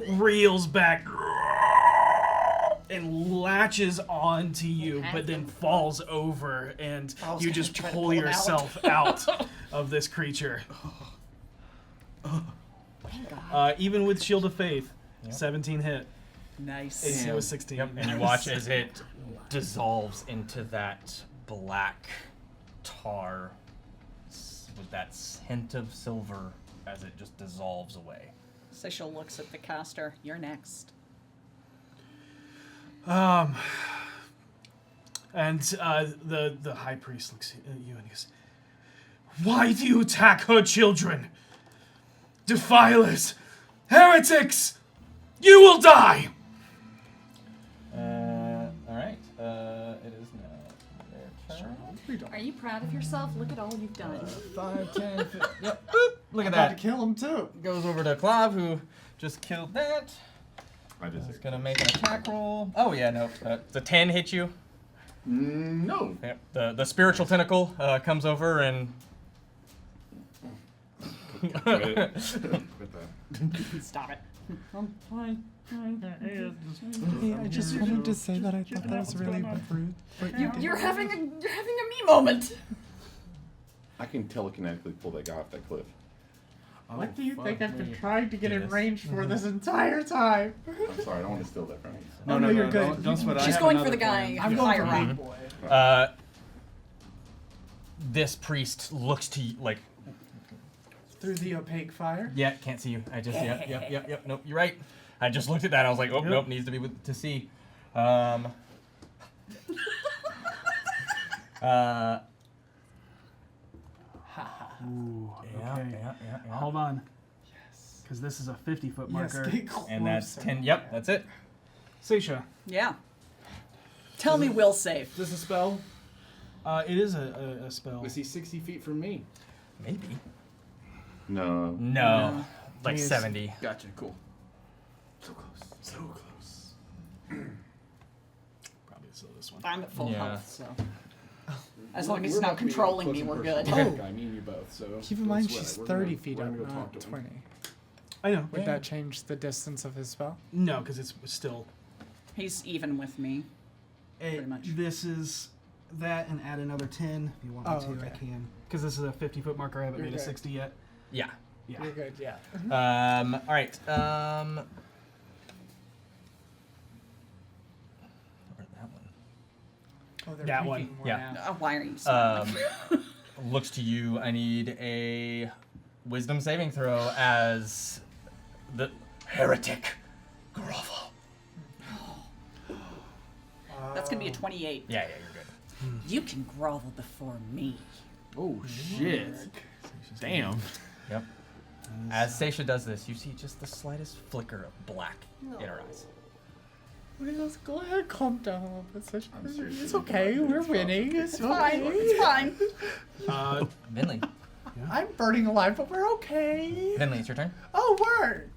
reels back and latches onto you, but then falls over, and was you gonna just try to pull pull him yourself out of this creature. Even with Shield of Faith, 17 hit. Nice. AC was 16. Yep. And you watch as it dissolves into that black tar with that hint of silver as it just dissolves away. Sishel looks at the caster. You're next. And the high priest looks at you and he goes, "Why do you attack her children? Defilers! Heretics! You will die!" Alright. It is now their turn. Are you proud of yourself? Look at all you've done. 5, 10, 15. Yep. Look at About to that. kill him too. Goes over to Clav, who just killed that. I just He's gonna make an attack roll. Oh yeah, no. The 10 hit you. no. Yep. The spiritual tentacle comes over and Stop it. Hey, I just wanted to say that I thought that was really rude. But you did. You're having a me moment. I can telekinetically pull that guy off that cliff. What do you think I've been trying to get in range for this entire time? I'm sorry, I don't want to steal that from you. Oh, no, you're good. Don't sweat. I She's have going for another the guy plan. I'm going higher for rank. big boy. this priest looks to you like, Through the opaque fire. yeah, can't see you. I just yep. Nope, you're right. I just looked at that. I was like, oh nope, needs to be to see. Yeah. Hold on. Yes. Because this is a 50-foot marker. Yes, get closer. And that's 10. Yep, that's it. Seisha. Yeah. Tell me will save. Is this a spell? It is a spell. Was he 60 feet from me? Maybe. No. No. Like He is- 70. Gotcha, cool. So close. So close. Probably still this one. I'm at full Yeah. health, so. As long as he's not controlling me, we're good. I mean you both, so. Keep in mind she's 30 feet up, we're gonna go not talk to him. 20. I know. Would that change the distance of his spell? No, because it's still. He's even with me. Pretty much. This is that, and add another 10 if you want me Oh, to. I okay. can. Because this is a 50-foot marker. I haven't You're made a good. 60 yet. Yeah. Yeah. You're good, yeah. All right. Where'd that one? Oh, they're That creeping one, more yeah. now. Why are you smiling? Looks to you. I need a wisdom saving throw as the heretic, grovel. That's gonna be a 28. Yeah, you're good. You can grovel before me. Oh shit! Damn. Yep. As Seisha does this, you see just the slightest flicker of black in her eyes. Just go ahead, calm down. sure It's she okay. would We're winning. It's Fine. okay. It's fine. Vinley. I'm burning alive, but we're okay. Vinley, it's your turn. Oh, work!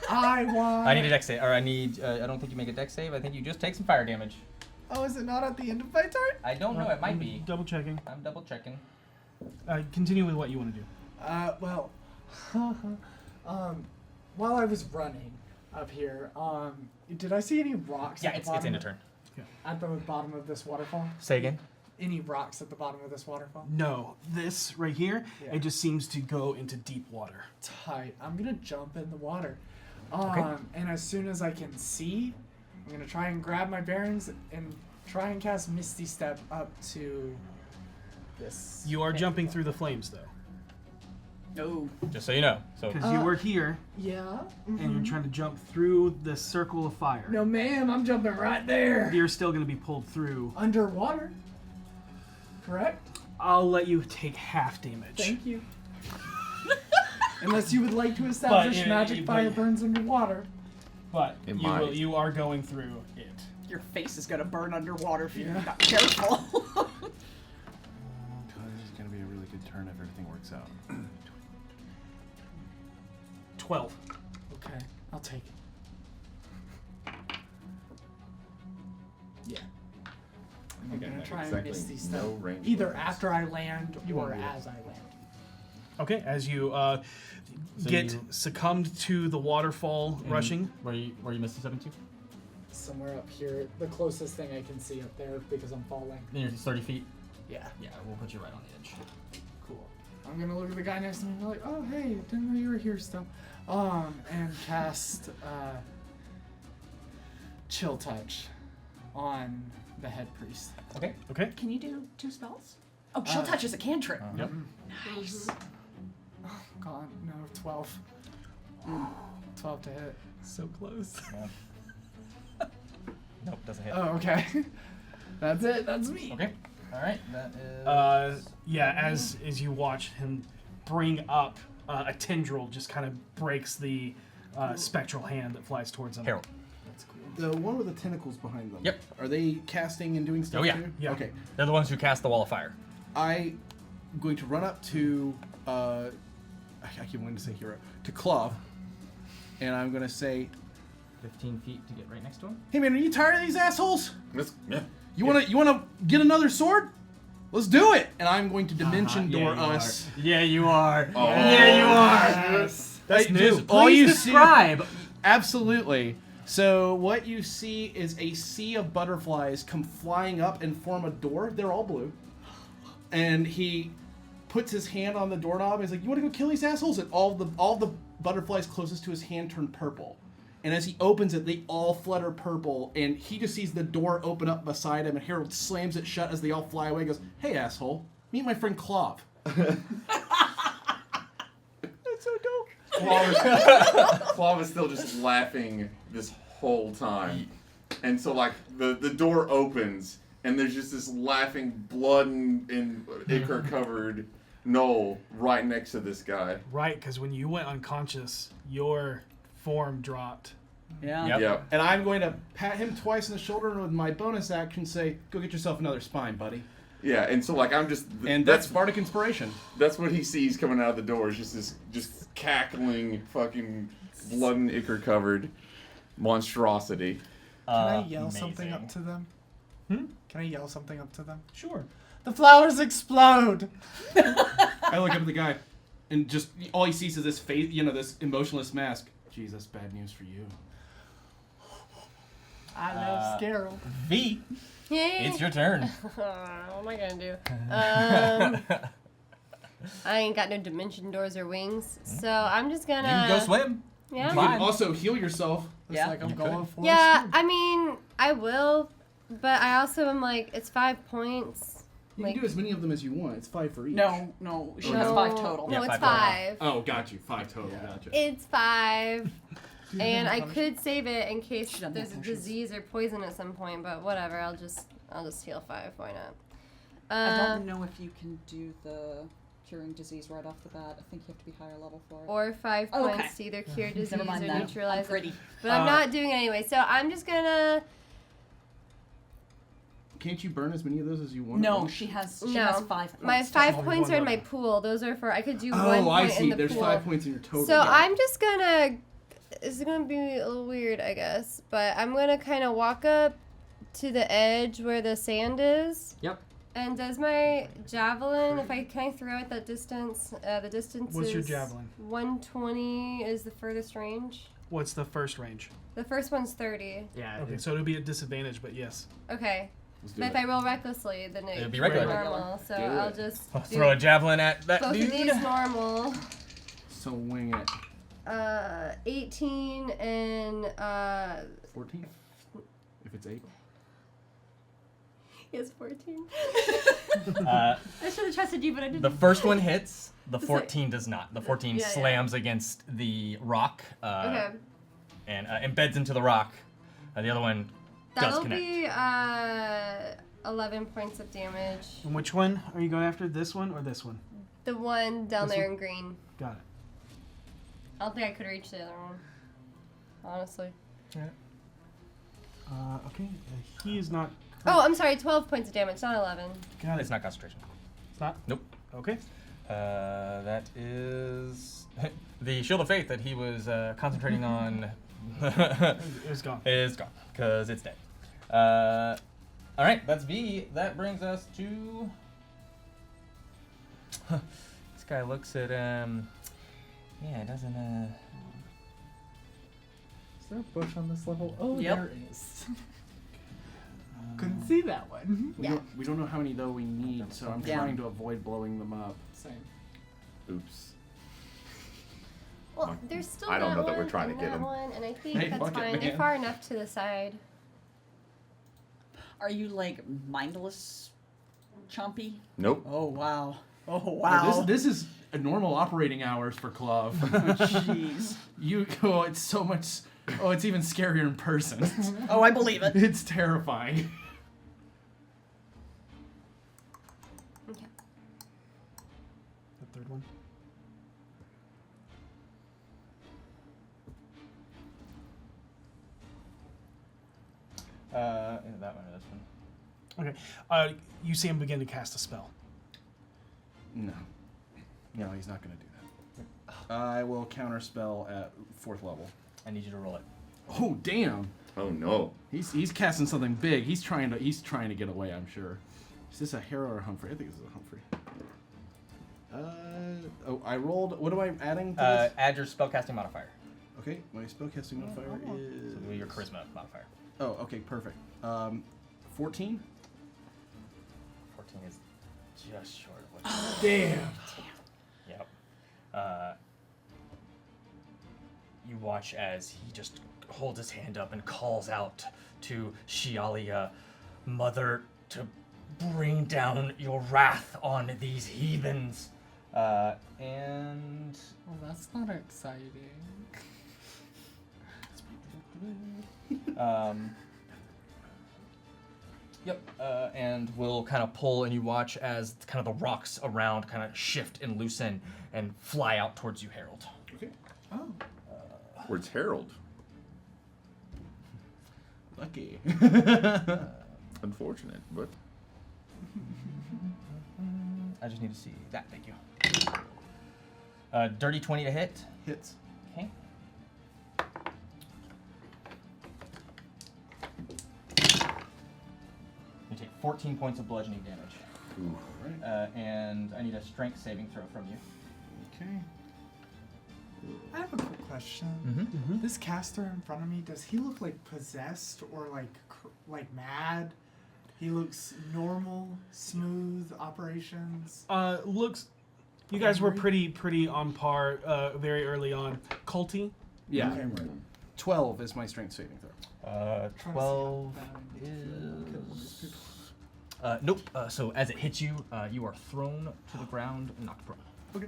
I won. I need a dex save, or I don't think you make a dex save. I think you just take some fire damage. Oh, is it not at the end of my turn? I don't know. It might be. Double checking. I'm double checking. Continue with what you want to do. Well, while I was running up here, did I see any rocks? Yeah, at the it's bottom in a of- turn. At the bottom of this waterfall? Say again. Any rocks at the bottom of this waterfall? No, this right here, Yeah. it just seems to go into deep water. Tight. I'm gonna jump in the water. Okay. And as soon as I can see, I'm gonna try and grab my bearings and try and cast Misty Step up to this. You are jumping through the flames, though. No. Just so you know. So Because you were here, Yeah. and you're trying to jump through the circle of fire. No, ma'am, I'm jumping right there. You're still going to be pulled through. Underwater. Correct? I'll let you take half damage. Thank you. Unless you would like to establish yeah, magic but- fire burns underwater. But It you, might. you are going through it. Your face is gonna burn underwater if you're Yeah. not careful. This is gonna be a really good turn if everything works out. 12. Okay, I'll take it. Yeah. I'm Again, gonna try exactly and Misty Step. no range Either bonus. after I land You or won't do it. as I land. Okay, as you get succumbed to the waterfall rushing. Where you missed the 72? Somewhere up here, the closest thing I can see up there because I'm falling. Then you're 30 feet. Yeah. Yeah, we'll put you right on the edge. Cool. I'm gonna look at the guy next to me and be like, oh hey, didn't know you were here still. And cast Chill Touch on the head priest. Okay. Okay. Can you do 2 spells? Oh, Chill Touch is a cantrip. Yep. Nice. Oh god, no, 12. 12 to hit. So close. Yeah. Nope, doesn't hit. Oh, okay. That's it, that's me. Okay. All right. That is. Yeah, as you watch him bring up a tendril, just kind of breaks the spectral hand that flies towards him. Harold. That's cool. The one with the tentacles behind them. Yep. Are they casting and doing stuff Oh, yeah. too? Yeah. Okay. They're the ones who cast the wall of fire. I'm going to run up to I keep wanting to say hero to Clove, and I'm going to say, 15 feet to get right next to him. "Hey man, are you tired of these assholes? Yeah. You wanna get another sword? Let's do it!" And I'm going to dimension door yeah, you us. Yeah, you are. Oh. Yeah, you are. Yes. That's Hey, new. just all you see- describe. Absolutely. So what you see is a sea of butterflies come flying up and form a door. They're all blue. And he puts his hand on the doorknob. He's like, "You want to go kill these assholes?" And all the butterflies closest to his hand turn purple. And as he opens it, they all flutter purple. And he just sees the door open up beside him. And Harold slams it shut as they all fly away. He goes, "Hey, asshole, meet my friend Clove." That's so dope. Claw is still just laughing this whole time. And so, like, the door opens, and there's just this laughing, blood and ichor-covered Noel right next to this guy. Right, because when you went unconscious, your form dropped. Yeah. Yep. Yep. And I'm going to pat him twice on the shoulder and with my bonus action say, "Go get yourself another spine, buddy." Yeah, and so, like, I'm just... And that's Bardic Inspiration. That's what he sees coming out of the door, is just this just cackling, fucking blood and ichor-covered monstrosity. Can I yell something Amazing. up to them? Can I yell something up to them? Sure. The flowers explode! I look up at the guy, and just all he sees is this face, this emotionless mask. Geez, that's bad news for you. I love Scarrow. V, Yay. it's your turn. what am I gonna do? I ain't got no dimension doors or wings, so I'm just You gonna. can go swim. Yeah. You Fine. can also heal yourself. It's Yeah. like I'm You going could. for Yeah, a swim. I mean, I will, but I also am like, it's 5 points. You Like- can do as many of them as you want. It's 5 for each. No, she No, has 5 total. No, Yeah, it's 5 total. 5. Oh, got you. 5 total. Gotcha. It's 5. And I could save it in case Should've done there's a that potions. disease or poison at some point, but whatever. I'll just heal 5. Why not? I don't know if you can do the curing disease right off the bat. I think you have to be higher level for it. Or 5 Oh, points okay. to either cure disease Never or mind that. neutralize I'm pretty. it. But I'm not doing it anyway. So I'm just gonna. Can't you burn as many of those as you want? No, she has 5 points. My 5 Only points one are in my level. pool. Those are for I could do 1 Oh, point I see. in the There's pool. 5 points in your total. So yeah. I'm just gonna. It's gonna be a little weird, I guess, but I'm gonna kind of walk up to the edge where the sand is. Yep. And does my javelin, can I throw it that distance? The distance What's is your javelin? 120 is the furthest range. What's the first range? The first one's 30. Yeah. Okay, so it'll be a disadvantage, but yes. Okay. Let's do But if it. I roll recklessly, then It'll be it's regular. normal. So Do I'll it. just I'll do throw a javelin at that both dude. of these normal. So wing it. 18 and 14? If it's 8? yes, 14. Uh, I should have trusted you, but I didn't. the first one hits. The It's 14 does not. The 14 Yeah, yeah. slams against the rock Okay. and embeds into the rock. The other one does That'll connect. be 11 points of damage. And which one are you going after? This one or this one? The one down This there one? in green. Got it. I don't think I could reach the other one. Honestly. Okay. He is not. Oh, I'm sorry. 12 points of damage, not 11. Got it. It's not concentration. It's not? Nope. Okay. That is the Shield of Faith that he was concentrating on. It was gone. Is gone because it's dead. All right, that's V. That brings us to. This guy looks at Yeah, it doesn't. Is there a bush on this level? Oh, Yep. there is. Couldn't see that one. We don't know how many though we need, so I'm Yeah. trying to avoid blowing them up. Same. Oops. Well, there's still I don't that know that we're one trying to and get that him. one, and I think Hey, that's fuck it, fine. They're man. far enough to the side. Are you like mindless, chompy? Nope. Oh wow. Oh Yeah, wow. This is a normal operating hours for Clove. Jeez. It's so much. Oh, it's even scarier in person. Oh, I believe it. It's terrifying. Okay. The third one. That one or this one. Okay. You see him begin to cast a spell. No. No, he's not going to do that. I will counterspell at 4th level. I need you to roll it. Oh, damn. Oh no. He's casting something big. He's trying to get away, I'm sure. Is this a Hera or a Humphrey? I think this is a Humphrey. I rolled. What am I adding to this? Add your spellcasting modifier. Okay, my spellcasting modifier is. So your charisma modifier. Oh, okay, perfect. 14. 14 is just short of what. Damn. Yep. You watch as he just holds his hand up and calls out to Shialia, Mother, to bring down your wrath on these heathens. And Well, that's not exciting. Yep, and we'll kind of pull, and you watch as kind of the rocks around kind of shift and loosen and fly out towards you, Harold. Okay. Oh. Where's Harold? Lucky. Unfortunate, but I just need to see that. Thank you. Dirty 20 to hit. Hits. Okay. You take 14 points of bludgeoning damage. ooh. Alright. And I need a strength saving throw from you. Okay. I have a quick question. Mm-hmm. This caster in front of me, does he look like possessed or like mad? He looks normal, smooth operations. Looks. You guys were pretty on par very early on. Culty. Yeah. Okay, right. 12 is my strength saving throw. Trying to see how 12 bad is. Nope. So as it hits you, you are thrown to the ground and knocked prone. Okay.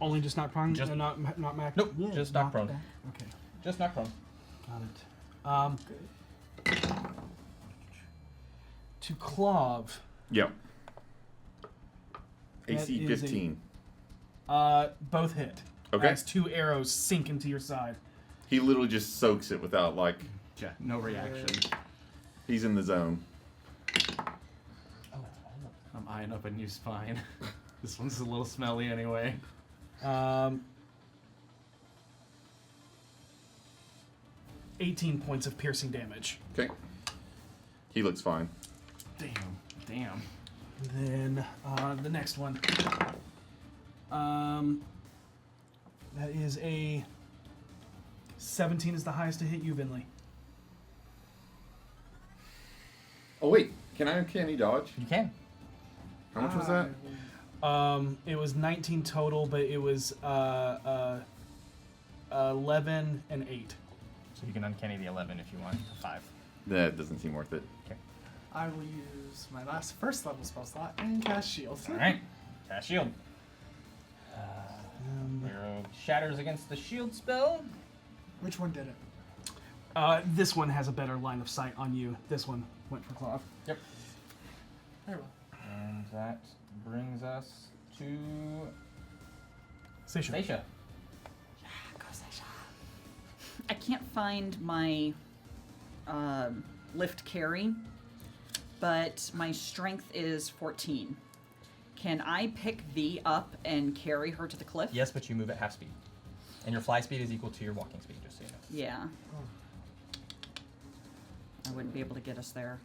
Only just not prone. Just- not max. Nope. Just knocked prone. Okay. Just knock prone. Got it. To Clove. Yep. That AC is 15. Both hit. Okay. As 2 arrows sink into your side. He literally just soaks it without, like, Yeah, no reaction. he's in the zone. I'm eyeing up a new spine. This one's a little smelly anyway. 18 points of piercing damage. Okay. He looks fine. Damn. Then the next one. That is a 17 is the highest to hit you, Vinley. Oh, wait. Can I uncanny dodge? You can. How much was that? It was 19 total, but it was 11 and 8. So you can uncanny the 11 if you want to 5. That doesn't seem worth it. Okay. I will use my last first level spell slot and cast shield. All right. Cast shield. Arrow shatters against the shield spell. Which one did it? This one has a better line of sight on you. This one went for Clove. Yep. Very well. And that brings us to Seisha. Seisha. I can't find my lift carry, but my strength is 14. Can I pick V up and carry her to the cliff? Yes, but you move at half speed. And your fly speed is equal to your walking speed, just so you know. Yeah. I wouldn't be able to get us there.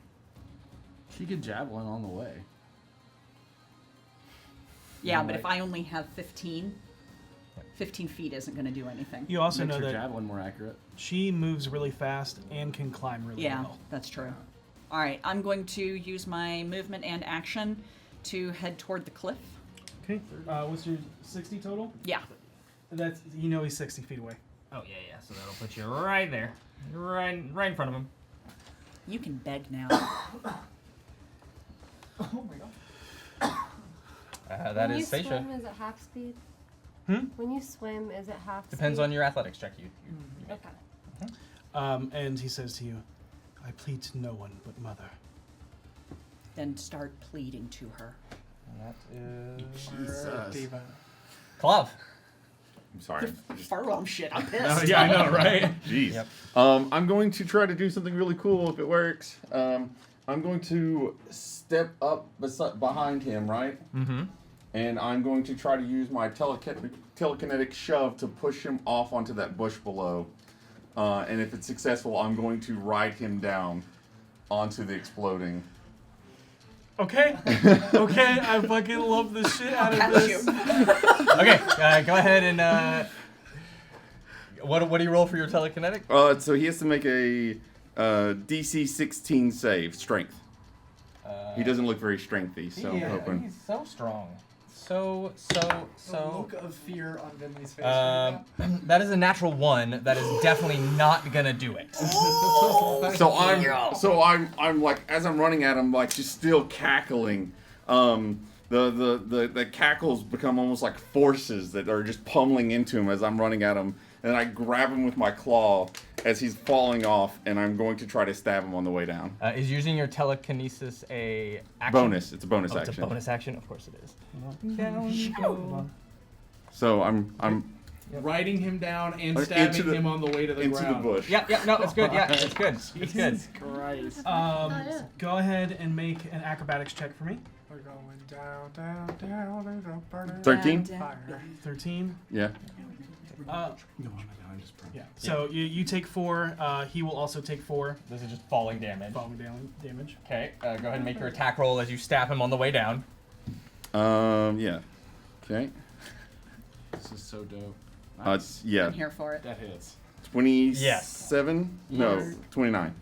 She could javelin on the way. Yeah, but if I only have 15, 15 feet isn't going to do anything. You also Makes know her that javelin more accurate. she moves really fast and can climb really Yeah, well. that's true. All right, I'm going to use my movement and action to head toward the cliff. Okay. What's your 60 total? Yeah. That's he's 60 feet away. Oh, yeah. So that'll put you right there. Right in front of him. You can beg now. Oh my god. That when is you Seisha. swim, is it half speed? When you swim, is it half speed? Depends on your athletics check you make. Okay. And he says to you, I plead to no one but Mother. Then start pleading to her. And that is Jesus. Diva. Clove. I'm sorry. Farwell shit, I'm Oh, pissed. yeah, I know, right? Jeez. Yep. I'm going to try to do something really cool if it works. I'm going to step up behind him, right? Mm-hmm. And I'm going to try to use my telekinetic shove to push him off onto that bush below. And if it's successful, I'm going to ride him down onto the exploding. Okay. Okay, I fucking love the shit out of this. Okay, go ahead and what do you roll for your telekinetic? So he has to make a DC 16 save, strength. He doesn't look very strengthy, so I'm hoping. He's so strong. So. The look of fear on Vinley's face right now. That is a natural 1. That is definitely not gonna do it. So I'm like, as I'm running at him, like just still cackling. The cackles become almost like forces that are just pummeling into him as I'm running at him, and I grab him with my claw as he's falling off, and I'm going to try to stab him on the way down. Is using your telekinesis a action? Bonus. It's a bonus Oh, action. it's a bonus action. Of course it is. Down you go. So I'm Riding him down and Into stabbing the- him on the way to the into ground. the bush. Yeah. No, it's good. Yeah, it's good. It's good. Jesus Christ. Go ahead and make an acrobatics check for me. We're going down, down, down, there's a burner. 13? Fire. 13. Yeah. No, I'm just prone. Yeah. So you take 4. He will also take 4. This is just falling damage. Falling down damage. Okay. Go ahead and make your attack roll as you stab him on the way down. Yeah. Okay. This is so dope. Yeah. I'm here for it. That hits. 27? No, 29.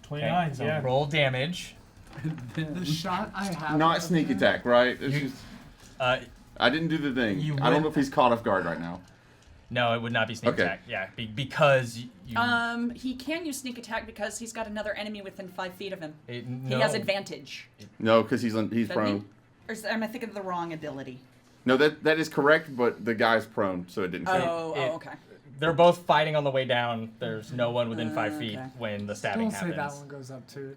29. So Yeah. roll damage. The shot I have. Not of sneak him- attack, right? It's You- just, Uh, I didn't do the thing. You I don't would- know if he's caught off guard right now. no, it would not be sneak Okay. attack. Yeah, because you. He can use sneak attack because he's got another enemy within 5 feet of him. No. He has advantage. No, because he's Doesn't prone. he? Or am I thinking of the wrong ability? No, that is correct, but the guy's prone, so it didn't count. Oh, okay. They're both fighting on the way down. There's no one within 5 feet when the stabbing Don't say happens. that one goes up too.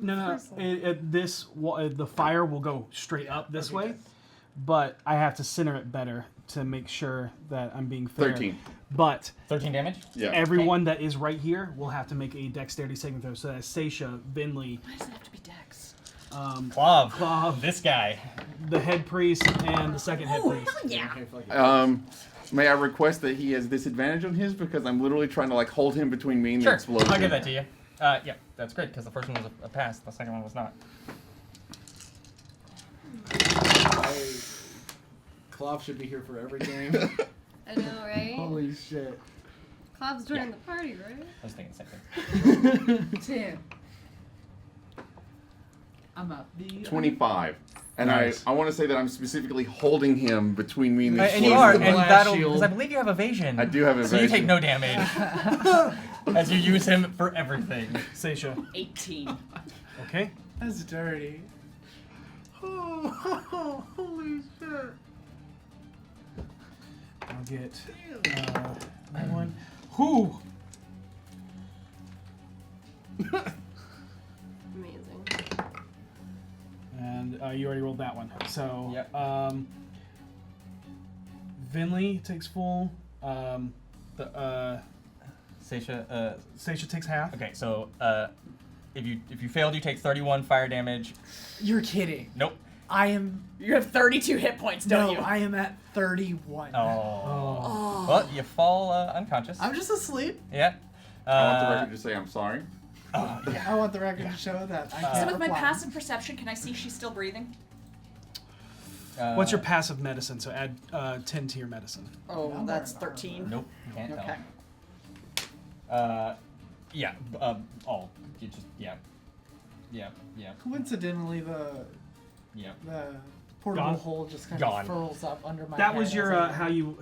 No. The fire will go straight up this way, but I have to center it better to make sure that I'm being fair. 13. But 13 damage? Yeah. everyone that is right here will have to make a dexterity saving throw. So that's Seisha, Vinley, Why does it have to be Dex? Clav. This guy. the head priest, and the second head priest. Yeah. Okay, fuck it. May I request that he has disadvantage on his because I'm literally trying to like hold him between me and the explosion. I'll give that to you. Yeah, that's great because the first one was a pass. The second one was not. Clov should be here for every game. I know, right? Holy shit. Clav's joining the party, right? I was thinking the same thing. 10. I'm up. 25. And Nice. I want to say that I'm specifically holding him between me and the And you explosion. are, and blast that'll shield. because I believe you have evasion. I do have So you take evasion. no damage as you use him for everything. Seisha. 18. Okay. That's dirty. Oh, holy shit. I'll get that one. Who? Amazing. And you already rolled that one. So, Yep. Vinley takes full. Seisha, Seisha takes half. okay, so if you failed, you take 31 fire damage. You're kidding. Nope. I am. You have 32 hit points, don't No, you? I am at 31. Oh. Well, you fall unconscious. I'm just asleep. Yeah. I want the record to say I'm sorry. Oh, yeah. I want the record to show that I So can't with my reply. passive perception, can I see she's still breathing? What's your passive medicine? So add 10 to your medicine. Oh, Number. that's 13. Nope. You can't Okay. tell. Yeah. All. You just yeah. Coincidentally, the portable Gone. hole just kind Gone. of furls up under my That head was your as I- how you.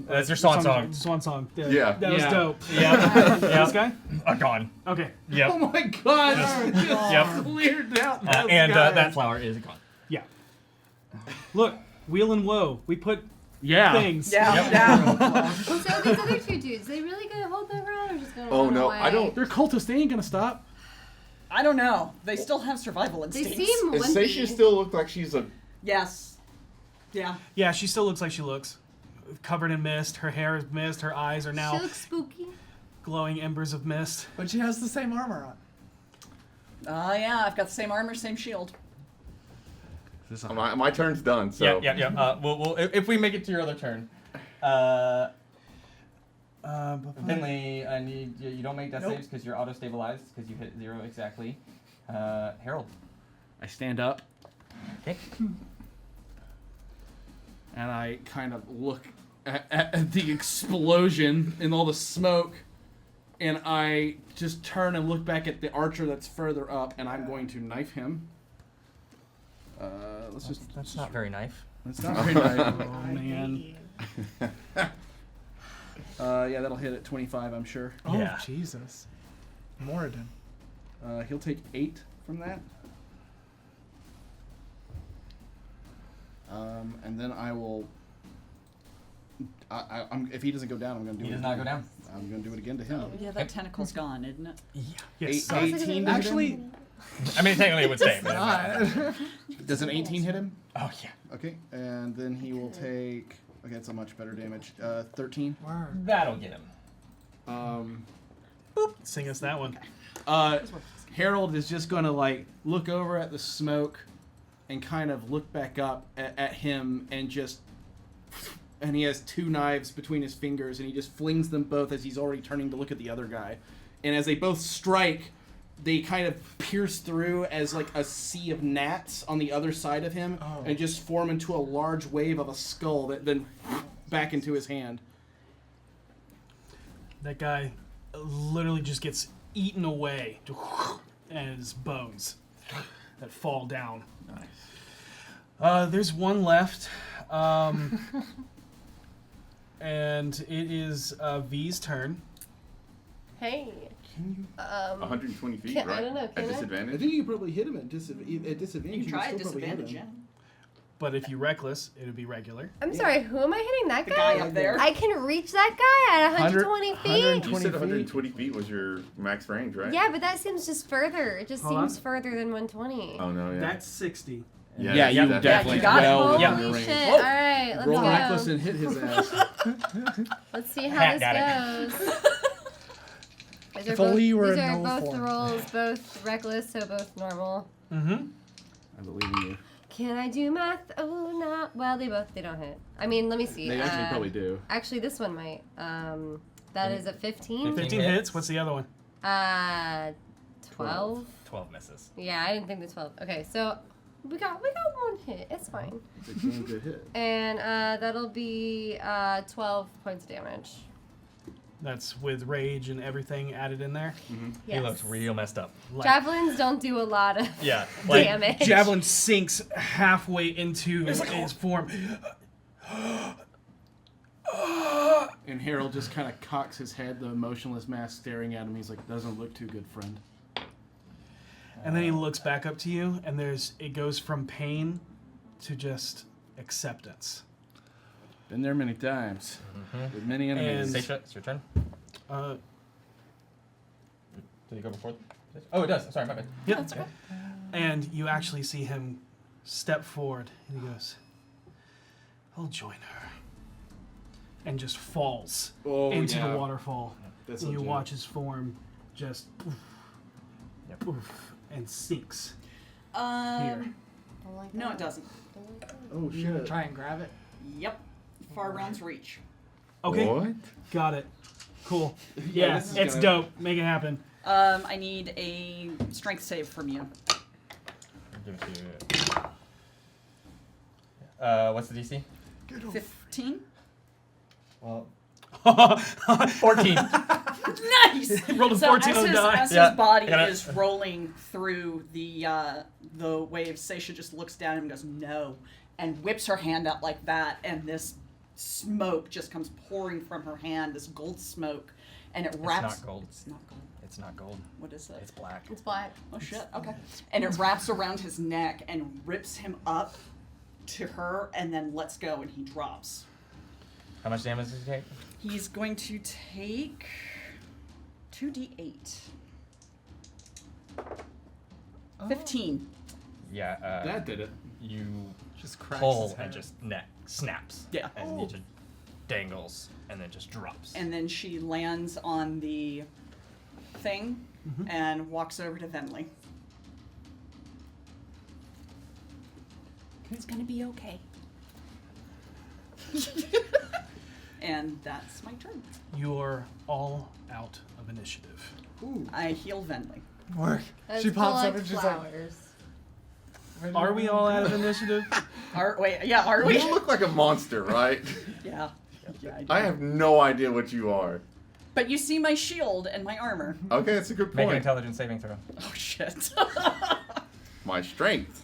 That's your swan song. Swan song. Yeah. That was Yeah. dope. Yeah. This guy. Gone. Okay. Yep. Oh my god. Yep. Cleared out that And guy. that flower is gone. Yeah. Look, wheel and woe. We put Yeah. things. Yeah. So these other two dudes, they really gonna hold their ground or just gonna Oh run no, away? I don't. They're cultists. They ain't gonna stop. I don't know. They still have survival They instincts. seem Does wimpy. Seisha still look like she's a? Yes. Yeah. Yeah, she still looks like she looks. Covered in mist. Her hair is mist. Her eyes are She now looks spooky. glowing embers of mist. But she has the same armor on. Yeah, I've got the same armor, same shield. My turn's done. So. Yeah. We'll if we make it to your other turn. Finley, I need you don't make death saves because you're auto stabilized because you hit 0 exactly. Harold. I stand up Okay. and I kind of look at the explosion and all the smoke, and I just turn and look back at the archer that's further up, and I'm going to knife him. That's not very knife. That's not very nice. Oh man. Yeah, that'll hit at 25, I'm sure. Oh, Yeah. Jesus. Moradin. He'll take 8 from that. And then I will. If he doesn't go down, I'm going to do He it. does not go down. I'm going to do it again to him. Yeah, that tentacle's gone, isn't it? Yes. 18 Actually, I mean, technically it would stay. But it doesn't matter. Does an 18 hit him? Oh yeah. Okay, and then he will take. Okay, that's a much better damage. 13. That'll get him. Sing us that one. Harold is just gonna like look over at the smoke and kind of look back up at him and just. And he has 2 knives between his fingers and he just flings them both as he's already turning to look at the other guy. And as they both strike, they kind of pierce through as like a sea of gnats on the other side of him and just form into a large wave of a skull that then back into his hand. That guy literally just gets eaten away, and his bones that fall down. Nice. There's one left, and it is V's turn. Hey. 120 feet, Can- right? I don't know, At can I? disadvantage. I think you could probably hit him at disadvantage. You can try at still probably hit disadvantage, him. But if you reckless, it would be regular. I'm sorry, who am I hitting? That The guy? guy up there. I can reach that guy at 120 feet? 120 You said feet. 120 feet was your max range, right? Yeah, but that seems just further. It just Hold seems on. further than 120. Oh no, yeah. That's 60. Yeah, you that- definitely you got it. well Yeah. within Holy the shit. range. All right, let's Roll go. reckless and hit his ass. Let's see how Hat got this goes. These are If only you were these in are no both the form. rolls, both reckless, so both normal. Mm-hmm. I believe in you. Can I do math? Oh, no. Well, they don't hit. I mean, let me see. They actually probably do. Actually, this one might. That is a 15. 15 hits. What's the other one? 12. 12 misses. Yeah, I didn't think the 12. Okay, so we got one hit. It's fine. It's a damn good hit. And that'll be 12 points of damage. That's with rage and everything added in there. Yes. He looks real messed up. Javelins don't do a lot of Yeah. damage. Javelin sinks halfway into his form. And Harold just kind of cocks his head, the motionless mass staring at him. He's like, doesn't look too good, friend. And then he looks back up to you, and it goes from pain to just acceptance. Been there many times. With many enemies. And- Seisha, it's your turn. Uh, Did he go before? Oh, it does. Sorry, my bad. yeah, that's okay. And you actually see him step forward, and he goes, "I'll join her," and just falls into the waterfall. That's And you legit. watch his form just oof, and sinks here. No, it doesn't. Oh, You gonna shit. try and grab it? Yep. Far round's reach. Okay, What? got it. Cool. Yeah, Yeah, this is it's gonna- dope. Make it happen. I need a strength save from you. Give it to you. What's the DC? 15. Well, 14. Nice. Rolled a So 14 as on the his, die. as Yeah, his body I got it. is rolling through the waves, Seisha just looks down at him and goes, "No," and whips her hand out like that, and this smoke just comes pouring from her hand, this gold smoke, and it wraps. It's not gold. It's not gold. It's not gold. What is it? It's black. It's black. Oh shit. Okay. And it wraps around his neck and rips him up to her, and then lets go, and he drops. How much damage does he take? He's going to take 2d8. 15. Yeah. That did it. You Just cracks his pull head. and just neck snaps. Yeah. And he just dangles and then just drops. And then she lands on the thing and walks over to Venley. It's gonna be okay. And that's my turn. You're all out of initiative. I heal Venley. Work. Let's She pops collect up and she's like, flowers. Are we all out of initiative? Are we? You look like a monster, right? Yeah. Yeah, I do. I have no idea what you are. But you see my shield and my armor. Okay, that's a good Make an point. intelligence saving throw. Oh shit. My strength.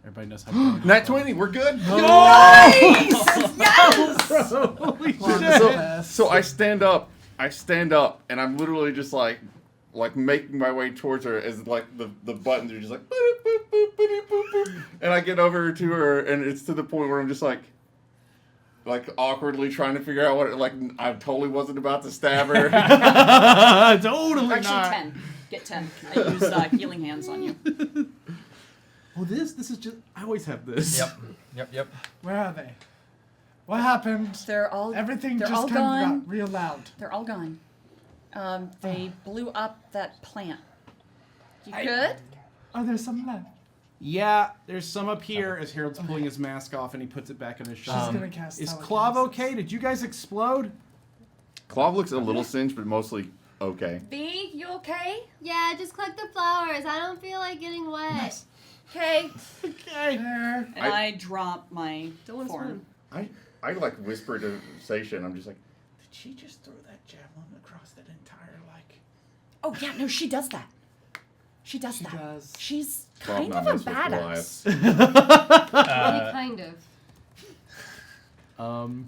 Everybody knows how to Nat 20, we're good. Nice! Yes! Holy So I stand up, and I'm literally just like making my way towards her as like the buttons are just like boop, boop, boop, boop, boop, boop. And I get over to her, and it's to the point where I'm just like awkwardly trying to figure out what I totally wasn't about to stab her. Totally Actually, not. 10. Get 10. I use healing hands on you. Well, this is just. I always have this. Yep. where are they? What happened? They're all Everything they're just all kind of gone. got real loud. They're all gone. They blew up that plant. You I- good? Oh, there's some left. Yeah, there's some up here as Harold's pulling his mask off and he puts it back in his She's shot. gonna cast Is telekinesis. Clav okay? Did you guys explode? Clav looks a little singed, but mostly okay. B, you okay? Yeah, just collect the flowers. I don't feel like getting wet. Okay. Okay. There. And I drop my Don't form. swim. I like whisper to Seisha, and I'm just like, did she just throw that javelin across that entire Oh yeah, no, she does that. She does She that. does. She's Well, kind not of a mess with badass. Only kind of.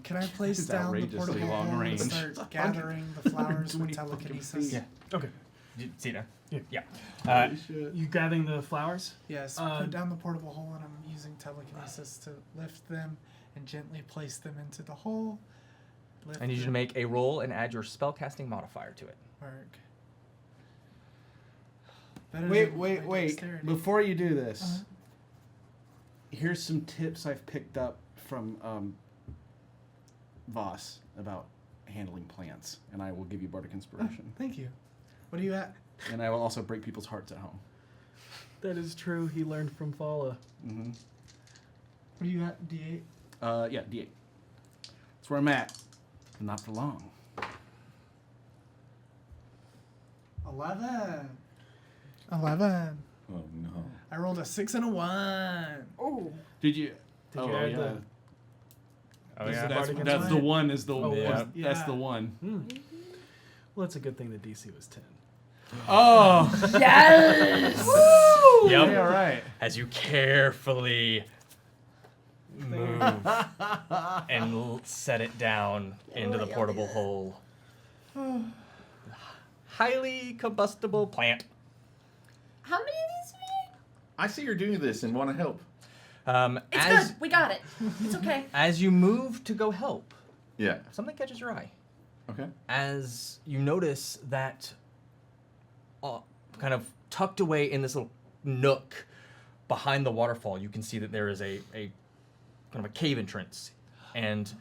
Can I place It's down the outrageously portable long ball and range. start gathering the flowers with 120 fucking telekinesis? feet. Okay. See that? Yeah. Yeah. You grabbing the flowers? Yes, put down the portable hole, and I'm using telekinesis to lift them and gently place them into the hole. I need you to make a roll and add your spellcasting modifier to it. Work. Wait. Dexterity. Before you do this, here's some tips I've picked up from Voss about handling plants, and I will give you bardic inspiration. Thank you. What are you at? And I will also break people's hearts at home. That is true. He learned from Fala. Mm-hmm. What are you at? D8? Yeah, D8. That's where I'm at. Not for long. 11. Oh no. I rolled a 6 and a 1. Oh. Did you? Did you add the... Oh, Is yeah. it That's bardic the inspiration? one. Is the yeah. that's the one. Well, it's a good thing the DC was 10. Oh. Yes! Yep. Yeah, right. As you carefully move and set it down into the portable hole. Highly combustible plant. How many of these do we need? I see you're doing this and want to help. It's As good. We got it. It's okay. as you move to go help, Yeah. something catches your eye. Okay. As you notice that kind of tucked away in this little nook behind the waterfall, you can see that there is a kind of a cave entrance, and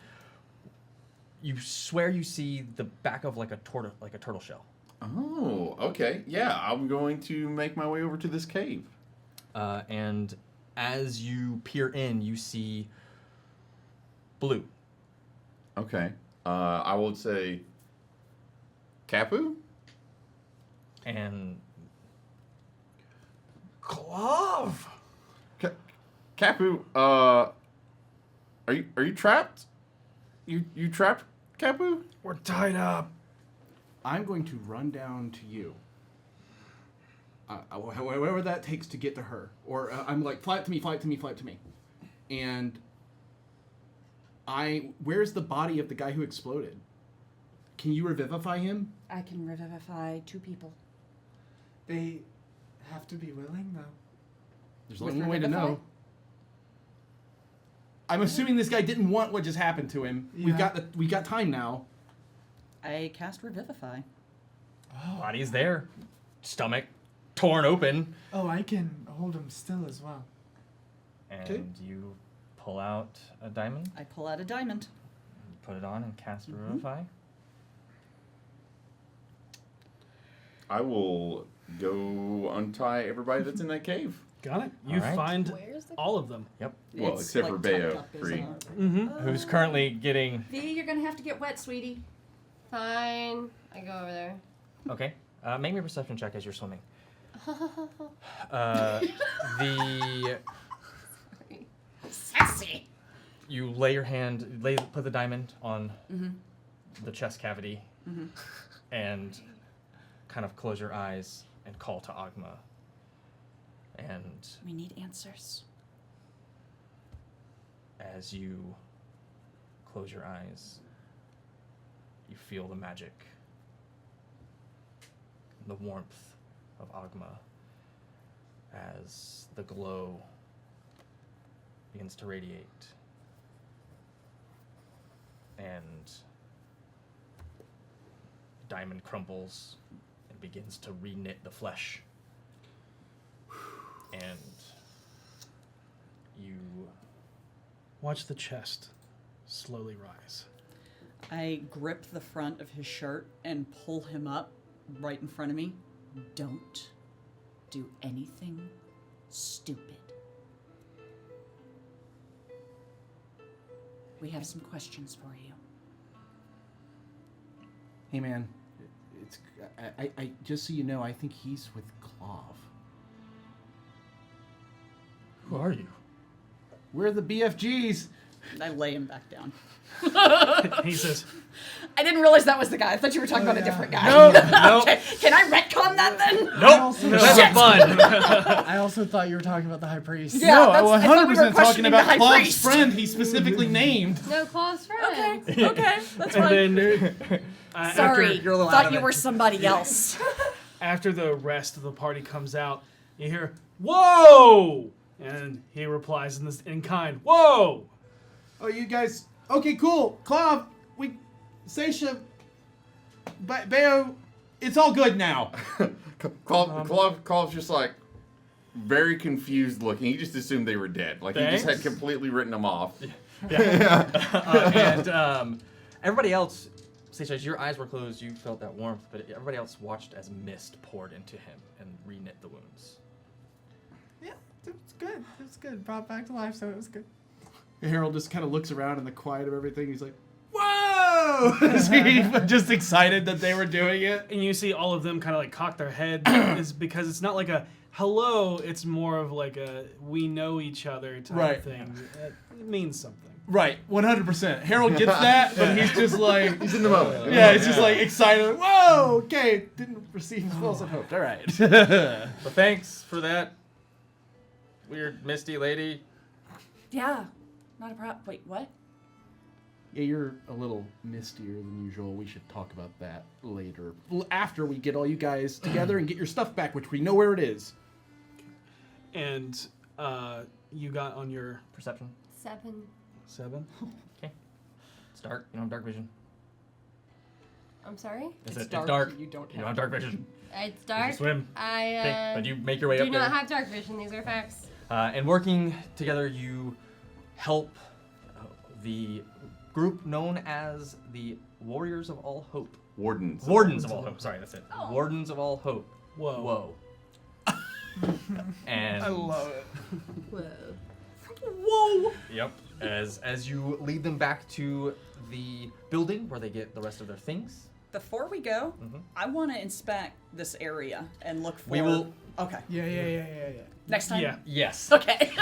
you swear you see the back of like a turtle shell. Oh, okay. Yeah, I'm going to make my way over to this cave. And as you peer in, you see blue. Okay. I would say Kapu? And Clove! Kapu, are you trapped? You trapped, Kapu? We're tied up. I'm going to run down to you. However that takes to get to her. Or I'm like, fly it to me. And where's the body of the guy who exploded? Can you revivify him? I can revivify 2 people. They have to be willing, though. There's With only one way to revivify? know. I'm assuming this guy didn't want what just happened to him. Yeah. We got time now. I cast revivify. body's there, stomach torn open, Oh, I can hold him still as well. and Okay. you pull out a diamond, I pull out a diamond. put it on, and cast Revivify. I will go untie everybody that's in that cave. Got it. You Alright. find Where's the all of them. Yep. Well, It's, except like, for tucked Bayo, up, isn't free. it? Mm-hmm. Who's currently getting... V, you're gonna have to get wet, sweetie. Fine. I go over there. Okay. Make me a perception check as you're swimming. The... Sassy. You lay your hand, put the diamond on the chest cavity, and kind of close your eyes and call to Agma. And We need answers. as you close your eyes, you feel the magic, the warmth of Agma as the glow begins to radiate. And diamond crumbles and begins to reknit the flesh. And you Watch the chest slowly rise. I grip the front of his shirt and pull him up right in front of me. Don't do anything stupid. We have some questions for you. Hey man, it's I just so you know, I think he's with Clove. Who are you? We're the BFGs. I lay him back down. He says, I didn't realize that was the guy. I thought you were talking about a different guy. Nope. Okay, can I retcon that then? Nope. That's fun. I also thought you were talking about the high priest. Yeah, No, that's- I'm I thought we were 100% talking questioning the about high Clove's priest. friend he specifically named. No close friends. Okay, that's fine. and then Sorry, you're a little out thought of you it. were somebody else. After the rest of the party comes out, you hear, "Whoa!" And he replies in kind, "Whoa!" Oh, you guys. Okay, cool. Clav, Seisha, Bayo, it's all good now. Clav's just like very confused looking. He just assumed they were dead. Like he just had Thanks. completely written them off. And everybody else, Seisha, as your eyes were closed, you felt that warmth, but everybody else watched as mist poured into him and reknit the wounds. Yeah, it was good. It was good. Brought back to life, so it was good. Harold just kind of looks around in the quiet of everything. He's like, "Whoa!" Is he just excited that they were doing it? And you see all of them kind of like cock their head, is because it's not like a hello, it's more of like a we know each other type Right. thing. It means something. Right, 100%. Harold gets that, but he's just like, He's in the moment. yeah, he's just like excited. Whoa, okay, didn't receive as well as I hoped. All right. But thanks for that, weird misty lady. Yeah, not a problem. Wait, what? Yeah, you're a little mistier than usual. We should talk about that later. After we get all you guys together and get your stuff back, which we know where it is. And you got on your Perception. 7. Okay. It's dark. You don't have dark vision. I'm sorry? It's dark. You don't You don't have dark vision. It's You dark. swim. I But you make your way do up not there. have dark vision. These are facts. And working together, you help the group known as the Warriors of All Hope. Wardens. Wardens of All Hope. Sorry, that's it. Oh. Wardens of All Hope. Whoa. And I love it. Whoa. Whoa! Yep. As you lead them back to the building where they get the rest of their things. Before we go, Mhm. I want to inspect this area and look for. We will- Okay. Yeah. Next time. Yeah. Yes. Okay.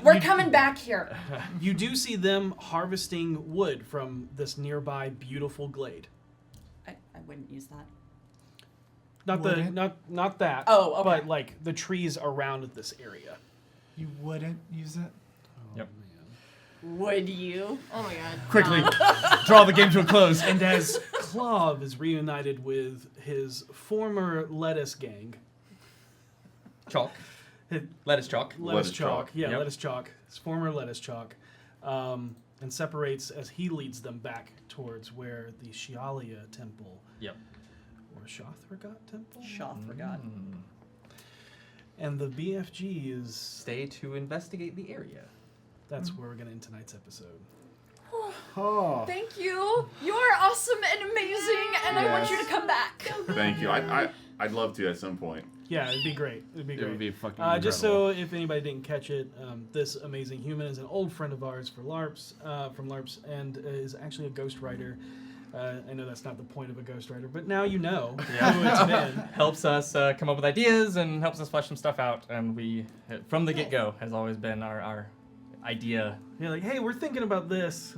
We're coming back here. You do see them harvesting wood from this nearby beautiful glade. I wouldn't use that. Not Wouldn't? not that. Oh, okay. But like the trees around this area. You wouldn't use it? Yep. Would you? Oh my god. Quickly, draw the game to a close. And as Clov is reunited with his former lettuce gang, Chalk. Lettuce chalk. lettuce chalk, yeah, Yep. lettuce chalk, his former lettuce chalk, and separates as he leads them back towards where the Shialia temple, Yep. or Shothragot temple, Shoth forgot. and the BFGs. Stay to investigate the area. That's where we're gonna end tonight's episode. Oh. Thank you. You are awesome and amazing, and I want you to come back. Thank you. I'd love to at some point. Yeah, it'd be great. It'd be It great. would be fucking Just incredible. so if anybody didn't catch it, this amazing human is an old friend of ours from LARPs, and is actually a ghostwriter. I know that's not the point of a ghostwriter, but now you know who it's been. Helps us come up with ideas and helps us flesh some stuff out. And we, from the get-go, has always been our idea. You're like, hey, we're thinking about this.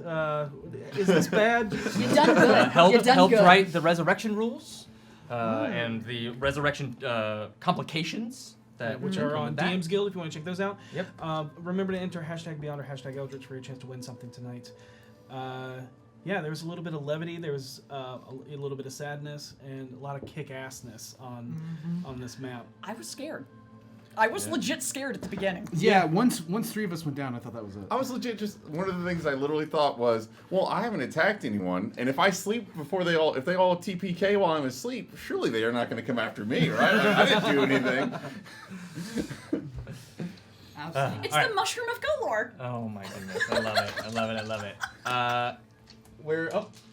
Is this bad? You done good. You done Helped good. write the resurrection rules and the resurrection complications that Which come are on with that. DM's Guild if you want to check those out. Yep. Remember to enter #Beyond or #Eldritch for your chance to win something tonight. Yeah, there was a little bit of levity. There was a little bit of sadness and a lot of kick-assness on this map. I was scared. I was legit scared at the beginning. Yeah, once 3 of us went down, I thought that was it. I was legit just one of the things I literally thought was, well, I haven't attacked anyone, and if I sleep before if they all TPK while I'm asleep, surely they are not going to come after me, right? I didn't do anything. It's All the right. mushroom of Golor. Oh my goodness, I love it. I love it. I love it.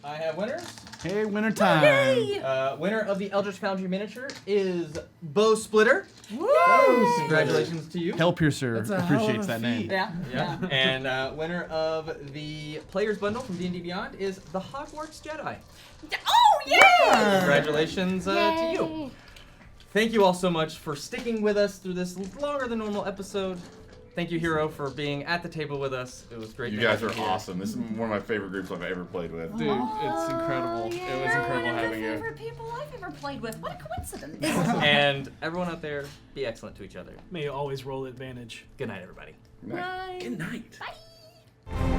I have winners. Hey, winter time. Winner of the Eldritch Foundry miniature is Bow Splitter. Congratulations to you. Hellpiercer That's a hell of appreciates a that name. feat. Yeah. Yeah. And winner of the Players Bundle from D&D Beyond is the Hogwarts Jedi. Oh, yeah! Congratulations to you. Yay. Thank you all so much for sticking with us through this longer than normal episode. Thank you, Hero, for being at the table with us. It was great. You to guys have are here. awesome. This is one of my favorite groups I've ever played with. Dude, it's incredible. yeah. It was incredible One of having the you. favorite people I've ever played with. What a coincidence. And everyone out there, be excellent to each other. May you always roll advantage. Good night, everybody. Good night. Bye. Good night. Bye.